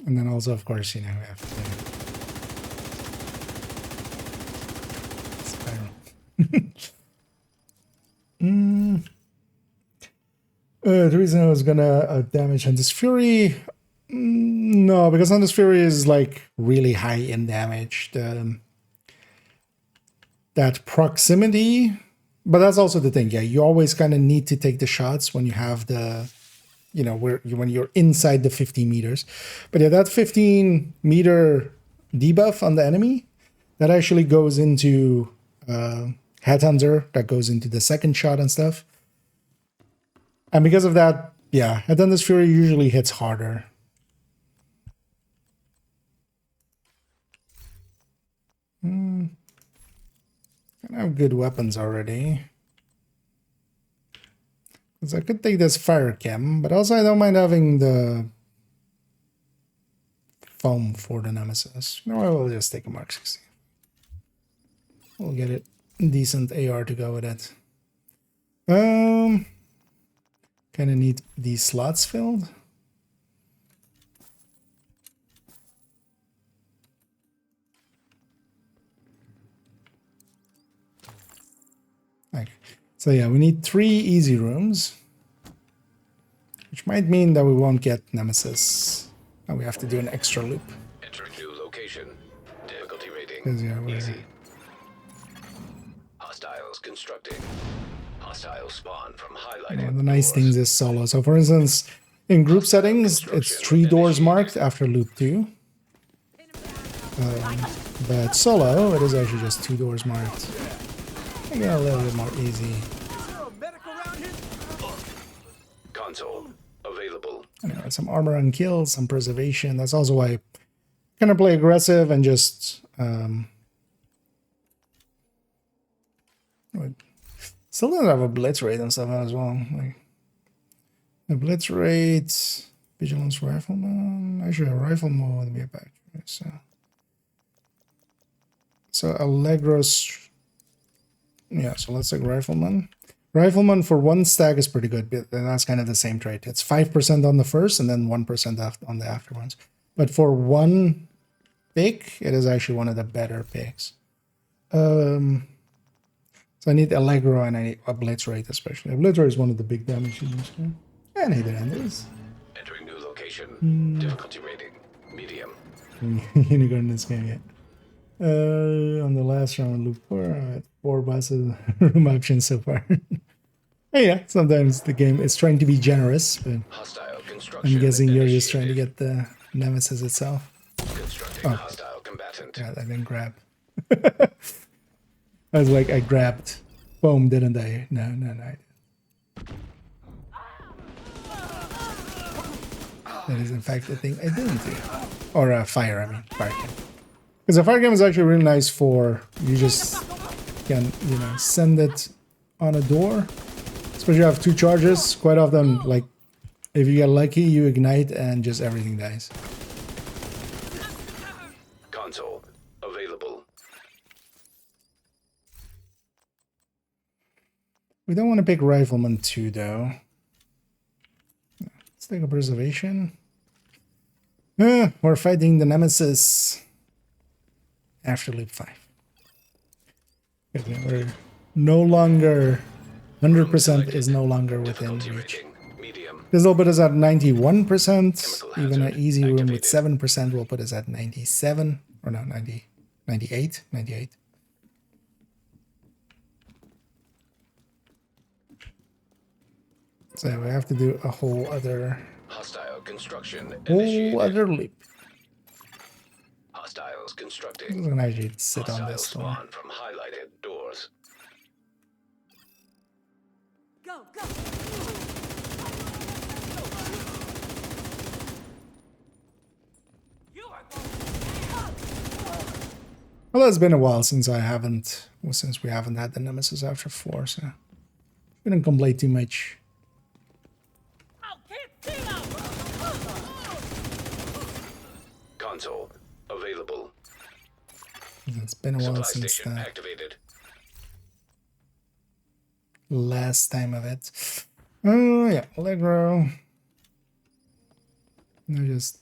And then also, of course, you know, we have to spiral. The reason I was gonna damage Hunter's Fury, no, because Hunter's Fury is like really high in damage. That proximity, but that's also the thing. Yeah, you always kind of need to take the shots when you have the, you know, when you're inside the 15 meters. But yeah, that 15 meter debuff on the enemy, that actually goes into Headhunter, that goes into the second shot and stuff. And because of that, yeah, Headhunter's Fury usually hits harder. I have good weapons already. Because I could take this fire chem, but also I don't mind having the foam for the Nemesis. No, I will just take a Mark 60. We'll get it decent AR to go with it. Kind of need these slots filled. Okay. So yeah, we need 3 easy rooms, which which might mean that we won't get Nemesis. And we have to do an extra loop. Entering new location. Difficulty rating. 'Cause, yeah, we're- Easy. Hostiles constructing. Hostiles spawn from highlighted One of the nice doors. things is solo. So for instance, in group settings, it's 3 doors marked after loop 2. But solo, it is actually just 2 doors marked. Making it a little bit more easy. Console available. Anyway, some armor and kills, some preservation. That's also why I kind of play aggressive and just still don't have a blitz rate and stuff as well. Like the blitz rate, vigilance rifleman. Actually, a rifleman would be a back. So Allegros. Yeah, so let's take rifleman. Rifleman for 1 stack is pretty good, but that's kind of the same trait. It's 5% on the first and then 1% on the after ones. But for 1 pick, it is actually one of the better picks. So I need Allegro and I need a blitz rate especially. A blitz rate is one of the big damage units. And either end is. Entering new location. Difficulty rating. Medium. Unicorn in this game yet. On the last round, loop 4, I had 4 bosses room options so far. Yeah, sometimes the game is trying to be generous, but Hostile construction. I'm guessing you're just initiated. trying to get the Nemesis itself. Constructing hostile combatant. God, I didn't grab. I was like, I grabbed. Boom, didn't I? No, I didn't. That is in fact the thing I didn't do. Or fire, I mean, fire cam. Because a fire cam is actually really nice for, you just can, you know, send it on a door. Especially if you have 2 charges, quite often, like, if you get lucky, you ignite and just everything dies. Console available. We don't want to pick Rifleman 2, though. Let's take a preservation. We're fighting the Nemesis after loop 5. Okay, we're no longer... 100% is no longer within Difficulty reach. rating. Medium. This will put us at 91%. Chemical Even an hazard easy room with activated. 7% will put us at 97. Or no, 90, 98. 98. So we have to do a whole other Hostile construction initiated. whole other loop. Hostiles I'm constructing. gonna actually sit on Hostiles this door. spawn from highlighted doors. Go, go. Well, it's been a while since we haven't had the Nemesis after 4, so we didn't complain too much. Console available. It's been a while Supply since station the activated. last time of it. Oh yeah, Allegro. No, just.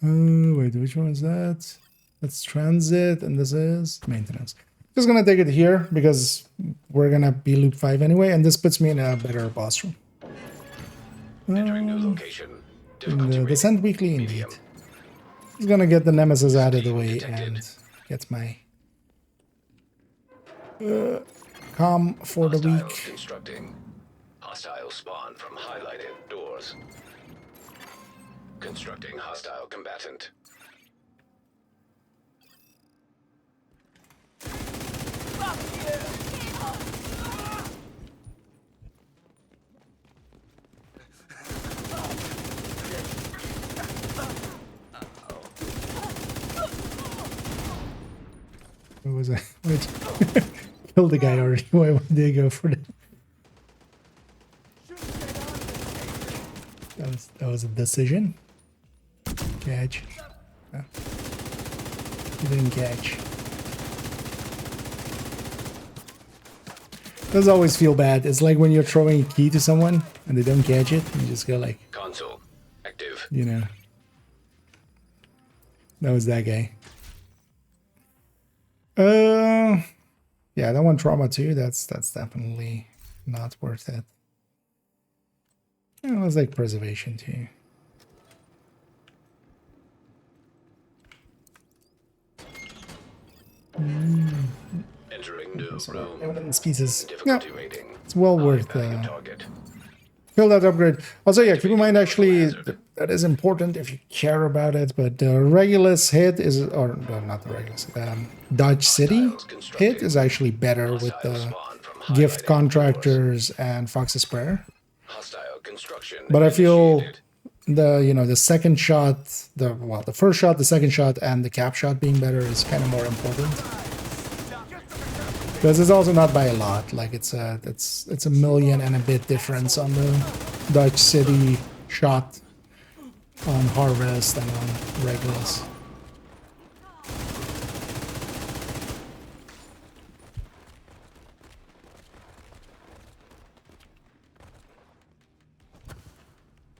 Oh wait, which one is that? That's transit, and this is maintenance. Just gonna take it here because we're gonna be loop 5 anyway, and this puts me in a better boss room. Entering new location. In Difficulty the rating. Descent Weekly, indeed. Medium. He's gonna get the Nemesis out of the way Detected. and get my calm for the Hostiles week. constructing. Hostile spawn from highlighted doors. Constructing hostile combatant. What was I? Wait. Killed the guy already. Why would they go for that? That was a decision. Catch. Oh. You didn't catch. Does always feel bad. It's like when you're throwing a key to someone and they don't catch it. You just go like, Console active. you know. That was that guy. Yeah, that one trauma too. That's definitely not worth it. Yeah, let's like preservation too. Entering new So room. evidence pieces. Yeah, Difficulty rating. it's well High worth value target. kill that upgrade. Also, yeah, keep in mind actually that is important if you care about it. But the Regulus hit is, or no, not the Regulus, Dodge City hit is actually better with the gift contractors and Fox's Prayer. Hostile construction But I feel initiated. the second shot, the first shot, the second shot, and the cap shot being better is kind of more important. Because it's also not by a lot. Like it's a million and a bit difference on the Dutch City shot on Harvest and on Regulus.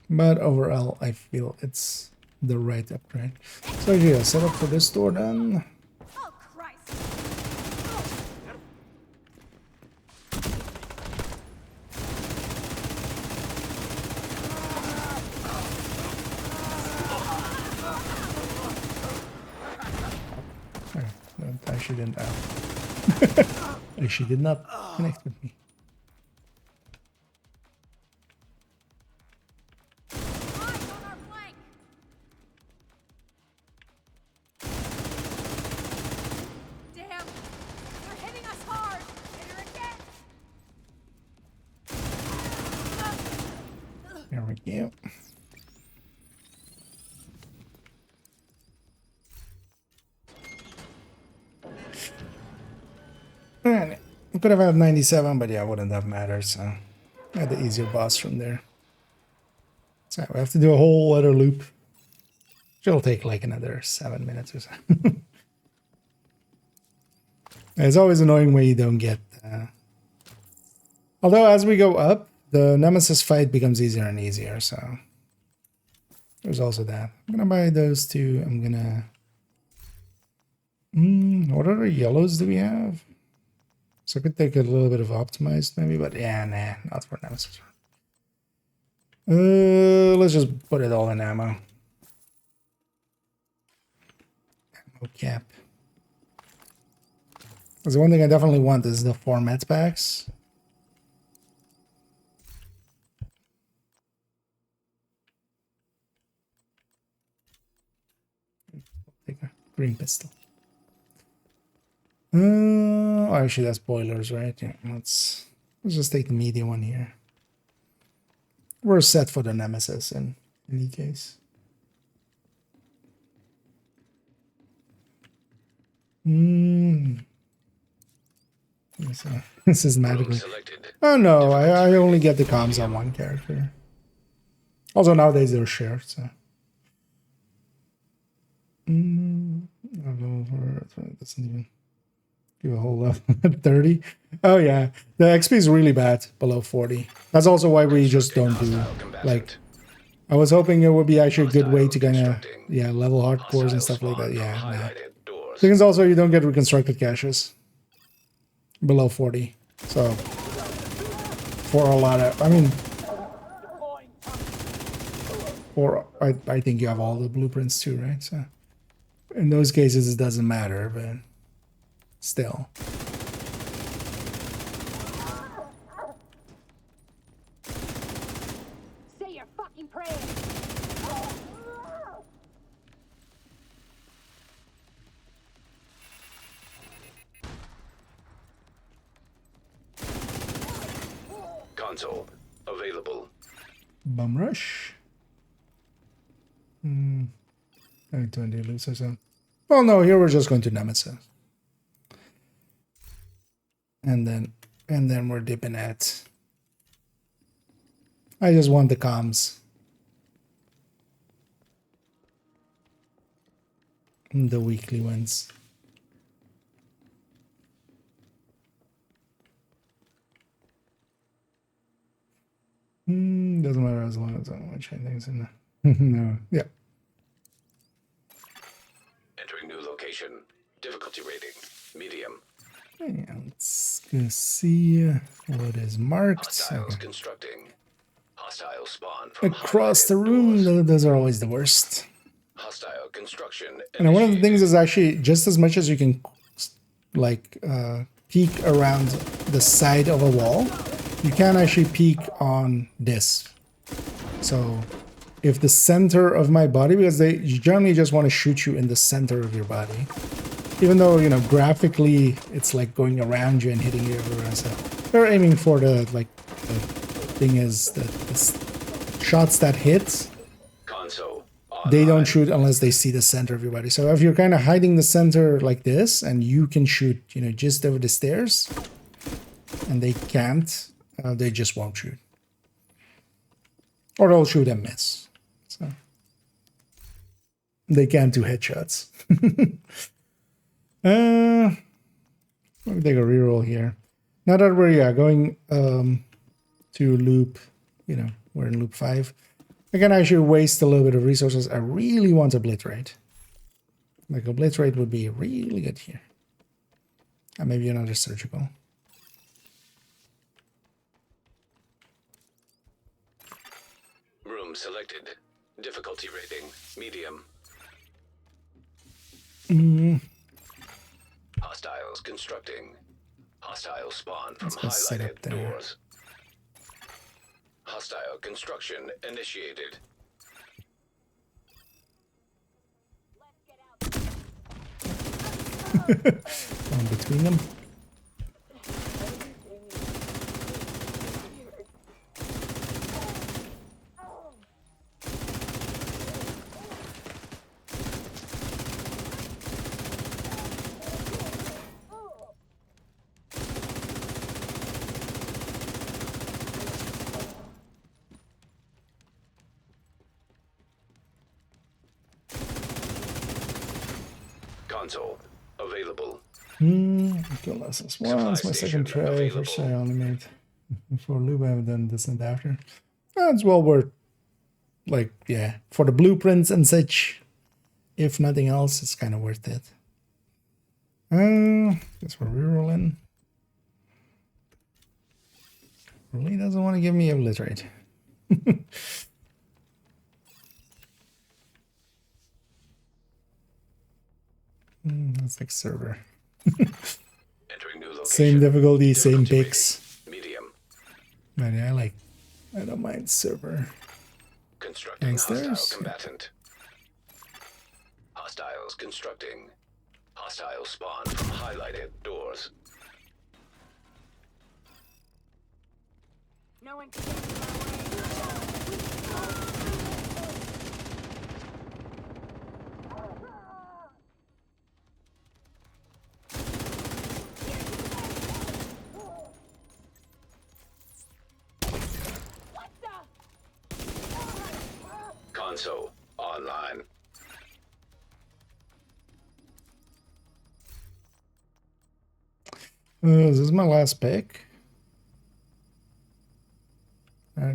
But overall, I feel it's the right upgrade. So yeah, set up for this door then. Oh, Christ. That actually didn't actually did not connect with me. Eyes on our flank. Damn. They're hitting us hard. Hit her again. There we go. Alright, we could have had 97, but yeah, it wouldn't have mattered, so I had the easier boss from there. So we have to do a whole other loop. Which will take like another 7 minutes or so. It's always annoying when you don't get... Although as we go up, the Nemesis fight becomes easier and easier, so... There's also that. I'm gonna buy those two. I'm gonna... what other yellows do we have? So I could take a little bit of optimized maybe, but yeah, nah, not for Nemesis. Let's just put it all in ammo. Ammo cap. Because the one thing I definitely want is the 4 med packs. Take a green pistol. Oh, actually, that's boilers, right? Yeah, let's just take the medium one here. We're set for the Nemesis in any case. This is magically. Oh no, I only get the comms on one character. Also nowadays they're shared, so. It doesn't even give a whole lot. 30. Oh yeah, the XP is really bad below 40. That's also why we just don't do like. I was hoping it would be actually a good way to kind of level hardcores and stuff like that. Yeah. Nah. Things also you don't get reconstructed caches below 40. So for a lot of, I mean, or I think you have all the blueprints too, right? So in those cases it doesn't matter, but still. Say your fucking prayers. Console available. Bum rush. 20 loops or so. Well, no, here we're just going to Nemesis. And then we're dipping at. I just want the comms. The weekly ones. Doesn't matter as long as I don't want to change things in there. No. Yeah. Entering new location. Difficulty rating medium. Yeah, let's go see what is marked. Hostiles Okay. constructing. Hostile spawn from across the highlighted room. doors. Those are always the worst. Hostile construction And one of the things initiated. is actually just as much as you can like peek around the side of a wall, you can actually peek on this. So if the center of my body, because they generally just want to shoot you in the center of your body, even though, you know, graphically it's like going around you and hitting you everywhere. So they're aiming for the, like, the thing is that the shots that hit, Console. they don't Online. shoot unless they see the center of your body. So if you're kind of hiding the center like this, and you can shoot, you know, just over the stairs, and they can't, they just won't shoot. Or they'll shoot and miss. So they can't do headshots. Let me take a reroll here. Now that we're going to loop, you know, we're in loop 5. I can actually waste a little bit of resources. I really want obliterate. Like obliterate would be really good here. And maybe another surgical. Room selected. Difficulty rating medium. Hostiles constructing. Hostile spawn from Let's go set up highlighted there. doors. Hostile construction initiated. Going between them. Console available. Okay, lessons. Well, it's my second station try. available. First try I only made for loop. I haven't done this and after. It's well worth, like, yeah, for the blueprints and such. If nothing else, it's kind of worth it. Guess we're rerolling. Really doesn't want to give me obliterate. That's like server. Entering new location. Same difficulty, same Difficulty picks. rating medium. But yeah, I don't mind server. Constructing Downstairs? hostile combatant. Hostiles constructing. Hostile spawn from highlighted doors. No one can get in my way. Console online. This is my last pick.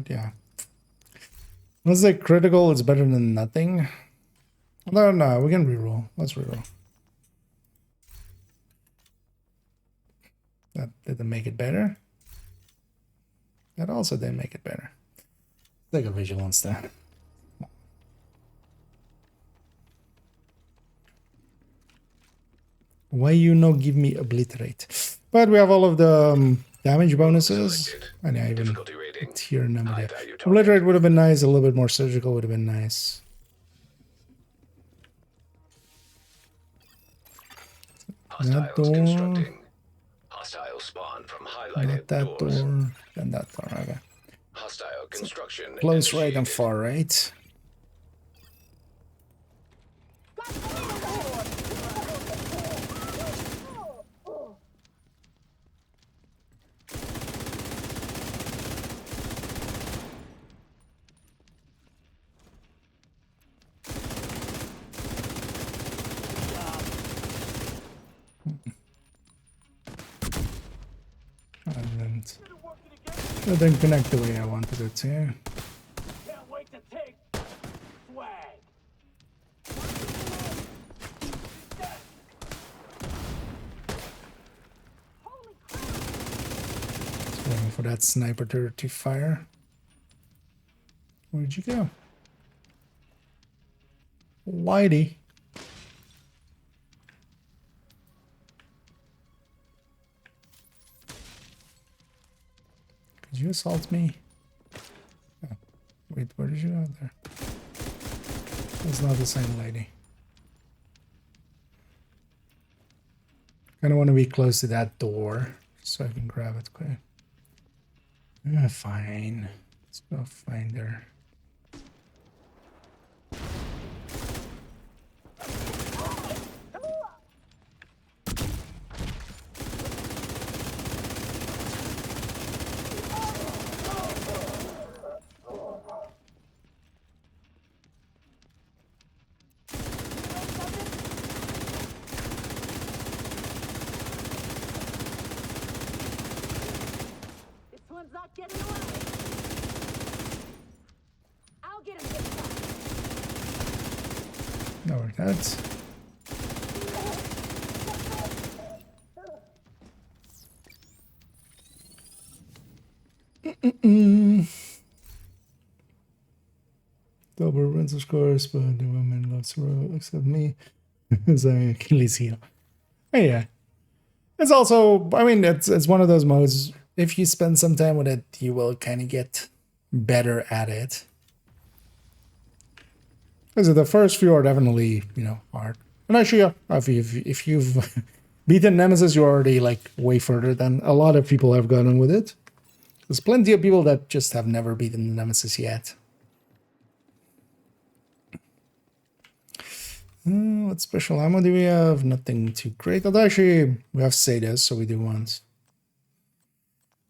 Yeah. Let's say critical is better than nothing. No, we can reroll. Let's reroll. That didn't make it better. That also didn't make it better. Take a vigilance there. Why you no give me obliterate? But we have all of the damage bonuses. Selected. And yeah, even Difficulty rating. tier number High there. value target. Obliterate would have been nice. A little bit more surgical would have been nice. Hostiles door. constructing. Hostile spawn from highlighted Not that doors. door. And that door. Okay. Hostile construction. Close right and initiated. far right. And it didn't connect the way I wanted it to. Can't wait to take swag. Just waiting for that sniper turret to fire. Where'd you go? Whitey. Could you assault me? Oh, wait, where did you go there? That's not the same lady. Kind of want to be close to that door so I can grab it quick. Fine. Let's go find her. No, we're not. Double runs of scores, but the woman loves the road except me. As I Achilles heel. Oh, yeah. It's also, I mean, it's one of those modes. If you spend some time with it, you will kind of get better at it. Because the first few are definitely, you know, hard. And actually, yeah, if you've beaten Nemesis, you're already like way further than a lot of people have gotten with it. There's plenty of people that just have never beaten Nemesis yet. What special ammo do we have? Nothing too great. Although actually, we have Sadas, so we do want.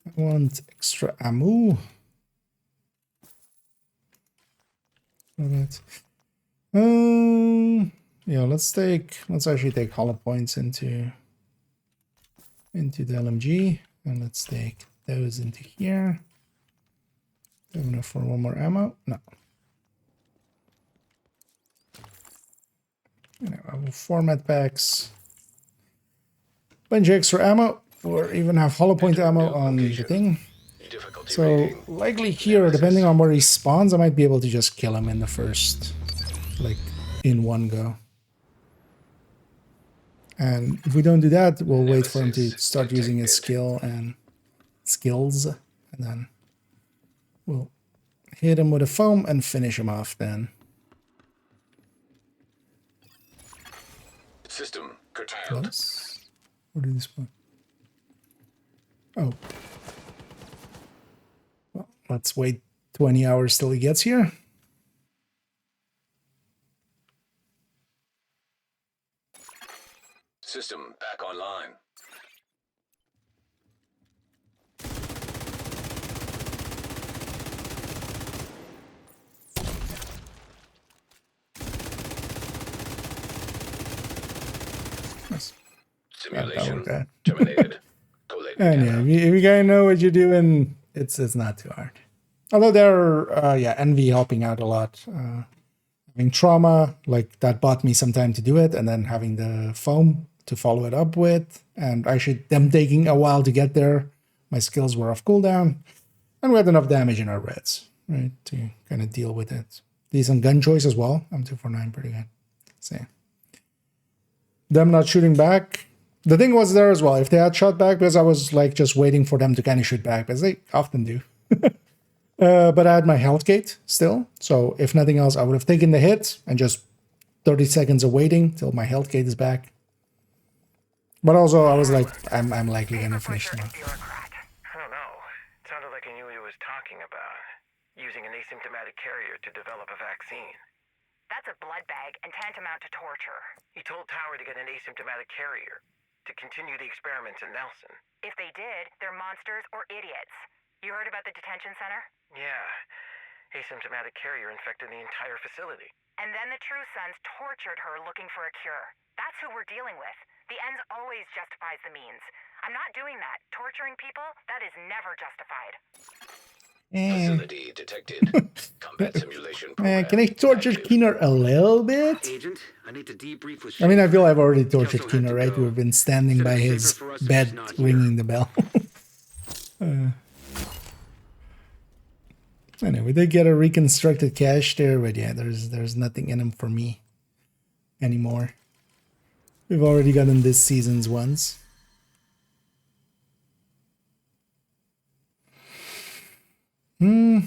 I want extra ammo. Alright. Yeah, let's actually take hollow points into the LMG, and let's take those into here. Do I have enough for one more ammo? No. You know, I will format packs. Bunch of extra ammo, or even have hollow point ammo on the thing. So likely here, depending on where he spawns, I might be able to just kill him in the first, like, in one go. And if we don't do that, we'll wait for him to start using his skill and skills, and then we'll hit him with a foam and finish him off then. System curtailed. Close. Where did he spawn? Oh. Well, let's wait 20 hours till he gets here. System back online. Nice. Simulation terminated. And yeah, if you guys know what you're doing, it's not too hard. Although there are, yeah, Envy helping out a lot. Having Trauma, like, that bought me some time to do it, and then having the foam to follow it up with, and actually them taking a while to get there. My skills were off cooldown, and we had enough damage in our reds, right, to kind of deal with it. Decent gun choice as well. I'm 249, pretty good. So, them not shooting back. The thing was there as well, if they had shot back, because I was like just waiting for them to kind of shoot back, because they often do. But I had my health gate still, so if nothing else, I would have taken the hit and just 30 seconds of waiting till my health gate is back. But also, I was like, I'm likely gonna finish them off. Bureaucrat. I don't know. It sounded like he knew what he was talking about. Using an asymptomatic carrier to develop a vaccine. That's a blood bag and tantamount to torture. He told Tower to get an asymptomatic carrier to continue the experiments in Nelson. If they did, they're monsters or idiots. You heard about the detention center? Yeah. Asymptomatic carrier infected the entire facility. And then the True Sons tortured her looking for a cure. That's who we're dealing with. The ends always justifies the means. I'm not doing that. Torturing people, that is never justified. Facility detected. Combat simulation program. Can I torture Keener a little bit? Agent, I need to debrief with I mean, I feel I've already Still tortured don't have Keener, to right? go. We've been standing by his safer for us if bed he's not here. ringing the bell. Anyway, we did get a reconstructed cache there, but yeah, there's nothing in them for me anymore. We've already gotten this season's ones. And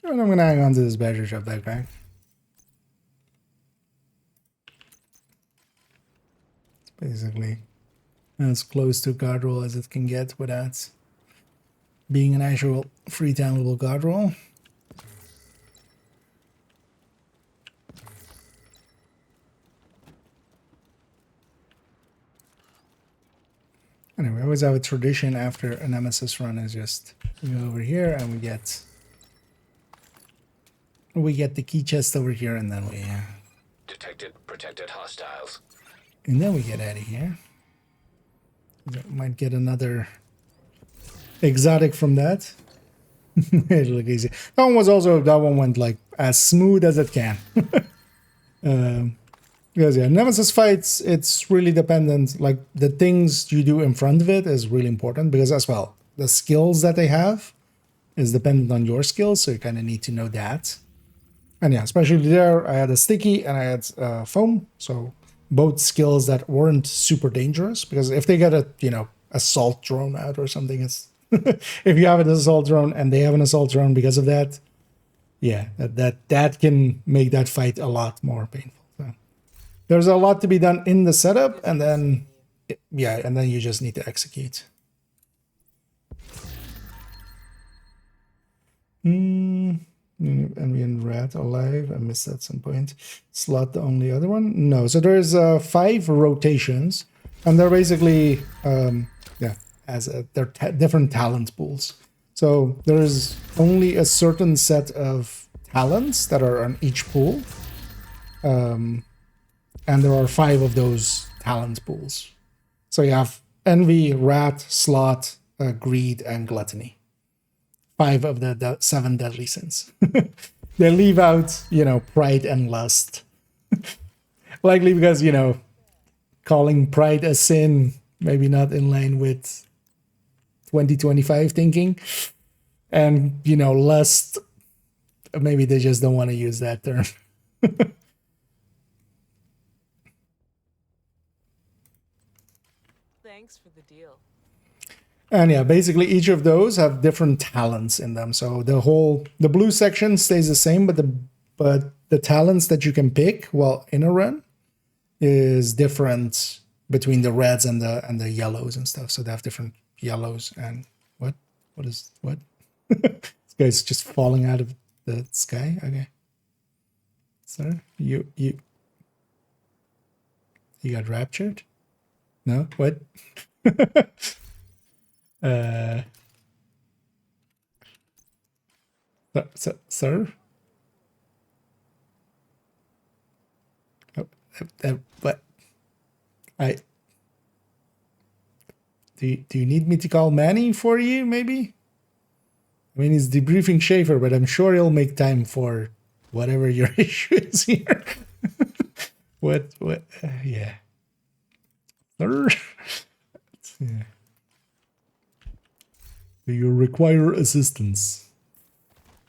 I'm gonna hang on to this battery shop backpack. It's basically as close to guard roll as it can get without being an actual free downloadable guard roll. Anyway, we always have a tradition after a Nemesis run is just we go over here and we get the key chest over here, and then we Detected protected hostiles. and then we get out of here. Might get another exotic from that. It'll look easy. That one went like as smooth as it can. Because yeah, Nemesis fights, it's really dependent. Like the things you do in front of it is really important, because as well, the skills that they have is dependent on your skills, so you kind of need to know that. And yeah, especially there, I had a sticky and I had foam, so both skills that weren't super dangerous, because if they get a assault drone out or something, it's if you have an assault drone and they have an assault drone because of that, yeah, that can make that fight a lot more painful. So there's a lot to be done in the setup, and then and then you just need to execute. Ambient rat alive. I missed at some point. Slot the only other one? No. So there's 5 rotations, and they're basically they're different talent pools. So there's only a certain set of talents that are on each pool, and there are 5 of those talent pools. So you have envy, rat, sloth, greed, and gluttony. 5 of the 7 deadly sins. They leave out, pride and lust. Likely because, calling pride a sin, maybe not in line with 2025 thinking. And, lust, maybe they just don't want to use that term. Thanks for the deal. And yeah, basically each of those have different talents in them. So the blue section stays the same, but the talents that you can pick while in a run is different between the reds and the yellows and stuff. So they have different yellows and what? This guy's just falling out of the sky. Okay. Sir, you got raptured? No? What? Sir? What? Do you need me to call Manny for you, maybe? I mean, he's debriefing Schaefer, but I'm sure he'll make time for whatever your issue is here. What? Yeah. Sir? Yeah. Do you require assistance?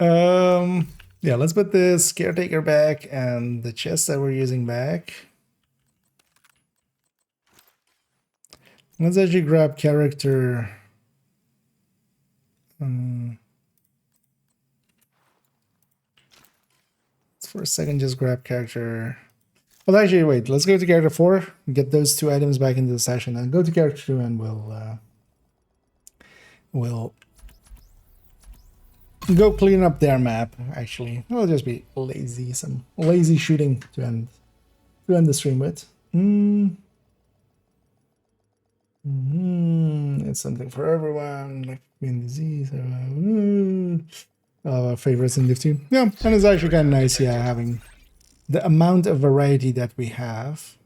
Yeah, let's put this caretaker back and the chest that we're using back. Let's actually grab character. Let's for a second just grab character. Well, actually, wait. Let's go to character 4. Get those 2 items back into the session, and go to character 2, and we'll go clean up their map. Actually, it'll just be lazy, some lazy shooting to end the stream with. It's something for everyone, like being disease. Our favorites in Div 2. Yeah, and it's actually kind of nice, yeah, having the amount of variety that we have.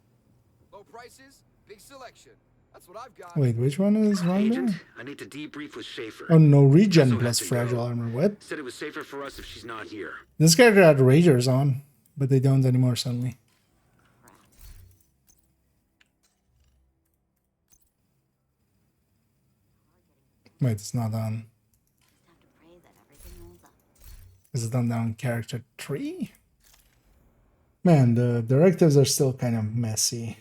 Low prices, big selection. That's what I've got. Wait, which one is wrong Agent, there? I need to debrief with Schaefer. Oh, no regen So plus has to fragile go. armor. What? Said it was safer for us if she's not here. This character had Ragers on, but they don't anymore suddenly. Wait, it's not on. Is it done on character 3? Man, the directives are still kind of messy.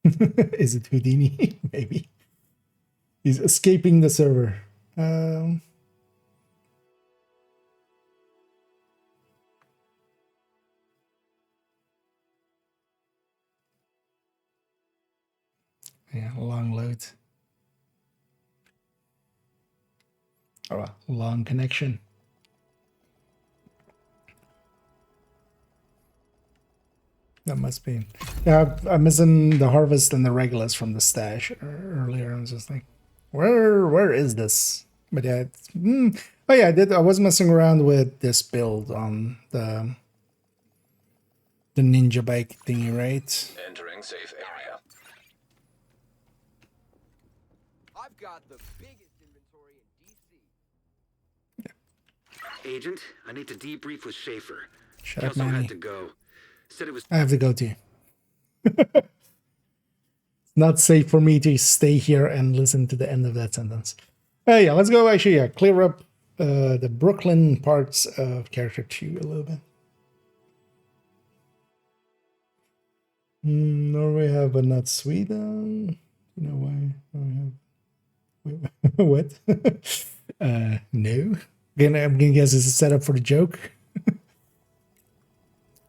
Is it Houdini? Maybe. He's escaping the server. Yeah, long load. Oh, long connection. That must be. Yeah, I'm missing the harvest and the regulars from the stash earlier. I was just like, where is this? But yeah, oh yeah, I was messing around with this build on the ninja bike thingy, right? Entering safe area. I've got the biggest inventory in DC. Agent, I need to debrief with Schaefer. Shut He up, also Manny. had to go. Said it was I have to go too. It's not safe for me to stay here and listen to the end of that sentence. Yeah, let's go actually clear up the Brooklyn parts of character 2 a little bit. Norway have, but not Sweden. You know why? Norway have. What? No. Again, I'm gonna guess it's a setup for the joke.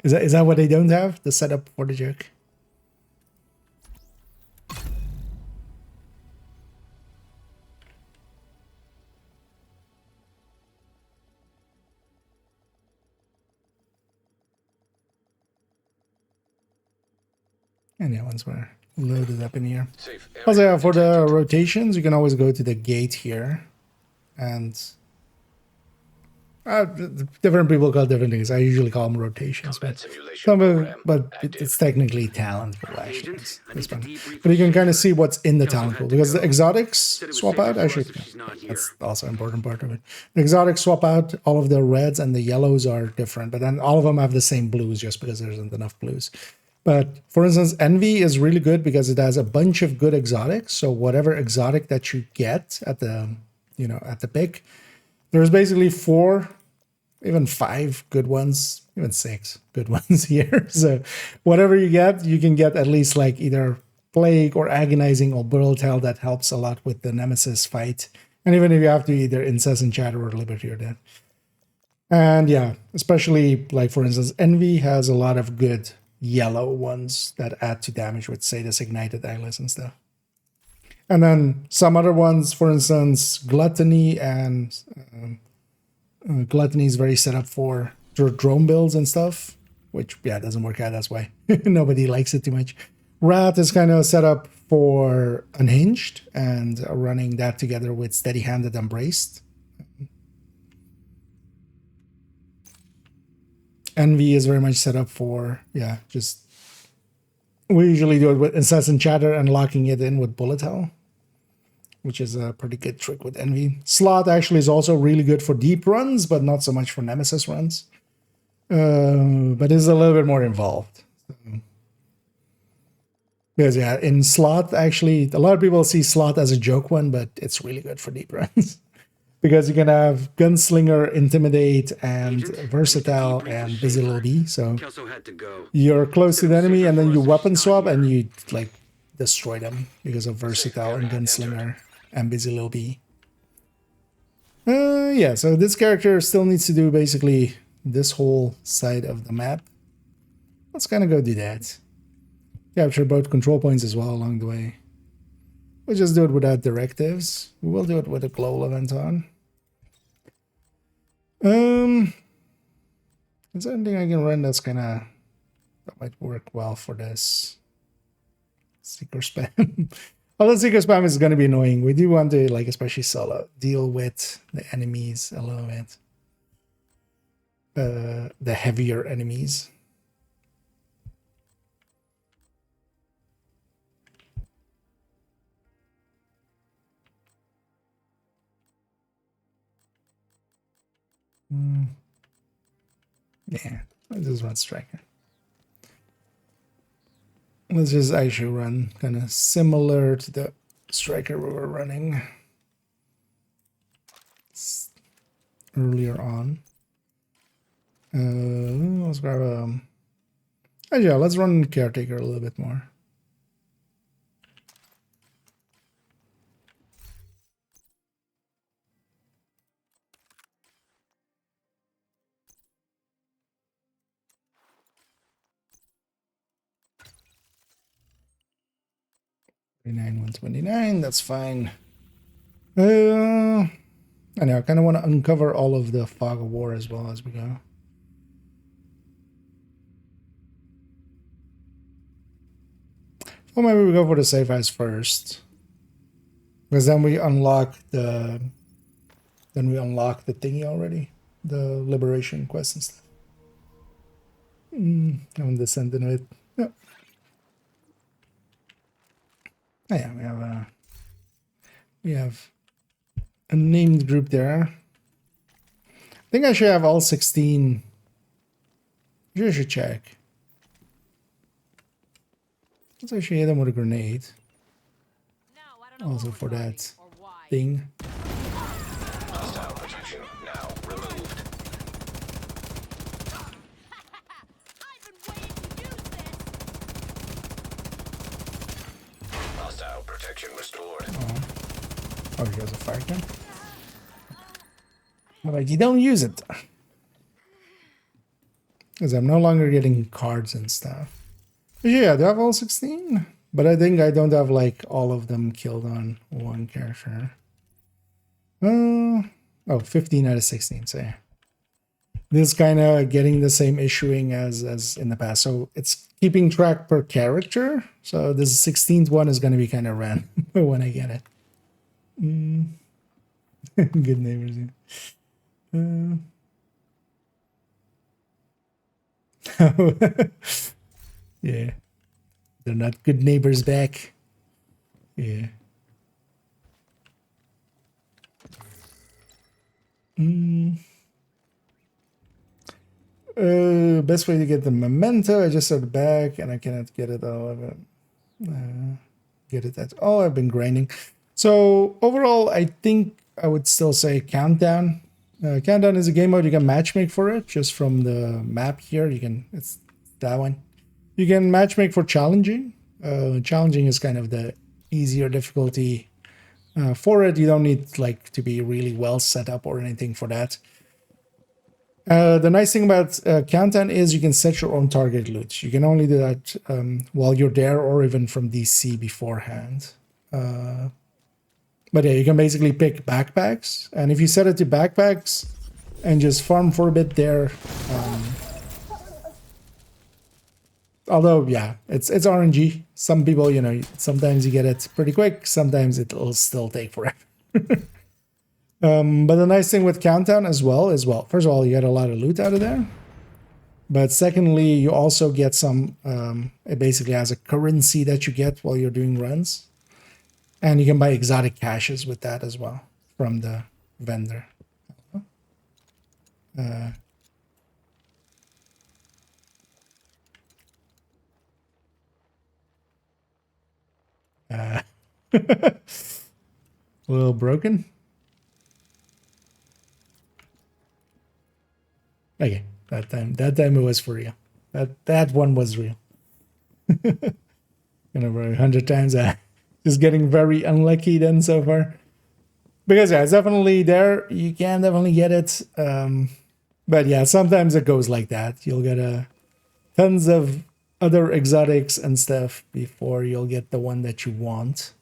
Is that what they don't have? The setup for the joke? And yeah, once we're loaded up in here. Safe area Also, yeah, for the detected. rotations, you can always go to the gate here. And different people call different things. I usually call them rotations. Combat But, simulation program it's active. technically talent pool, actually. Agent, I need to debrief But you can with kind of Schaefer. see what's in the He also talent had pool. to Because the go. exotics Said it was swap safer out. for Actually, us if she's not here. that's also an important part of it. The exotics swap out. All of the reds and the yellows are different. But then all of them have the same blues just because there isn't enough blues. But for instance, Envy is really good because it has a bunch of good exotics. So whatever exotic that you get at the, at the pick, there's basically 4, even 5 good ones, even 6 good ones here. So whatever you get, you can get at least like either Plague or Agonizing or Burltail that helps a lot with the Nemesis fight. And even if you have to either Incessant Chatter or Liberty or that. And yeah, especially like for instance, Envy has a lot of good yellow ones that add to damage with Sadist Ignited Eyeless and stuff. And then some other ones, for instance, Gluttony and Gluttony is very set up for drone builds and stuff, which, yeah, doesn't work out. That's why nobody likes it too much. Rat is kind of set up for Unhinged and running that together with Steady-Handed and Braced. Envy is very much set up for, yeah, just... We usually do it with Incessant Chatter and locking it in with Bullet Hell, which is a pretty good trick with Envy. Slot actually is also really good for deep runs, but not so much for Nemesis runs. But is a little bit more involved. Because, yeah, in Slot, actually, a lot of people see Slot as a joke one, but it's really good for deep runs. Because you can have Gunslinger, Intimidate, and Versatile, and Busy Little B. So He also had to go. you're close to the enemy, and then you Safer for us if weapon she's swap, not and here. you, like, destroy them because of Versatile and Gunslinger and Busy Little B. Yeah, so this character still needs to do basically this whole side of the map. Let's kind of go do that. Capture both control points as well along the way. We'll just do it without directives. We will do it with a global event on. Is there anything I can run that's that might work well for this? Seeker spam. Although Seeker spam is going to be annoying. We do want to, like, especially solo, deal with the enemies a little bit. The heavier enemies. Yeah, let's just run Striker. Let's just actually run kind of similar to the Striker we were running earlier on. Let's grab yeah, let's run caretaker a little bit more. $129, that's fine. I know, I kind of want to uncover all of the fog of war as well as we go. Well, maybe we go for the safe house first, because then we unlock the thingy already, the liberation quest and stuff. On the Sentinel. Yeah. Oh, yeah, we have a named group there. I think I should have all 16. I should check. Let's actually hit them with a grenade. Also for that thing. Hostile protection now removed. I've been waiting to use this. Hostile protection restored. Oh, he has a fire gun. I'm like, you don't use it. Because I'm no longer getting cards and stuff. But yeah, I do have all 16. But I think I don't have like all of them killed on one character. Oh, 15 out of 16, so yeah. This is kind of getting the same issuing as in the past. So it's keeping track per character. So this 16th one is going to be kind of random when I get it. Good neighbors. Yeah. They're not good neighbors back. Yeah. Best way to get the memento. I just saw the back and I cannot get it all of it. Get it at all. I've been grinding. So overall, I think I would still say Countdown. Countdown is a game mode you can matchmake for it just from the map here. It's that one. You can matchmake for challenging. Challenging is kind of the easier difficulty for it. You don't need like to be really well set up or anything for that. The nice thing about Countdown is you can set your own target loot. You can only do that while you're there or even from DC beforehand. But yeah, you can basically pick backpacks. And if you set it to backpacks and just farm for a bit there, although, yeah, it's RNG. Some people, you know, sometimes you get it pretty quick. Sometimes it'll still take forever. But the nice thing with Countdown as well is, well, first of all, you get a lot of loot out of there. But secondly, you also get some, it basically has a currency that you get while you're doing runs. And you can buy exotic caches with that as well from the vendor. A little broken. Okay, that time it was for real. That one was real. Over 100 times. Just getting very unlucky then so far. Because yeah, it's definitely there. You can definitely get it. But yeah, sometimes it goes like that. You'll get tons of other exotics and stuff before you'll get the one that you want.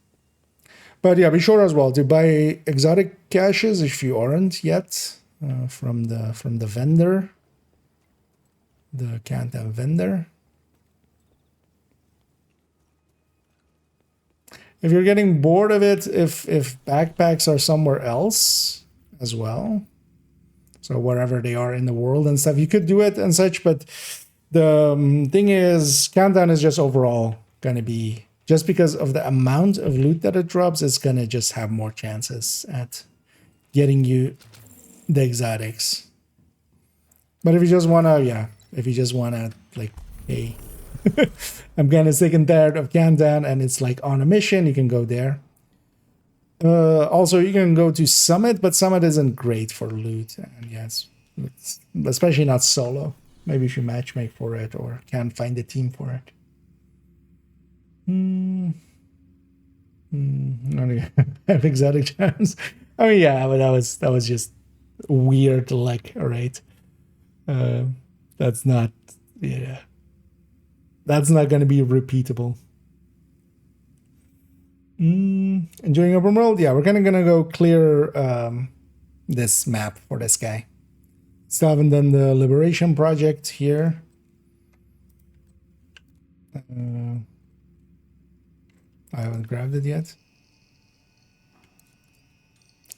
But yeah, be sure as well to buy exotic caches if you aren't yet from the vendor, the Countdown vendor. If you're getting bored of it, if backpacks are somewhere else as well, so wherever they are in the world and stuff, you could do it and such, but the thing is, Countdown is just overall going to be, just because of the amount of loot that it drops, it's going to just have more chances at getting you the exotics. But if you just want to, yeah, if you just want to, like, hey, I'm kind of sick and tired of Countdown and it's like on a mission, you can go there. Also, you can go to Summit, but Summit isn't great for loot. And yes, especially not solo. Maybe if you matchmake for it or can't find a team for it. Only have exotic charms. I mean, yeah, but that was just weird luck, right? That's not, yeah, that's not going to be repeatable. Enjoying open world? Yeah, we're kind of going to go clear this map for this guy. Still haven't done the liberation project here. I haven't grabbed it yet.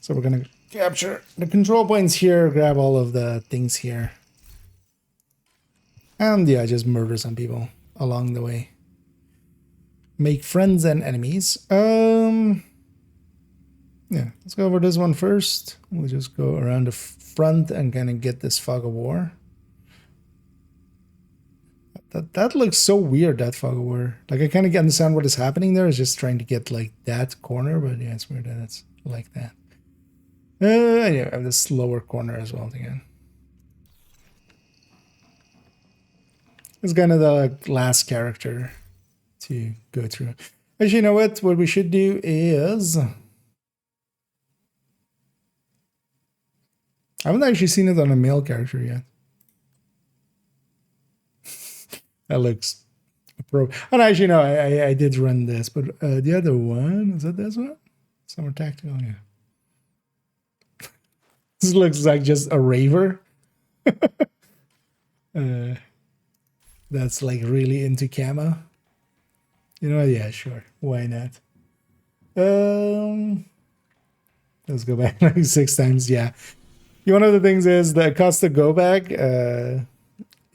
So we're going to capture the control points here, grab all of the things here. And yeah, just murder some people along the way. Make friends and enemies. Yeah, let's go over this one first. We'll just go around the front and kind of get this fog of war. That looks so weird, that fog of war. Like, I kind of understand what is happening there. It's just trying to get like that corner, but yeah, it's weird that it's like that. Yeah, I have this lower corner as well again. It's kind of the last character to go through. Actually, you know what? What we should do is... I haven't actually seen it on a male character yet. That looks appropriate. And actually, no, I did run this, but the other one, is that this one? Summer Tactical, yeah. This looks like just a raver. That's like really into camo. You know, yeah, sure. Why not? Let's go back like 6 times, yeah. One of the things is the Acosta go bag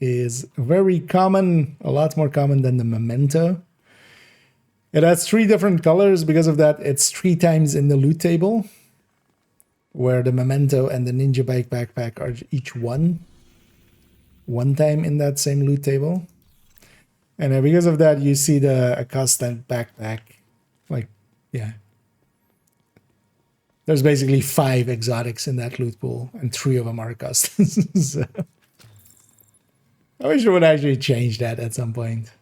is very common, a lot more common than the Memento. It has 3 different colors. Because of that, it's 3 times in the loot table, where the Memento and the Ninja Bike backpack are each one time in that same loot table. And because of that, you see the Acosta backpack, like, yeah. There's basically 5 exotics in that loot pool, and 3 of them are Acostas. So, I wish I would actually change that at some point.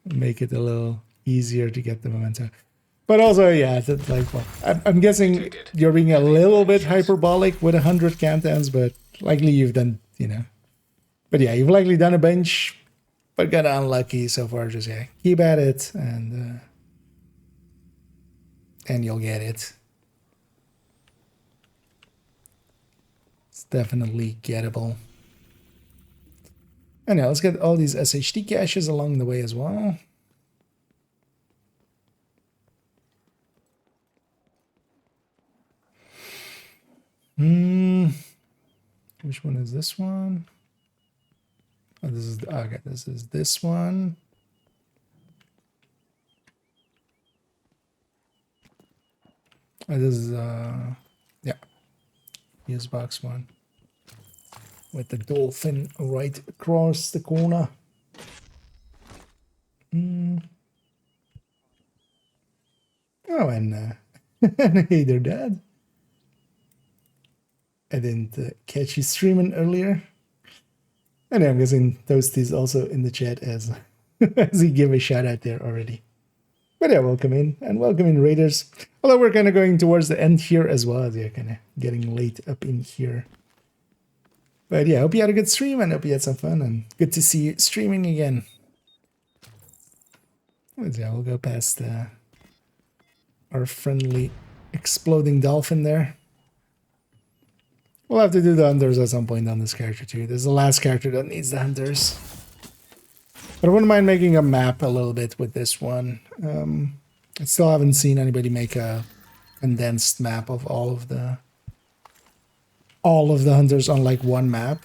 Make it a little easier to get the Memento. But also, yeah, that's like, well, I'm guessing you're being a little bit hyperbolic with 100 countdowns, but likely you've done, you know. But yeah, you've likely done a bunch, but got unlucky so far. Just, yeah, keep at it, and you'll get it. Definitely gettable. And now let's get all these SHD caches along the way as well. Which one is this one? Oh, this is okay. This is this one. Oh, this is yeah, fuse box one. With the dolphin right across the corner. Oh, and hey there, Dad. I didn't catch you streaming earlier. And I'm guessing Toasty's also in the chat as, as he gave a shout out there already. But yeah, welcome in, and welcome in, Raiders. Although we're kind of going towards the end here as well. Yeah, kind of getting late up in here. But yeah, hope you had a good stream and hope you had some fun, and good to see you streaming again. Yeah, we'll go past our friendly exploding dolphin there. We'll have to do the hunters at some point on this character too. This is the last character that needs the hunters. But I wouldn't mind making a map a little bit with this one. I still haven't seen anybody make a condensed map of all of the hunters on like one map,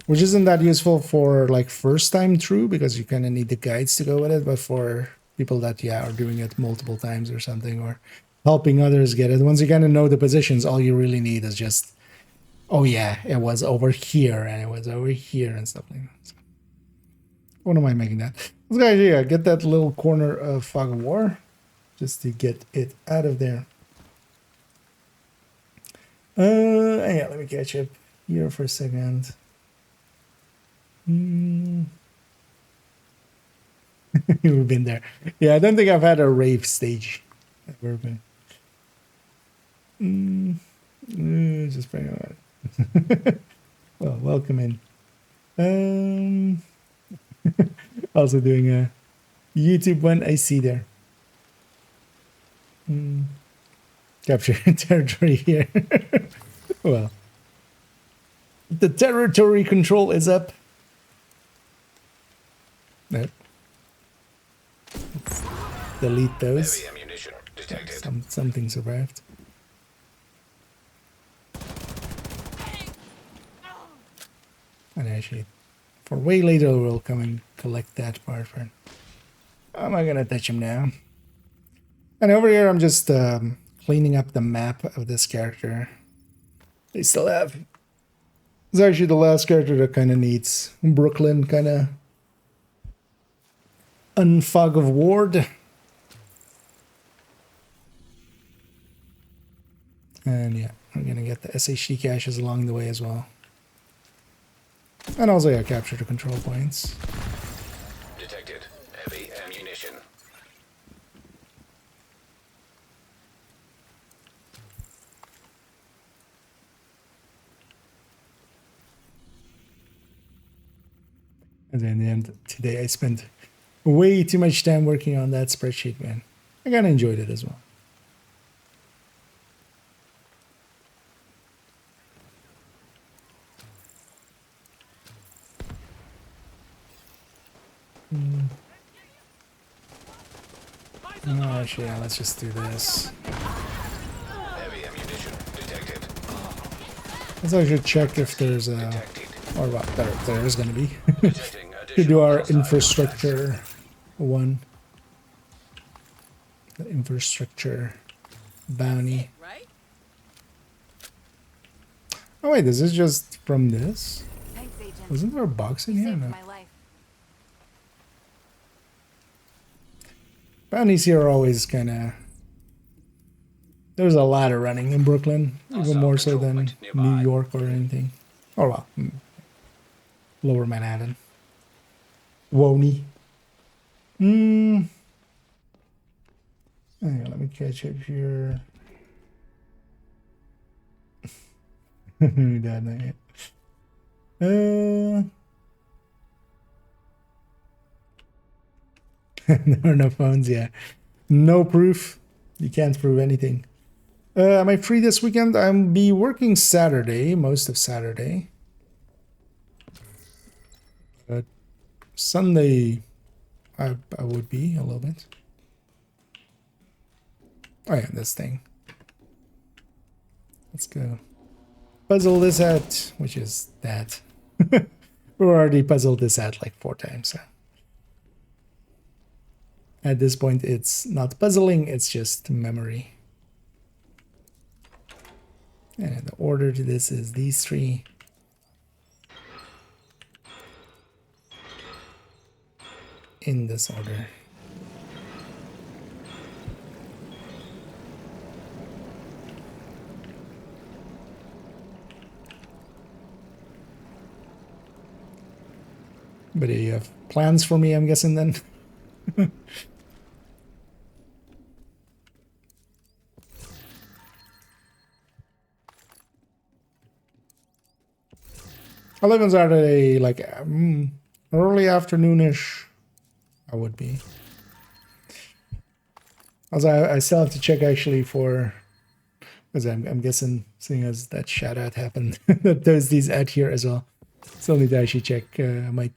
which isn't that useful for like first time through, because you kind of need the guides to go with it. But for people that are doing it multiple times or something, or helping others get it, once you kind of know the positions, all you really need is just, oh yeah, it was over here and it was over here and stuff like that. So, what am I making that? Let's go here, get that little corner of Fog of War just to get it out of there. Yeah, let me catch up here for a second. We've been there. Yeah, I don't think I've had a rave stage ever been. Just bring it on. Well, welcome in. Also doing a YouTube one. I see there. Capture territory here. Well, the territory control is up. Nope. Let's delete those. Heavy ammunition detected. Something survived. And actually, for way later, we'll come and collect that part. For I'm not gonna touch him now. And over here, I'm just cleaning up the map of this character. They still have. It's actually the last character that kind of needs Brooklyn kind of unfog of ward. And yeah, I'm gonna get the SHD caches along the way as well. And also, yeah, capture the control points. Detected. Heavy ammunition. And then in the end, today I spent way too much time working on that spreadsheet, man. I kind of enjoyed it as well. No, actually, yeah, let's just do this. Heavy ammunition detected. Let's actually check if there's a... Detected. Or what, there is going to be. Detecting To do additional our hostile infrastructure one. The infrastructure bounty. Right? Oh wait, this is just from this? Thanks, Agent. Wasn't there a box in You here? saved No. my life. Bounties here are always kind of... There's a lot of running in Brooklyn, even more so than New York or anything. Oh well, Lower Manhattan. Woney. Hang on, let me catch up here. That night. There are no phones, yeah. No proof. You can't prove anything. Am I free this weekend? I'll be working Saturday, most of Saturday. But Sunday, I would be a little bit. Oh yeah, this thing. Let's go. Puzzle this out, which is that. We already puzzled this out like 4 times. So. At this point, it's not puzzling, it's just memory. And the order to this is these 3. In this order. But you have plans for me, I'm guessing then? I live on Saturday, like early afternoonish. I would be. Also, I still have to check actually for, because I'm guessing, seeing as that shout out happened, that there's these out here as well. Still need to actually check. I might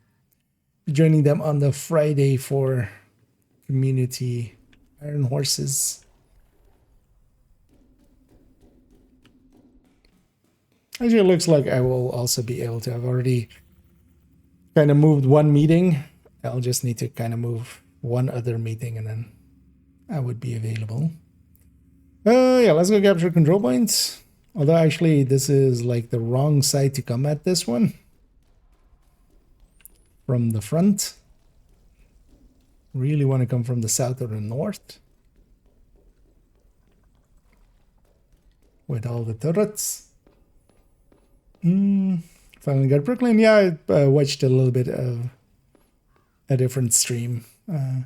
be joining them on the Friday for community Iron Horses. Actually, it looks like I will also be able to. I've already kind of moved one meeting. I'll just need to kind of move one other meeting and then I would be available. Yeah, let's go capture control points. Although actually this is like the wrong side to come at this one. From the front. Really want to come from the south or the north. With all the turrets. Finally got Brooklyn. Yeah, I watched a little bit of a different stream a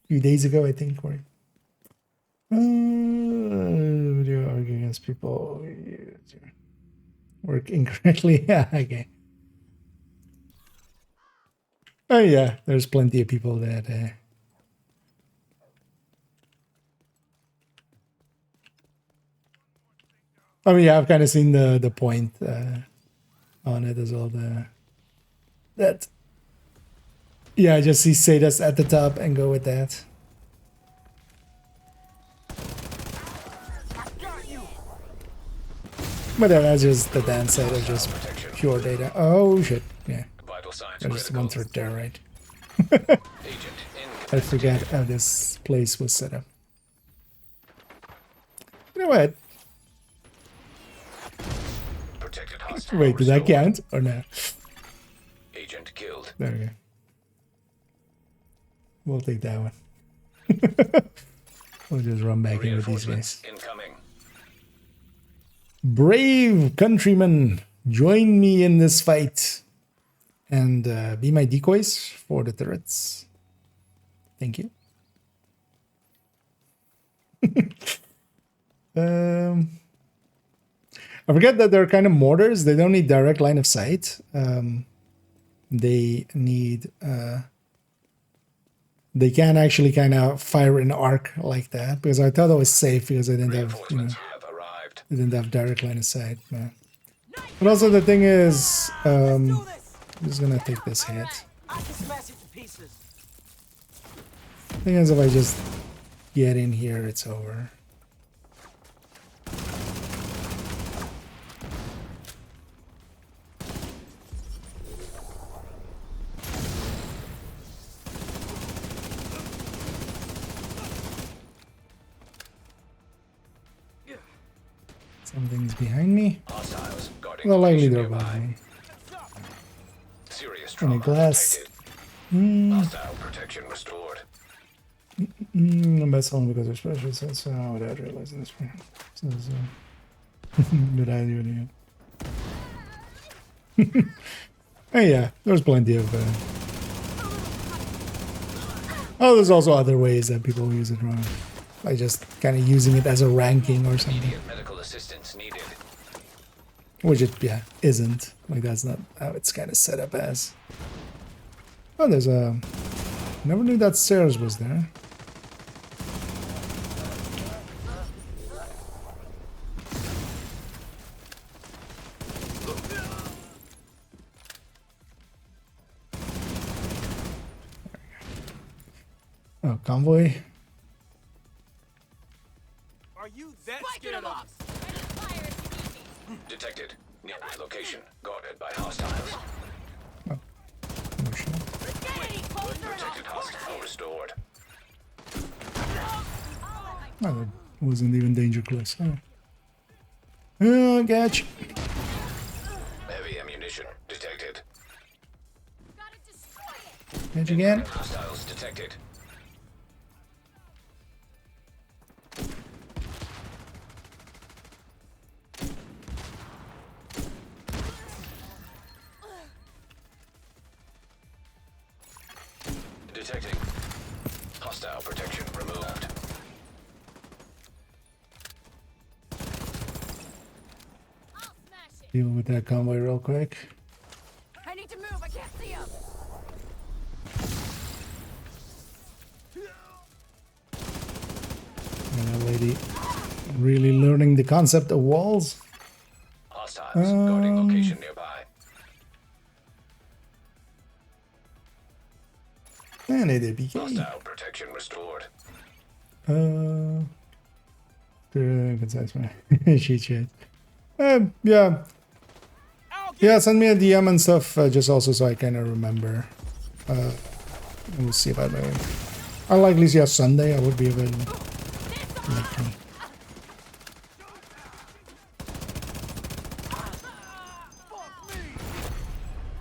few days ago, I think. Where video argue against people work incorrectly. Yeah, okay. Oh yeah, there's plenty of people that I mean, yeah, I've kind of seen the point on it as well. That yeah, just see Sadas at the top and go with that. But that's just the downside of just pure data. Oh shit, yeah. There's one third there, right? I forgot how this place was set up. You know what? Wait, did that count or no? Agent killed. There we go. We'll take that one. We'll just run back in with these guys. Incoming. Brave countrymen, join me in this fight and be my decoys for the turrets. Thank you. I forget that they're kind of mortars. They don't need direct line of sight. They need... they can actually kind of fire an arc like that, because I thought it was safe because I didn't have, you know, I didn't have direct line of sight. But also the thing is, I'm just gonna take this hit. Thing is, if I just get in here, it's over. Something's behind me. Well, likely they're behind me. In a glass. Hostile protection restored. That's only because they're special sets without realizing this. So, good idea. Hey, yeah, there's plenty of. Oh, there's also other ways that people use it wrong. By just kind of using it as a ranking or something. Medical assistance needed. Which it, yeah, isn't. Like, that's not how it's kind of set up as. Oh, there's a... Never knew that stairs was there. Oh, convoy. Are you that scared of? Detected. Nearby location. Guarded by hostiles. Oh. No shit. Protected hostile restored. Oh, that wasn't even danger close. Oh. Oh, gotcha. Heavy ammunition detected. Catch again. Hostiles detected. Detecting. Hostile protection removed. Deal with that convoy real quick. I need to move. I can't see him. And that lady really learning the concept of walls. Hostiles guarding location nearby. And it APK. Hostile protection restored. Concise my cheat sheet. Yeah. Yeah, send me a DM and stuff, just also so I kind of remember. We'll see about that. I'll likely see a Sunday. I would be available. Likely.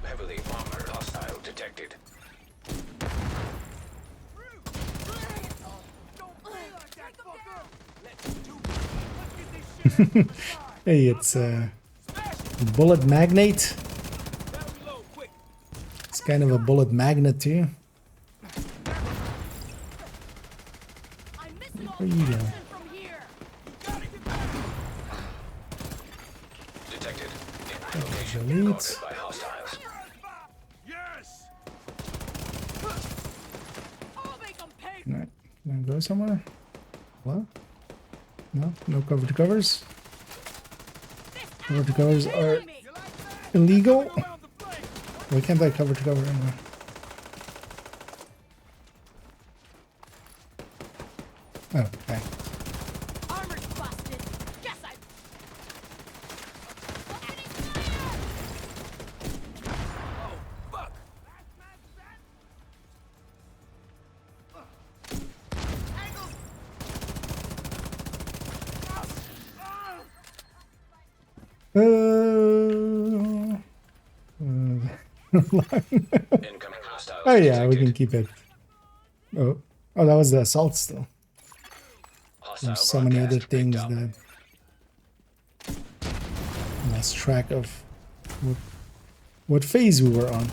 Heavily armored hostile detected. Hey, it's Bullet magnate. Gotta reload quick. It's kind of a bullet magnet too. I'm missing all Where you going? action from here. Gotta get back. Detected. In location Delete. guarded by hostiles. Yes. I'll make them pay. Can I go somewhere? What? No, no cover to covers. Cover to covers are illegal. Around the flame. Why can't I cover to cover anywhere? Oh, okay. Armor's busted. Guess I. Fuck. Incoming hostiles. Oh yeah, we detected. can keep it. Oh, that was the assault still. Hostile There's so many other broadcast picked things up. that I lost track of what phase we were on.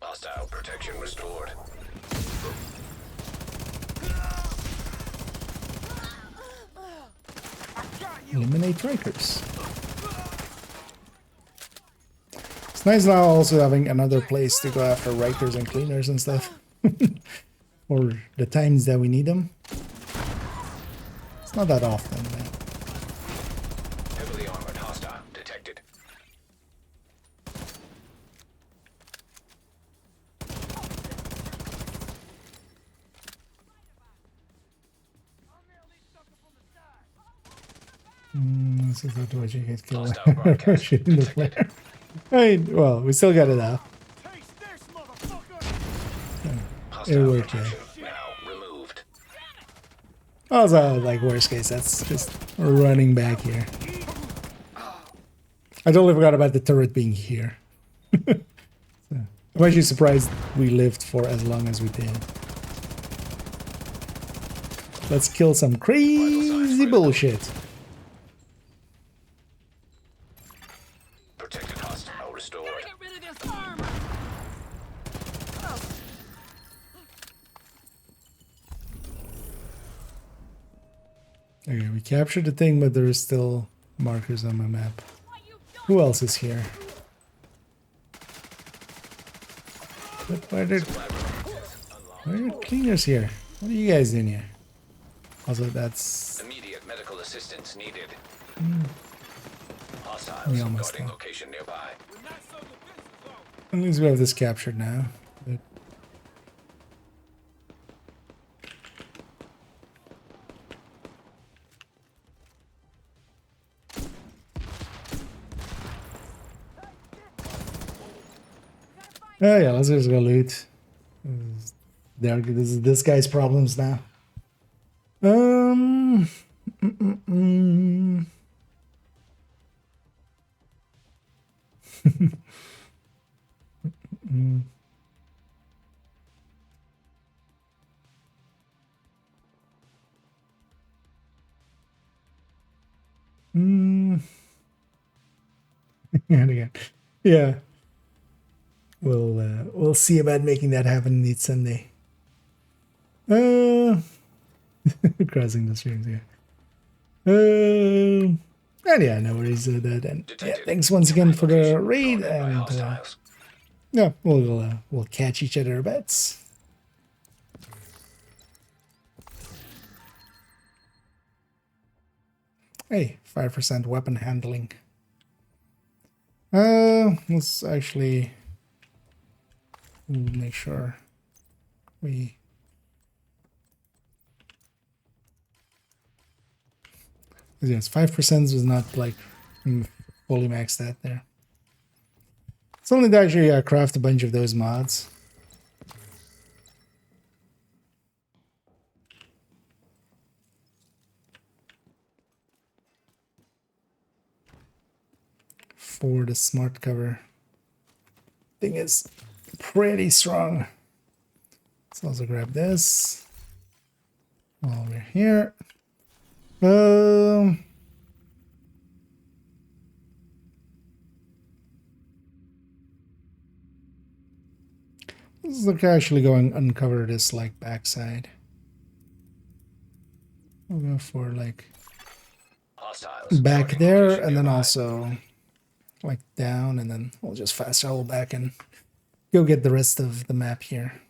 Hostile protection restored. Eliminate Rikers. It's nice now also having another place to go after Rikers and cleaners and stuff. For the times that we need them. It's not that often, man. Heavily armored hostile detected. This is not what you guys kill. Hostile broadcast Shooting the detected. flare. I mean, well, we still got it out. Taste this, motherfucker. Hostile worked, yeah. protection now removed. Also, like, worst case, that's just running back here. I totally forgot about the turret being here. So, I'm actually surprised we lived for as long as we did. Let's kill some crazy bullshit. Protected hostile restored. Get rid of this armor. Okay, we captured the thing, but there's still markers on my map. Who else is here? Why are cleaners here? What are you guys doing here? Also, that's... Immediate medical assistance needed. We Hostiles almost guarding there. location nearby. We're not so defensive, though. At least we have this captured now. But oh yeah, let's just go loot. This is this guy's problems now. Mm, mm, mm. Mm. And again, yeah. We'll see about making that happen next Sunday. Crossing the streams here. And yeah, no worries that. And yeah, Detected. thanks once again for the Location raid, guarded by and hostiles. yeah, we'll catch each other bets. Hey, 5% weapon handling. Let's actually make sure we. Yes, 5% was not like fully maxed out there. It's only to actually craft a bunch of those mods. For the smart cover. Thing is, pretty strong. Let's also grab this while we're here. Let's look actually go and uncover this like backside. We'll go for like Hostiles. back Marking there location and then nearby. also like down, and then we'll just fast travel back and go get the rest of the map here.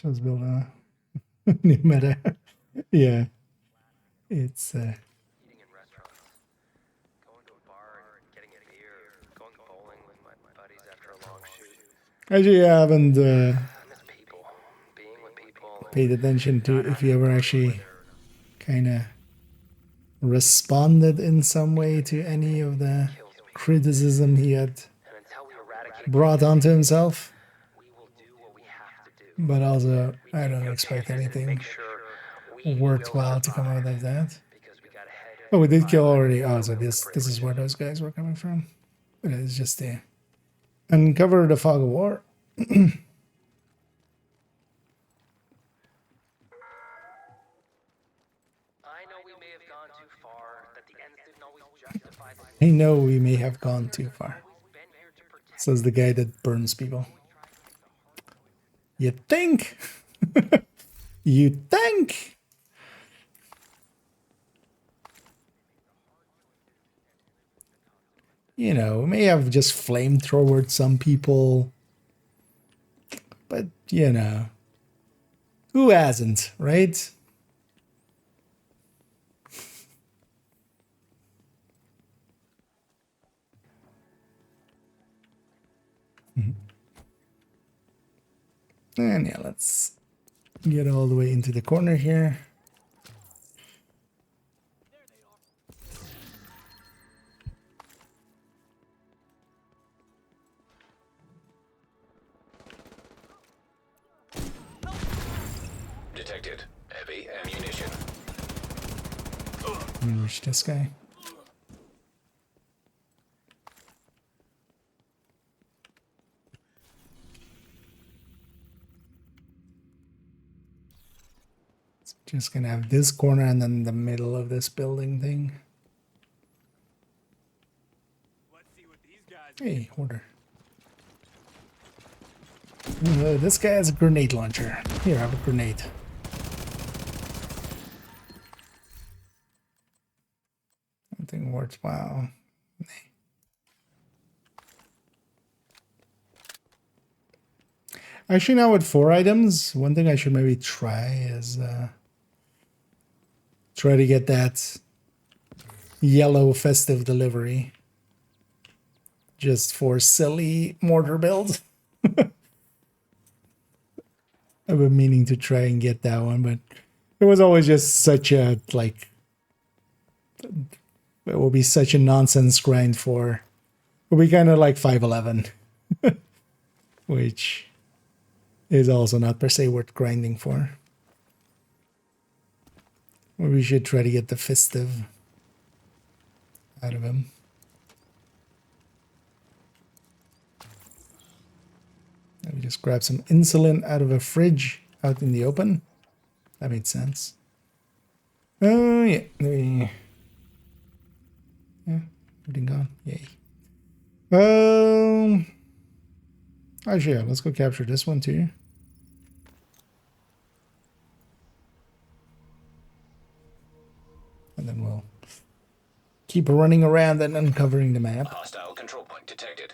Let's build a new meta. Yeah. It's Eating in restaurants, going to a bar and getting a beer, going bowling with my buddies after a long shoot. actually I haven't I miss people, being with people. paid attention to if you ever actually kind of responded in some way to any of the criticism he had And until we eradicate, brought onto himself. we will do what we have to do. But also, I don't expect anything Make sure we worthwhile to come out of that. because we got ahead. Oh, we did kill already. Oh, so this is where those guys were coming from. It's just to uncover the fog of war. I know we may have gone too far, that the ends didn't always justify the I know we may have gone too far. been here to protect. Says the guy that burns people. You think? You think? You know, we may have just flamethrowered some people. But, you know, who hasn't, right? And yeah, let's get all the way into the corner here. Detected. Heavy ammunition. Let me reach this guy. Just gonna have this corner and then the middle of this building thing. Hey, order. This guy has a grenade launcher. Here, have a grenade. Something worthwhile. Actually, now with 4 items, one thing I should maybe try is try to get that yellow festive delivery just for silly mortar build. I've been meaning to try and get that one, but it was always just such a, like, it will be such a nonsense grind for, it will be kind of like 511, which is also not per se worth grinding for. Or we should try to get the festive out of him. Let me just grab some insulin out of a fridge out in the open. That made sense. Oh, yeah. Yeah, everything gone. Yay. Actually, yeah, let's go capture this one too. And then we'll keep running around and uncovering the map. Hostile control point detected.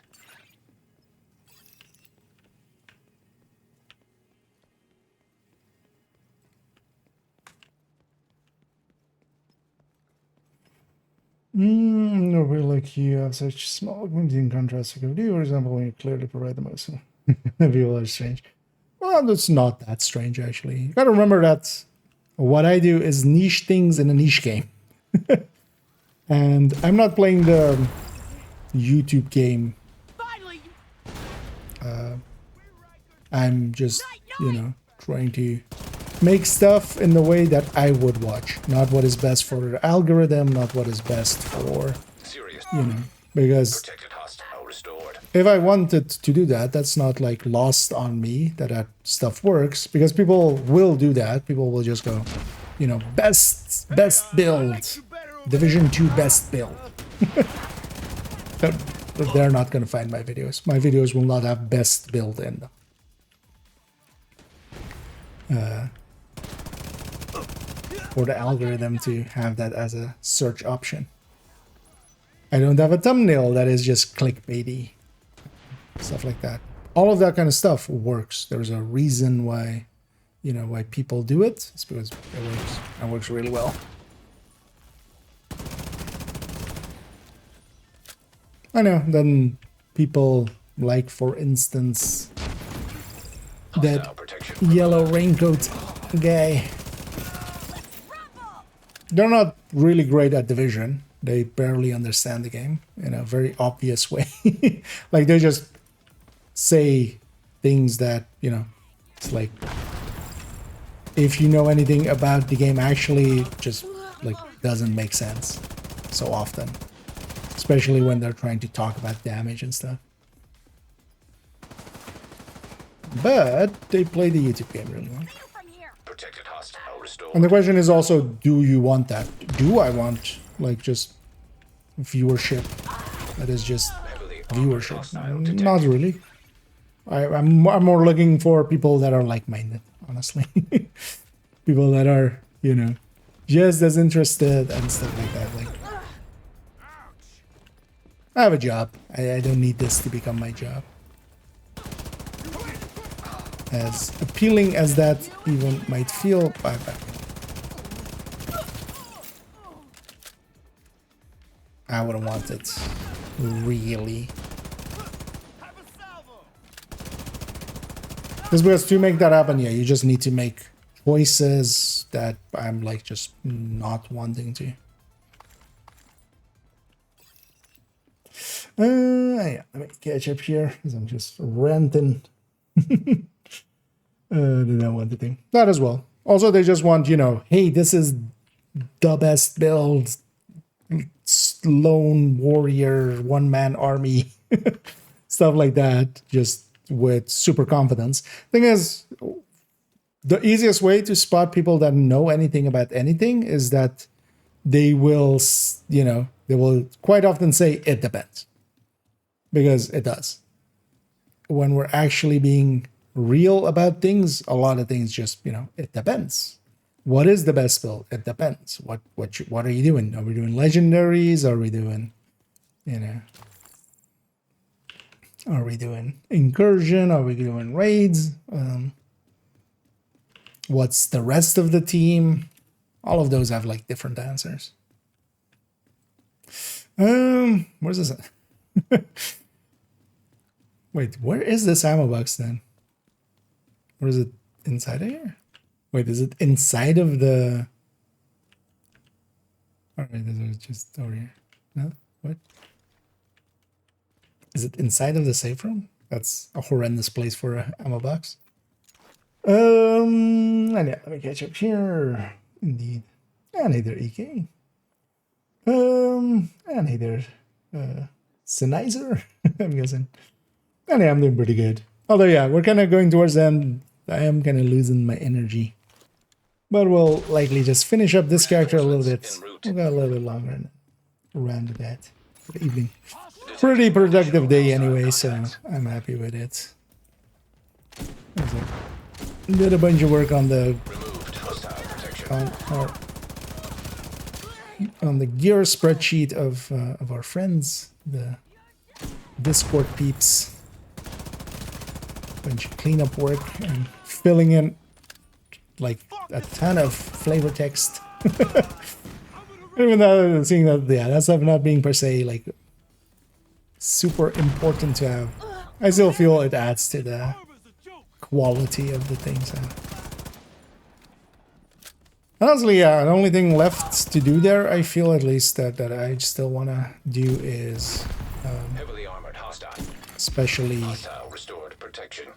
Nobody like you have such small community in contrast to do, for example, when you clearly provide the most. People are strange. Well, that's not that strange, actually. You gotta remember that what I do is niche things in a niche game. And I'm not playing the YouTube game. I'm just, you know, trying to make stuff in the way that I would watch, not what is best for the algorithm, not what is best for, Serious. you know, because Protected hostile restored. if I wanted to do that, that's not like lost on me that that stuff works, because people will do that. People will just go, you know, best build, Division 2 best build. But they're not going to find my videos. My videos will not have best build in them. For the algorithm to have that as a search option. I don't have a thumbnail that is just clickbaity. Stuff like that. All of that kind of stuff works. There's a reason why, you know, why people do it. It's because it works. It works really well. I know, then people like, for instance, that yellow raincoat guy. They're not really great at Division. They barely understand the game in a very obvious way. Like, they just say things that, you know, it's like, if you know anything about the game, actually just, like, doesn't make sense so often. Especially when they're trying to talk about damage and stuff. But they play the YouTube game really well. Protected hostile restored. And the question is also, do you want that? Do I want, like, just viewership? That is just viewership. Not really. I'm more looking for people that are like-minded, honestly. People that are, you know, just as interested and stuff like that. Like, I have a job. I don't need this to become my job. As appealing as that even might feel, I wouldn't want it. Really. Just because to make that happen, yeah, you just need to make choices that I'm like just not wanting to. Yeah, let me catch up here because I'm just ranting. Did not want the thing. That as well. Also, they just want, you know, hey, this is the best build, lone warrior, one-man army, stuff like that, just with super confidence. Thing is, the easiest way to spot people that know anything about anything is that they will, you know, they will quite often say it depends. Because it does. When we're actually being real about things, a lot of things just, you know, it depends. What is the best build? It depends. What are you doing? Are we doing legendaries? Are we doing, you know, are we doing incursion? Are we doing raids? What's the rest of the team? All of those have like different answers. Where's this at? Wait, where is this ammo box then? Or is it inside of here? Wait, is it inside of the... Alright, this is just over here. No? What? Is it inside of the safe room? That's a horrendous place for an ammo box. And yeah, let me catch up here. Indeed. And either EK. And either Sennheiser, I'm guessing. And yeah, I'm doing pretty good. Although yeah, we're kind of going towards the end. I am kind of losing my energy. But we'll likely just finish up this character a little bit. We'll go a little bit longer and around that for the evening. Pretty productive day anyway, so I'm happy with it. Did a bunch of work on the on the gear spreadsheet of our friends, the Discord peeps. Bunch of cleanup work and filling in like a ton of flavor text. Even though seeing that, yeah, that's not being per se like super important to have. I still feel it adds to the quality of the things. Honestly, yeah, the only thing left to do there, I feel at least that I still want to do is heavily armored hostile. Especially hostile restored protection.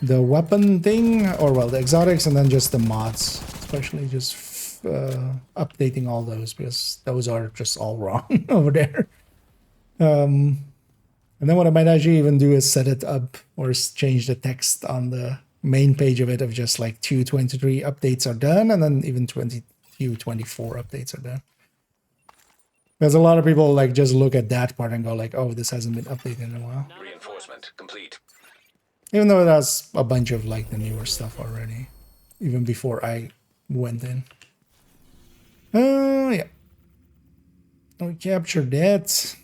the weapon thing, or well, the exotics, and then just the mods, especially just updating all those, because those are just all wrong over there. And then what I might actually even do is set it up or change the text on the main page of it of just like 223 updates are done, and then even 24 updates are done. Because a lot of people like just look at that part and go like, oh, this hasn't been updated in a while. Reinforcement complete. Even though it has a bunch of like the newer stuff already, even before I went in. Yeah. We captured that.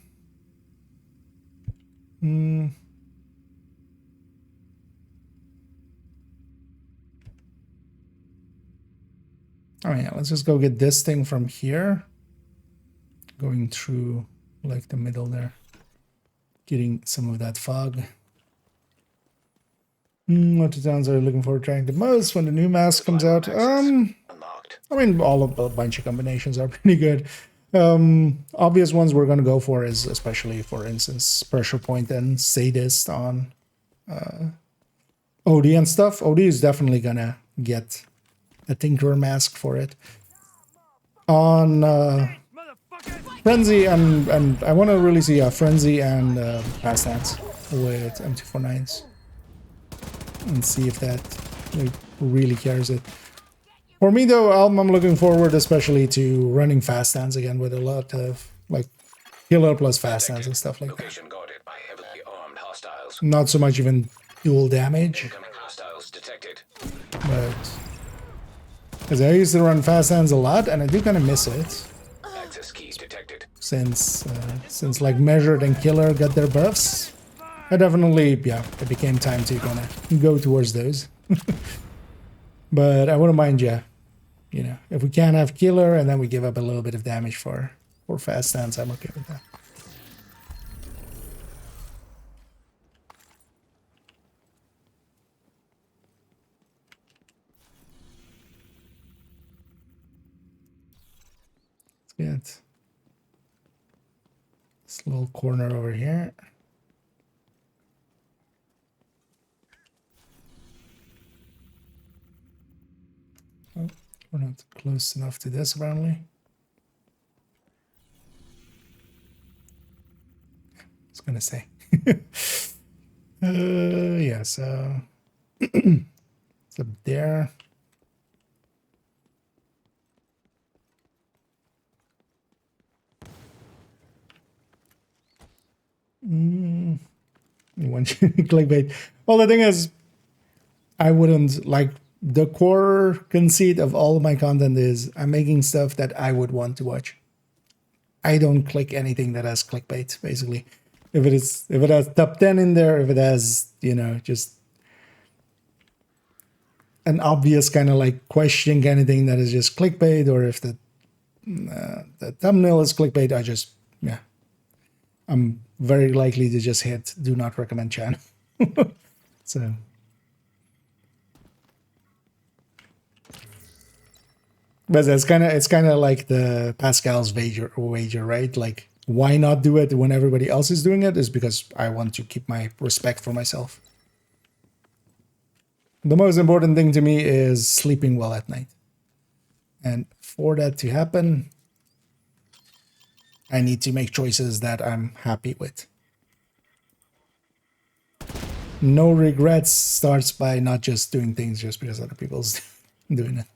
Oh yeah, let's just go get this thing from here. Going through like the middle there. Getting some of that fog. What towns are you looking for trying the most when the new mask comes out? Unlocked. I mean, all of a bunch of combinations are pretty good. Obvious ones we're going to go for is, especially for instance, Pressure Point and Sadist on OD and stuff. OD is definitely going to get a Tinkerer mask for it. On Frenzy and I want to really see Frenzy and Fast Hands with M249s. And see if that like, really carries it. For me though, I'm looking forward especially to running fast hands again with a lot of like killer plus fast hands and stuff like that. Location guarded by heavily armed hostiles. Not so much even dual damage. Incoming hostiles detected. But because I used to run fast hands a lot and I do kind of miss it. Access keys detected. Since like Measured and Killer got their buffs. I definitely, yeah, it became time to kind of go towards those. But I wouldn't mind, yeah, you know, if we can have Killer and then we give up a little bit of damage for fast stance, I'm okay with that. Let's get this little corner over here. We're not close enough to this, apparently. I was gonna say. Yeah, so it's up there. One clickbait. Well, the thing is, I wouldn't like. The core conceit of all of my content is I'm making stuff that I would want to watch. I don't click anything that has clickbait, basically. If it has top 10 in there, if it has, you know, just an obvious kind of like question kind of thing that is just clickbait, or if the thumbnail is clickbait, I'm very likely to just hit do not recommend channel. So. But it's kind of like the Pascal's wager, right? Like, why not do it when everybody else is doing it? Is because I want to keep my respect for myself. The most important thing to me is sleeping well at night. And for that to happen, I need to make choices that I'm happy with. No regrets starts by not just doing things just because other people's doing it.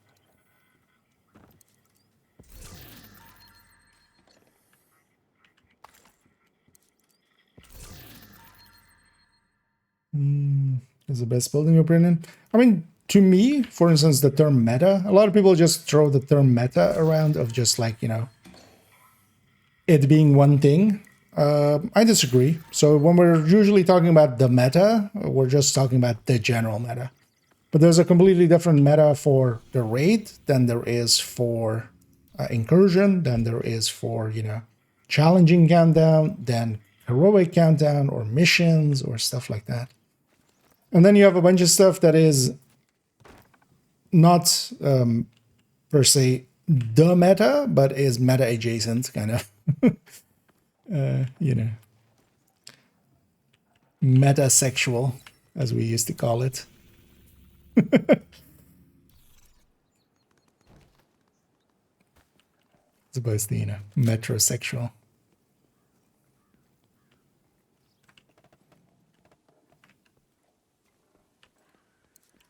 Is the best build in your opinion? I mean, to me, for instance, the term meta, a lot of people just throw the term meta around of just like, you know, it being one thing. I disagree. So when we're usually talking about the meta, we're just talking about the general meta. But there's a completely different meta for the raid than there is for incursion, than there is for, you know, challenging countdown, than heroic countdown or missions or stuff like that. And then you have a bunch of stuff that is not per se the meta, but is meta adjacent, kind of, you know, meta sexual, as we used to call it. Supposed to, metrosexual.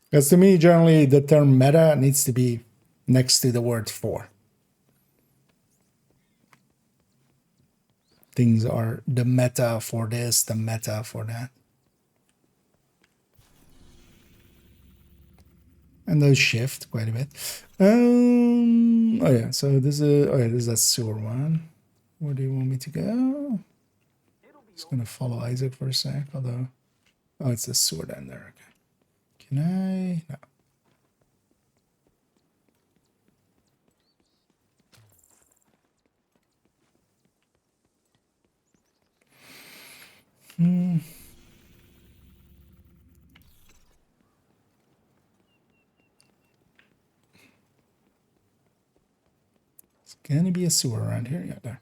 Because to me, generally, the term meta needs to be next to the word for. Things are the meta for this, the meta for that. And those shift quite a bit. Oh yeah, so this is a sewer one. Where do you want me to go? Just gonna follow Isaac for a sec, although it's a sewer down there. Okay. Can I? No. It's gonna be a sewer around here. Yeah, there.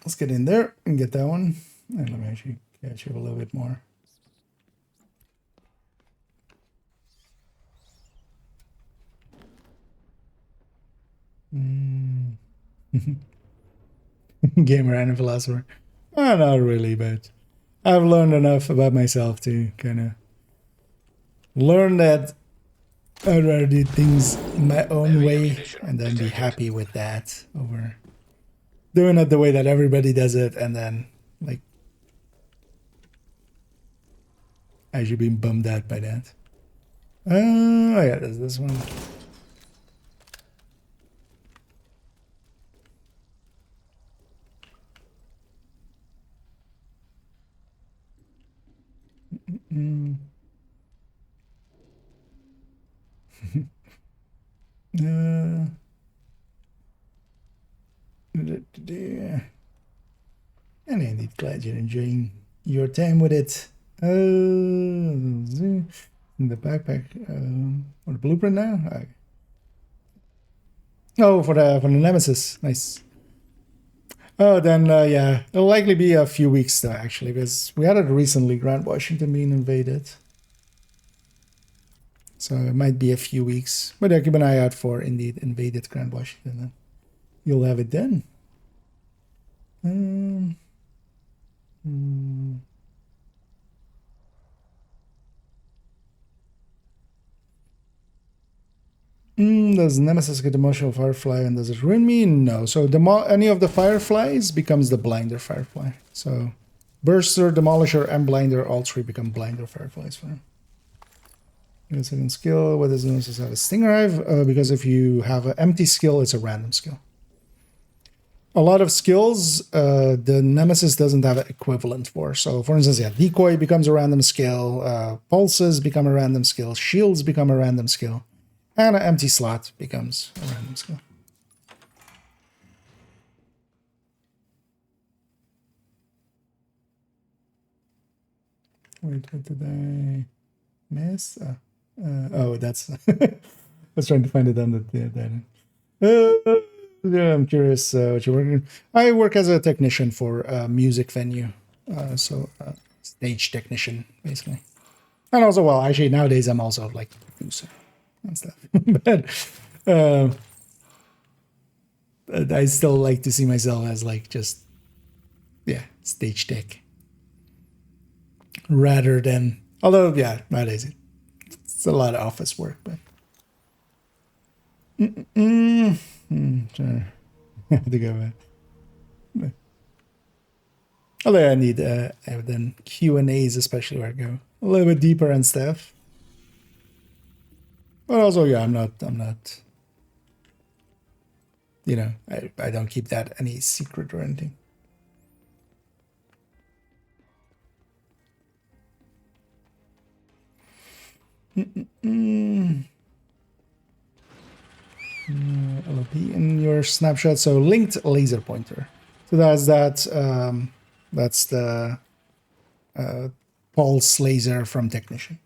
Let's get in there and get that one. And let me actually catch you a little bit more. Gamer and a philosopher. Oh, not really, but I've learned enough about myself to kind of learn that I'd rather do things in my own way and then be happy with that over doing it the way that everybody does it and then, like, actually being bummed out by that. Oh, yeah, there's this one. And indeed, glad you're enjoying your time with it. In the backpack, or the blueprint now. Oh, for the Nemesis, nice. Oh, then yeah, it'll likely be a few weeks though, actually, because we had it recently, Grand Washington being invaded. So it might be a few weeks, but yeah, keep an eye out for indeed invaded Grand Washington. Then you'll have it then. Does Nemesis get emotional Firefly and does it ruin me? No. So any of the Fireflies becomes the Blinder Firefly. So Burster, Demolisher, and Blinder, all three become Blinder Fireflies for him. Second skill, what does Nemesis have? A Stinger Hive? Because if you have an empty skill, it's a random skill. A lot of skills, the Nemesis doesn't have an equivalent for. So, for instance, yeah, Decoy becomes a random skill, Pulses become a random skill, Shields become a random skill, and an empty slot becomes a random skill. Wait, what did I miss? Oh, that's... I was trying to find it on the... Yeah, I'm curious what you're working on. I work as a technician for a music venue. So stage technician, basically. And also, well, actually, nowadays I'm also like producer and stuff. But I still like to see myself as like just, yeah, stage tech. Rather than, although, yeah, nowadays it's a lot of office work, but. Sure. I have to go back. Although I need then Q&As, especially where I go a little bit deeper and stuff. But also, yeah, I'm not, you know, I don't keep that any secret or anything. LOP in your snapshot. So linked laser pointer. So that's the pulse laser from Technician.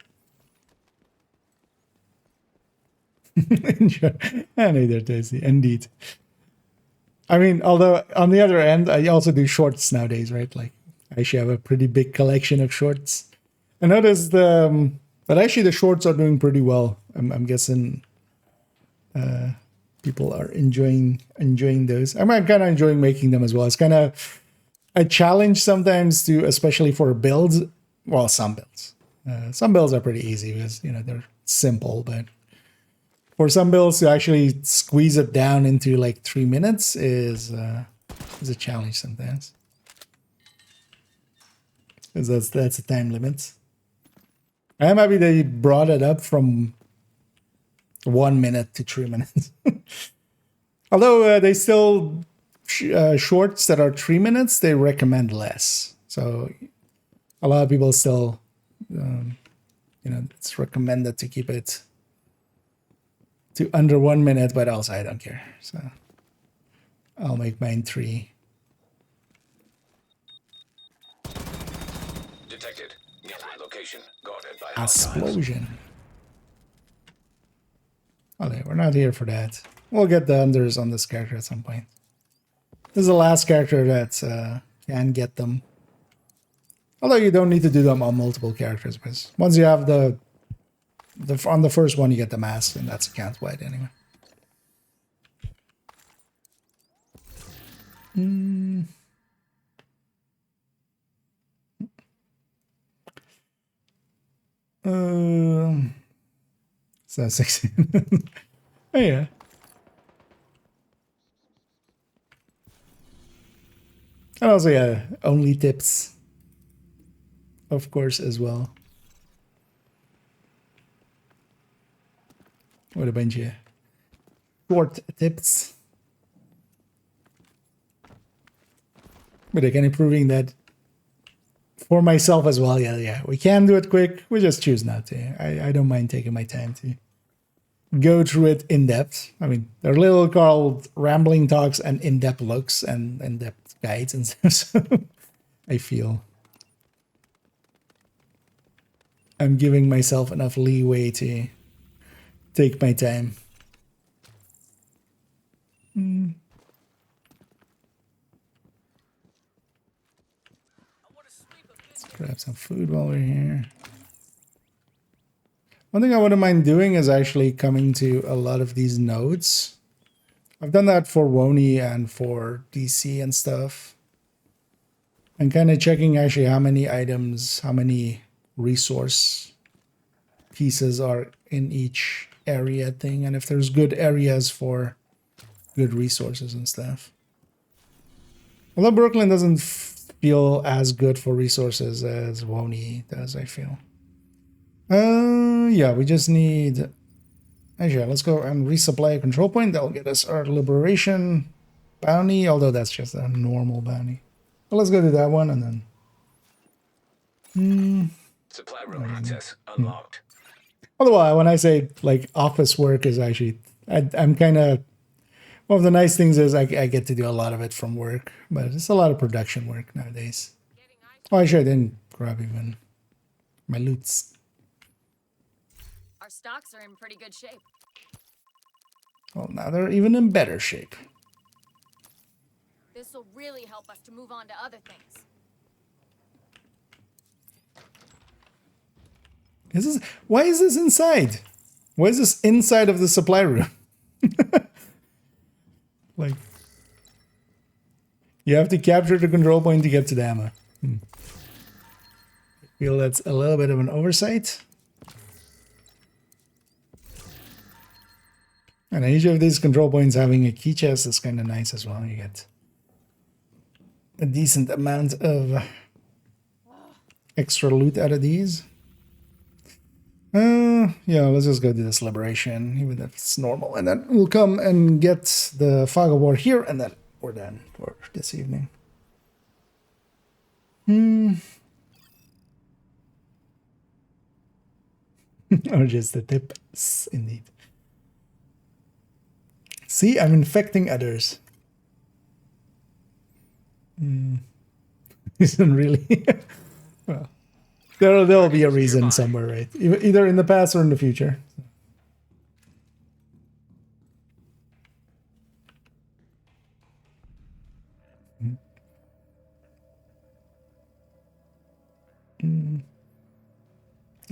Neither does he, indeed. I mean, although on the other end, I also do shorts nowadays, right? Like I actually have a pretty big collection of shorts. I noticed But actually, the shorts are doing pretty well. I'm guessing people are enjoying those. I'm kind of enjoying making them as well. It's kind of a challenge sometimes to, especially for builds. Well, some builds. Some builds are pretty easy because, you know, they're simple. But for some builds to actually squeeze it down into like 3 minutes is a challenge sometimes. Because that's a time limit. I'm happy they brought it up from 1 minute to 3 minutes. Although they still shorts that are 3 minutes, they recommend less. So a lot of people still, you know, it's recommended to keep it to under 1 minute, but also I don't care. So I'll make mine 3. Detected. Nearby location. Guarded by hostiles. Explosion. Okay, we're not here for that. We'll get the unders on this character at some point. This is the last character that can get them. Although you don't need to do them on multiple characters, because once you have the on the first one you get the mask, and that's a count wide anyway. So 16. Oh yeah. And also, yeah, only tips, of course, as well. What a bunch of short tips. But again, improving that for myself as well. Yeah, we can do it quick. We just choose not to. I don't mind taking my time to go through it in depth. I mean, they're little called rambling talks and in-depth looks and in-depth guides and stuff. So I feel I'm giving myself enough leeway to take my time. Let's grab some food while we're here. One thing I wouldn't mind doing is actually coming to a lot of these nodes. I've done that for Wony and for DC and stuff. And kind of checking actually how many items, how many resource pieces are in each area thing. And if there's good areas for good resources and stuff. Although Brooklyn doesn't feel as good for resources as Wony does, I feel. Yeah, we just need... Actually, let's go and resupply a control point. That'll get us our liberation bounty, although that's just a normal bounty. But let's go do that one and then... Supply room access unlocked. Although when I say like office work is actually... I'm kind of... One of the nice things is I get to do a lot of it from work, but it's a lot of production work nowadays. Oh, actually, I didn't grab even my loots. Our stocks are in pretty good shape. Well, now they're even in better shape. This will really help us to move on to other things. Why is this inside? Why is this inside of the supply room? Like, you have to capture the control point to get to the ammo. I feel that's a little bit of an oversight. And each of these control points having a key chest is kind of nice as well. You get a decent amount of extra loot out of these. Yeah, let's just go do this liberation, even if it's normal. And then we'll come and get the Fog of War here, and then we're done for this evening. Or just the tips, indeed. See, I'm infecting others. Isn't really... Well, there'll be a reason somewhere, right? Either in the past or in the future.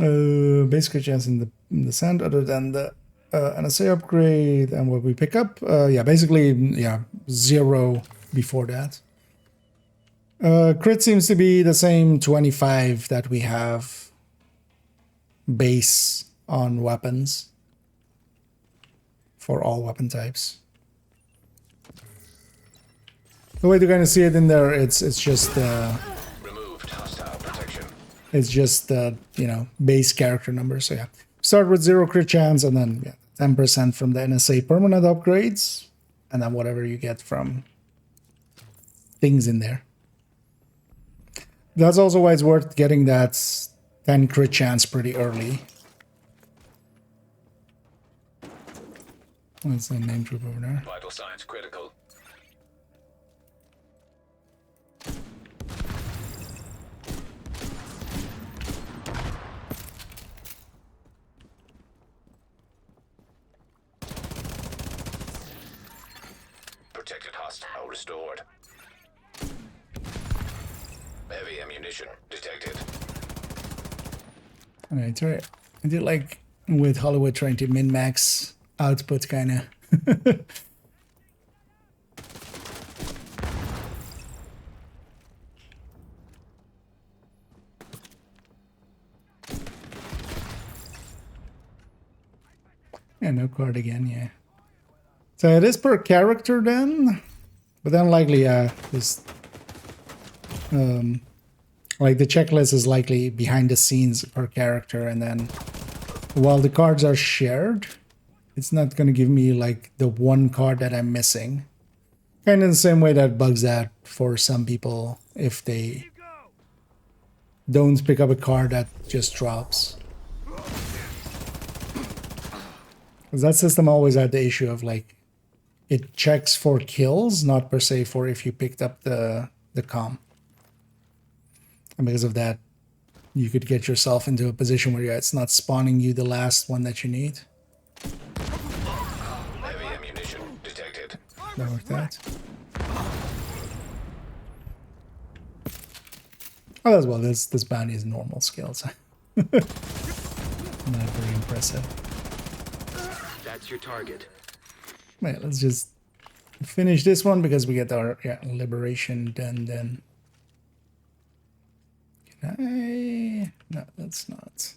Basic crit chance in the sand other than the NSA upgrade and what we pick up. Yeah, basically, yeah, 0 before that. Crit seems to be the same 25 that we have base on weapons for all weapon types. The way to kind of see it in there, it's just Removed hostile protection. it's just you know, base character number. So yeah, start with 0 crit chance and then yeah, 10% from the NSA permanent upgrades, and then whatever you get from things in there. That's also why it's worth getting that 10 crit chance pretty early. What's the name troop over there? Vital signs critical. Protected hostile restored. Heavy ammunition detected. Alright, sorry. I did like with Hollywood trying to min-max output kind of. Yeah, no card again, yeah. So it is per character then, but then likely, this, like the checklist is likely behind the scenes per character, and then while the cards are shared, it's not going to give me like the one card that I'm missing. Kind of the same way that bugs out for some people if they don't pick up a card that just drops. Because that system always had the issue of like, it checks for kills, not per se for if you picked up the comm. And because of that, you could get yourself into a position where it's not spawning you the last one that you need. Heavy ammunition detected. That worked out. Oh, as well, this bounty is normal skills. Not very impressive. That's your target. Wait, let's just finish this one because we get our liberation done then. Can I? No, that's not.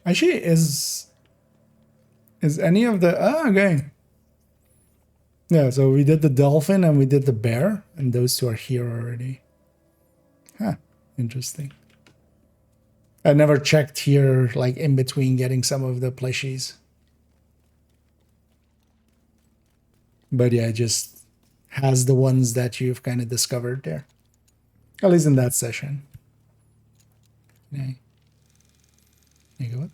Actually, is any of the... Ah, okay. Yeah, so we did the dolphin and we did the bear, and those two are here already. Huh, interesting. I never checked here, like, in between getting some of the plushies. But yeah, it just has the ones that you've kind of discovered there. At least in that session. Okay. There you go.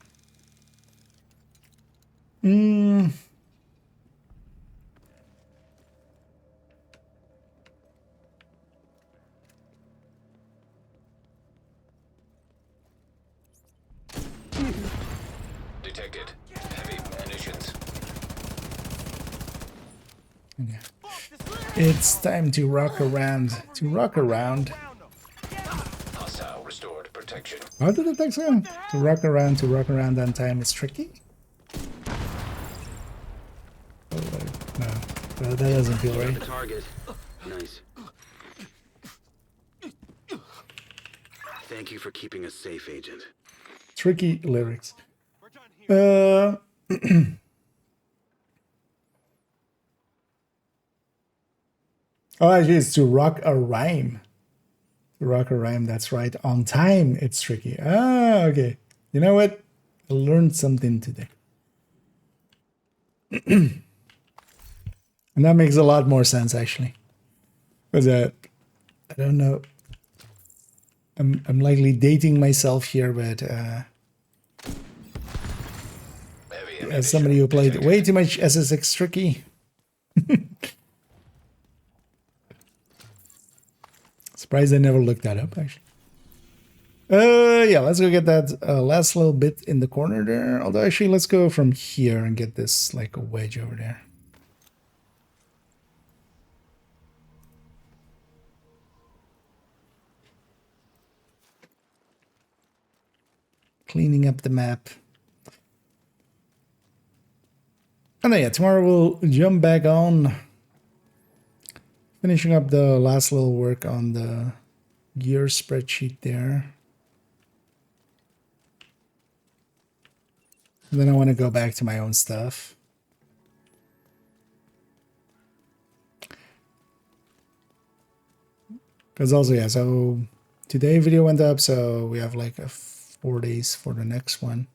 Detected. Heavy munitions. Yeah. It's time to rock around. To rock around. Hostile restored protection. How did it take so long? To rock around on time is tricky? Oh, wait. No. Well, that doesn't feel right. The target. Nice. Thank you for keeping us safe, Agent. Tricky lyrics. Oh, actually, it's to rock a rhyme. To rock a rhyme, that's right. On time, it's tricky. Ah, okay. You know what? I learned something today. And that makes a lot more sense, actually. Because I don't know. I'm likely dating myself here, but as somebody who played way too much SSX Tricky. Surprised I never looked that up, actually. Yeah, let's go get that last little bit in the corner there. Although, actually, let's go from here and get this, like, a wedge over there. cleaning up the map. And then, yeah, tomorrow we'll jump back on finishing up the last little work on the gear spreadsheet there. And then I want to go back to my own stuff. Because also, yeah, so today video went up, so we have like 4 days for the next one.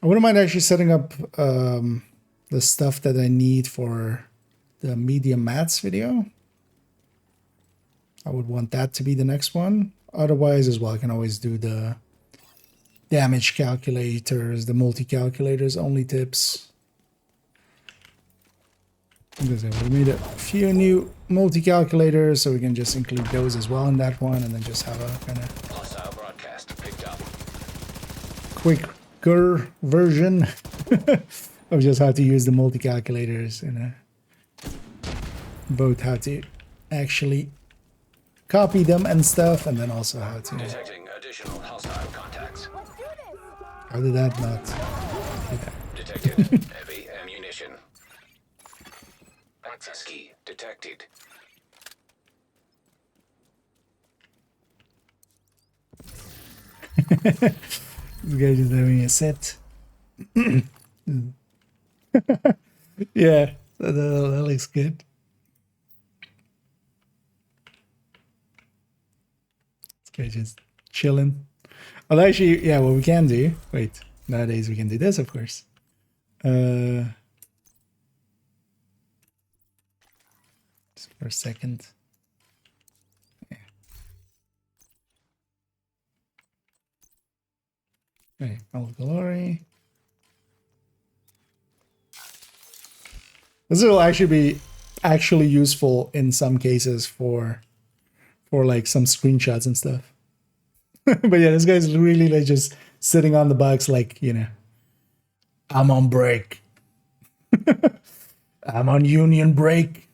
I wouldn't mind actually setting up the stuff that I need for the medium mats video. I would want that to be the next one. Otherwise, as well, I can always do the damage calculators, the multi-calculators, only tips. Because we made a few new multi-calculators, so we can just include those as well in that one, and then just have a kind of Hostile broadcast picked up. quicker version of just how to use the multi-calculators in both how to actually copy them and stuff, and then also how to... Detecting additional hostile contacts. How did that not do that? Detected heavy ammunition. Access key detected. This guy just having a set. Yeah, that looks good. This guy just chilling. Well, actually, yeah, what we can do... Wait, nowadays we can do this, of course. Just for a second. Yeah. Okay, all glory. This will actually be useful in some cases for like some screenshots and stuff. But yeah, this guy's really like just sitting on the box like, you know, I'm on break. I'm on union break.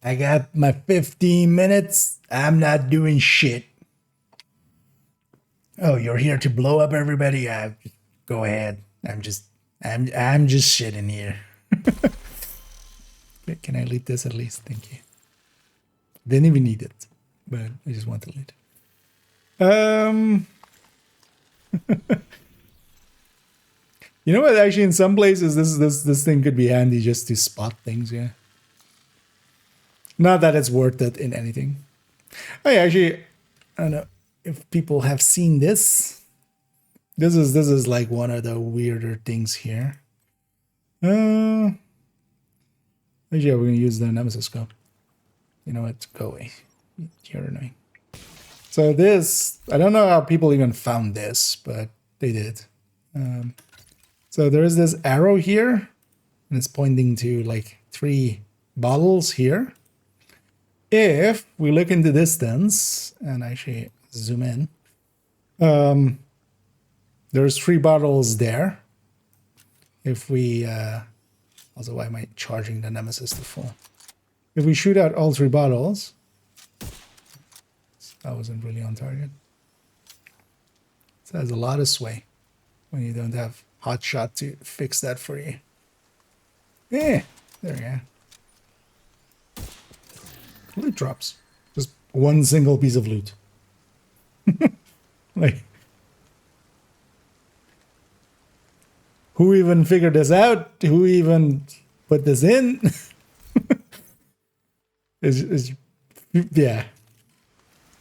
I got my 15 minutes. I'm not doing shit. Oh, you're here to blow up everybody? Go ahead. I'm just shitting here. Okay, can I lead this at least? Thank you. Didn't even need it, but I just want to lead. You know what? Actually, in some places, this thing could be handy just to spot things. Yeah. Not that it's worth it in anything. I don't know if people have seen this. This is like one of the weirder things here. Actually, yeah, we're gonna use the Nemesis scope. You know what? Go away. You're annoying. So this, I don't know how people even found this, but they did. So there is this arrow here, and it's pointing to like 3 bottles here. If we look in the distance and actually zoom in, there's 3 bottles there. If we also, why am I charging the Nemesis to full? If we shoot out all 3 bottles, that wasn't really on target. So there's a lot of sway when you don't have Hotshot to fix that for you. Yeah, there you go. Loot drops. Just one single piece of loot. Like, who even figured this out? Who even put this in? Yeah.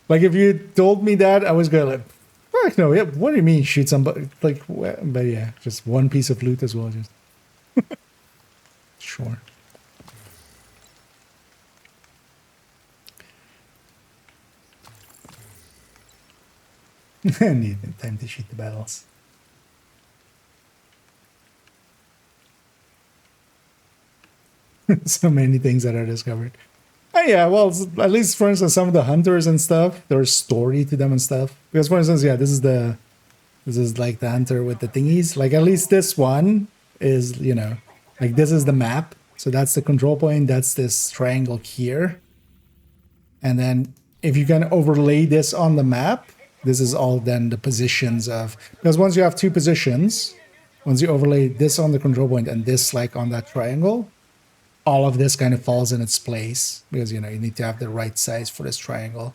Like, if you told me that, I was going like, fuck no, yeah, what do you mean shoot somebody? Like, but yeah, just one piece of loot as well. Just sure. I need time to shoot the battles. So many things that are discovered. Oh yeah, well, at least for instance, some of the hunters and stuff, there's story to them and stuff. Because for instance, yeah, this is like the hunter with the thingies. Like, at least this one is, you know, like, this is the map. So that's the control point. That's this triangle here. And then if you can overlay this on the map, this is all then the positions of, because once you have two positions, once you overlay this on the control point and this like on that triangle, all of this kind of falls in its place because, you know, you need to have the right size for this triangle.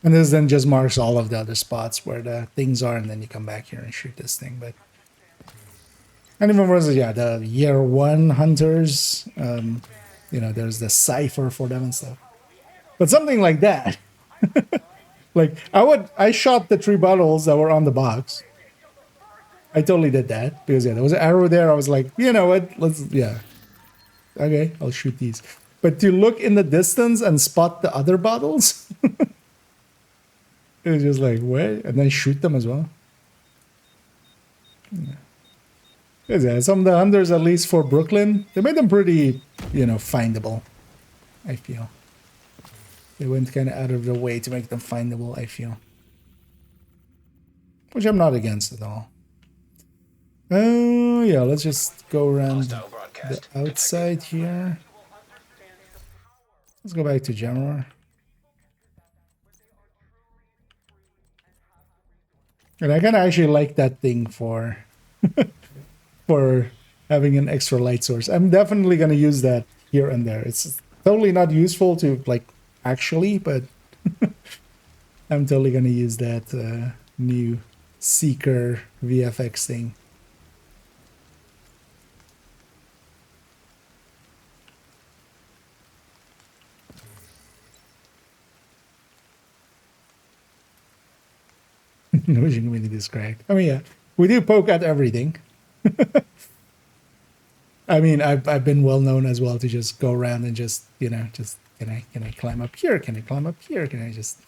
And this then just marks all of the other spots where the things are, and then you come back here and shoot this thing. But and even worse, yeah, the year one hunters, you know, there's the cipher for them and stuff. But something like that, like I shot the 3 bottles that were on the box. I totally did that because, yeah, there was an arrow there. I was like, you know what, yeah, okay, I'll shoot these. But to look in the distance and spot the other bottles, it was just like, what? And then shoot them as well. Yeah, some of the hunters, at least for Brooklyn, they made them pretty, you know, findable, I feel. They went kind of out of their way to make them findable, I feel. Which I'm not against at all. Oh, yeah, let's just go around the outside here. Let's go back to Jammer. And I kind of actually like that thing for for having an extra light source. I'm definitely going to use that here and there. It's totally not useful to, like, actually, but I'm totally going to use that new Seeker VFX thing. Vision community is correct. I mean, yeah, we do poke at everything. I mean, I've been well known as well to just go around and just, you know, just can I climb up here? Can I climb up here? Can I just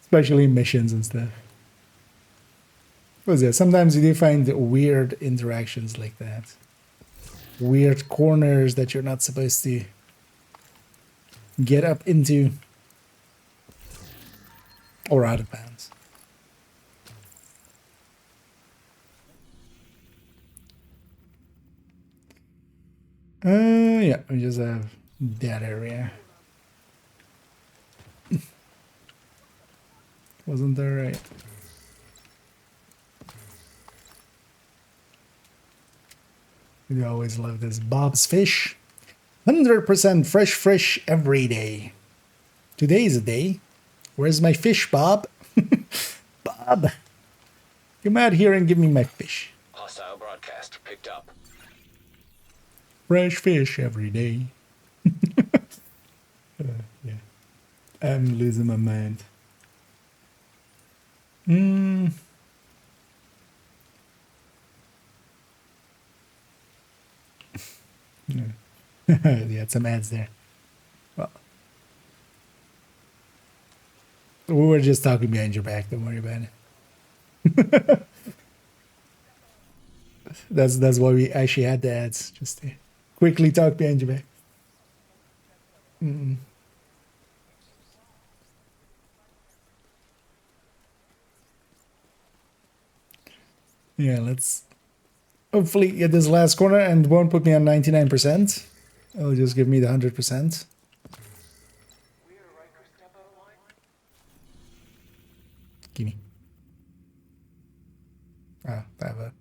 especially missions and stuff. What is it? Sometimes you do find weird interactions like that. Weird corners that you're not supposed to get up into or out of bounds. Yeah, we just have that area. Wasn't that right? We always love this. Bob's Fish. 100% fresh fish every day. Today is a day. Where's my fish, Bob? Bob, come out here and give me my fish. Hostile broadcast picked up. Fresh fish every day. Yeah, I'm losing my mind. Yeah, some ads there. Well, we were just talking behind your back. Don't worry about it. That's why we actually had the ads, just to quickly talk behind your back. Yeah, let's hopefully get this last corner and won't put me on 99%. It'll just give me the 100%. Gimme. Oh, I have a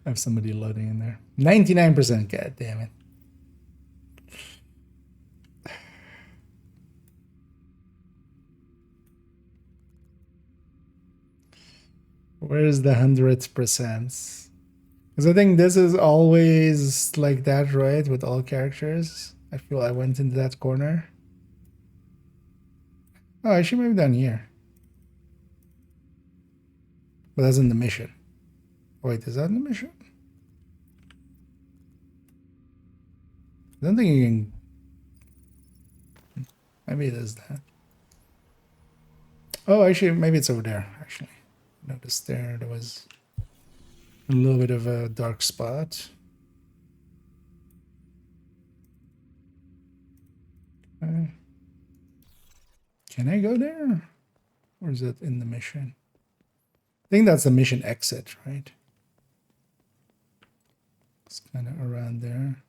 I have somebody loading in there. 99%, god damn it. Where's the 100%? Because I think this is always like that, right? With all characters. I feel I went into that corner. Oh, I should maybe down here. But that's in the mission. Wait, is that in the mission? I don't think you can... Maybe it is that. Oh, actually, maybe it's over there, actually. Noticed there was a little bit of a dark spot. Can I go there? Or is it in the mission? I think that's the mission exit, right? It's kind of around there.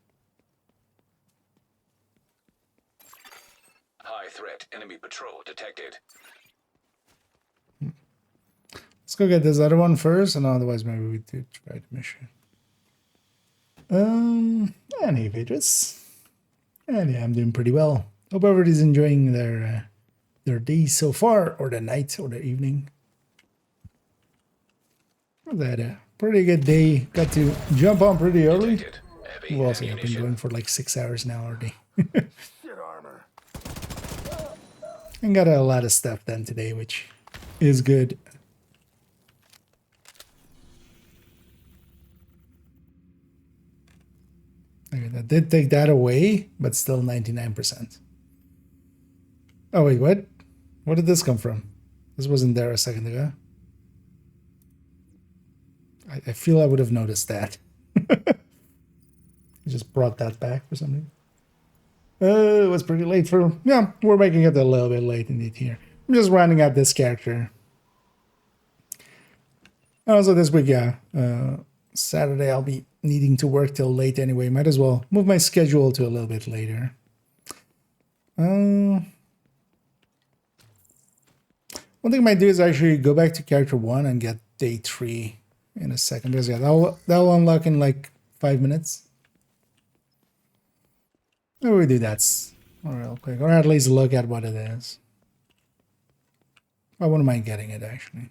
High threat enemy patrol detected. Let's go get this other one first, and otherwise maybe we do try the mission. Any pages. And yeah, I'm doing pretty well. Hope everybody's enjoying their day so far, or the night, or the evening. That a pretty good day. Got to jump on pretty early. We've also been going for like 6 hours now already. And got a lot of stuff done today, which is good. Okay, that did take that away, but still 99%. Oh wait, what? Where did this come from? This wasn't there a second ago. I feel I would have noticed that. I just brought that back for something. It was pretty late for... Yeah, we're making it a little bit late indeed here. I'm just rounding out this character. Also this week, yeah, Saturday I'll be needing to work till late anyway. Might as well move my schedule to a little bit later. One thing I might do is actually go back to character 1 and get day 3 in a second. Because yeah, that'll unlock in like 5 minutes. Maybe we do that real quick, or at least look at what it is. I wouldn't mind getting it actually.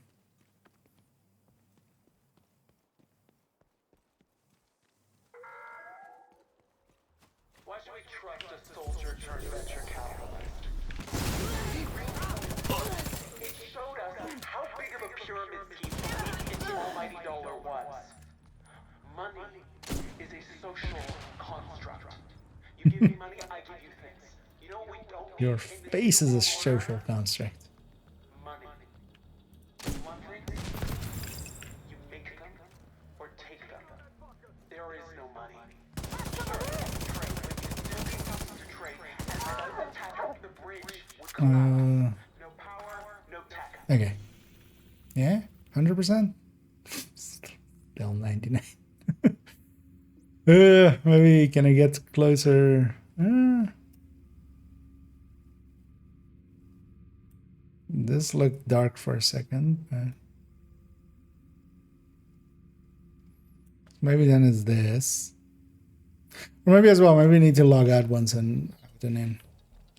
Why should we trust a soldier turned venture capitalist? It showed us how big of a pyramid scheme the almighty dollar was. Money is a social construct. You give me money, I give you things. You know we don't. Your face is a social construct. Money. You want things? You make them or take them. There is no money. No power, no tech. Okay. Yeah? 100%? Still 99. Maybe can I get closer? This looked dark for a second. Maybe then it's this. Or maybe as well, maybe we need to log out once and out and in.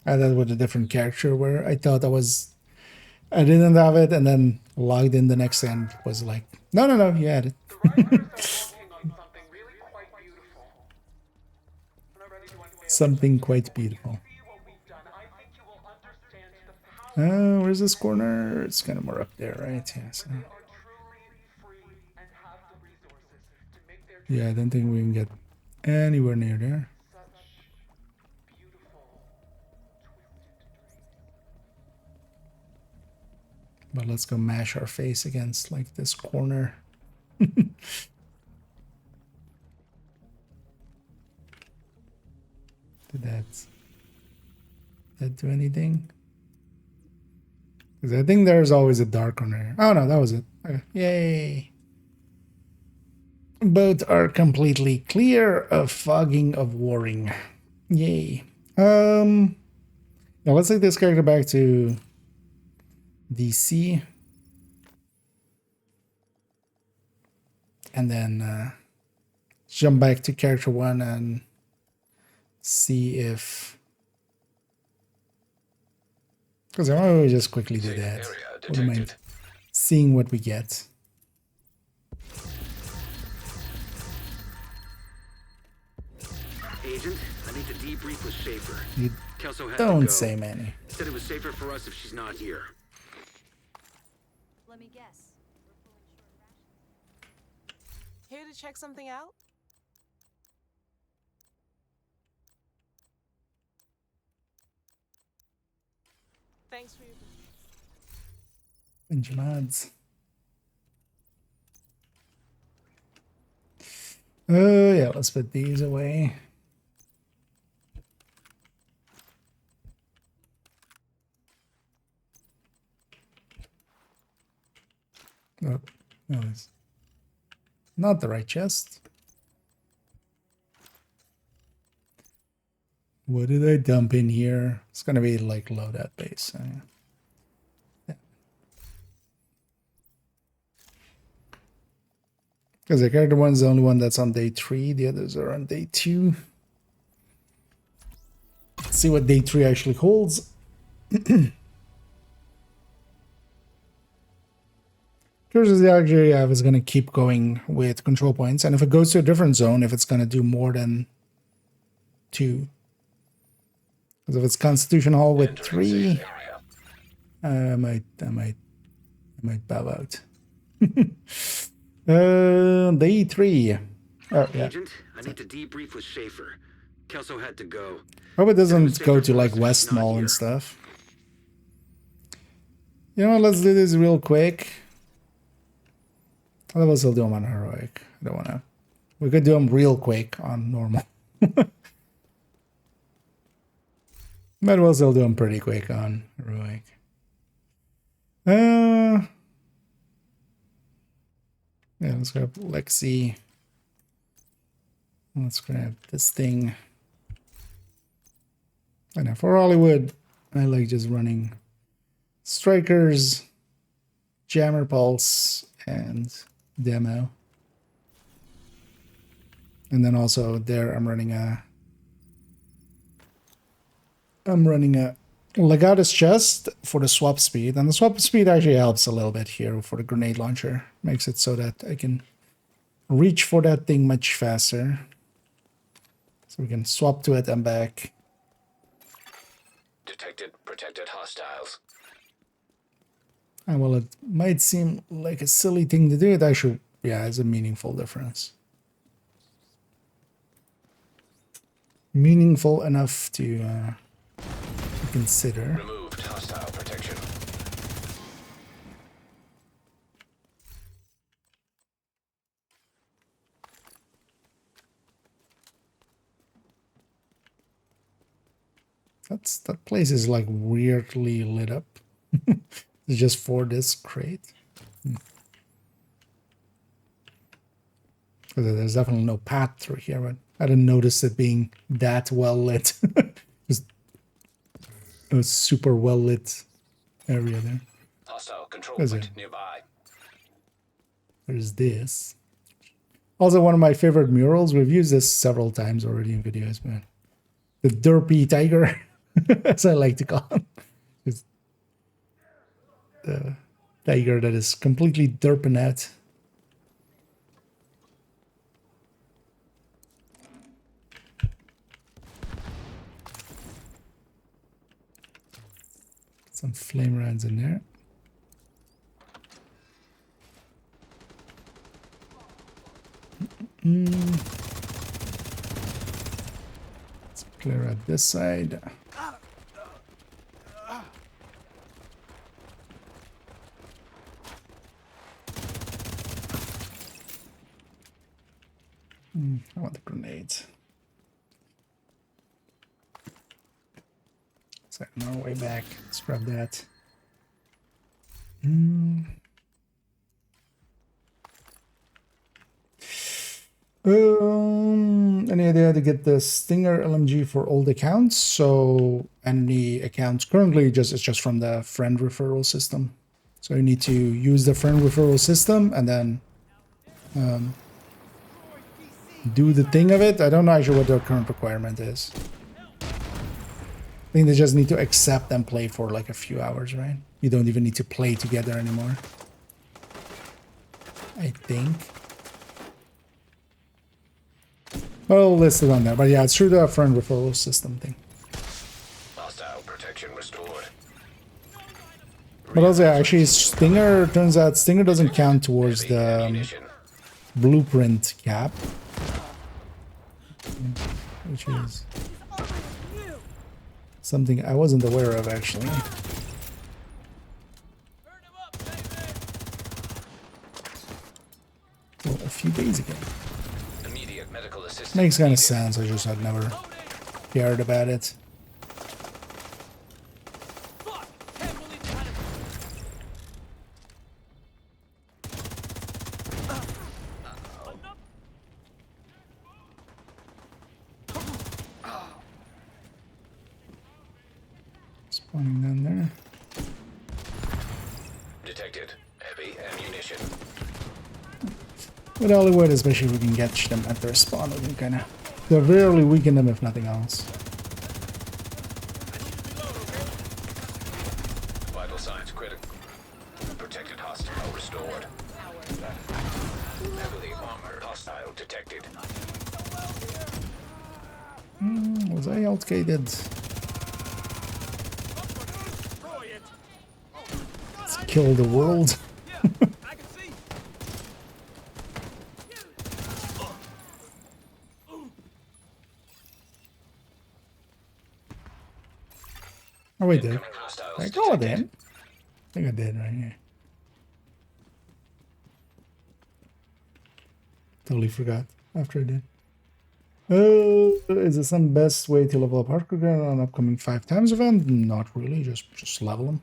I had that with a different character where I thought I didn't have it, and then logged in the next and was like, no, you had it. Something quite beautiful. Where's this corner? It's kind of more up there, right? Yeah, so. Yeah, I don't think we can get anywhere near there. But let's go mash our face against like this corner. Did that do anything? Because I think there's always a dark corner. Oh no, that was it. Okay. Yay. Both are completely clear of fogging of warring. Yay. Now let's take this character back to DC. And then jump back to character 1 and see if... Because I want to just quickly do that. Wouldn't mind seeing what we get. Agent, I need to debrief with Schaefer. You Kelso has don't to go. say, Manny. Said it was safer for us if she's not here. Let me guess. Here to check something out? Thanks for your business. Benjamins. Yeah, let's put these away. Oh, no, it's not the right chest. What did I dump in here? It's gonna be like loadout base. So yeah. Because the character one's the only one that's on day 3. The others are on day 2. Let's see what day 3 actually holds. Curious the actually have is going to keep going with control points. And if it goes to a different zone, if it's going to do more than 2. Because if it's Constitution Hall with 3, I might bow out. Day 3. Oh, yeah. Agent, I need to debrief with Schaefer. Kelso had to go. Hope it doesn't Schaefer go to like voice is West not Mall here. and stuff. You know what, let's do this real quick. Otherwise I'll do them on heroic. I don't want to. We could do them real quick on normal. But we'll still do them pretty quick on heroic. Yeah, let's grab Lexi. Let's grab this thing. And for Hollywood, I like just running Strikers, Jammer Pulse, and Demo. And then also there I'm running a Legatus Chest for the swap speed. And the swap speed actually helps a little bit here for the grenade launcher. Makes it so that I can reach for that thing much faster. So we can swap to it and back. Detected protected hostiles. And while it might seem like a silly thing to do, it actually, yeah, has a meaningful difference. Meaningful enough to consider. Removed hostile protection. That place is like weirdly lit up. It's just for this crate. There's definitely no path through here, but I didn't notice it being that well lit. Just a super well lit area there. Hostile control Is point it? nearby. There's this. Also, one of my favorite murals. We've used this several times already in videos, man. The derpy tiger, as I like to call him. It's the tiger that is completely derping out. Some flame rounds in there. Let's clear out this side. I want the grenades. So on our way back, let's grab that. Any idea to get the Stinger LMG for old accounts? So any accounts currently it's just from the friend referral system. So you need to use the friend referral system and then do the thing of it. I don't know actually what their current requirement is. I think they just need to accept and play for like a few hours, right? You don't even need to play together anymore. I think. Well, listed on there, but yeah, it's through the friend referral system thing. Hostile protection restored. But also, yeah, actually, Stinger, turns out Stinger doesn't count towards Heavy the ammunition. blueprint cap. Which is something I wasn't aware of, actually. Well, a few days ago. Immediate medical assistance. Makes kind of needed. sense, I just had never cared about it. Spawning down there. Detected heavy ammunition. with Hollywood, especially if we can catch them at their spawn, we can kind of severely weaken them if nothing else. Vital signs critical. Protected hostile restored. Heavily armored hostile detected. Was I outgated? Let's kill the world. Oh wait, did I go in? I think I did right here. Totally forgot after I did. Is there some best way to level up hardcore gun on an upcoming 5x event? Not really, just level them.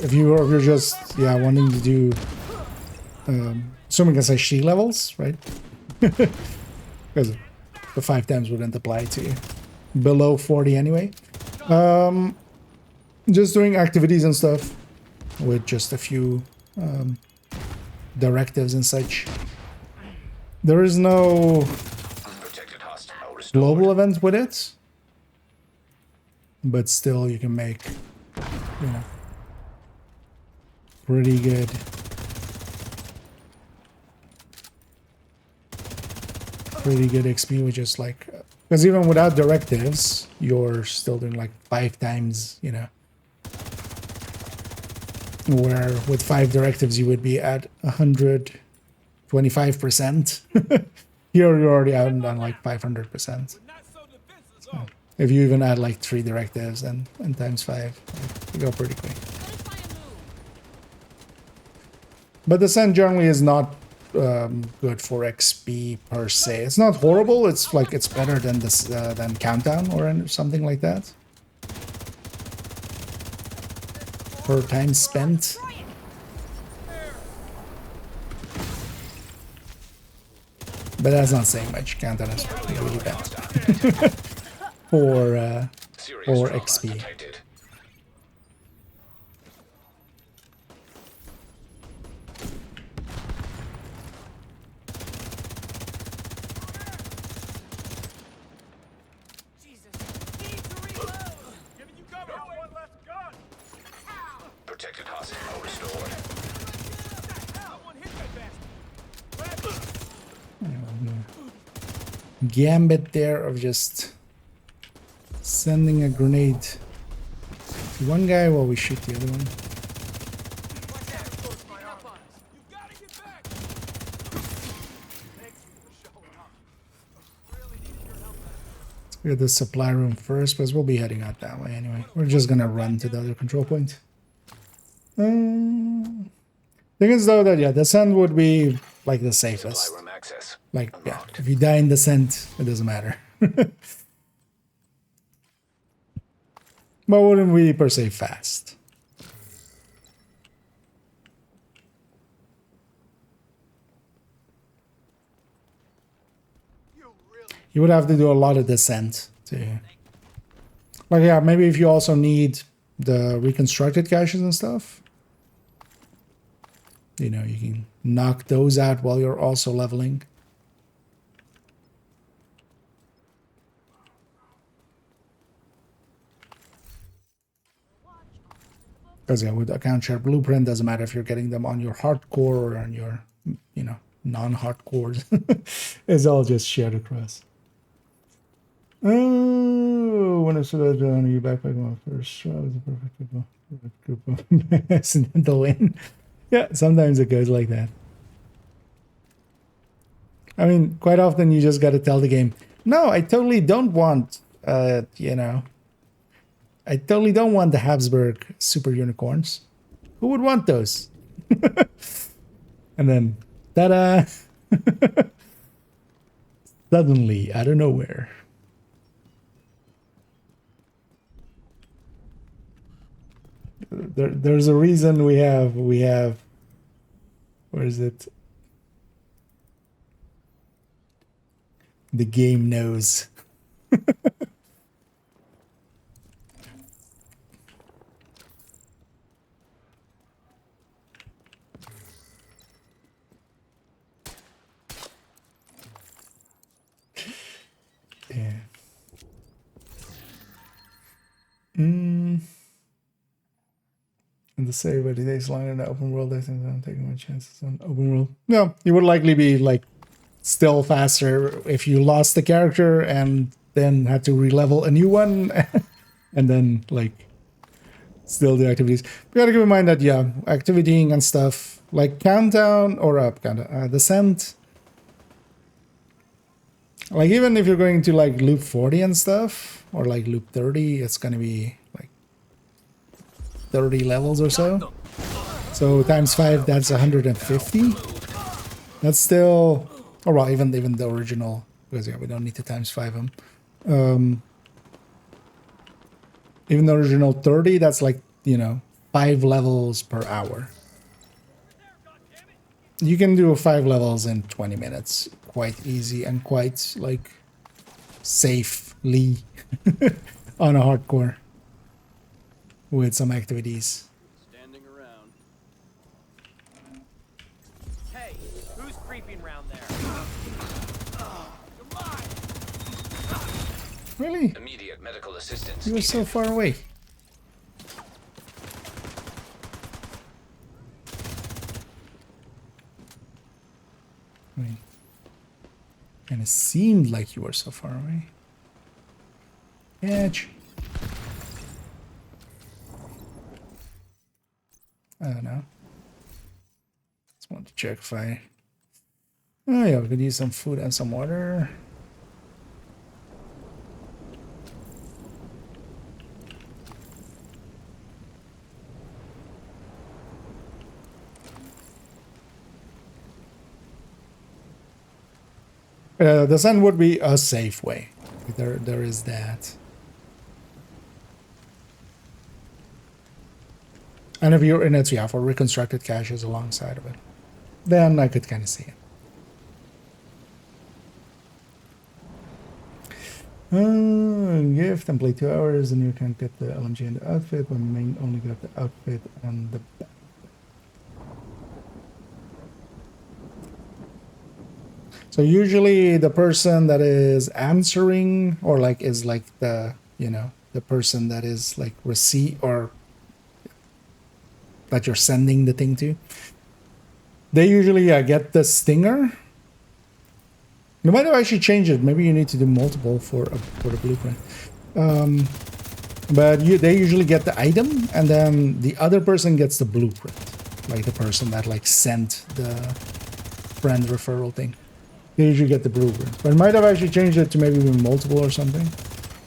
If you're just wanting to do assuming it's HD levels, right? Because the 5x wouldn't apply to you. Below 40 anyway. Just doing activities and stuff with just a few directives and such. There is no global event with it, but still you can make, you know, pretty good XP, which is like, because even without directives, you're still doing like 5x, you know, where with 5 directives you would be at 125%. Here you're already out and done like 500%. So if you even add like 3 directives and times 5, you go pretty quick. But the Descent generally is not good for XP per se. It's not horrible. It's like it's better than this than Countdown or something like that. Per time spent. But that's not saying much. Countdown is really bad for XP. Protected hostile restored. Gambit there of just sending a grenade to one guy while we shoot the other one. Let's get the supply room first, because we'll be heading out that way anyway. We're just gonna run to the other control point. Thing is though that Descent would be like the safest. Like if you die in Descent, it doesn't matter. But wouldn't be per se fast. You would have to do a lot of Descent to, like, maybe if you also need the reconstructed caches and stuff, you know, you can knock those out while you're also leveling. Because with account share blueprint, doesn't matter if you're getting them on your hardcore or on your, you know, non-hardcore. It's all just shared across. Oh, when I said that on your backpack, my first shot was a perfect group of accidental win. Yeah, sometimes it goes like that. I mean, quite often you just got to tell the game, no, I totally don't want, you know, I totally don't want the Habsburg super unicorns. Who would want those? And then, ta-da! Suddenly, out of nowhere. There's a reason we have, where is it? The game knows. And the save, but it takes longer in the open world. I think I'm taking my chances on open world. No, you would likely be like still faster if you lost the character and then had to re-level a new one and then like still the activities. We gotta keep in mind that yeah, activating and stuff like countdown or descent. Like even if you're going to like loop 40 and stuff or like loop 30, it's gonna be like 30 levels or so. So times 5, that's 150. That's still, or well, even the original, because yeah, we don't need to times 5 them. Even the original 30, that's like, you know, 5 levels per hour. You can do 5 levels in 20 minutes, quite easy and quite like safely on a hardcore with some activities. Standing around. Hey, who's creeping around there? Really? Immediate medical assistance. You were so far away. I mean, kind of seemed like you were so far away. Edge. I don't know. Just want to check if I... Oh yeah, we could use some food and some water. The sun would be a safe way. There is that. And if you're in it, yeah, for reconstructed caches alongside of it, then I could kind of see it. Gift and play 2 hours, and you can get the LMG and the outfit. But main only got the outfit and the back. So usually the person that is answering or like is like the, you know, the person that is like receipt or that you're sending the thing to, they usually get the stinger. You might have actually changed it. Maybe you need to do multiple for the blueprint. But they usually get the item and then the other person gets the blueprint. Like the person that like sent the friend referral thing. They usually get the blueprint. But I might have actually changed it to maybe even multiple or something.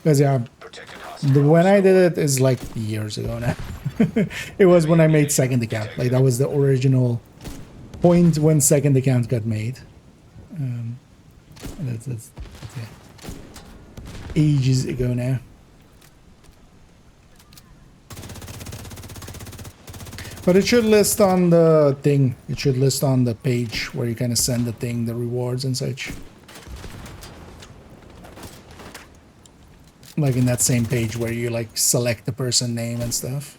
Because yeah, when I did it is like years ago now. It was when I made second account. Like that was the original point when second account got made. That's yeah, ages ago now. But it should list on the thing. It should list on the page where you kind of send the thing, the rewards and such. Like in that same page where you like select the person name and stuff.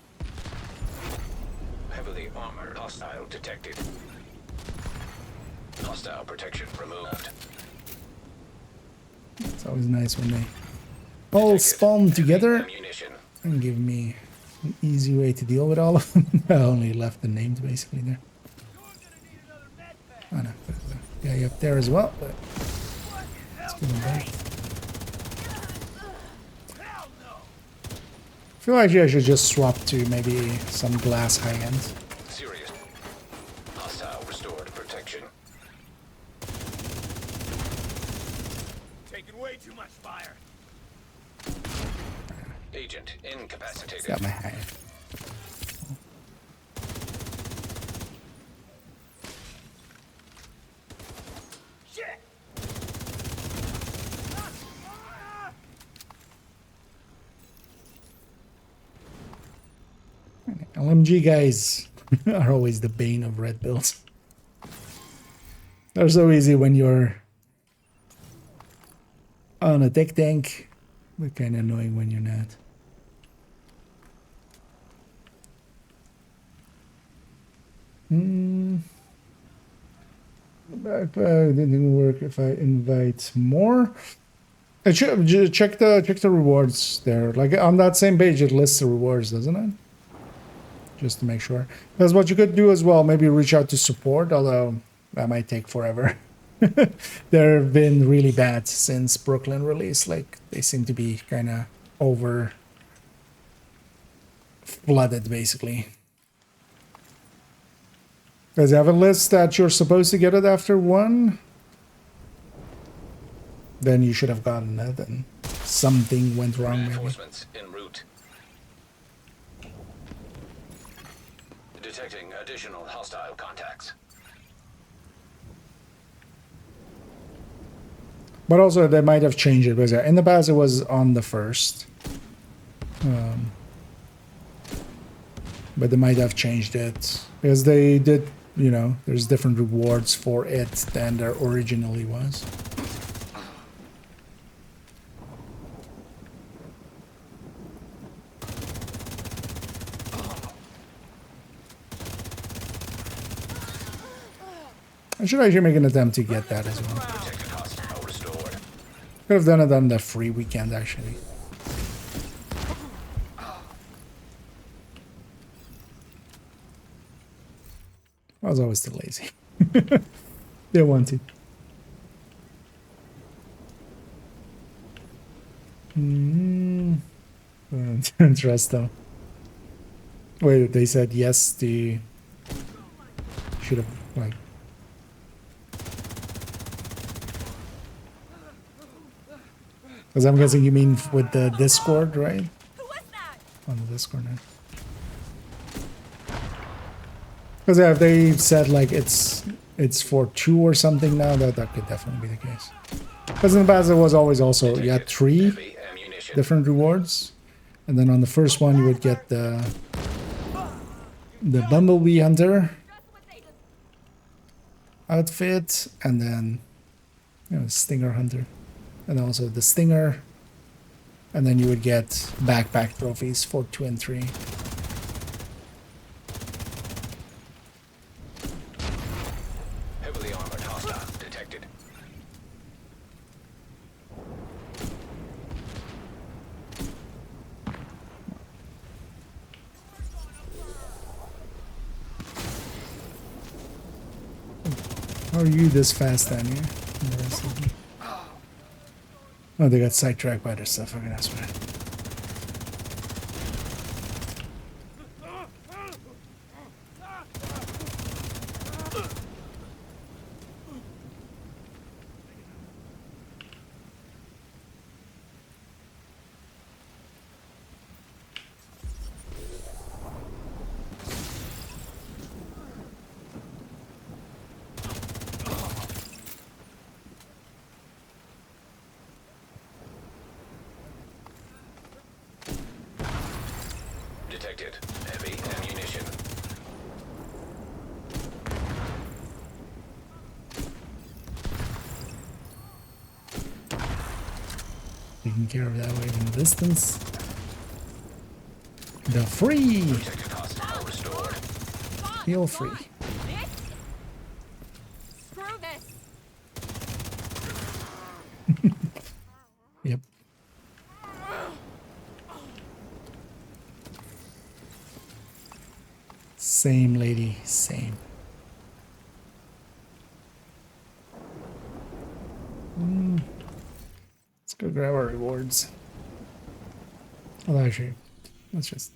Heavily armored hostile detected. Hostile protection removed. It's always nice when they all spawn together and give me an easy way to deal with all of them. I only left the names basically there. Oh no, there's a guy up there as well, but let's give him back. I feel like I should just swap to maybe some glass high end. Serious. Hostile restored protection. Taking way too much fire. Agent incapacitated. Got my high. Shit. LMG guys are always the bane of red builds. They're so easy when you're on a tech tank, but kind of annoying when you're not. Backpack didn't work if I invite more. Check the rewards there. Like on that same page, it lists the rewards, doesn't it? Just to make sure. Because what you could do as well, maybe reach out to support, although that might take forever. They've been really bad since Brooklyn release. Like they seem to be kind of over flooded, basically. Does it have a list that you're supposed to get it after 1? Then you should have gotten it, and something went wrong, maybe. Reinforcements en route. Detecting additional hostile contacts. But also, they might have changed it, because in the past it was on the 1st. But they might have changed it, because they did, you know, there's different rewards for it than there originally was. I should actually make an attempt to get that as well. Could have done it on the free weekend, actually. I was always too lazy. Didn't want to. Interesting. Wait, they said yes to... Should have, like... Because I'm guessing you mean with the Discord, right? On the Discord now. Because if they said like it's for 2 or something now, that could definitely be the case. Because in the past it was always also, you had 3 different rewards. And then on the first one you would get the Bumblebee Hunter outfit, and then, you know, Stinger Hunter. And also the Stinger, and then you would get backpack trophies for 2 and 3. Heavily armored hostile detected. How are you this fast down here? Oh, they got sidetracked by their stuff. Okay, that's fine. Detected heavy ammunition. Taking care of that way from the distance. The free! Protected hostile restored. Feel free. Screw this. Yep. Same lady, same. Let's go grab our rewards. Well, actually, let's just...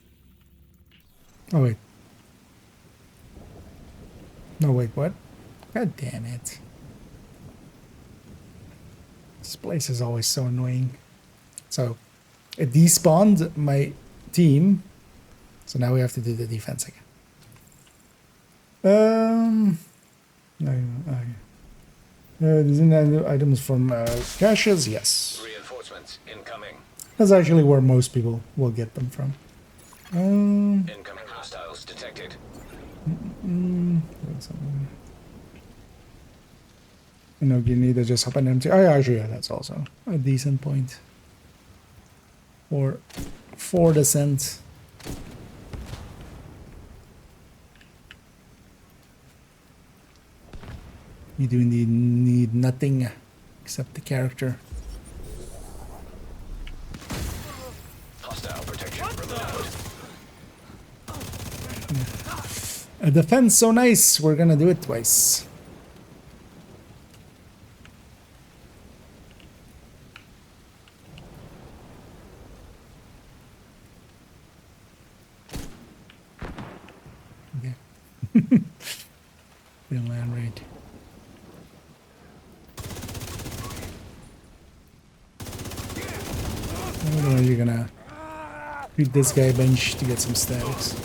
Oh, wait. No, wait, what? God damn it. This place is always so annoying. So, it despawned my team. So now we have to do the defense again. Isn't that items from caches? Yes. Reinforcements incoming. That's actually where most people will get them from. Incoming hostiles detected. You know, you need to just hop an empty. Oh, yeah, actually, yeah, that's also a decent point. For descent. You do need nothing except the character. A defense so nice, we're gonna do it twice. Okay. Real land raid. I don't know if you're gonna beat this guy bench to get some statics.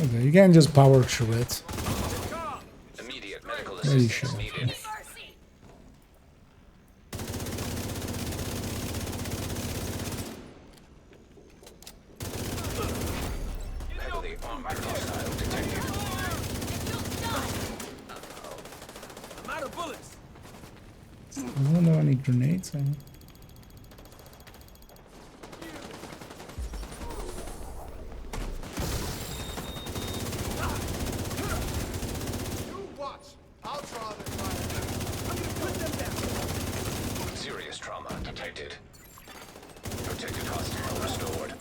Okay, you can't just power through it. Immediate medical Yeah, you assistance should. needed. Heavily armored hostile detected. I'm out of bullets. I don't know any grenades. You watch. I'll draw their fire. I'm gonna put them down. Serious trauma detected. Protected hostile restored.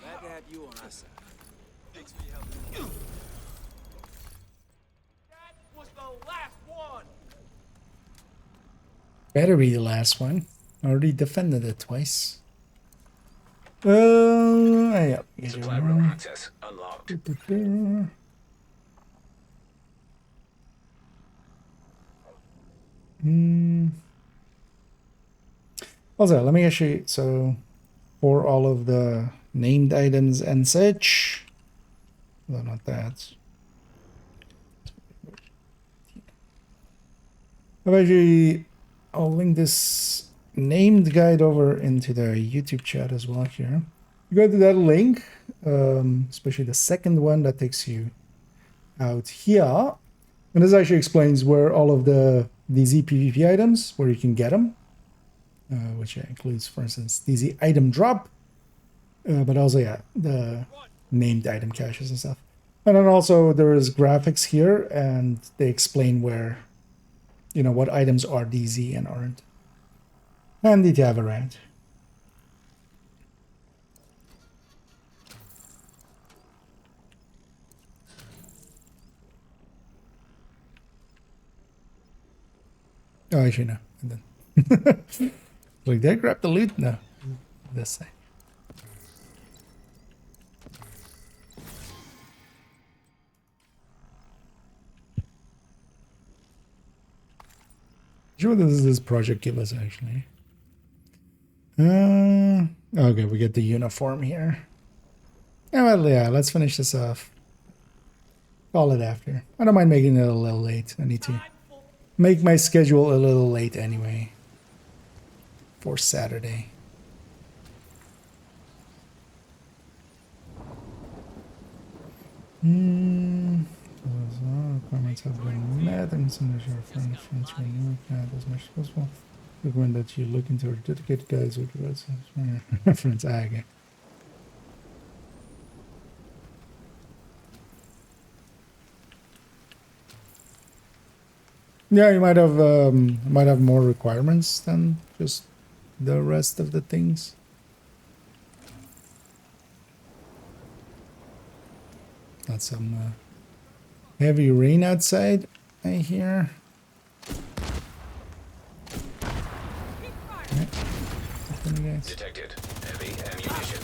Glad to have you on our side. Thanks for your help. That was the last one. Better be the last one. I already defended it twice. Yeah. Supply room access unlocked. Also, let me actually, so for all of the named items and such, well, not that. I'll link this named guide over into the YouTube chat as well here. You go to that link, especially the second one that takes you out here. And this actually explains where all of these PvP items, where you can get them. Which includes, for instance, the item drop, but also, yeah, the named item caches and stuff. And then also there is graphics here, and they explain where, you know, what items are DZ and aren't. Handy to have around. Oh, actually, no. And then like, did I grab the loot? No. This side. Sure, this project give us actually. Okay, we get the uniform here. Yeah, well, yeah, let's finish this off. Call it after. I don't mind making it a little late. I need to make my schedule a little late anyway. For Saturday. Requirements have been met, and some of your friends to renew as much as possible. Recommend that you look into our dedicated guides with reference. Okay. Yeah, you might have more requirements than just the rest of the things. Got some heavy rain outside, I hear. Right. Detected heavy ammunition.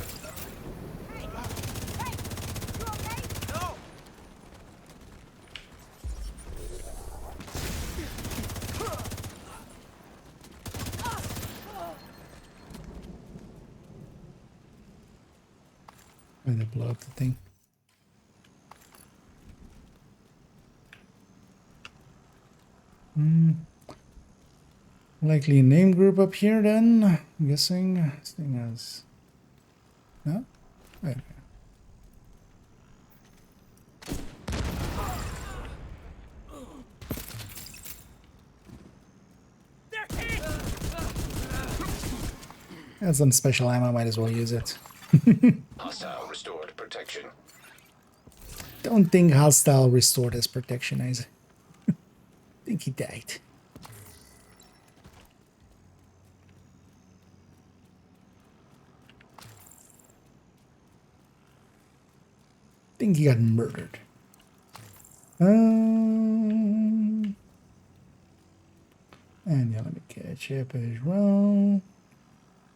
Why they blow up the thing? Likely a name group up here then, I'm guessing. This thing has... No? Okay. That's some special ammo, might as well use it. Hostile restored protection. Don't think hostile restored his protection, Isaac. Think he died. think he got murdered. And yeah, let me catch up as well.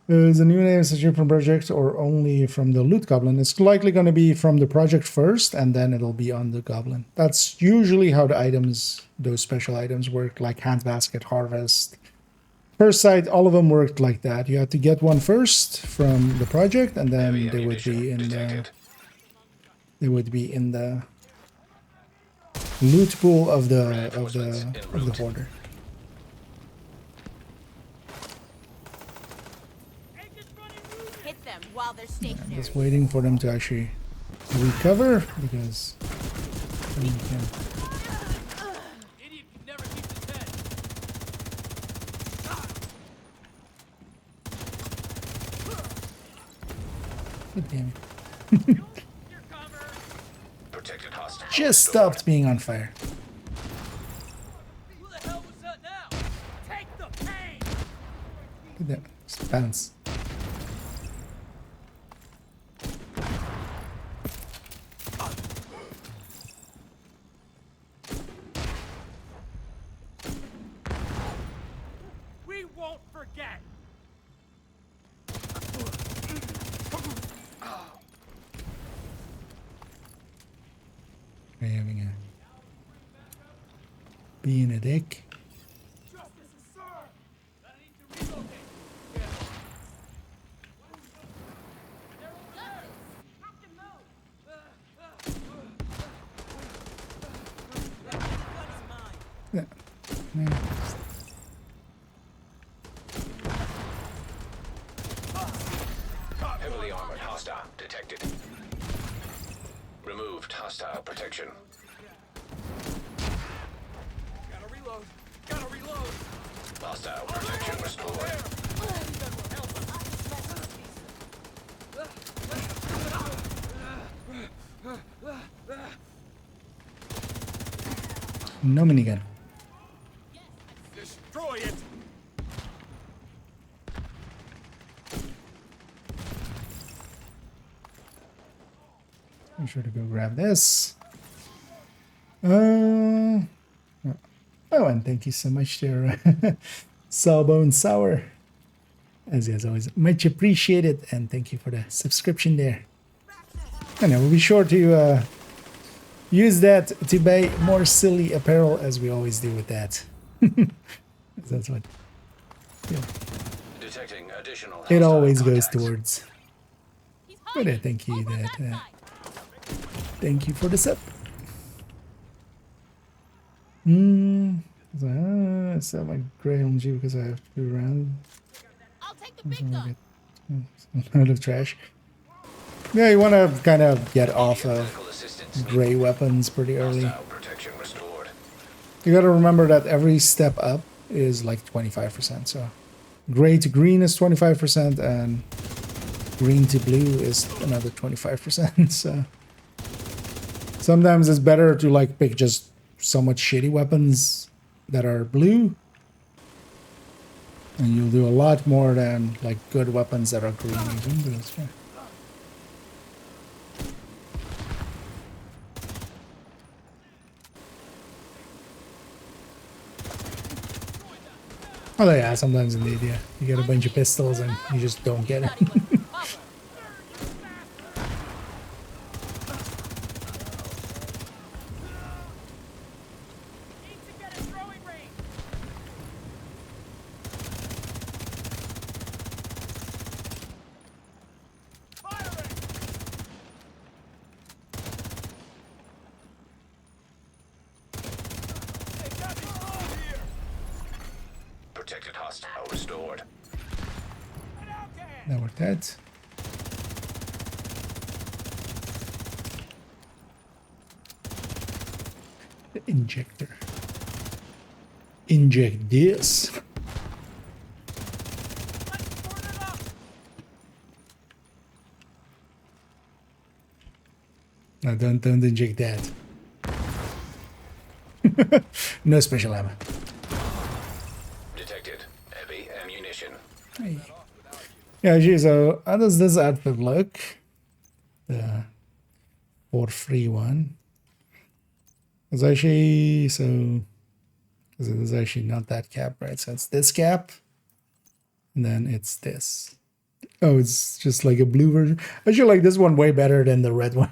Is a new name such from project or only from the loot goblin? It's likely going to be from the project first, and then it'll be on the goblin. That's usually how the items, those special items work, like handbasket, harvest. First sight, all of them worked like that. You had to get one first from the project, and then they would be in the loot pool of the hoarder. Hit them while they're stationary. I'm just waiting for them to actually recover because then you can. Idiot can never keep his head. God damn Your cover. Protected hostile. Just stopped being on fire. Who the hell was that now? Take the pain. Look at that. Just bounce. We won't forget. We're having a being a dick. Justice is served. I need to relocate. They're over there. Have to move. That gun is mine. Yeah. Yeah. Heavily armored hostile detected. Removed hostile protection. Gotta reload. Gotta reload. Hostile protection restored. No minigun. Destroy it. I'm sure to go grab this. Oh, and thank you so much to Sawbone Sour. As always, much appreciated, and thank you for the subscription there. And I will be sure to use that to buy more silly apparel, as we always do with that. That's what. Yeah. Detecting additional It hostile always goes contacts. towards. But I thank you that. Thank you for the sub. I set my gray LMG because I have to be around. I'll take the big gun. A lot of trash. Yeah, you want to kind of get off of Medical assistance. gray weapons pretty early. Hostile protection restored. You got to remember that every step up is like 25%. So gray to green is 25%, and green to blue is another 25%. So sometimes it's better to like pick just somewhat shitty weapons that are blue, and you'll do a lot more than like good weapons that are green. Even, but yeah. Although yeah, sometimes indeed, yeah, you get a bunch of pistols and you just don't get it. Protected hostile restored. That worked out. The injector. Inject this. No, don't inject that. No special ammo. Detected heavy ammunition. Hey. Yeah, gee, so how does this outfit look? The for free one. It's actually, so it is actually not that cap, right? So it's this cap, and then it's this. Oh, it's just like a blue version. I actually like this one way better than the red one.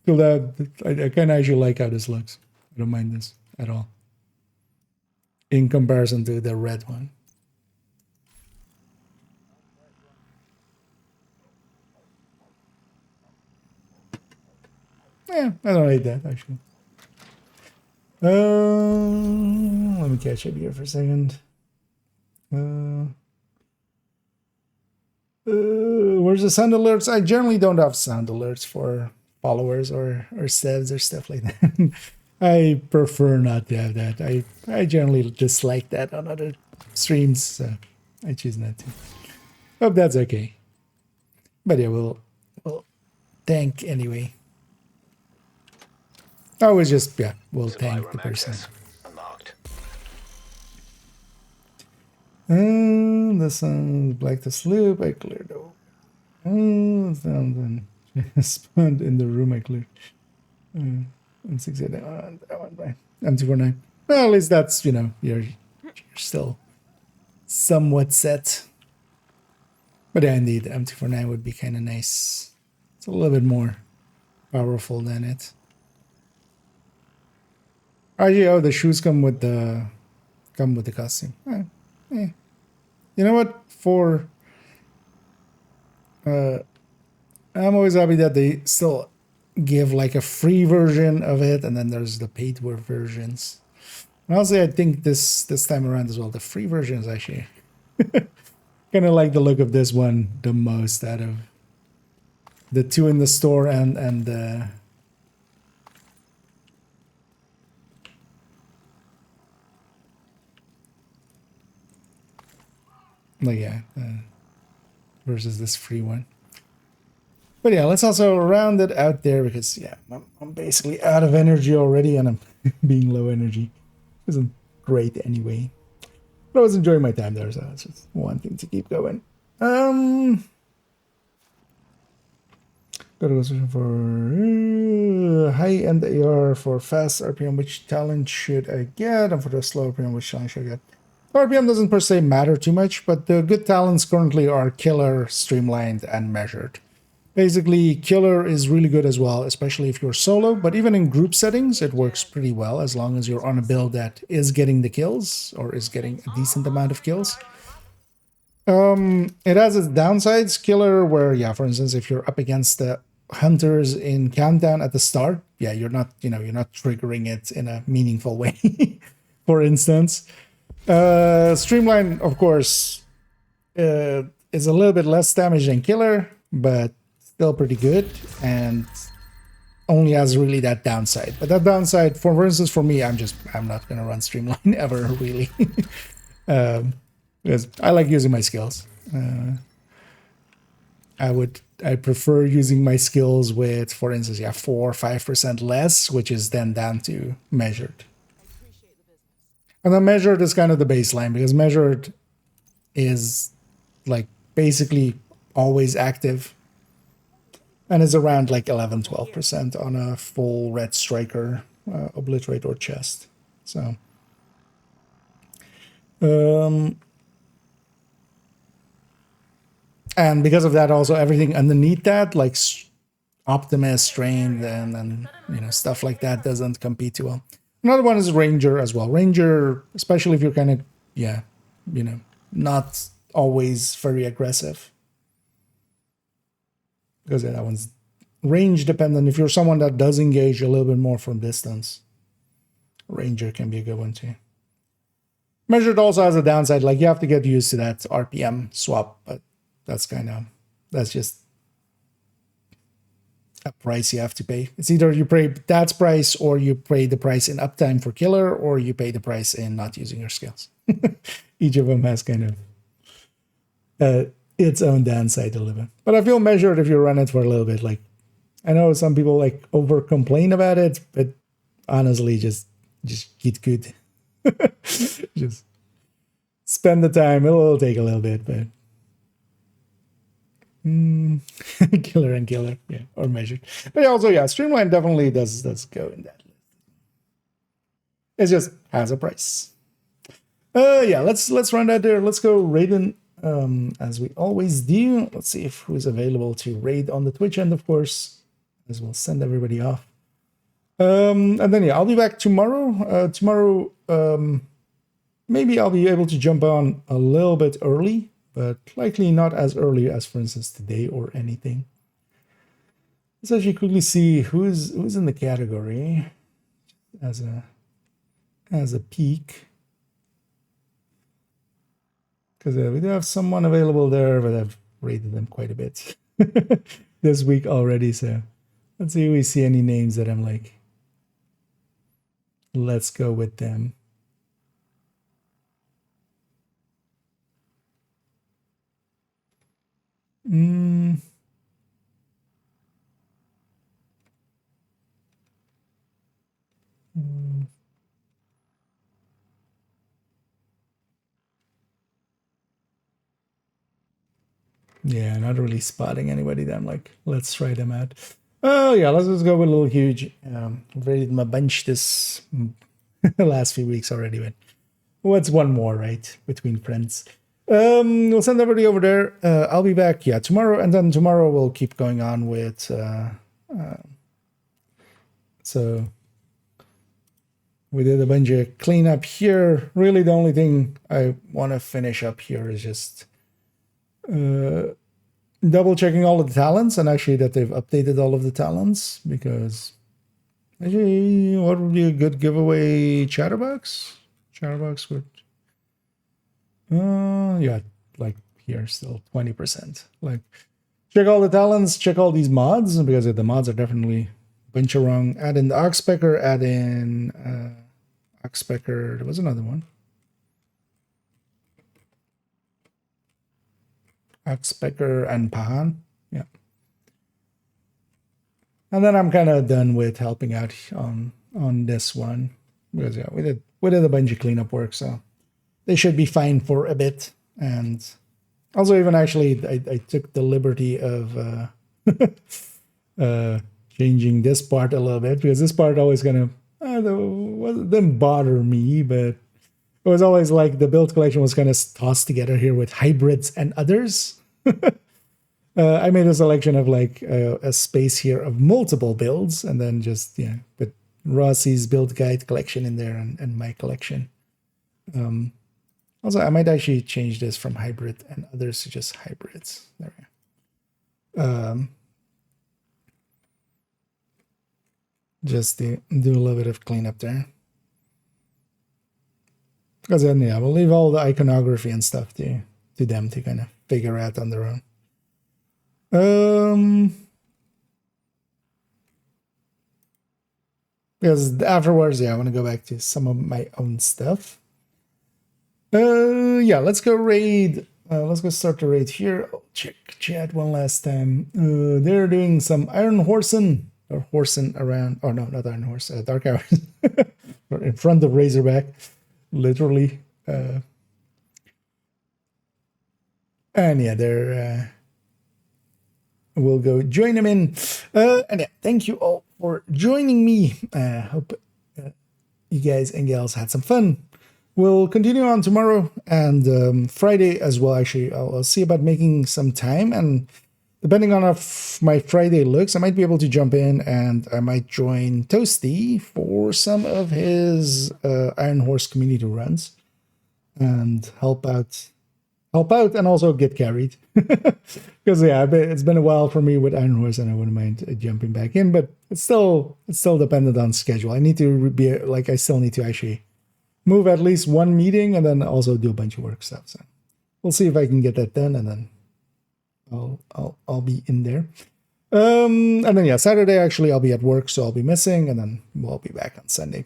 So that I kind of actually like how this looks. I don't mind this at all in comparison to the red one. Yeah, I don't hate that actually. Let me catch up here for a second. Where's the sound alerts? I generally don't have sound alerts for followers or sevs or stuff like that. I prefer not to have that. I generally dislike that on other streams, so I choose not to. Hope that's okay. But yeah, we'll thank anyway. I always just, yeah, we'll thank the person. Unlocked. This one's black to sloop. I cleared over. Found spawned in the room I cleared. M6 that one by M249. Well, at least that's, you know, you're still somewhat set. But yeah, indeed, M249 would be kind of nice. It's a little bit more powerful than it. Actually, oh, the shoes come with the costume. You know what? I'm always happy that they still give like a free version of it, and then there's the paid versions. And honestly, I think this time around as well, the free version is actually kind of like the look of this one the most out of the two in the store and like yeah, versus this free one. But yeah, let's also round it out there because yeah, I'm basically out of energy already, and I'm being low energy. Isn't great anyway. But I was enjoying my time there, so it's just wanting to keep going. Got a question for high-end AR for fast RPM. Which talent should I get? And for the slow RPM, which talent should I get? RPM doesn't per se matter too much, but the good talents currently are Killer, Streamlined, and Measured. Basically, Killer is really good as well, especially if you're solo, but even in group settings, it works pretty well as long as you're on a build that is getting the kills or is getting a decent amount of kills. It has its downsides. Killer, where, yeah, for instance, if you're up against the hunters in Countdown at the start, yeah, you're not triggering it in a meaningful way, for instance. Streamline, of course, is a little bit less damage than Killer, but still pretty good, and only has really that downside. But that downside, for instance, for me, I'm not gonna run Streamline ever, really, because I like using my skills. I prefer using my skills with, for instance, yeah, 4 or 5% less, which is then down to Measured. And then Measured is kind of the baseline, because Measured is like basically always active and is around like 11-12% on a full Red Striker, Obliterate, or Chest. So and because of that, also everything underneath that, like Optimus, Strained, and you know, stuff like that, doesn't compete too well. Another one is Ranger as well. Ranger, especially if you're kind of, yeah, you know, not always very aggressive. Because that one's range dependent. If you're someone that does engage a little bit more from distance, Ranger can be a good one too. Measured also has a downside, like you have to get used to that RPM swap, but that's just a price you have to pay. It's either you pay that price, or you pay the price in uptime for Killer, or you pay the price in not using your skills. Each of them has kind of its own downside to live in. But I feel Measured if you run it for a little bit. Like, I know some people like over complain about it, but honestly, just get good. Just spend the time. It'll take a little bit, but Killer and killer, yeah, or measured. But also, yeah, streamline definitely does go in that list. It just has a price. Yeah, let's run that there. Let's go Raiden, as we always do. Let's see if who's available to raid on the Twitch end, of course, as we'll send everybody off. And then yeah, I'll be back tomorrow. Tomorrow, maybe I'll be able to jump on a little bit early, but likely not as early as, for instance, today or anything. Let's actually quickly see who's in the category as a peek, because we do have someone available there, but I've rated them quite a bit this week already. So let's see if we see any names that I'm like, let's go with them. Yeah, not really spotting anybody that I'm like, let's try them out. Oh yeah, let's just go with a little huge. I've rated them a bunch this last few weeks already, but what's one more, right? Between friends. We'll send everybody over there. I'll be back, yeah, tomorrow, and then tomorrow we'll keep going on with so we did a bunch of cleanup here. Really the only thing I want to finish up here is just double checking all of the talents, and actually that they've updated all of the talents, because actually, what would be a good giveaway? Chatterbox would yeah, like here still 20%. Like, check all the talents, check all these mods, because the mods are definitely a bunch of wrong. Add in the Oxpecker, add in Oxpecker, there was another one. Oxpecker and Pahan, yeah. And then I'm kind of done with helping out on this one, because yeah, we did a bunch of cleanup work, so they should be fine for a bit. And also, even actually, I took the liberty of changing this part a little bit, because this part always kind of didn't bother me, but it was always like the build collection was kind of tossed together here with hybrids and others. I made a selection of like a space here of multiple builds, and then just, yeah, put Rossi's build guide collection in there and my collection. Also, I might actually change this from hybrid and others to just hybrids. There we go. Just to do a little bit of cleanup there. Because then, yeah, we'll leave all the iconography and stuff to them to kind of figure out on their own. Because afterwards, yeah, I want to go back to some of my own stuff. Yeah, let's go raid. Let's go start the raid here. I'll check chat one last time. They're doing some Iron Horsen, or Horsen around. Oh no, not Iron Horse. Dark Hours in front of Razorback, literally. And yeah, they're. We'll go join them in. And yeah, thank you all for joining me. Hope you guys and gals had some fun. We'll continue on tomorrow and Friday as well. Actually, I'll see about making some time, and depending on how my Friday looks, I might be able to jump in and I might join Toasty for some of his Iron Horse community runs and help out and also get carried. Because yeah, it's been a while for me with Iron Horse, and I wouldn't mind jumping back in, but it's still dependent on schedule. I need to be like, I still need to actually move at least one meeting and then also do a bunch of work stuff. So we'll see if I can get that done, and then I'll be in there. And then yeah, Saturday actually I'll be at work, so I'll be missing, and then we'll be back on Sunday.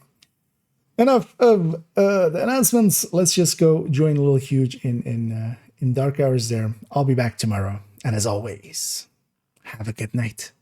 Enough of the announcements. Let's just go join a little huge in Dark Hours there. I'll be back tomorrow, and as always, have a good night.